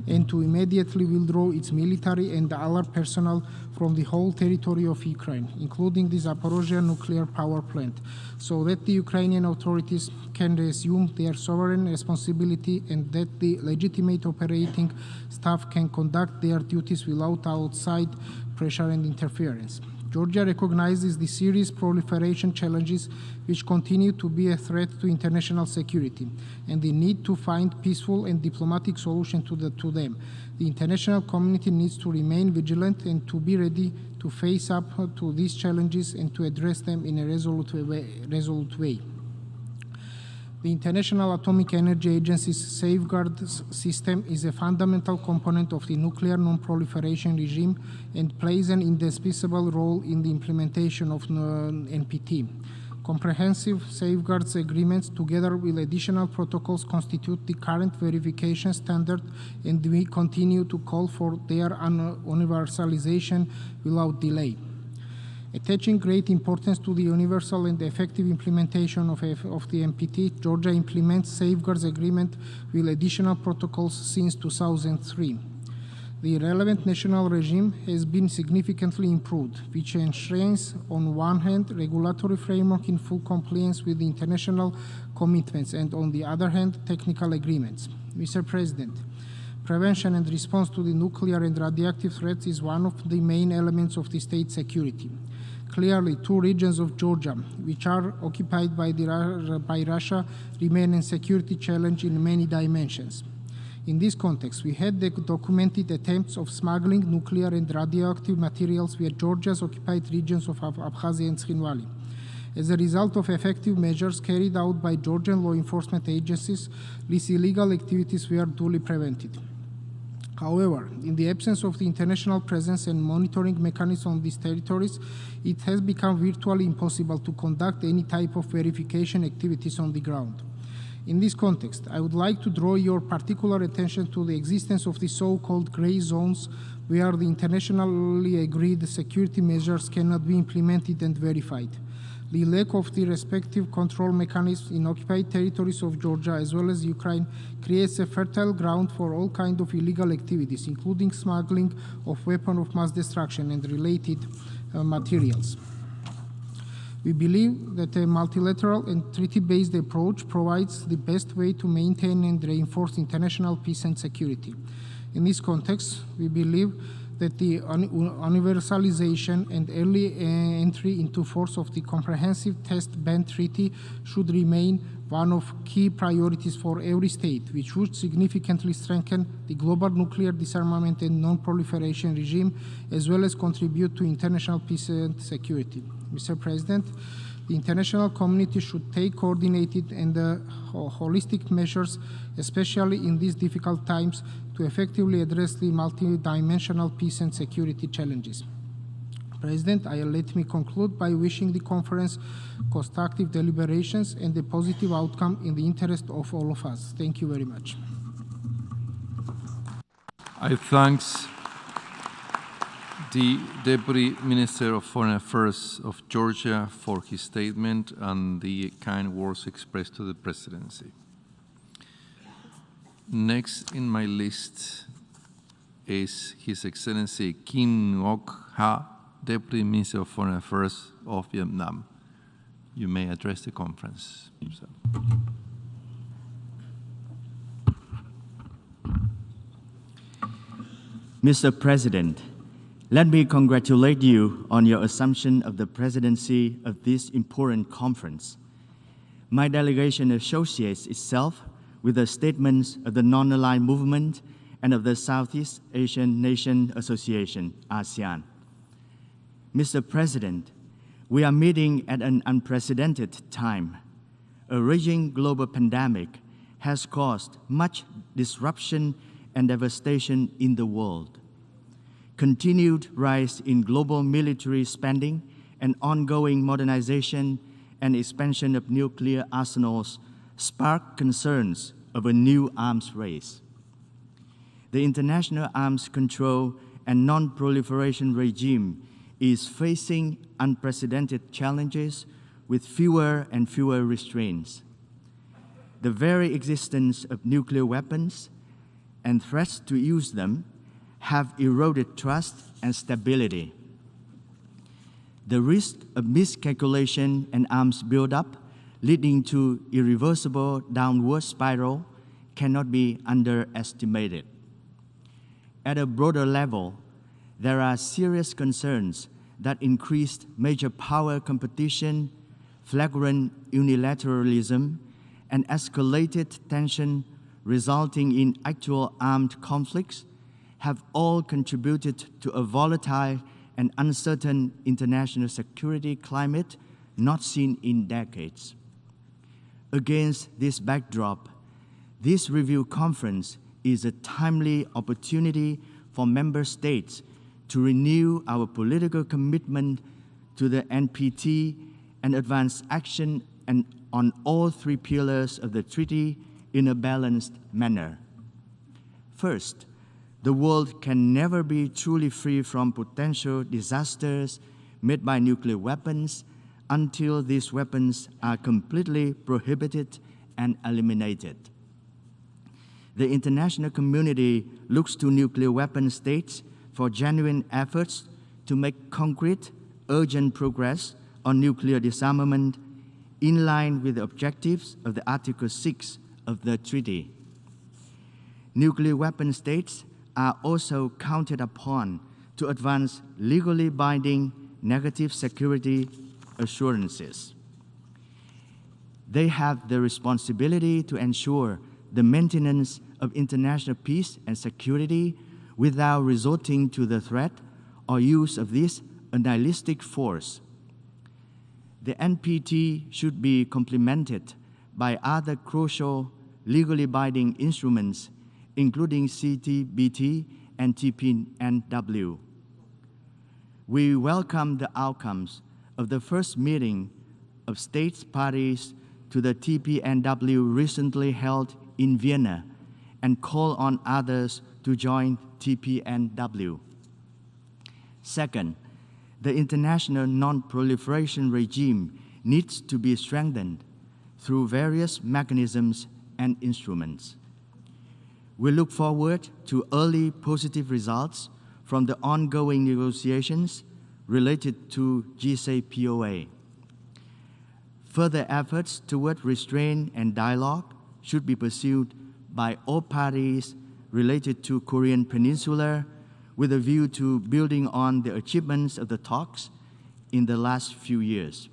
and to immediately withdraw its military and other personnel from the whole territory of Ukraine, including the Zaporozhye nuclear power plant, so that the Ukrainian authorities can resume their sovereign responsibility and that the legitimate operating staff can conduct their duties without outside pressure and interference. Georgia recognizes the serious proliferation challenges which continue to be a threat to international security and the need to find peaceful and diplomatic solutions to them. The international community needs to remain vigilant and to be ready to face up to these challenges and to address them in a resolute way. The International Atomic Energy Agency's safeguard system is a fundamental component of the nuclear non-proliferation regime and plays an indispensable role in the implementation of NPT. Comprehensive safeguards agreements, together with additional protocols, constitute the current verification standard, and we continue to call for their universalization without delay. Attaching great importance to the universal and effective implementation of the NPT, Georgia implements safeguards agreement with additional protocols since 2003. The relevant national regime has been significantly improved, which ensures, on one hand, regulatory framework in full compliance with the international commitments, and on the other hand, technical agreements. Mr. President, prevention and response to the nuclear and radioactive threats is one of the main elements of the state security. Clearly, two regions of Georgia, which are occupied by Russia, remain a security challenge in many dimensions. In this context, we had documented attempts of smuggling nuclear and radioactive materials via Georgia's occupied regions of Abkhazia and Tskhinvali. As a result of effective measures carried out by Georgian law enforcement agencies, these illegal activities were duly prevented. However, in the absence of the international presence and monitoring mechanism on these territories, it has become virtually impossible to conduct any type of verification activities on the ground. In this context, I would like to draw your particular attention to the existence of the so-called gray zones where the internationally agreed security measures cannot be implemented and verified. The lack of the respective control mechanisms in occupied territories of Georgia as well as Ukraine creates a fertile ground for all kinds of illegal activities, including smuggling of weapons of mass destruction and related materials. We believe that a multilateral and treaty-based approach provides the best way to maintain and reinforce international peace and security. In this context, we believe that the universalization and early entry into force of the Comprehensive Test Ban Treaty should remain one of key priorities for every state, which would significantly strengthen the global nuclear disarmament and non-proliferation regime, as well as contribute to international peace and security. Mr. President, the international community should take coordinated and holistic measures, especially in these difficult times, to effectively address the multidimensional peace and security challenges. President, let me conclude by wishing the conference constructive deliberations and a positive outcome in the interest of all of us. Thank you very much. I thank the Deputy Minister of Foreign Affairs of Georgia for his statement and the kind words expressed to the Presidency. Next in my list is His Excellency Kim Ngoc-ha, Deputy Minister of Foreign Affairs of Vietnam. You may address the conference. Mr. President, let me congratulate you on your assumption of the presidency of this important conference. My delegation associates itself with the statements of the Non-Aligned Movement and of the Southeast Asian Nation Association, ASEAN. Mr. President, we are meeting at an unprecedented time. A raging global pandemic has caused much disruption and devastation in the world. Continued rise in global military spending and ongoing modernization and expansion of nuclear arsenals spark concerns of a new arms race. The international arms control and non-proliferation regime is facing unprecedented challenges with fewer and fewer restraints. The very existence of nuclear weapons and threats to use them have eroded trust and stability. The risk of miscalculation and arms buildup leading to irreversible downward spiral cannot be underestimated. At a broader level, there are serious concerns that increased major power competition, flagrant unilateralism, and escalated tension resulting in actual armed conflicts have all contributed to a volatile and uncertain international security climate not seen in decades. Against this backdrop, this review conference is a timely opportunity for member states to renew our political commitment to the NPT and advance action on all three pillars of the treaty in a balanced manner. First, the world can never be truly free from potential disasters made by nuclear weapons until these weapons are completely prohibited and eliminated. The international community looks to nuclear weapon states for genuine efforts to make concrete, urgent progress on nuclear disarmament in line with the objectives of the Article 6 of the treaty. Nuclear weapon states are also counted upon to advance legally binding negative security assurances. They have the responsibility to ensure the maintenance of international peace and security without resorting to the threat or use of this nihilistic force. The NPT should be complemented by other crucial legally binding instruments, including CTBT and TPNW. We welcome the outcomes of the first meeting of states parties to the TPNW recently held in Vienna and call on others to join TPNW. Second, the international non-proliferation regime needs to be strengthened through various mechanisms and instruments. We look forward to early positive results from the ongoing negotiations related to JCPOA. Further efforts toward restraint and dialogue should be pursued by all parties related to Korean Peninsula with a view to building on the achievements of the talks in the last few years.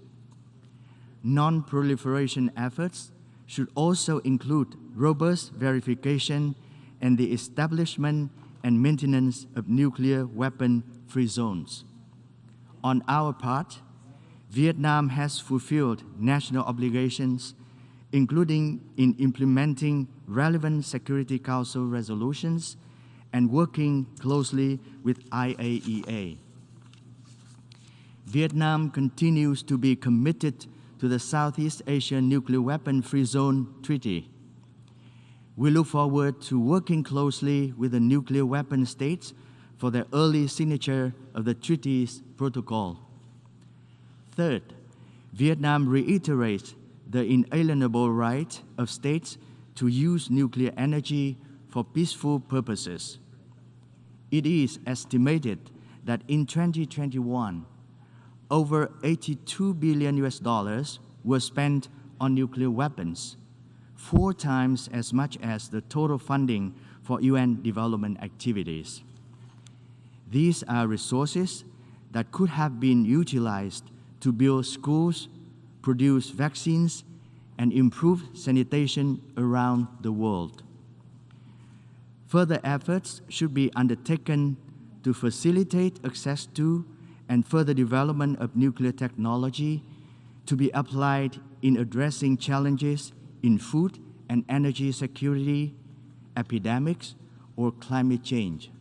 Non-proliferation efforts should also include robust verification and the establishment and maintenance of nuclear weapon-free zones. On our part, Vietnam has fulfilled national obligations, including in implementing relevant Security Council resolutions and working closely with IAEA. Vietnam continues to be committed to the Southeast Asian Nuclear Weapon-Free Zone Treaty. We look forward to working closely with the nuclear weapon states for their early signature of the treaty's protocol. Third, Vietnam reiterates the inalienable right of states to use nuclear energy for peaceful purposes. It is estimated that in 2021, over $82 billion were spent on nuclear weapons, 4 times as much as the total funding for UN development activities. These are resources that could have been utilized to build schools, produce vaccines, and improve sanitation around the world. Further efforts should be undertaken to facilitate access to and further development of nuclear technology to be applied in addressing challenges in food and energy security, epidemics, or climate change.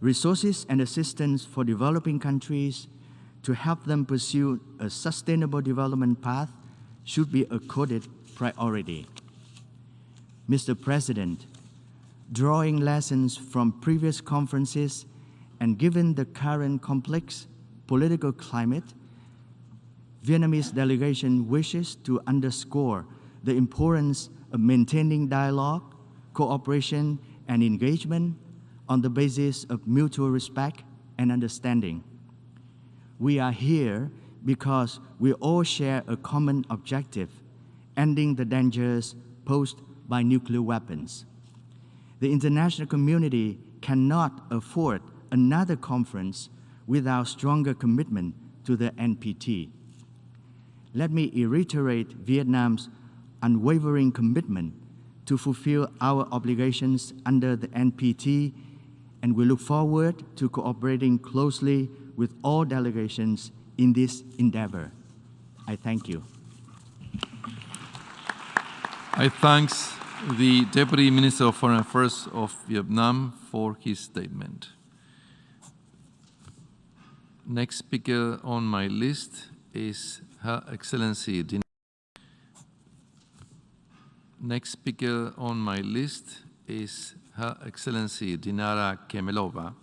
Resources and assistance for developing countries to help them pursue a sustainable development path should be accorded priority. Mr. President, drawing lessons from previous conferences and given the current complex political climate, Vietnamese delegation wishes to underscore the importance of maintaining dialogue, cooperation, and engagement on the basis of mutual respect and understanding. We are here because we all share a common objective, ending the dangers posed by nuclear weapons. The international community cannot afford another conference without stronger commitment to the NPT. Let me reiterate Vietnam's unwavering commitment to fulfill our obligations under the NPT, and we look forward to cooperating closely with all delegations in this endeavor. I thank you. I thank the Deputy Minister of Foreign Affairs of Vietnam for his statement. Next speaker on my list is Her Excellency Dinara. Next speaker on my list is Her Excellency Dinara Kemelova,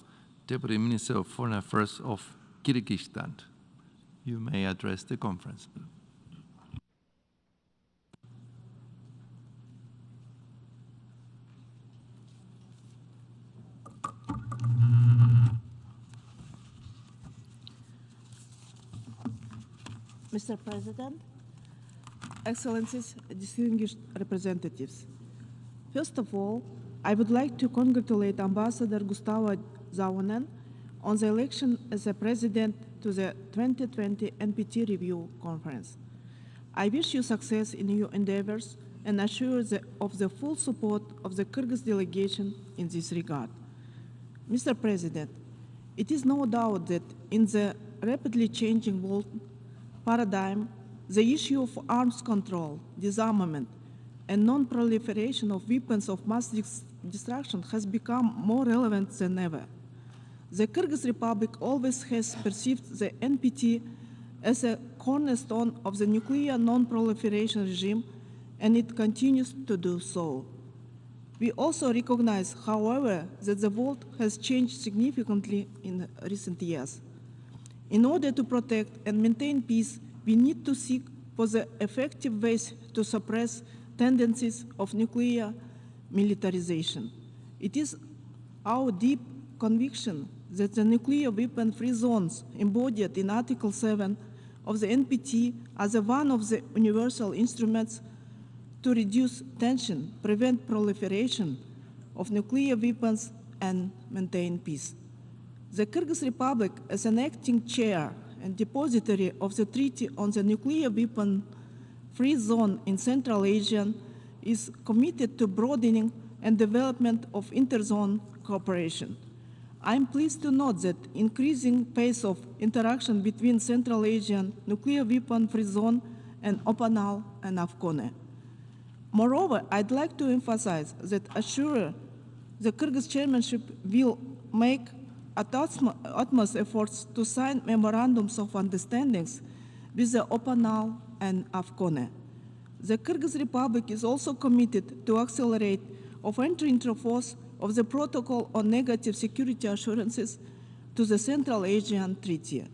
Deputy Minister of Foreign Affairs of Kyrgyzstan. You may address the conference. Mr. President, Excellencies, distinguished representatives. First of all, I would like to congratulate Ambassador Gustavo Zaunen on the election as a president to the 2020 NPT Review Conference. I wish you success in your endeavors and assure of the full support of the Kyrgyz delegation in this regard. Mr. President, it is no doubt that in the rapidly changing world paradigm, the issue of arms control, disarmament, and non-proliferation of weapons of mass destruction has become more relevant than ever. The Kyrgyz Republic always has perceived the NPT as a cornerstone of the nuclear non-proliferation regime, and it continues to do so. We also recognize, however, that the world has changed significantly in recent years. In order to protect and maintain peace, we need to seek for the effective ways to suppress tendencies of nuclear militarization. It is our deep conviction that the nuclear weapon-free zones embodied in Article 7 of the NPT are the one of the universal instruments to reduce tension, prevent proliferation of nuclear weapons, and maintain peace. The Kyrgyz Republic, as an acting chair and depository of the Treaty on the Nuclear Weapon-Free Zone in Central Asia, is committed to broadening and development of interzone cooperation. I'm pleased to note that increasing pace of interaction between Central Asian Nuclear Weapon-Free Zone and OPANAL and AFCONE. Moreover, I'd like to emphasize that assure the Kyrgyz chairmanship will make utmost efforts to sign memorandums of understandings with the OPANAL and AFCONE. The Kyrgyz Republic is also committed to accelerate of entry into force of the Protocol on Negative Security Assurances to the Central Asian Treaty.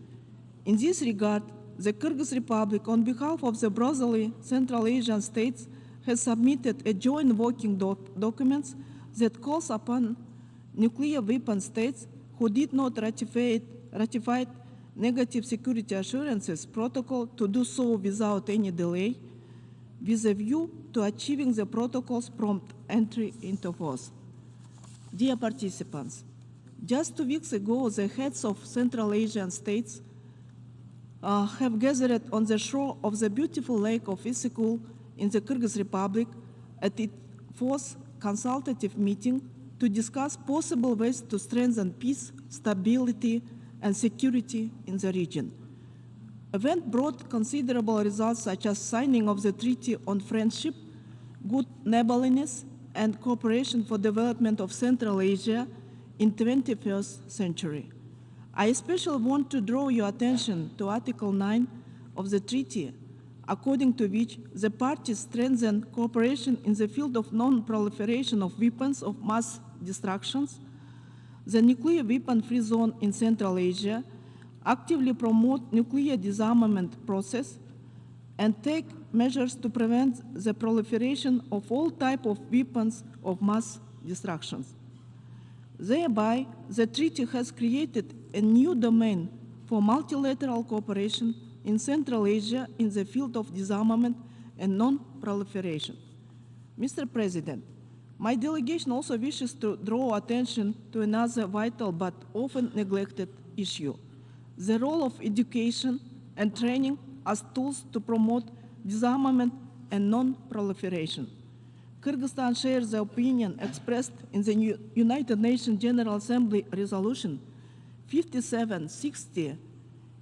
In this regard, the Kyrgyz Republic, on behalf of the brotherly Central Asian states, has submitted a joint working document that calls upon nuclear weapon states who did not ratify Negative Security Assurances Protocol to do so without any delay, with a view to achieving the protocol's prompt entry into force. Dear participants, just 2 weeks ago, the heads of Central Asian states have gathered on the shore of the beautiful lake of Issyk in the Kyrgyz Republic at its 4th consultative meeting to discuss possible ways to strengthen peace, stability, and security in the region. The event brought considerable results such as signing of the Treaty on Friendship, Good Neighborliness, and Cooperation for Development of Central Asia in the 21st century. I especially want to draw your attention to Article 9 of the treaty, according to which the parties strengthen cooperation in the field of non-proliferation of weapons of mass destruction, the nuclear weapon-free zone in Central Asia, actively promote nuclear disarmament process, and take measures to prevent the proliferation of all types of weapons of mass destruction. Thereby, the treaty has created a new domain for multilateral cooperation in Central Asia in the field of disarmament and non-proliferation. Mr. President, my delegation also wishes to draw attention to another vital but often neglected issue: the role of education and training as tools to promote disarmament and non-proliferation. Kyrgyzstan shares the opinion expressed in the United Nations General Assembly Resolution 5760,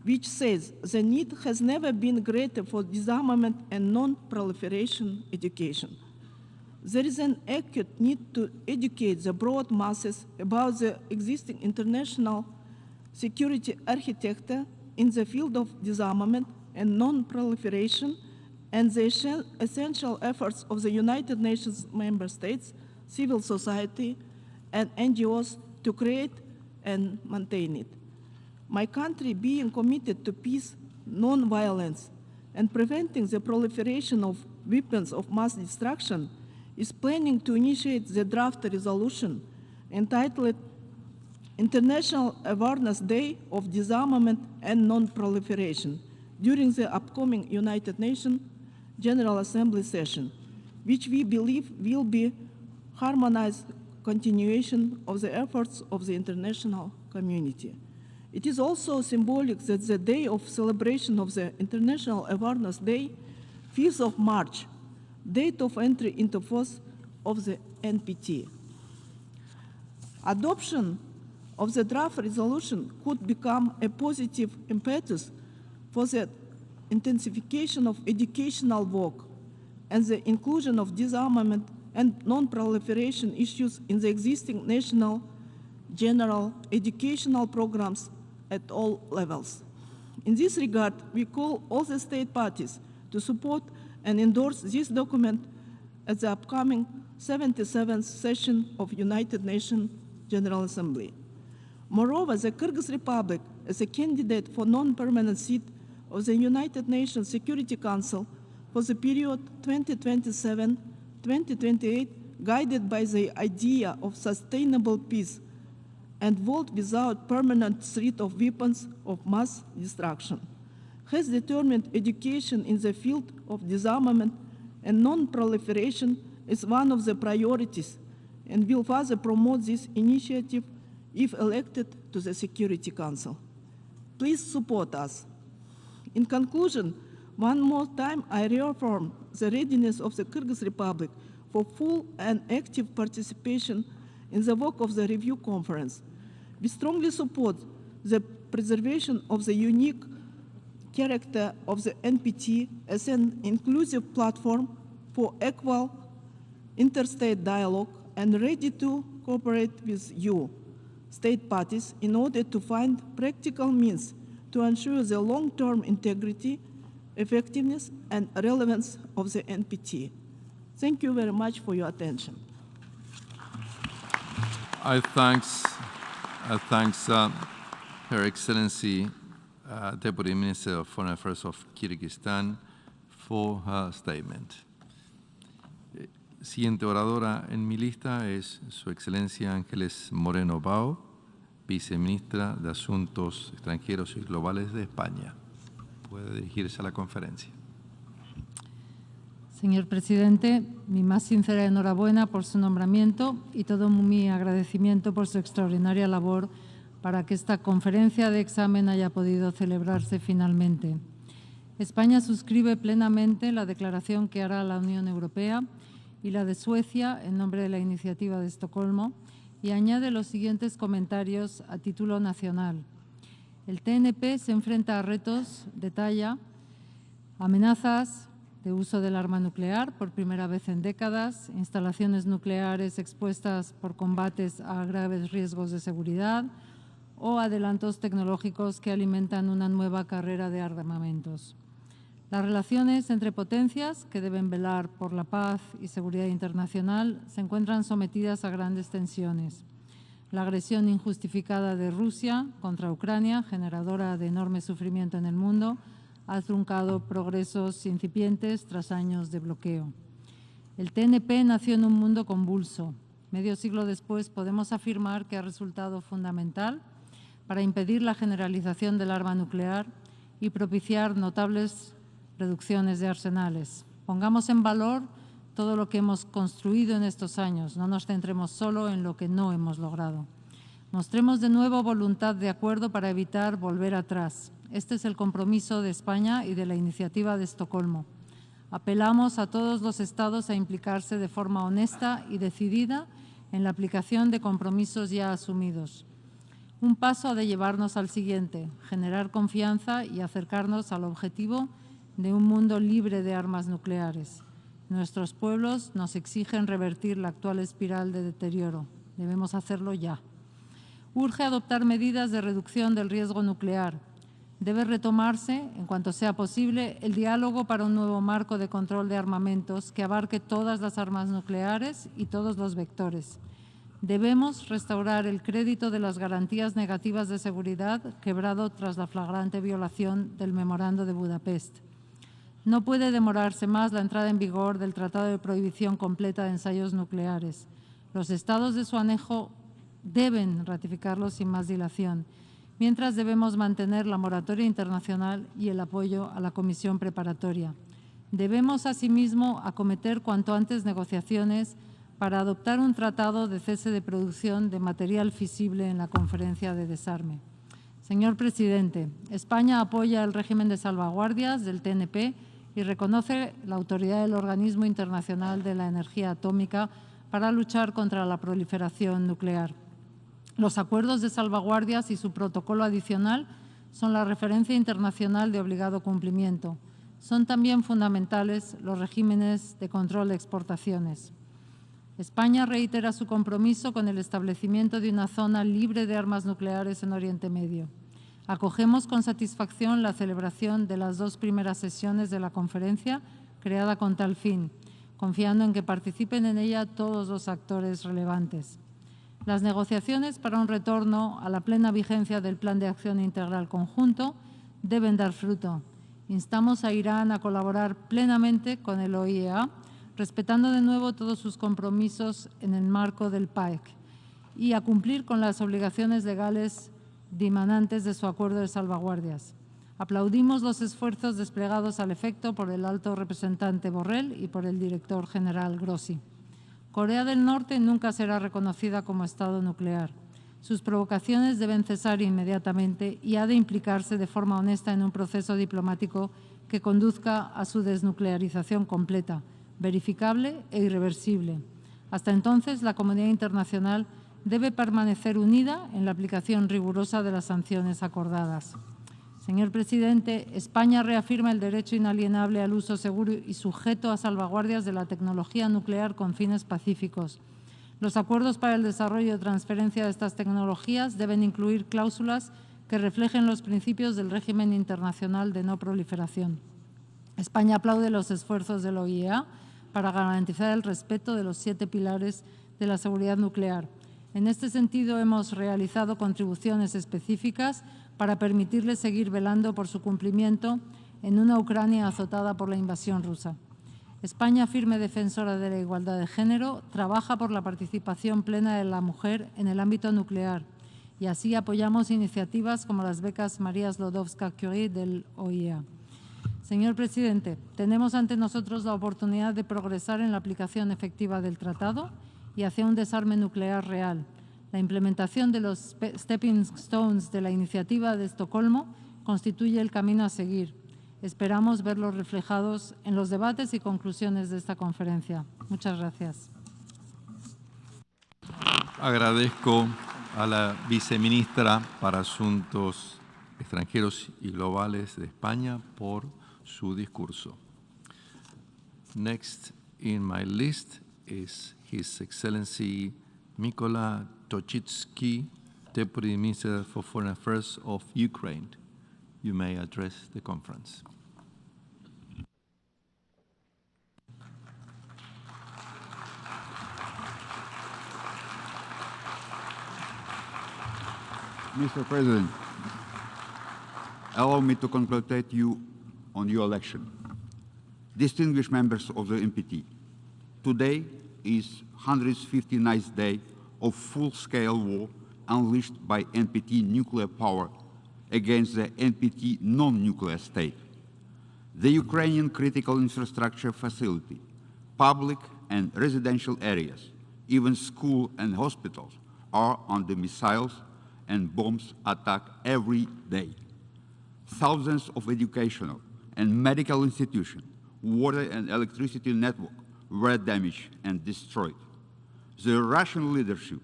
which says the need has never been greater for disarmament and non-proliferation education. There is an acute need to educate the broad masses about the existing international security architecture in the field of disarmament and non-proliferation, and the essential efforts of the United Nations member states, civil society, and NGOs to create and maintain it. My country, being committed to peace, non-violence, and preventing the proliferation of weapons of mass destruction, is planning to initiate the draft resolution entitled International Awareness Day of Disarmament and Non-Proliferation during the upcoming United Nations General Assembly session, which we believe will be harmonized continuation of the efforts of the international community. It is also symbolic that the day of celebration of the International Awareness Day, 5th of March, date of entry into force of the NPT. Adoption of the draft resolution could become a positive impetus for the intensification of educational work and the inclusion of disarmament and non-proliferation issues in the existing national general educational programs at all levels. In this regard, we call all the state parties to support and endorse this document at the upcoming 77th session of United Nations General Assembly. Moreover, the Kyrgyz Republic, as a candidate for non-permanent seat of the United Nations Security Council for the period 2027-2028, guided by the idea of sustainable peace and world without permanent threat of weapons of mass destruction, has determined education in the field of disarmament and non-proliferation as one of the priorities, and will further promote this initiative if elected to the Security Council. Please support us. In conclusion, one more time, I reaffirm the readiness of the Kyrgyz Republic for full and active participation in the work of the review conference. We strongly support the preservation of the unique character of the NPT as an inclusive platform for equal interstate dialogue and ready to cooperate with you, state parties, in order to find practical means to ensure the long-term integrity, effectiveness, and relevance of the NPT. Thank you very much for your attention. I thanks Her Excellency Deputy Minister of Foreign Affairs of Kyrgyzstan for her statement. Siguiente oradora en mi lista es Su Excelencia Ángeles Moreno Bao, Viceministra de Asuntos Extranjeros y Globales de España. Puede dirigirse a la conferencia. Señor Presidente, mi más sincera enhorabuena por su nombramiento y todo mi agradecimiento por su extraordinaria labor para que esta conferencia de examen haya podido celebrarse finalmente. España suscribe plenamente la declaración que hará la Unión Europea y la de Suecia en nombre de la iniciativa de Estocolmo y añade los siguientes comentarios a título nacional. El TNP se enfrenta a retos de talla, amenazas de uso del arma nuclear por primera vez en décadas, instalaciones nucleares expuestas por combates a graves riesgos de seguridad o adelantos tecnológicos que alimentan una nueva carrera de armamentos. Las relaciones entre potencias, que deben velar por la paz y seguridad internacional, se encuentran sometidas a grandes tensiones. La agresión injustificada de Rusia contra Ucrania, generadora de enorme sufrimiento en el mundo, ha truncado progresos incipientes tras años de bloqueo. El TNP nació en un mundo convulso. Medio siglo después podemos afirmar que ha resultado fundamental para impedir la generalización del arma nuclear y propiciar notables reducciones de arsenales. Pongamos en valor todo lo que hemos construido en estos años. No nos centremos solo en lo que no hemos logrado. Mostremos de nuevo voluntad de acuerdo para evitar volver atrás. Este es el compromiso de España y de la iniciativa de Estocolmo. Apelamos a todos los Estados a implicarse de forma honesta y decidida en la aplicación de compromisos ya asumidos. Un paso ha de llevarnos al siguiente: generar confianza y acercarnos al objetivo de un mundo libre de armas nucleares. Nuestros pueblos nos exigen revertir la actual espiral de deterioro. Debemos hacerlo ya. Urge adoptar medidas de reducción del riesgo nuclear. Debe retomarse, en cuanto sea posible, el diálogo para un nuevo marco de control de armamentos que abarque todas las armas nucleares y todos los vectores. Debemos restaurar el crédito de las garantías negativas de seguridad quebrado tras la flagrante violación del Memorando de Budapest. No puede demorarse más la entrada en vigor del Tratado de Prohibición Completa de Ensayos Nucleares. Los Estados de su anejo deben ratificarlo sin más dilación, mientras debemos mantener la moratoria internacional y el apoyo a la Comisión Preparatoria. Debemos, asimismo, acometer cuanto antes negociaciones para adoptar un tratado de cese de producción de material fisible en la Conferencia de Desarme. Señor Presidente, España apoya el régimen de salvaguardias del TNP y reconoce la autoridad del Organismo Internacional de la Energía Atómica para luchar contra la proliferación nuclear. Los acuerdos de salvaguardias y su protocolo adicional son la referencia internacional de obligado cumplimiento. Son también fundamentales los regímenes de control de exportaciones. España reitera su compromiso con el establecimiento de una zona libre de armas nucleares en Oriente Medio. Acogemos con satisfacción la celebración de las 2 primeras sesiones de la conferencia creada con tal fin, confiando en que participen en ella todos los actores relevantes. Las negociaciones para un retorno a la plena vigencia del Plan de Acción Integral Conjunto deben dar fruto. Instamos a Irán a colaborar plenamente con el OIEA, respetando de nuevo todos sus compromisos en el marco del PAEC y a cumplir con las obligaciones legales dimanantes de su acuerdo de salvaguardias. Aplaudimos los esfuerzos desplegados al efecto por el alto representante Borrell y por el director general Grossi. Corea del Norte nunca será reconocida como Estado nuclear. Sus provocaciones deben cesar inmediatamente y ha de implicarse de forma honesta en un proceso diplomático que conduzca a su desnuclearización completa, verificable e irreversible. Hasta entonces, la comunidad internacional debe permanecer unida en la aplicación rigurosa de las sanciones acordadas. Señor Presidente, España reafirma el derecho inalienable al uso seguro y sujeto a salvaguardias de la tecnología nuclear con fines pacíficos. Los acuerdos para el desarrollo y transferencia de estas tecnologías deben incluir cláusulas que reflejen los principios del régimen internacional de no proliferación. España aplaude los esfuerzos de la OIEA para garantizar el respeto de los 7 pilares de la seguridad nuclear. En este sentido, hemos realizado contribuciones específicas para permitirles seguir velando por su cumplimiento en una Ucrania azotada por la invasión rusa. España, firme defensora de la igualdad de género, trabaja por la participación plena de la mujer en el ámbito nuclear y así apoyamos iniciativas como las becas María Sklodowska-Curie del OIEA. Señor presidente, tenemos ante nosotros la oportunidad de progresar en la aplicación efectiva del tratado y hacia un desarme nuclear real. La implementación de los stepping stones de la iniciativa de Estocolmo constituye el camino a seguir. Esperamos verlos reflejados en los debates y conclusiones de esta conferencia. Muchas gracias. Agradezco a la viceministra para Asuntos Extranjeros y Globales de España por su discurso. Next in my list is His Excellency Mykola Tochitsky, Deputy Minister for Foreign Affairs of Ukraine. You may address the conference. Mr. President, allow me to congratulate you on your election. Distinguished members of the NPT, today is 159th day of full-scale war unleashed by NPT nuclear power against the NPT non-nuclear state. The Ukrainian critical infrastructure facility, public and residential areas, even schools and hospitals are under missiles and bombs attack every day. Thousands of educational and medical institutions, water and electricity networks were damaged and destroyed. The Russian leadership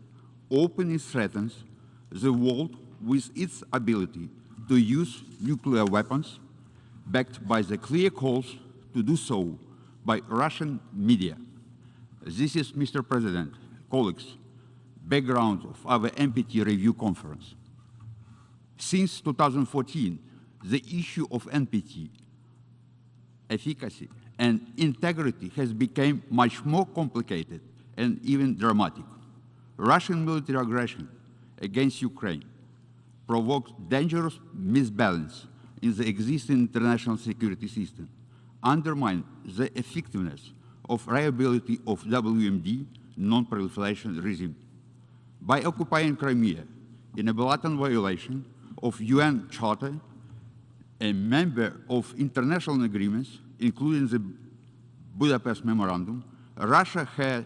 openly threatens the world with its ability to use nuclear weapons, backed by the clear calls to do so by Russian media. This is, Mr. President, colleagues, background of our NPT review conference. Since 2014, the issue of NPT efficacy and integrity has become much more complicated and even dramatic. Russian military aggression against Ukraine provokes dangerous misbalance in the existing international security system, undermine the effectiveness of reliability of WMD non-proliferation regime. By occupying Crimea in a blatant violation of UN Charter, a member of international agreements, including the Budapest Memorandum, Russia has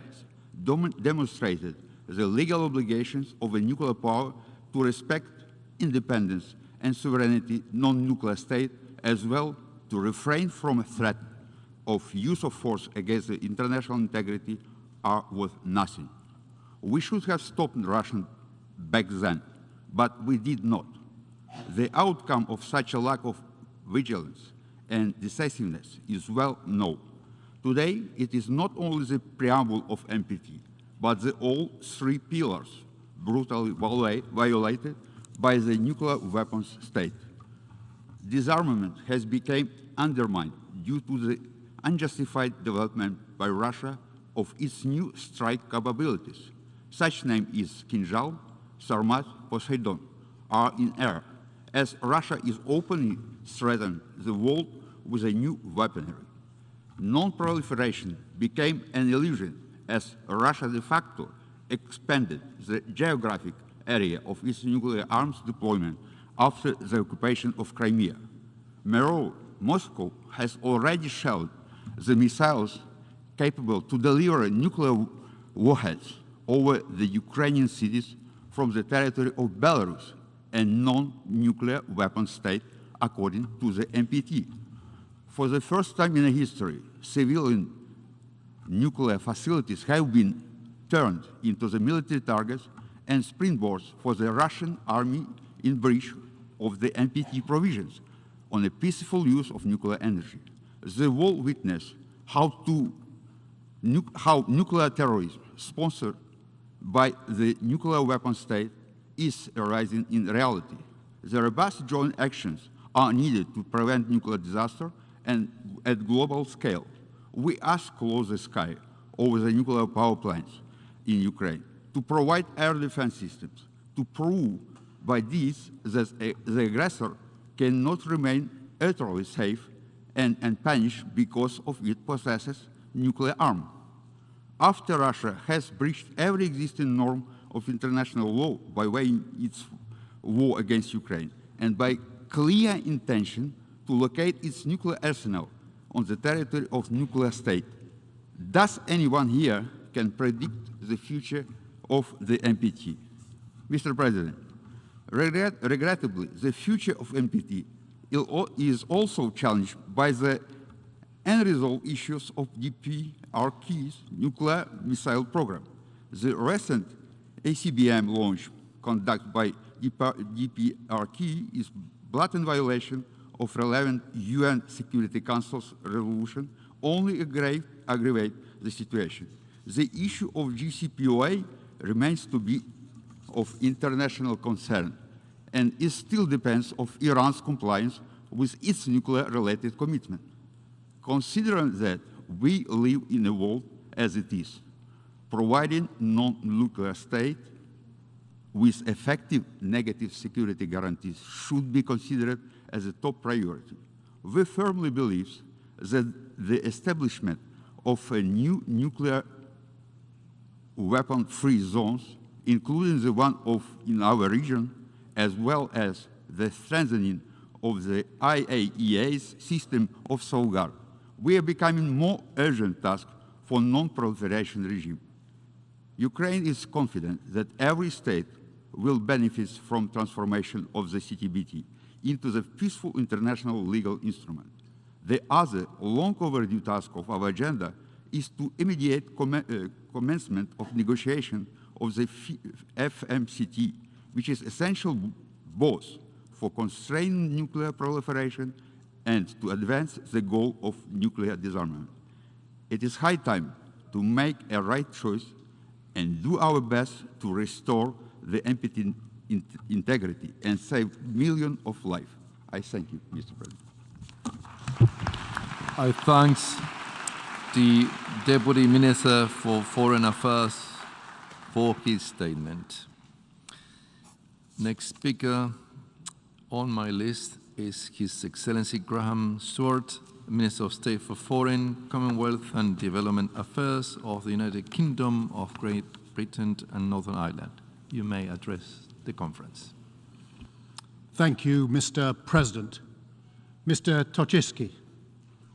demonstrated the legal obligations of a nuclear power to respect independence and sovereignty non-nuclear state, as well to refrain from a threat of use of force against the international integrity are worth nothing. We should have stopped Russia back then, but we did not. The outcome of such a lack of vigilance and decisiveness is well known. Today, it is not only the preamble of NPT, but the all three pillars brutally violated by the nuclear weapons state. Disarmament has become undermined due to the unjustified development by Russia of its new strike capabilities. Such name is Kinzhal, Sarmat, Poseidon are in air, as Russia is openly threatening the world with a new weaponry. Non-proliferation became an illusion as Russia de facto expanded the geographic area of its nuclear arms deployment after the occupation of Crimea. Moreover, Moscow has already shelled the missiles capable to deliver nuclear warheads over the Ukrainian cities from the territory of Belarus, a non-nuclear weapon state, according to the NPT. For the first time in history, civilian nuclear facilities have been turned into the military targets and springboards for the Russian army in breach of the NPT provisions on a peaceful use of nuclear energy. The world witnessed how nuclear terrorism, sponsored by the nuclear weapon state, is arising in reality. The robust joint actions are needed to prevent nuclear disaster and at global scale. We ask close the sky over the nuclear power plants in Ukraine. to provide air defense systems, to prove by this that the aggressor cannot remain utterly safe and punished because of it possesses nuclear arm. After Russia has breached every existing norm of international law by weighing its war against Ukraine and by clear intention to locate its nuclear arsenal on the territory of nuclear state, does anyone here can predict the future of the NPT? Mr. President, regrettably, the future of NPT is also challenged by the unresolved issues of DPRK's nuclear missile program. The recent ACBM launch conducted by DPRK is blatant violation of relevant UN Security Council's resolution, only aggravate the situation. The issue of JCPOA remains to be of international concern, and it still depends on Iran's compliance with its nuclear-related commitment. Considering that we live in a world as it is, providing non-nuclear state with effective negative security guarantees should be considered as a top priority. We firmly believe that the establishment of a new nuclear weapon-free zones, including the one in our region, as well as the strengthening of the IAEA's system of safeguard, we are becoming more urgent task for non-proliferation regime. Ukraine is confident that every state will benefit from transformation of the CTBT into the peaceful international legal instrument. The other long overdue task of our agenda is to immediate commencement of negotiation of the FMCT, which is essential both for constraining nuclear proliferation and to advance the goal of nuclear disarmament. It is high time to make a right choice and do our best to restore the NPT integrity and save millions of lives. I thank you, Mr. President. I thank the Deputy Minister for Foreign Affairs for his statement. Next speaker on my list is His Excellency Graham Stewart, Minister of State for Foreign, Commonwealth and Development Affairs of the United Kingdom of Great Britain and Northern Ireland. You may address the conference. Thank you, Mr. President. Mr. Tochitsky,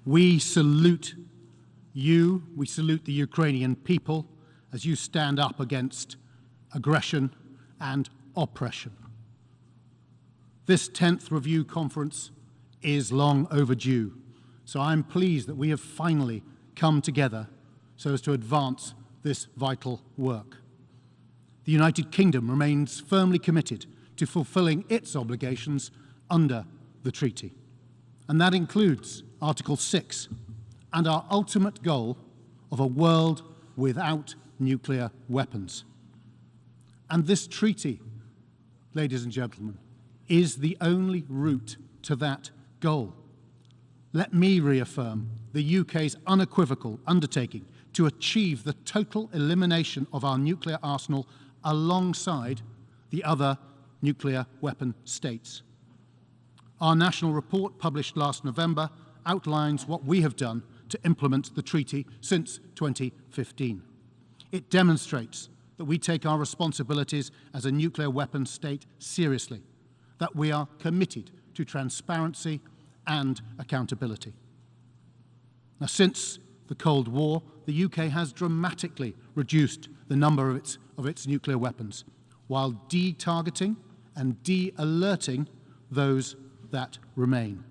we salute you, we salute the Ukrainian people as you stand up against aggression and oppression. This 10th review conference is long overdue, so I'm pleased that we have finally come together so as to advance this vital work. The United Kingdom remains firmly committed to fulfilling its obligations under the treaty, and that includes Article 6 and our ultimate goal of a world without nuclear weapons. And this treaty, ladies and gentlemen, is the only route to that goal. Let me reaffirm the UK's unequivocal undertaking to achieve the total elimination of our nuclear arsenal alongside the other nuclear weapon states. Our national report, published last November, outlines what we have done to implement the treaty since 2015. It demonstrates that we take our responsibilities as a nuclear weapon state seriously, that we are committed to transparency and accountability. Now, since the Cold War, the UK has dramatically reduced the number of its nuclear weapons, while de-targeting and de-alerting those that remain.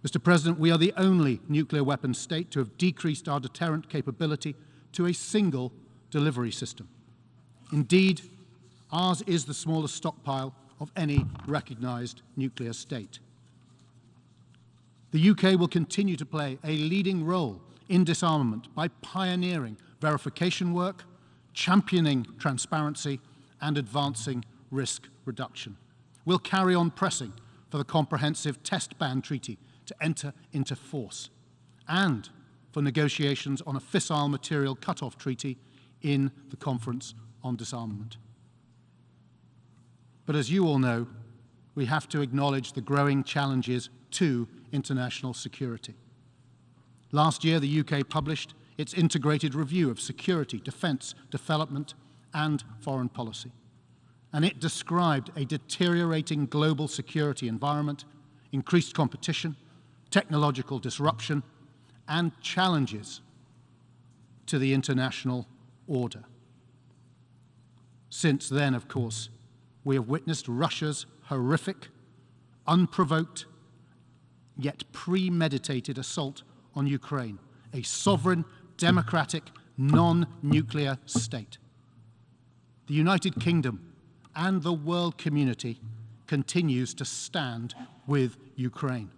Mr. President, we are the only nuclear weapons state to have decreased our deterrent capability to a single delivery system. Indeed, ours is the smallest stockpile of any recognized nuclear state. The UK will continue to play a leading role in disarmament by pioneering verification work, championing transparency, and advancing risk reduction. We'll carry on pressing for the comprehensive test ban treaty to enter into force, and for negotiations on a fissile material cut-off treaty in the conference on disarmament. But as you all know, we have to acknowledge the growing challenges to international security. Last year, the UK published its integrated review of security, defence, development, and foreign policy. And it described a deteriorating global security environment, increased competition, technological disruption, and challenges to the international order. Since then, of course, we have witnessed Russia's horrific, unprovoked, yet premeditated assault on Ukraine, a sovereign, democratic, non-nuclear state. The United Kingdom and the world community continues to stand with Ukraine.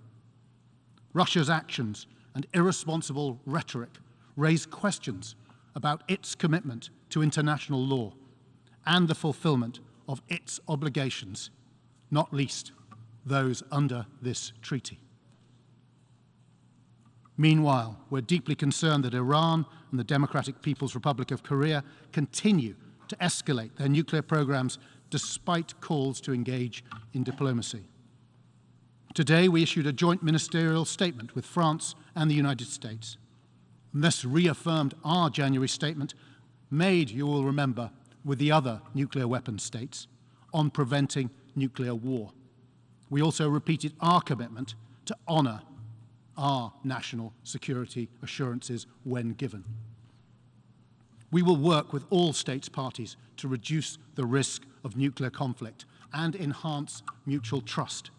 Russia's actions and irresponsible rhetoric raise questions about its commitment to international law and the fulfillment of its obligations, not least those under this treaty. Meanwhile, we're deeply concerned that Iran and the Democratic People's Republic of Korea continue to escalate their nuclear programs despite calls to engage in diplomacy. Today, we issued a joint ministerial statement with France and the United States. And this reaffirmed our January statement, made, you will remember, with the other nuclear weapons states on preventing nuclear war. We also repeated our commitment to honour our national security assurances when given. We will work with all states parties to reduce the risk of nuclear conflict and enhance mutual trust.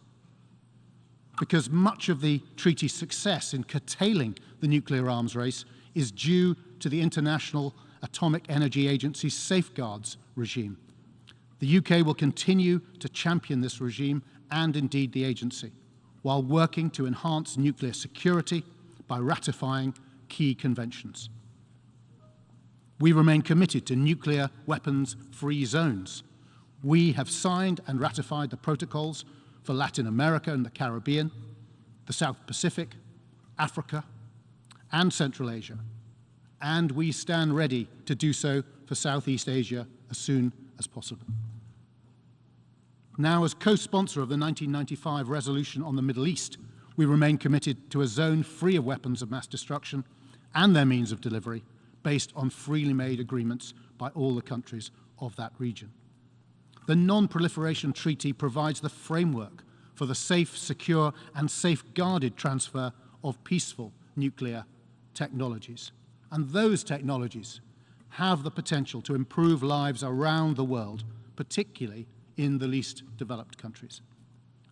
Because much of the treaty's success in curtailing the nuclear arms race is due to the International Atomic Energy Agency's safeguards regime. The UK will continue to champion this regime and indeed the agency, while working to enhance nuclear security by ratifying key conventions. We remain committed to nuclear weapons-free zones. We have signed and ratified the protocols for Latin America and the Caribbean, the South Pacific, Africa, and Central Asia. And we stand ready to do so for Southeast Asia as soon as possible. Now, as co-sponsor of the 1995 resolution on the Middle East, we remain committed to a zone free of weapons of mass destruction and their means of delivery, based on freely made agreements by all the countries of that region. The Non-Proliferation Treaty provides the framework for the safe, secure, and safeguarded transfer of peaceful nuclear technologies. And those technologies have the potential to improve lives around the world, particularly in the least developed countries.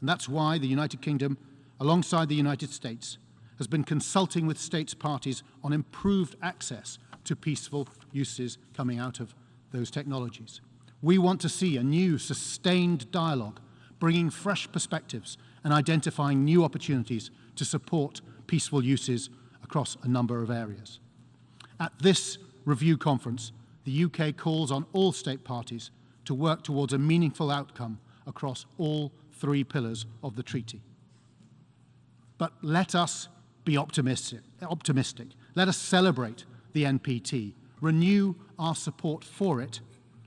And that's why the United Kingdom, alongside the United States, has been consulting with states parties on improved access to peaceful uses coming out of those technologies. We want to see a new, sustained dialogue, bringing fresh perspectives and identifying new opportunities to support peaceful uses across a number of areas. At this review conference, the UK calls on all state parties to work towards a meaningful outcome across all three pillars of the treaty. But let us be optimistic. Let us celebrate the NPT, renew our support for it.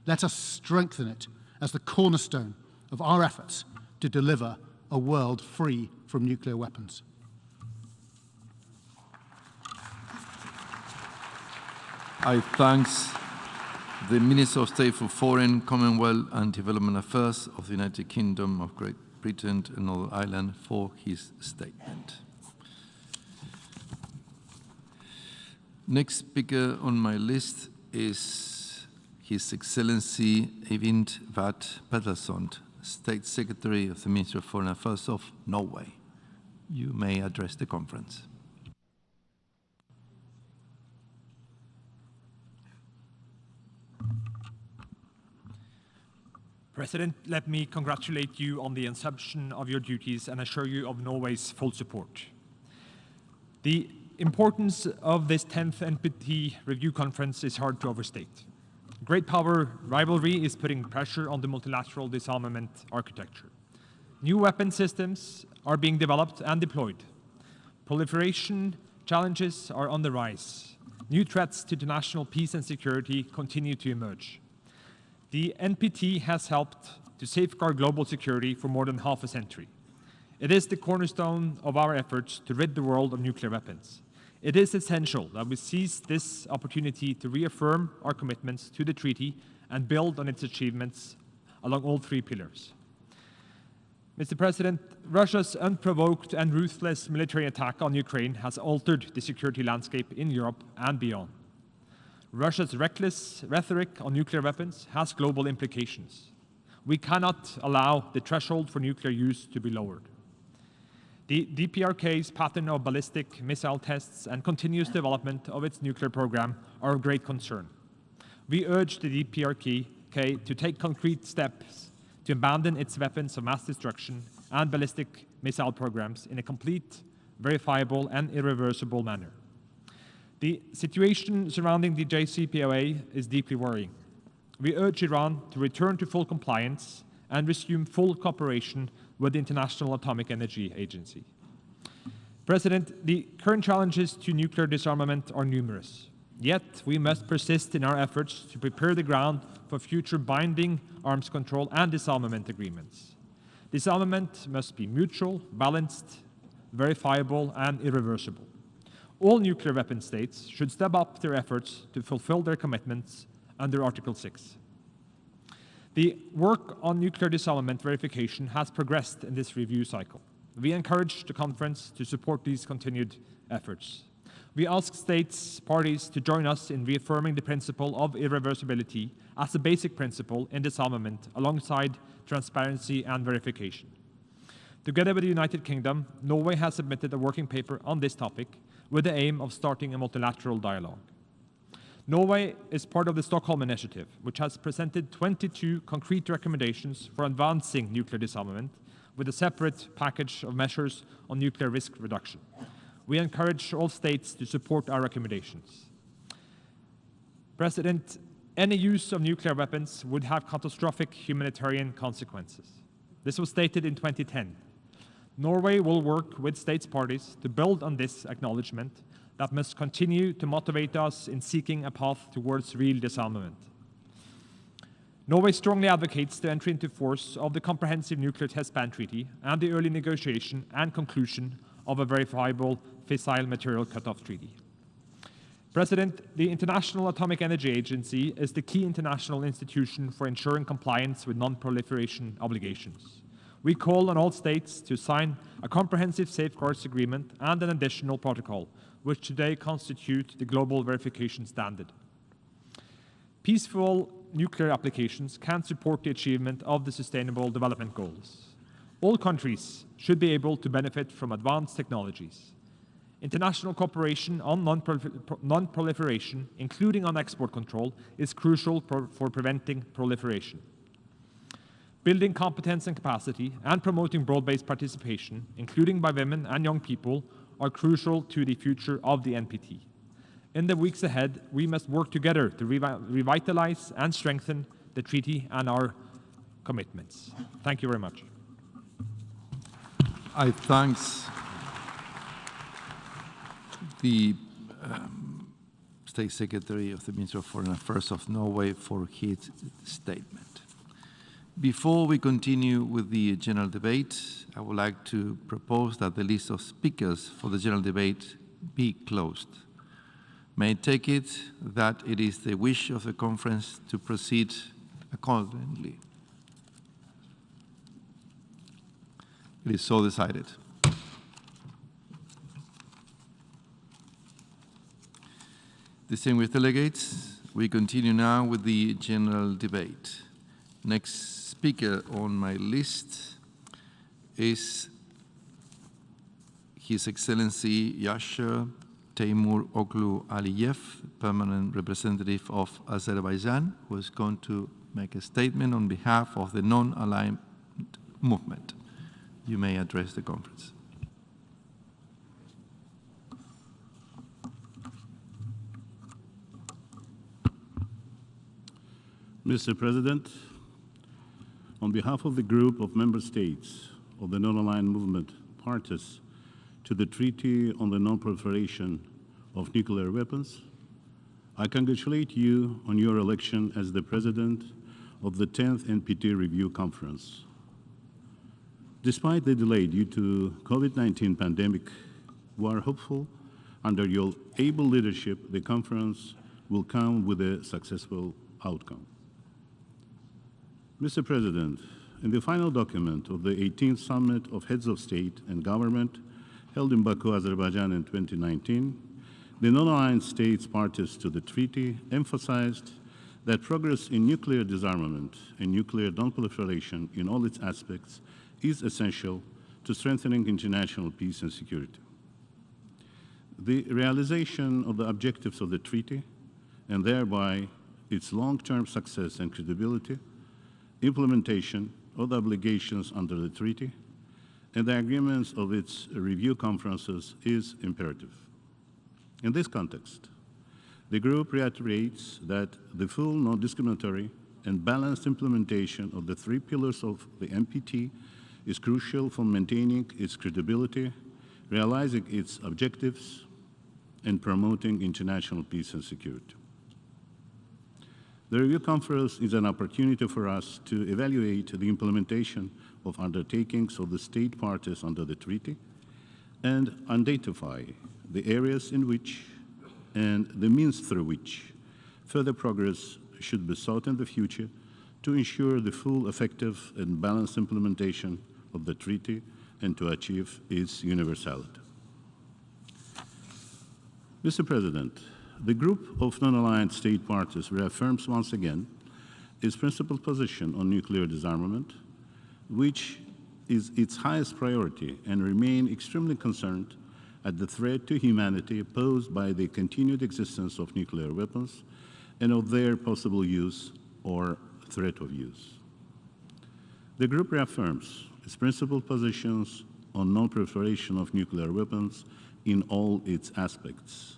Let us strengthen it as the cornerstone of our efforts to deliver a world free from nuclear weapons. I thank the Minister of State for Foreign, Commonwealth and Development Affairs of the United Kingdom of Great Britain and Northern Ireland for his statement. Next speaker on my list is His Excellency Eivind Vat Pedersen, State Secretary of the Ministry of Foreign Affairs of Norway. You may address the conference. President, let me congratulate you on the assumption of your duties and assure you of Norway's full support. The importance of this 10th NPT review conference is hard to overstate. Great power rivalry is putting pressure on the multilateral disarmament architecture. New weapon systems are being developed and deployed. Proliferation challenges are on the rise. New threats to international peace and security continue to emerge. The NPT has helped to safeguard global security for more than half a century. It is the cornerstone of our efforts to rid the world of nuclear weapons. It is essential that we seize this opportunity to reaffirm our commitments to the treaty and build on its achievements along all three pillars. Mr. President, Russia's unprovoked and ruthless military attack on Ukraine has altered the security landscape in Europe and beyond. Russia's reckless rhetoric on nuclear weapons has global implications. We cannot allow the threshold for nuclear use to be lowered. The DPRK's pattern of ballistic missile tests and continuous development of its nuclear program are of great concern. We urge the DPRK to take concrete steps to abandon its weapons of mass destruction and ballistic missile programs in a complete, verifiable, and irreversible manner. The situation surrounding the JCPOA is deeply worrying. We urge Iran to return to full compliance and resume full cooperation with the International Atomic Energy Agency. President, the current challenges to nuclear disarmament are numerous. Yet, we must persist in our efforts to prepare the ground for future binding arms control and disarmament agreements. Disarmament must be mutual, balanced, verifiable, and irreversible. All nuclear weapon states should step up their efforts to fulfill their commitments under Article 6. The work on nuclear disarmament verification has progressed in this review cycle. We encourage the conference to support these continued efforts. We ask states parties to join us in reaffirming the principle of irreversibility as a basic principle in disarmament alongside transparency and verification. Together with the United Kingdom, Norway has submitted a working paper on this topic with the aim of starting a multilateral dialogue. Norway is part of the Stockholm Initiative, which has presented 22 concrete recommendations for advancing nuclear disarmament with a separate package of measures on nuclear risk reduction. We encourage all states to support our recommendations. President, any use of nuclear weapons would have catastrophic humanitarian consequences. This was stated in 2010. Norway will work with states parties to build on this acknowledgement that must continue to motivate us in seeking a path towards real disarmament. Norway strongly advocates the entry into force of the Comprehensive Nuclear Test Ban Treaty and the early negotiation and conclusion of a verifiable fissile material cutoff treaty. President, the International Atomic Energy Agency is the key international institution for ensuring compliance with non-proliferation obligations. We call on all states to sign a comprehensive safeguards agreement and an additional protocol, which today constitute the global verification standard. Peaceful nuclear applications can support the achievement of the Sustainable Development Goals. All countries should be able to benefit from advanced technologies. International cooperation on non-proliferation, including on export control, is crucial for preventing proliferation. Building competence and capacity and promoting broad-based participation, including by women and young people, are crucial to the future of the NPT. In the weeks ahead, we must work together to revitalize and strengthen the treaty and our commitments. Thank you very much. I thank the State Secretary of the Ministry of Foreign Affairs of Norway for his statement. Before we continue with the general debate, I would like to propose that the list of speakers for the general debate be closed. May I take it that it is the wish of the conference to proceed accordingly? It is so decided. Distinguished delegates, we continue now with the general debate. Next speaker on my list is His Excellency Yasir Teymur Oglu Aliyev, Permanent Representative of Azerbaijan, who is going to make a statement on behalf of the non-aligned movement. You may address the conference. Mr. President, on behalf of the group of member states of the non-aligned movement, parties to the Treaty on the Non-Proliferation of Nuclear Weapons, I congratulate you on your election as the President of the 10th NPT Review Conference. Despite the delay due to COVID-19 pandemic, we are hopeful under your able leadership, the conference will come with a successful outcome. Mr. President, in the final document of the 18th Summit of Heads of State and Government held in Baku, Azerbaijan in 2019, the non-aligned states parties to the treaty emphasized that progress in nuclear disarmament and nuclear non-proliferation in all its aspects is essential to strengthening international peace and security. The realization of the objectives of the treaty, and thereby its long-term success and credibility, implementation of the obligations under the treaty, and the agreements of its review conferences is imperative. In this context, the group reiterates that the full, non-discriminatory, and balanced implementation of the three pillars of the NPT is crucial for maintaining its credibility, realizing its objectives, and promoting international peace and security. The review conference is an opportunity for us to evaluate the implementation of undertakings of the state parties under the treaty and identify the areas in which and the means through which further progress should be sought in the future to ensure the full, effective, and balanced implementation of the treaty and to achieve its universality. Mr. President, the group of non-aligned state parties reaffirms once again its principled position on nuclear disarmament, which is its highest priority, and remain extremely concerned at the threat to humanity posed by the continued existence of nuclear weapons and of their possible use or threat of use. The group reaffirms its principled positions on non-proliferation of nuclear weapons in all its aspects.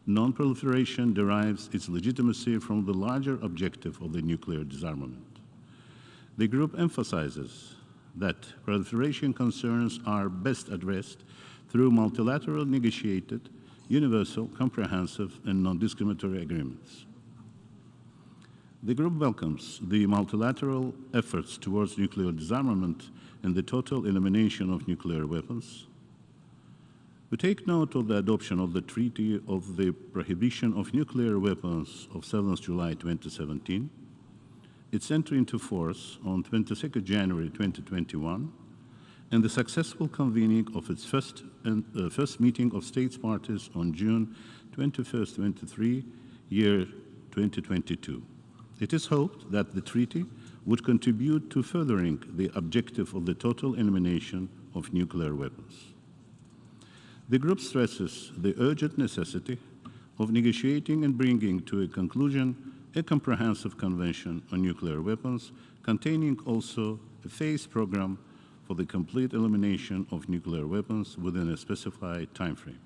Non-proliferation derives its legitimacy from the larger objective of the nuclear disarmament. The group emphasizes that proliferation concerns are best addressed through multilateral negotiated, universal, comprehensive, and non-discriminatory agreements. The group welcomes the multilateral efforts towards nuclear disarmament and the total elimination of nuclear weapons. We take note of the adoption of the Treaty of the Prohibition of Nuclear Weapons of 7th July 2017, its entry into force on 22nd January 2021, and the successful convening of its first meeting of states parties on June 21st, 23, year 2022. It is hoped that the treaty would contribute to furthering the objective of the total elimination of nuclear weapons. The group stresses the urgent necessity of negotiating and bringing to a conclusion a comprehensive convention on nuclear weapons, containing also a phased program for the complete elimination of nuclear weapons within a specified timeframe.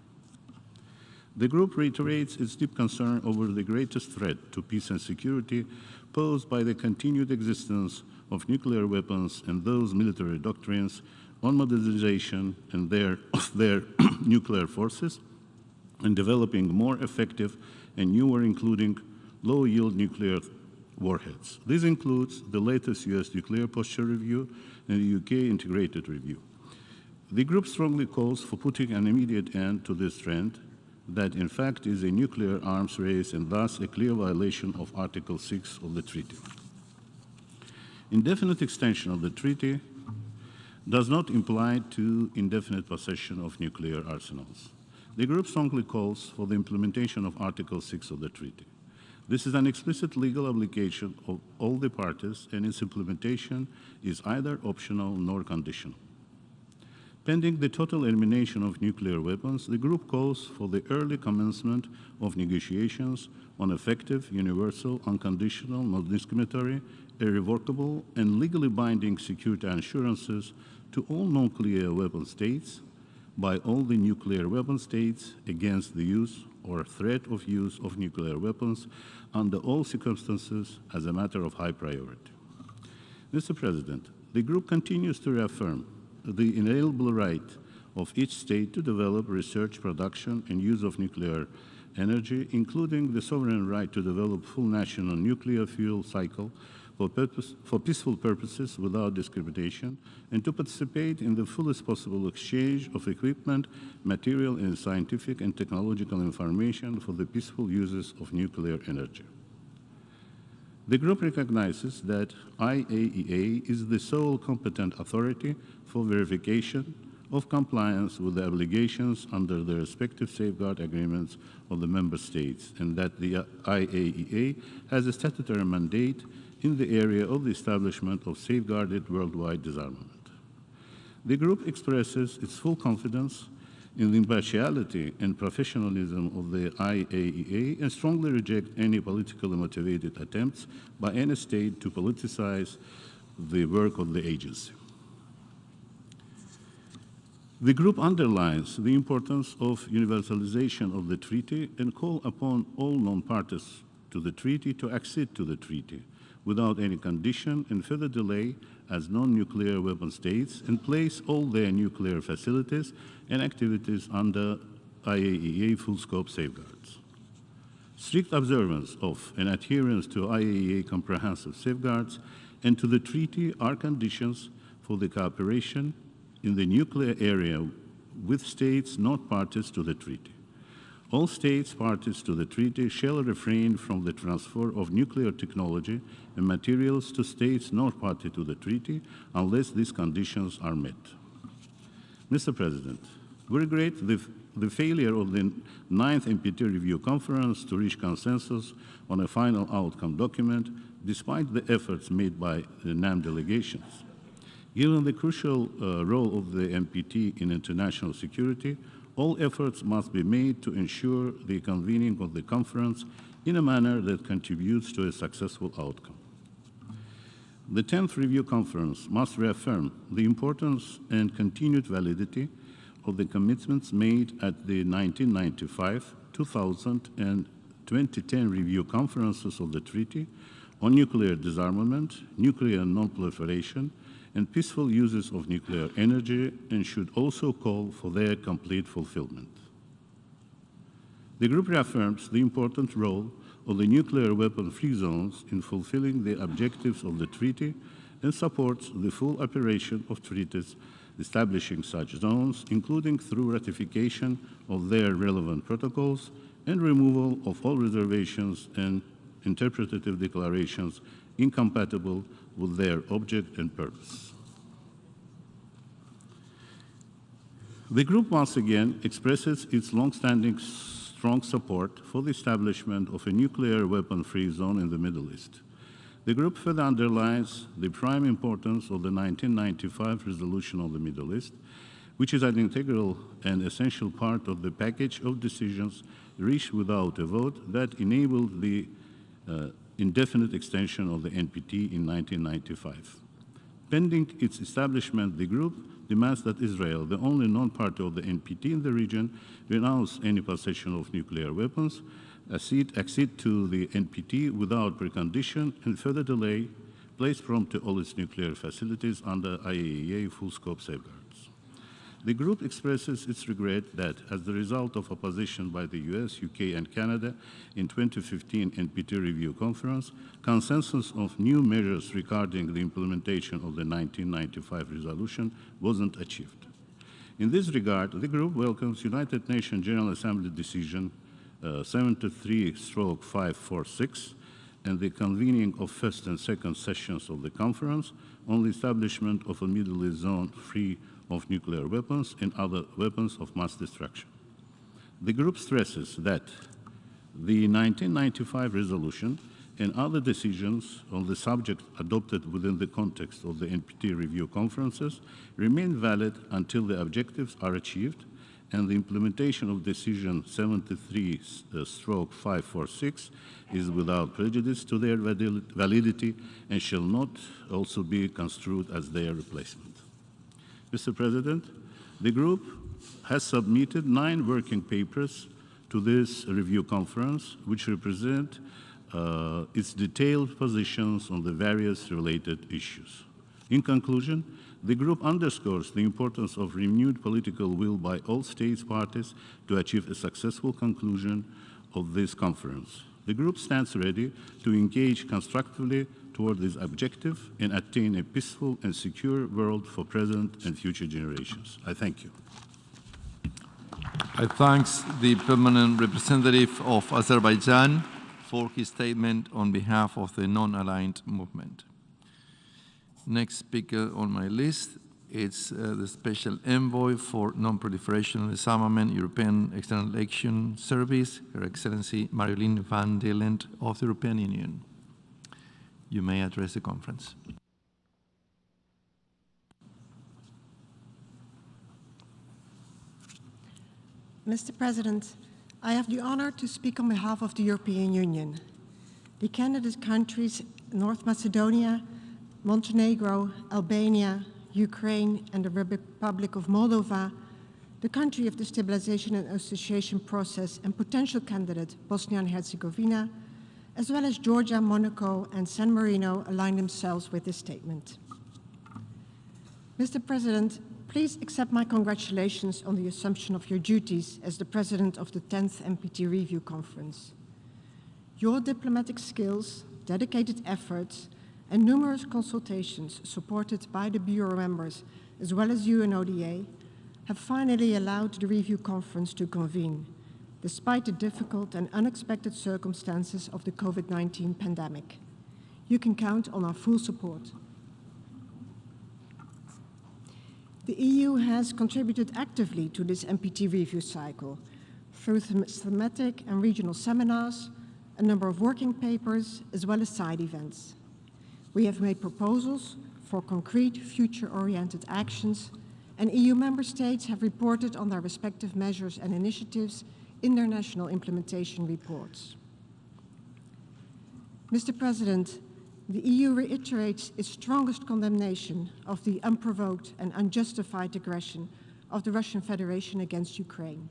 The group reiterates its deep concern over the greatest threat to peace and security posed by the continued existence of nuclear weapons and those military doctrines on modernization and their nuclear forces, and developing more effective and newer, including low-yield nuclear warheads. This includes the latest US nuclear posture review and the UK integrated review. The group strongly calls for putting an immediate end to this trend that in fact is a nuclear arms race and thus a clear violation of Article 6 of the treaty. Indefinite extension of the treaty does not imply to indefinite possession of nuclear arsenals. The group strongly calls for the implementation of Article 6 of the treaty. This is an explicit legal obligation of all the parties, and its implementation is either optional nor conditional. Pending the total elimination of nuclear weapons, the group calls for the early commencement of negotiations on effective, universal, unconditional, non-discriminatory, irrevocable, and legally binding security assurances to all nuclear weapon states by all the nuclear weapon states against the use or threat of use of nuclear weapons under all circumstances as a matter of high priority. Mr. President, the group continues to reaffirm the inalienable right of each state to develop, research, production, and use of nuclear energy, including the sovereign right to develop full national nuclear fuel cycle for peaceful purposes without discrimination, and to participate in the fullest possible exchange of equipment, material, and scientific and technological information for the peaceful uses of nuclear energy. The group recognizes that IAEA is the sole competent authority for verification of compliance with the obligations under the respective safeguard agreements of the member states, and that the IAEA has a statutory mandate in the area of the establishment of safeguarded worldwide disarmament. The group expresses its full confidence in the impartiality and professionalism of the IAEA and strongly reject any politically motivated attempts by any state to politicize the work of the agency. The group underlines the importance of universalization of the treaty and call upon all non-parties to the treaty to accede to the treaty without any condition and further delay as non-nuclear weapon states and place all their nuclear facilities and activities under IAEA full-scope safeguards. Strict observance of and adherence to IAEA comprehensive safeguards and to the treaty are conditions for the cooperation in the nuclear area with states not parties to the treaty. All states parties to the treaty shall refrain from the transfer of nuclear technology and materials to states not party to the treaty unless these conditions are met. Mr. President, we regret the failure of the 9th NPT Review Conference to reach consensus on a final outcome document, despite the efforts made by the NAM delegations. Given the crucial role of the NPT in international security, all efforts must be made to ensure the convening of the conference in a manner that contributes to a successful outcome. The 10th Review Conference must reaffirm the importance and continued validity of the commitments made at the 1995, 2000, and 2010 Review Conferences of the Treaty on nuclear disarmament, nuclear non-proliferation, and peaceful uses of nuclear energy, and should also call for their complete fulfillment. The group reaffirms the important role of the nuclear weapon-free zones in fulfilling the objectives of the treaty and supports the full operation of treaties establishing such zones, including through ratification of their relevant protocols and removal of all reservations and interpretative declarations incompatible with their object and purpose. The group once again expresses its long-standing strong support for the establishment of a nuclear weapon-free zone in the Middle East. The group further underlines the prime importance of the 1995 resolution on the Middle East, which is an integral and essential part of the package of decisions reached without a vote that enabled the indefinite extension of the NPT in 1995. Pending its establishment, the group demands that Israel, the only non-party of the NPT in the region, renounce any possession of nuclear weapons, accede to the NPT without precondition, and further delay, place prompt to all its nuclear facilities under IAEA full-scope safeguards. The group expresses its regret that, as the result of opposition by the US, UK, and Canada in 2015 NPT Review Conference, consensus of new measures regarding the implementation of the 1995 resolution wasn't achieved. In this regard, the group welcomes United Nations General Assembly Decision 73/546 and the convening of first and second sessions of the conference on the establishment of a Middle East zone free of nuclear weapons and other weapons of mass destruction. The group stresses that the 1995 resolution and other decisions on the subject adopted within the context of the NPT review conferences remain valid until the objectives are achieved and the implementation of Decision 73/546 is without prejudice to their validity and shall not also be construed as their replacement. Mr. President, the group has submitted 9 working papers to this review conference, which represent its detailed positions on the various related issues. In conclusion, the group underscores the importance of renewed political will by all states parties to achieve a successful conclusion of this conference. The group stands ready to engage constructively toward this objective and attain a peaceful and secure world for present and future generations. I thank you. I thank the permanent representative of Azerbaijan for his statement on behalf of the non-aligned movement. Next speaker on my list is the Special Envoy for Non-Proliferation and Disarmament, European External Action Service, Her Excellency Marjolein van der Lent of the European Union. You may address the conference. Mr. President, I have the honor to speak on behalf of the European Union. The candidate countries North Macedonia, Montenegro, Albania, Ukraine, and the Republic of Moldova, the country of the Stabilization and Association process and potential candidate Bosnia and Herzegovina, as well as Georgia, Monaco, and San Marino align themselves with this statement. Mr. President, please accept my congratulations on the assumption of your duties as the President of the 10th NPT Review Conference. Your diplomatic skills, dedicated efforts, and numerous consultations supported by the Bureau members as well as UNODA have finally allowed the Review Conference to convene, despite the difficult and unexpected circumstances of the COVID-19 pandemic. You can count on our full support. The EU has contributed actively to this NPT review cycle through thematic and regional seminars, a number of working papers, as well as side events. We have made proposals for concrete future-oriented actions, and EU member states have reported on their respective measures and initiatives in their national implementation reports. Mr. President, the EU reiterates its strongest condemnation of the unprovoked and unjustified aggression of the Russian Federation against Ukraine.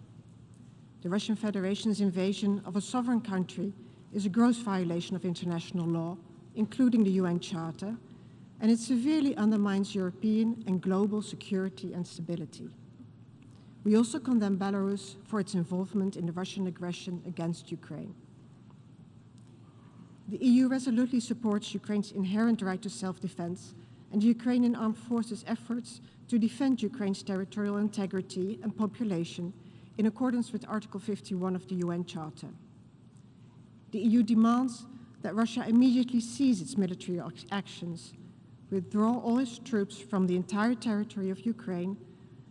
The Russian Federation's invasion of a sovereign country is a gross violation of international law, including the UN Charter, and it severely undermines European and global security and stability. We also condemn Belarus for its involvement in the Russian aggression against Ukraine. The EU resolutely supports Ukraine's inherent right to self-defense and the Ukrainian armed forces' efforts to defend Ukraine's territorial integrity and population in accordance with Article 51 of the UN Charter. The EU demands that Russia immediately cease its military actions, withdraw all its troops from the entire territory of Ukraine,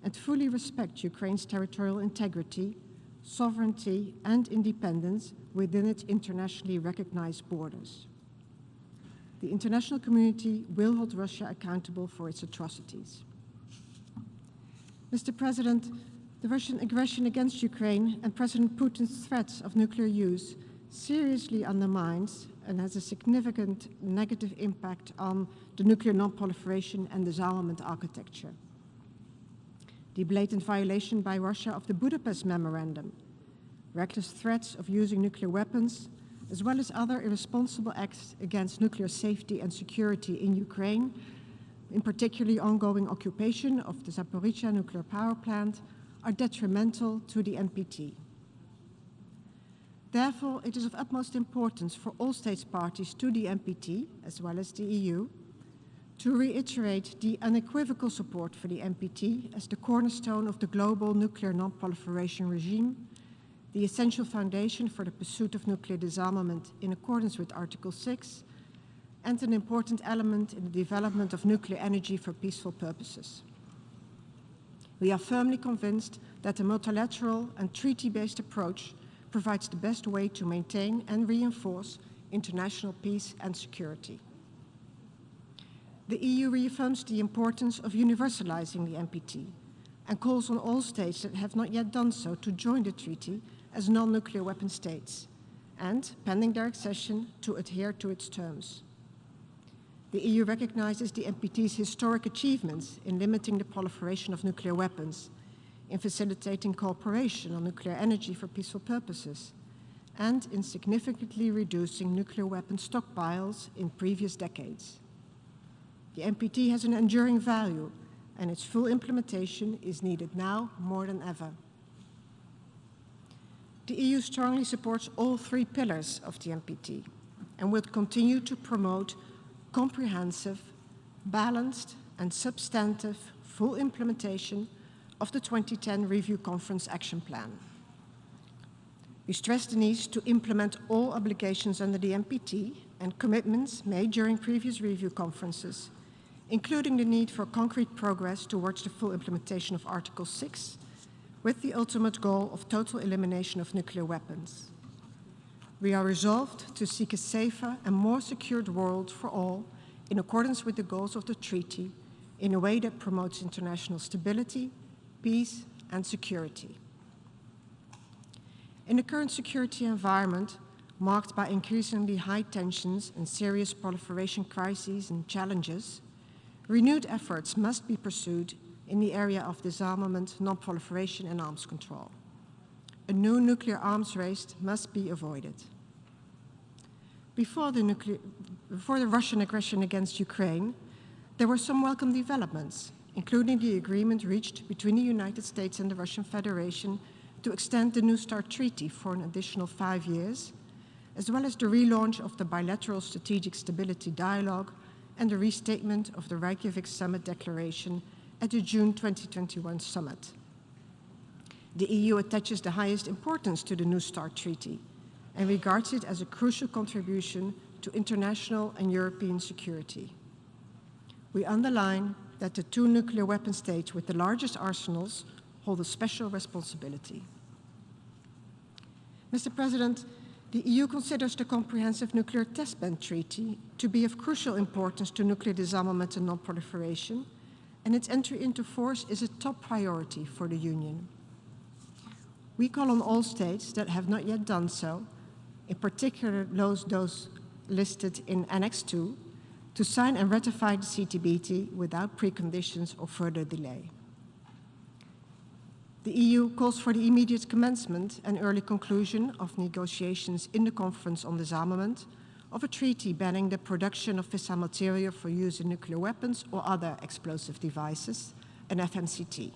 and fully respect Ukraine's territorial integrity, sovereignty, and independence within its internationally recognized borders. The international community will hold Russia accountable for its atrocities. Mr. President, the Russian aggression against Ukraine and President Putin's threats of nuclear use seriously undermines and has a significant negative impact on the nuclear non-proliferation and disarmament architecture. The blatant violation by Russia of the Budapest Memorandum, reckless threats of using nuclear weapons, as well as other irresponsible acts against nuclear safety and security in Ukraine, in particular ongoing occupation of the Zaporizhzhia nuclear power plant, are detrimental to the NPT. Therefore, it is of utmost importance for all states parties to the NPT, as well as the EU, to reiterate the unequivocal support for the NPT as the cornerstone of the global nuclear non-proliferation regime, the essential foundation for the pursuit of nuclear disarmament in accordance with Article 6, and an important element in the development of nuclear energy for peaceful purposes. We are firmly convinced that a multilateral and treaty-based approach provides the best way to maintain and reinforce international peace and security. The EU reaffirms the importance of universalizing the NPT and calls on all states that have not yet done so to join the treaty as non-nuclear weapon states and, pending their accession, to adhere to its terms. The EU recognizes the NPT's historic achievements in limiting the proliferation of nuclear weapons, in facilitating cooperation on nuclear energy for peaceful purposes, and in significantly reducing nuclear weapon stockpiles in previous decades. The NPT has an enduring value, and its full implementation is needed now more than ever. The EU strongly supports all three pillars of the NPT and will continue to promote comprehensive, balanced, and substantive full implementation of the 2010 Review Conference Action Plan. We stress the need to implement all obligations under the NPT and commitments made during previous review conferences, including the need for concrete progress towards the full implementation of Article 6, with the ultimate goal of total elimination of nuclear weapons. We are resolved to seek a safer and more secured world for all in accordance with the goals of the treaty in a way that promotes international stability, peace, and security. In the current security environment, marked by increasingly high tensions and serious proliferation crises and challenges, renewed efforts must be pursued in the area of disarmament, non-proliferation, and arms control. A new nuclear arms race must be avoided. Before the Russian aggression against Ukraine, there were some welcome developments, including the agreement reached between the United States and the Russian Federation to extend the New START Treaty for an additional 5 years, as well as the relaunch of the bilateral strategic stability dialogue and the restatement of the Reykjavik Summit Declaration at the June 2021 summit. The EU attaches the highest importance to the New START Treaty and regards it as a crucial contribution to international and European security. We underline that the 2 nuclear weapon states with the largest arsenals hold a special responsibility. Mr. President, the EU considers the Comprehensive Nuclear Test Ban Treaty to be of crucial importance to nuclear disarmament and non-proliferation, and its entry into force is a top priority for the Union. We call on all states that have not yet done so, in particular those listed in Annex 2, to sign and ratify the CTBT without preconditions or further delay. The EU calls for the immediate commencement and early conclusion of negotiations in the Conference on Disarmament of a treaty banning the production of fissile material for use in nuclear weapons or other explosive devices, an FMCT.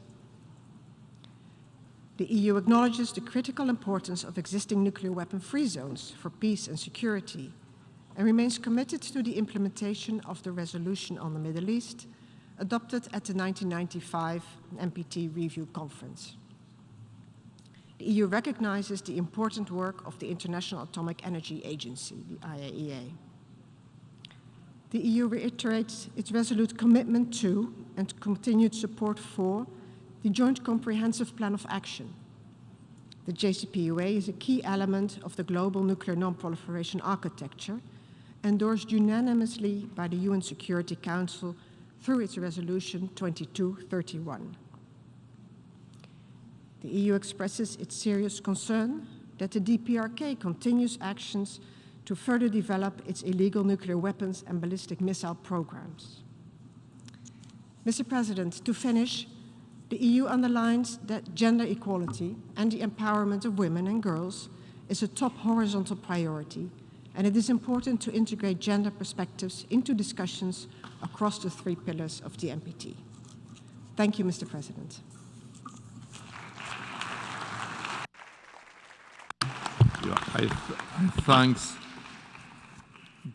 The EU acknowledges the critical importance of existing nuclear weapon-free zones for peace and security and remains committed to the implementation of the resolution on the Middle East adopted at the 1995 NPT Review Conference. The EU recognizes the important work of the International Atomic Energy Agency, the IAEA. The EU reiterates its resolute commitment to and continued support for the Joint Comprehensive Plan of Action. The JCPOA is a key element of the global nuclear non-proliferation architecture, endorsed unanimously by the UN Security Council through its Resolution 2231. The EU expresses its serious concern that the DPRK continues actions to further develop its illegal nuclear weapons and ballistic missile programs. Mr. President, to finish, the EU underlines that gender equality and the empowerment of women and girls is a top horizontal priority, and it is important to integrate gender perspectives into discussions across the 3 pillars of the NPT. Thank you, Mr. President. I thank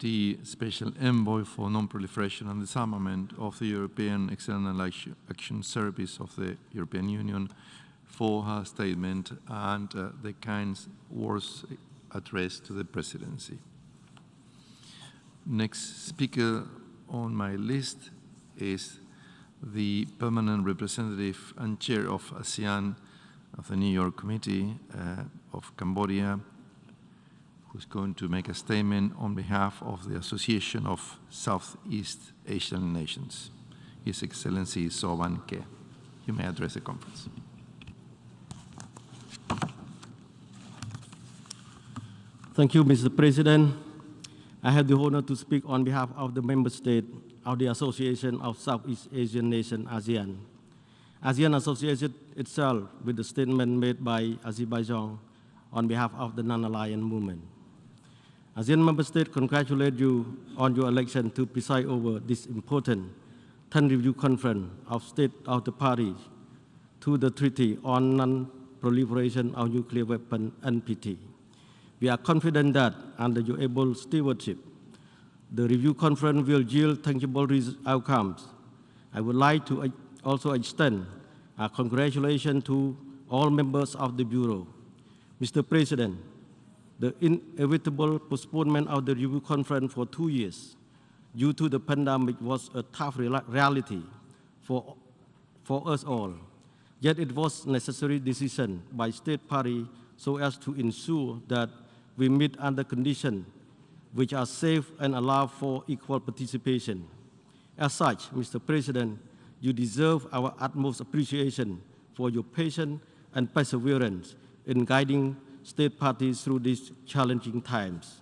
the Special Envoy for Non-Proliferation and Disarmament of the European External Action Service of the European Union for her statement and the kind words addressed to the Presidency. Next speaker on my list is the Permanent Representative and Chair of ASEAN of the New York Committee of Cambodia, who's going to make a statement on behalf of the Association of Southeast Asian Nations. His Excellency Sovan Ke. You may address the conference. Thank you, Mr. President. I have the honor to speak on behalf of the member state of the Association of Southeast Asian Nations, ASEAN. ASEAN associated itself with the statement made by Azerbaijan on behalf of the non-aligned movement. ASEAN member states congratulate you on your election to preside over this important 10th Review Conference of State of the Parties to the Treaty on Non-Proliferation of Nuclear Weapons, NPT. We are confident that under your able stewardship, The review conference will yield tangible outcomes. I would like to also extend a congratulations to all members of the Bureau. Mr. President, the inevitable postponement of the review conference for 2 years due to the pandemic was a tough reality for us all. Yet it was a necessary decision by state party so as to ensure that we meet under conditions which are safe and allow for equal participation. As such, Mr. President, you deserve our utmost appreciation for your patience and perseverance in guiding state parties through these challenging times.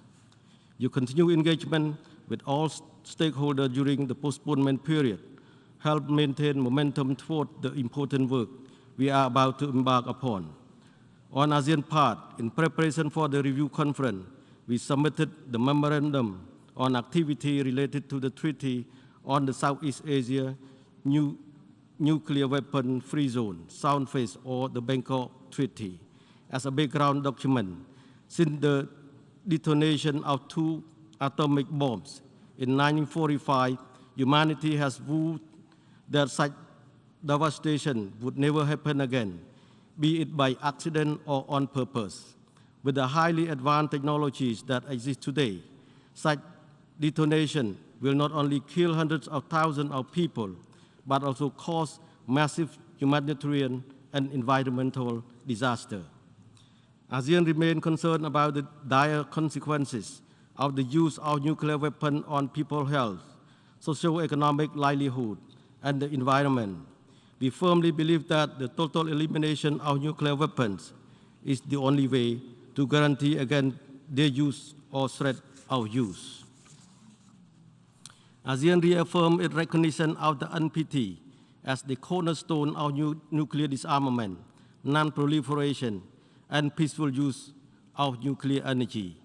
Your continued engagement with all stakeholders during the postponement period helped maintain momentum toward the important work we are about to embark upon. On ASEAN part, in preparation for the review conference, we submitted the memorandum on activity related to the Treaty on the Southeast Asia Nuclear Weapon Free Zone, Sound Phase, or the Bangkok Treaty, as a background document. Since the detonation of 2 atomic bombs in 1945, humanity has vowed that such devastation would never happen again, be it by accident or on purpose. With the highly advanced technologies that exist today, such detonation will not only kill hundreds of thousands of people, but also cause massive humanitarian and environmental disaster. ASEAN remains concerned about the dire consequences of the use of nuclear weapons on people's health, socio-economic livelihood, and the environment. We firmly believe that the total elimination of nuclear weapons is the only way to guarantee against their use or threat of use. ASEAN reaffirmed its recognition of the NPT as the cornerstone of nuclear disarmament, non-proliferation, and peaceful use of nuclear energy.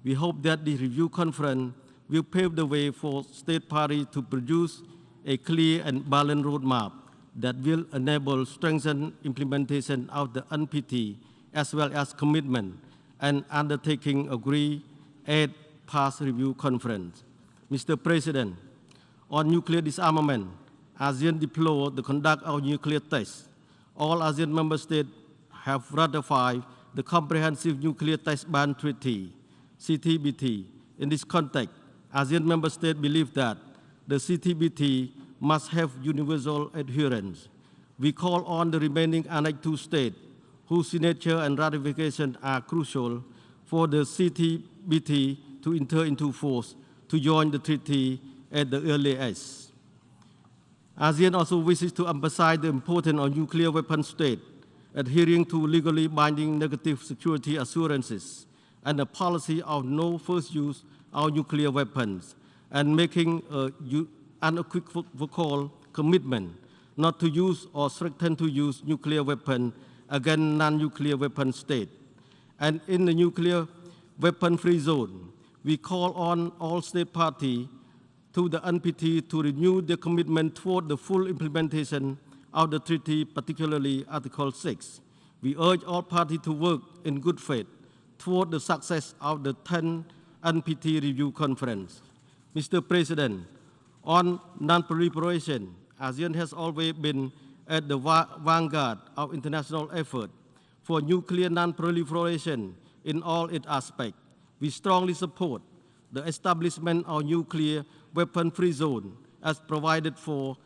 We hope that the review conference will pave the way for state parties to produce a clear and balanced roadmap that will enable strengthened implementation of the NPT, as well as commitment and undertaking agreed at past review conference. Mr. President, on nuclear disarmament, ASEAN deplored the conduct of nuclear tests. All ASEAN member states have ratified the Comprehensive Nuclear Test Ban Treaty, CTBT. In this context, ASEAN member states believe that the CTBT must have universal adherence. We call on the remaining Annex II states, whose signature and ratification are crucial for the CTBT to enter into force, to join the treaty at the earliest. ASEAN also wishes to emphasize the importance of nuclear weapon states adhering to legally binding negative security assurances and a policy of no first use of nuclear weapons, and making an unequivocal commitment not to use or threaten to use nuclear weapons against non-nuclear weapon states. And in the nuclear weapon-free zone, we call on all state parties to the NPT to renew their commitment toward the full implementation of the treaty, particularly Article 6. We urge all parties to work in good faith toward the success of the 10th NPT review conference. Mr. President, on non-proliferation, ASEAN has always been at the vanguard of international effort for nuclear non-proliferation in all its aspects. We strongly support the establishment of nuclear weapon-free zone as provided for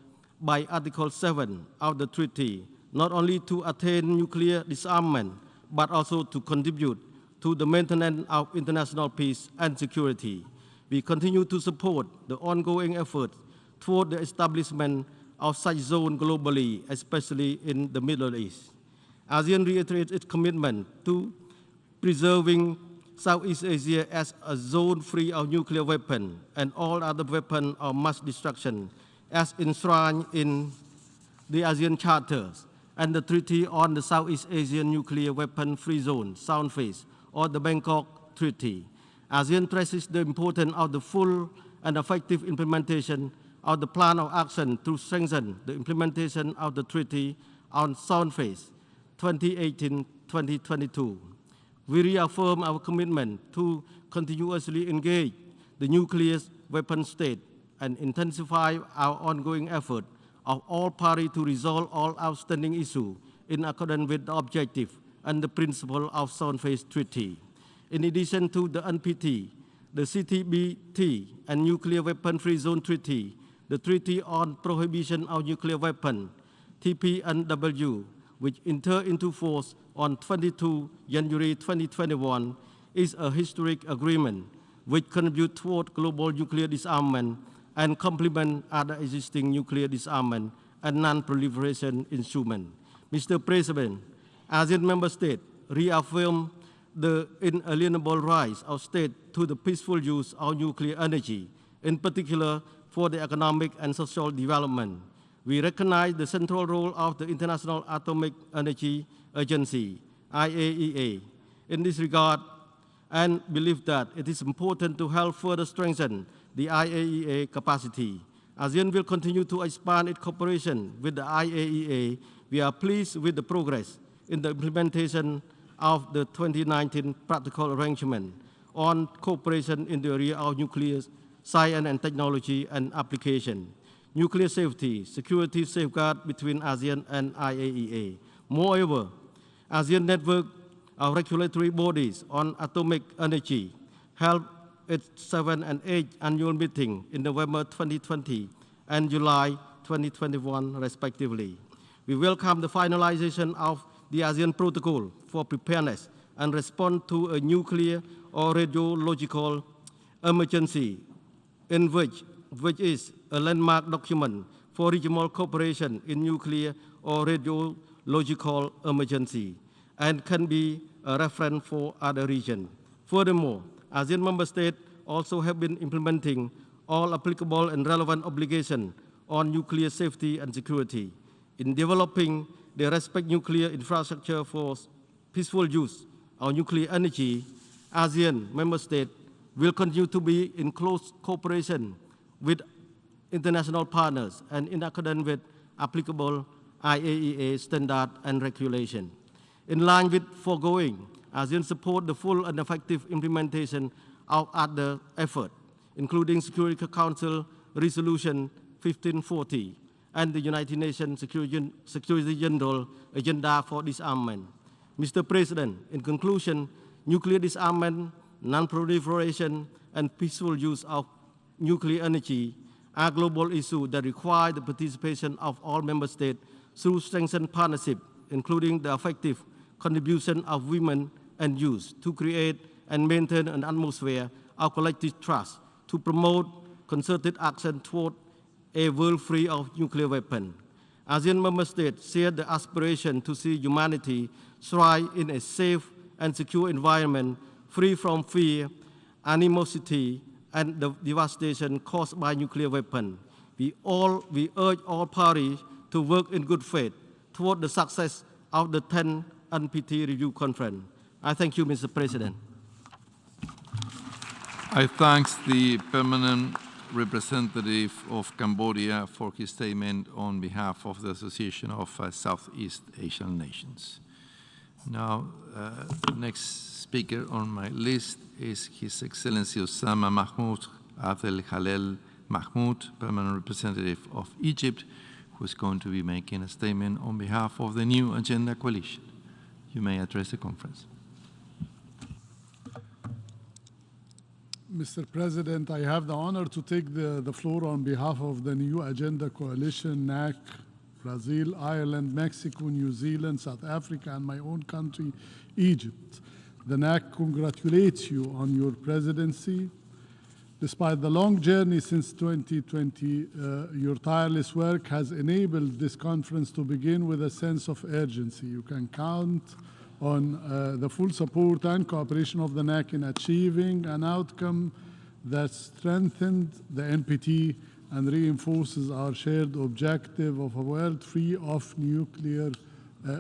by Article 7 of the treaty, not only to attain nuclear disarmament, but also to contribute to the maintenance of international peace and security. We continue to support the ongoing efforts toward the establishment of such zone globally, especially in the Middle East. ASEAN reiterates its commitment to preserving Southeast Asia as a zone free of nuclear weapons and all other weapons of mass destruction, as enshrined in the ASEAN Charters and the Treaty on the Southeast Asian Nuclear Weapon Free Zone, Sound Phase, or the Bangkok Treaty. ASEAN stresses the importance of the full and effective implementation of the plan of action to strengthen the implementation of the Treaty on Sound Phase 2018-2022. We reaffirm our commitment to continuously engage the nuclear weapon state and intensify our ongoing effort of all parties to resolve all outstanding issues in accordance with the objective and the principle of Sound Faith Treaty. In addition to the NPT, the CTBT and Nuclear Weapon Free Zone Treaty, the Treaty on Prohibition of Nuclear Weapons, TPNW, which entered into force on 22 January 2021, is a historic agreement which contributes toward global nuclear disarmament and complement other existing nuclear disarmament and non-proliferation instruments. Mr. President, ASEAN member states reaffirm the inalienable rights of states to the peaceful use of nuclear energy, in particular for the economic and social development. We recognize the central role of the International Atomic Energy Agency, IAEA, in this regard, and believe that it is important to help further strengthen the IAEA capacity. ASEAN will continue to expand its cooperation with the IAEA. We are pleased with the progress in the implementation of the 2019 practical arrangement on cooperation in the area of nuclear science and technology and application, nuclear safety, security safeguard between ASEAN and IAEA. Moreover, ASEAN network of regulatory bodies on atomic energy held its 7th and 8th annual meeting in November 2020 and July 2021, respectively. We welcome the finalization of the ASEAN Protocol for Preparedness and Response to a Nuclear or Radiological Emergency, which is a landmark document for regional cooperation in nuclear or radiological emergency and can be a reference for other regions. Furthermore, ASEAN member states also have been implementing all applicable and relevant obligations on nuclear safety and security. In developing the respect nuclear infrastructure for peaceful use of nuclear energy, ASEAN member states will continue to be in close cooperation with international partners and in accordance with applicable IAEA standard and regulation. In line with foregoing, ASEAN supports the full and effective implementation of other efforts, including Security Council Resolution 1540 and the United Nations Security General Agenda for Disarmament. Mr. President, in conclusion, nuclear disarmament, non-proliferation, and peaceful use of nuclear energy are global issues that require the participation of all member states through strengthened partnership, including the effective contribution of women and youth to create and maintain an atmosphere of collective trust to promote concerted action toward a world free of nuclear weapons. ASEAN member states share the aspiration to see humanity thrive in a safe and secure environment free from fear, animosity, and the devastation caused by nuclear weapons. We urge all parties to work in good faith toward the success of the 10th NPT Review Conference. I thank you, Mr. President. I thank the permanent representative of Cambodia for his statement on behalf of the Association of Southeast Asian Nations. Now, the next speaker on my list is His Excellency Osama Mahmoud Abdel Halel Mahmoud, permanent representative of Egypt, who is going to be making a statement on behalf of the New Agenda Coalition. You may address the conference. Mr. President, I have the honor to take the floor on behalf of the New Agenda Coalition, NAC, Brazil, Ireland, Mexico, New Zealand, South Africa, and my own country, Egypt. The NAC congratulates you on your presidency. Despite the long journey since 2020, your tireless work has enabled this conference to begin with a sense of urgency. You can count on the full support and cooperation of the NAC in achieving an outcome that strengthens the NPT and reinforces our shared objective of a world free of nuclear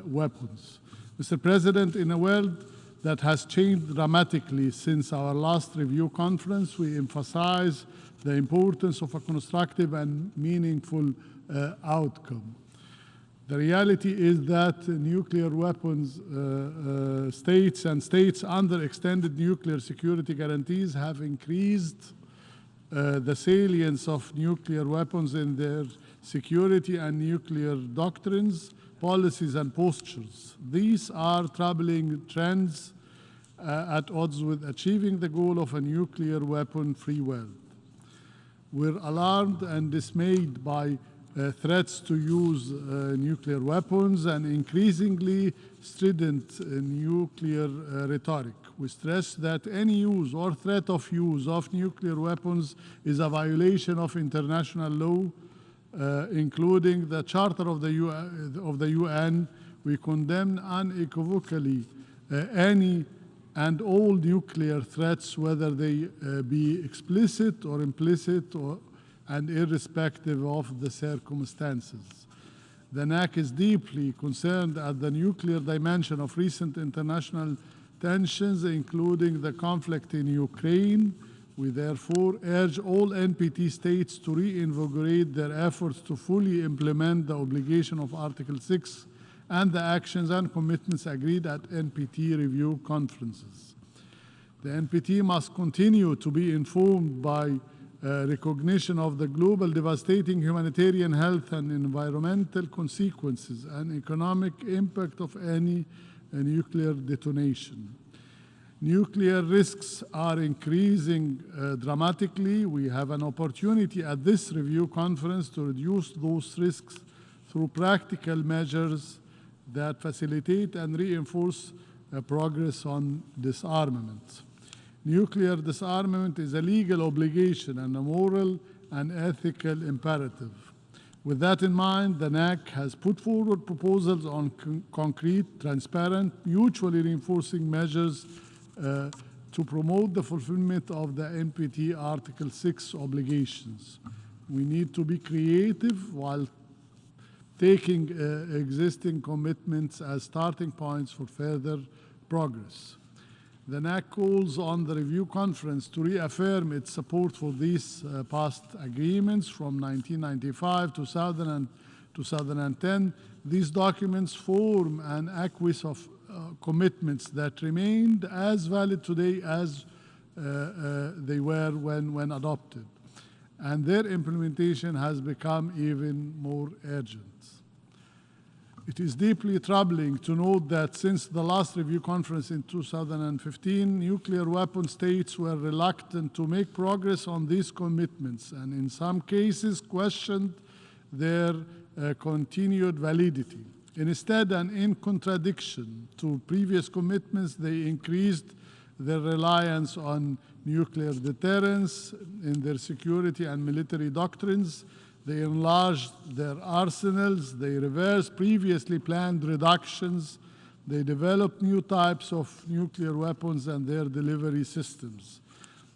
weapons. Mr. President, in a world that has changed dramatically since our last review conference, we emphasize the importance of a constructive and meaningful outcome. The reality is that nuclear weapons states and states under extended nuclear security guarantees have increased the salience of nuclear weapons in their security and nuclear doctrines, policies, and postures. These are troubling trends at odds with achieving the goal of a nuclear weapon-free world. We're alarmed and dismayed by threats to use nuclear weapons and increasingly strident nuclear rhetoric. We stress that any use or threat of use of nuclear weapons is a violation of international law, including the Charter of the UN. We condemn unequivocally any and all nuclear threats, whether they be explicit or implicit, and irrespective of the circumstances. The NAC is deeply concerned at the nuclear dimension of recent international tensions, including the conflict in Ukraine. We therefore urge all NPT states to reinvigorate their efforts to fully implement the obligation of Article 6 and the actions and commitments agreed at NPT review conferences. The NPT must continue to be informed by recognition of the global devastating humanitarian, health, and environmental consequences and economic impact of any nuclear detonation. Nuclear risks are increasing dramatically. We have an opportunity at this review conference to reduce those risks through practical measures that facilitate and reinforce progress on disarmament. Nuclear disarmament is a legal obligation and a moral and ethical imperative. With that in mind, the NAC has put forward proposals on concrete, transparent, mutually reinforcing measures to promote the fulfillment of the NPT Article 6 obligations. We need to be creative while taking existing commitments as starting points for further progress. The NAC calls on the review conference to reaffirm its support for these past agreements from 1995, 2000, and 2010. These documents form an acquis of commitments that remained as valid today as they were when adopted, and their implementation has become even more urgent. It is deeply troubling to note that since the last review conference in 2015, nuclear weapon states were reluctant to make progress on these commitments and in some cases questioned their continued validity. Instead, and in contradiction to previous commitments, they increased their reliance on nuclear deterrence in their security and military doctrines. They enlarged their arsenals, they reversed previously planned reductions, they developed new types of nuclear weapons and their delivery systems.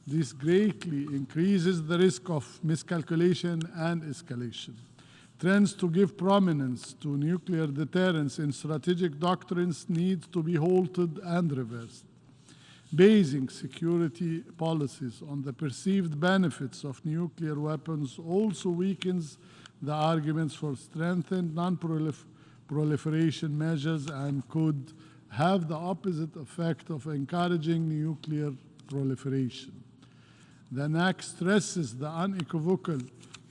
This greatly increases the risk of miscalculation and escalation. Trends to give prominence to nuclear deterrence in strategic doctrines need to be halted and reversed. Basing security policies on the perceived benefits of nuclear weapons also weakens the arguments for strengthened non-proliferation measures and could have the opposite effect of encouraging nuclear proliferation. The NAC stresses the unequivocal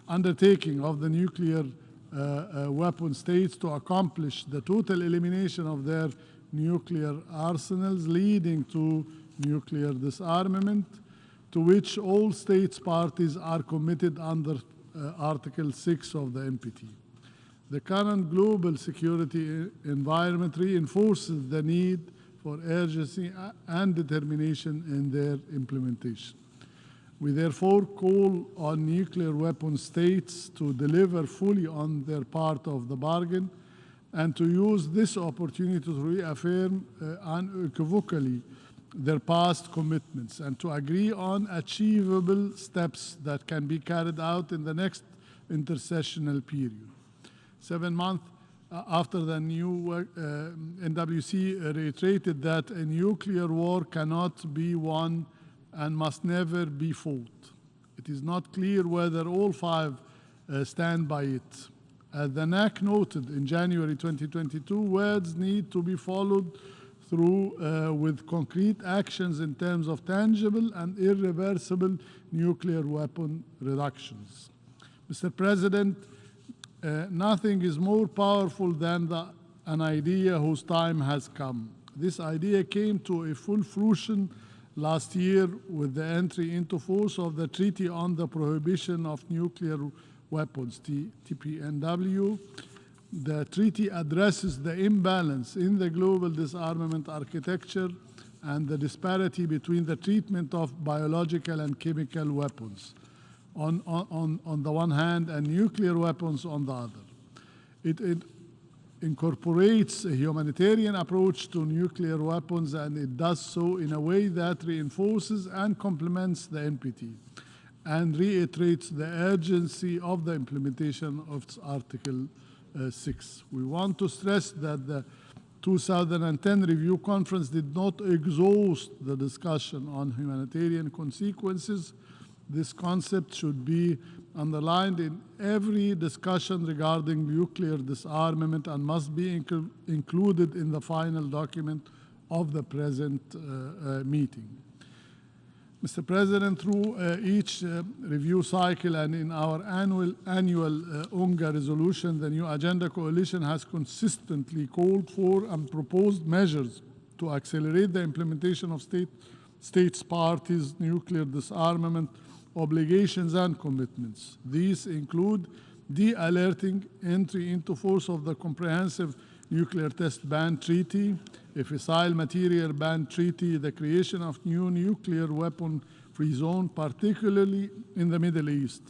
undertaking of the nuclear weapon states to accomplish the total elimination of their nuclear arsenals, leading to nuclear disarmament, to which all states parties are committed under Article 6 of the NPT. The current global security environment reinforces the need for urgency and determination in their implementation. We therefore call on nuclear weapon states to deliver fully on their part of the bargain and to use this opportunity to reaffirm unequivocally their past commitments and to agree on achievable steps that can be carried out in the next intercessional period. 7 months after the new NWC reiterated that a nuclear war cannot be won and must never be fought. It is not clear whether all 5 stand by it. As the NAC noted in January 2022, words need to be followed through with concrete actions in terms of tangible and irreversible nuclear weapon reductions. Mr. President, nothing is more powerful than an idea whose time has come. This idea came to a full fruition last year with the entry into force of the Treaty on the Prohibition of Nuclear Weapons, TPNW. The treaty addresses the imbalance in the global disarmament architecture and the disparity between the treatment of biological and chemical weapons on the one hand and nuclear weapons on the other. It incorporates a humanitarian approach to nuclear weapons, and it does so in a way that reinforces and complements the NPT and reiterates the urgency of the implementation of Article 6. We want to stress that the 2010 review conference did not exhaust the discussion on humanitarian consequences. This concept should be underlined in every discussion regarding nuclear disarmament and must be included in the final document of the present meeting. Mr. President, through each review cycle and in our annual UNGA resolution, the New Agenda Coalition has consistently called for and proposed measures to accelerate the implementation of states parties' nuclear disarmament obligations and commitments. These include de-alerting entry into force of the Comprehensive Nuclear Test Ban Treaty, a fissile material ban treaty, the creation of new nuclear weapon-free zone, particularly in the Middle East,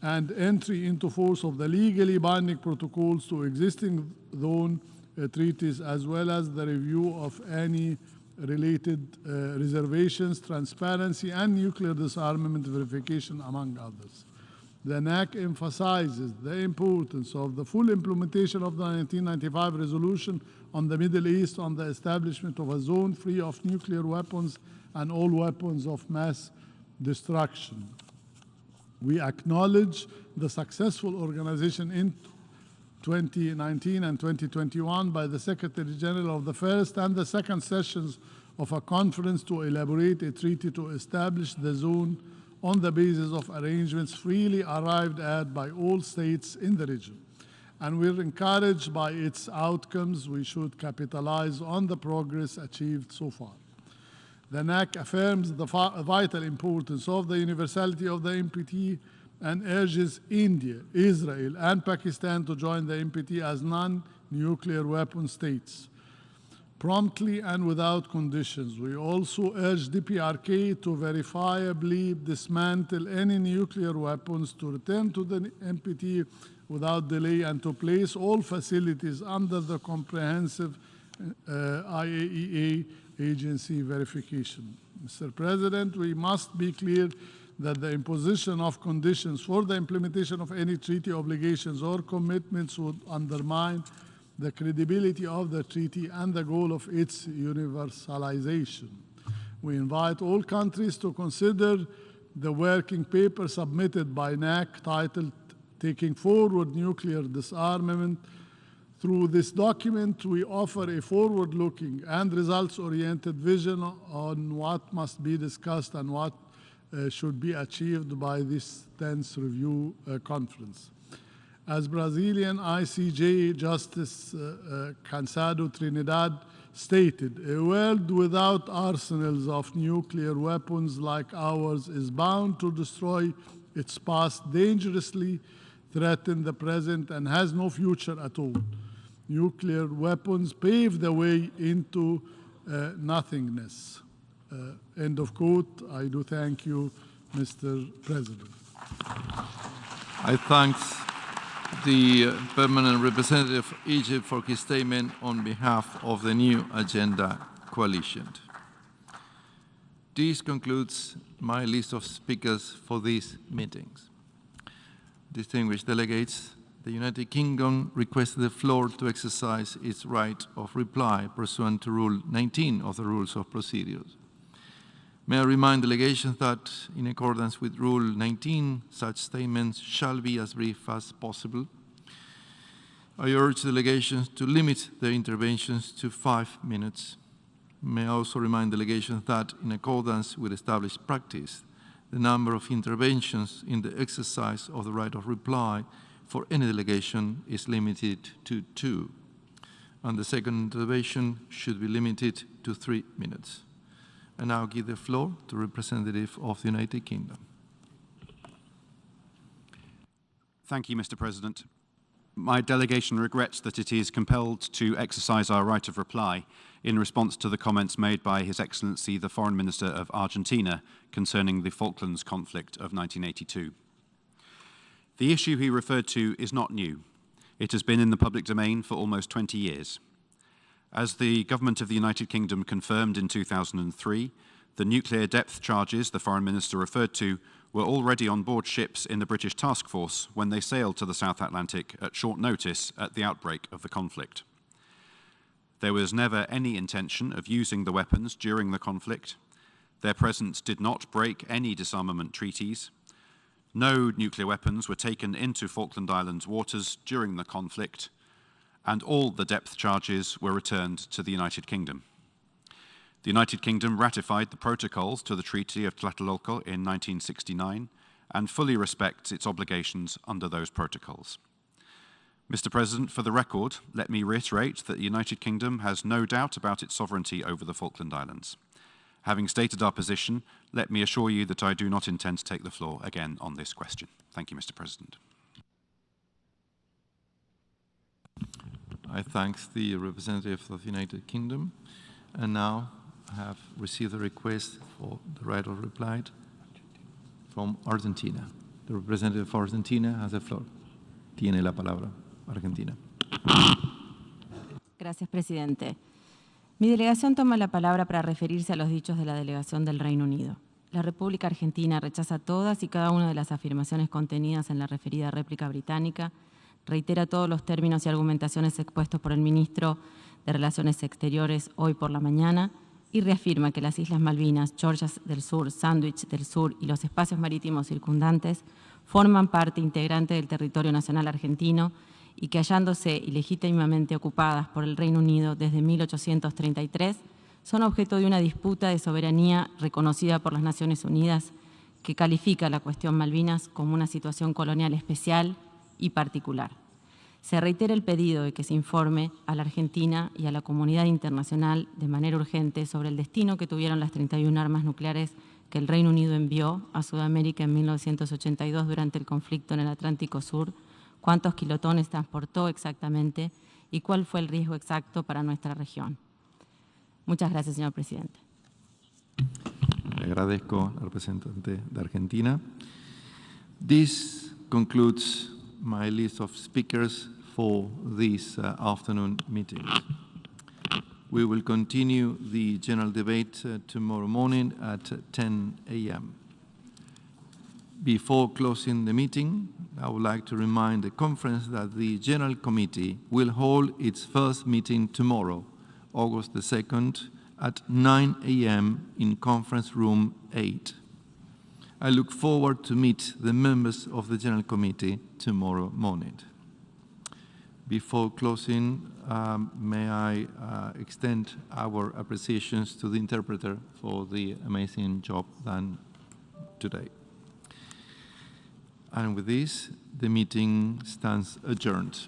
and entry into force of the legally binding protocols to existing zone treaties, as well as the review of any related reservations, transparency, and nuclear disarmament verification, among others. The NAC emphasizes the importance of the full implementation of the 1995 resolution on the Middle East on the establishment of a zone free of nuclear weapons and all weapons of mass destruction. We acknowledge the successful organization in 2019 and 2021 by the Secretary General of the first and the second sessions of a conference to elaborate a treaty to establish the zone on the basis of arrangements freely arrived at by all states in the region. And we're encouraged by its outcomes. We should capitalize on the progress achieved so far. The NAC affirms the vital importance of the universality of the NPT and urges India, Israel, and Pakistan to join the NPT as non-nuclear weapon states, promptly and without conditions. We also urge DPRK to verifiably dismantle any nuclear weapons, to return to the NPT without delay, and to place all facilities under the comprehensive IAEA agency verification. Mr. President, we must be clear that the imposition of conditions for the implementation of any treaty obligations or commitments would undermine the credibility of the treaty and the goal of its universalization. We invite all countries to consider the working paper submitted by NAC titled Taking Forward Nuclear Disarmament. Through this document, we offer a forward-looking and results-oriented vision on what must be discussed and what should be achieved by this 10th review conference. As Brazilian ICJ Justice Cansado Trinidad stated, a world without arsenals of nuclear weapons like ours is bound to destroy its past, dangerously threaten the present, and has no future at all. Nuclear weapons pave the way into nothingness. End of quote. I do thank you, Mr. President. I thank the Permanent Representative of Egypt for his statement on behalf of the New Agenda Coalition. This concludes my list of speakers for these meetings. Distinguished delegates, the United Kingdom requested the floor to exercise its right of reply pursuant to Rule 19 of the Rules of Procedures. May I remind delegations that, in accordance with Rule 19, such statements shall be as brief as possible. I urge delegations to limit their interventions to 5 minutes. May I also remind delegations that, in accordance with established practice, the number of interventions in the exercise of the right of reply for any delegation is limited to 2, and the second intervention should be limited to 3 minutes. I now give the floor to the representative of the United Kingdom. Thank you, Mr. President. My delegation regrets that it is compelled to exercise our right of reply in response to the comments made by His Excellency the Foreign Minister of Argentina concerning the Falklands conflict of 1982. The issue he referred to is not new. It has been in the public domain for almost 20 years. As the Government of the United Kingdom confirmed in 2003, the nuclear depth charges the Foreign Minister referred to were already on board ships in the British task force when they sailed to the South Atlantic at short notice at the outbreak of the conflict. There was never any intention of using the weapons during the conflict. Their presence did not break any disarmament treaties. No nuclear weapons were taken into Falkland Islands waters during the conflict, and all the depth charges were returned to the United Kingdom. The United Kingdom ratified the protocols to the Treaty of Tlatelolco in 1969 and fully respects its obligations under those protocols. Mr. President, for the record, let me reiterate that the United Kingdom has no doubt about its sovereignty over the Falkland Islands. Having stated our position, let me assure you that I do not intend to take the floor again on this question. Thank you, Mr. President. I thank the representative of the United Kingdom, and now I have received a request for the right of reply from Argentina. The representative of Argentina has the floor. Tiene la palabra, Argentina. Gracias, presidente. Mi delegación toma la palabra para referirse a los dichos de la delegación del Reino Unido. La República Argentina rechaza todas y cada una de las afirmaciones contenidas en la referida réplica británica, reitera todos los términos y argumentaciones expuestos por el ministro de Relaciones Exteriores hoy por la mañana y reafirma que las Islas Malvinas, Georgias del Sur, Sandwich del Sur y los espacios marítimos circundantes forman parte integrante del territorio nacional argentino y que, hallándose ilegítimamente ocupadas por el Reino Unido desde 1833, son objeto de una disputa de soberanía reconocida por las Naciones Unidas que califica la cuestión Malvinas como una situación colonial especial y particular. Se reitera el pedido de que se informe a la Argentina y a la comunidad internacional de manera urgente sobre el destino que tuvieron las 31 armas nucleares que el Reino Unido envió a Sudamérica en 1982 durante el conflicto en el Atlántico Sur, cuántos kilotones transportó exactamente y cuál fue el riesgo exacto para nuestra región. Muchas gracias, señor presidente. Le agradezco al representante de Argentina. This concludes my list of speakers for this afternoon meeting. We will continue the general debate tomorrow morning at 10 a.m. Before closing the meeting, I would like to remind the conference that the General Committee will hold its first meeting tomorrow, August the 2nd, at 9 a.m. in Conference Room 8. I look forward to meet the members of the General Committee tomorrow morning. Before closing, may I extend our appreciations to the interpreter for the amazing job done today. And with this, the meeting stands adjourned.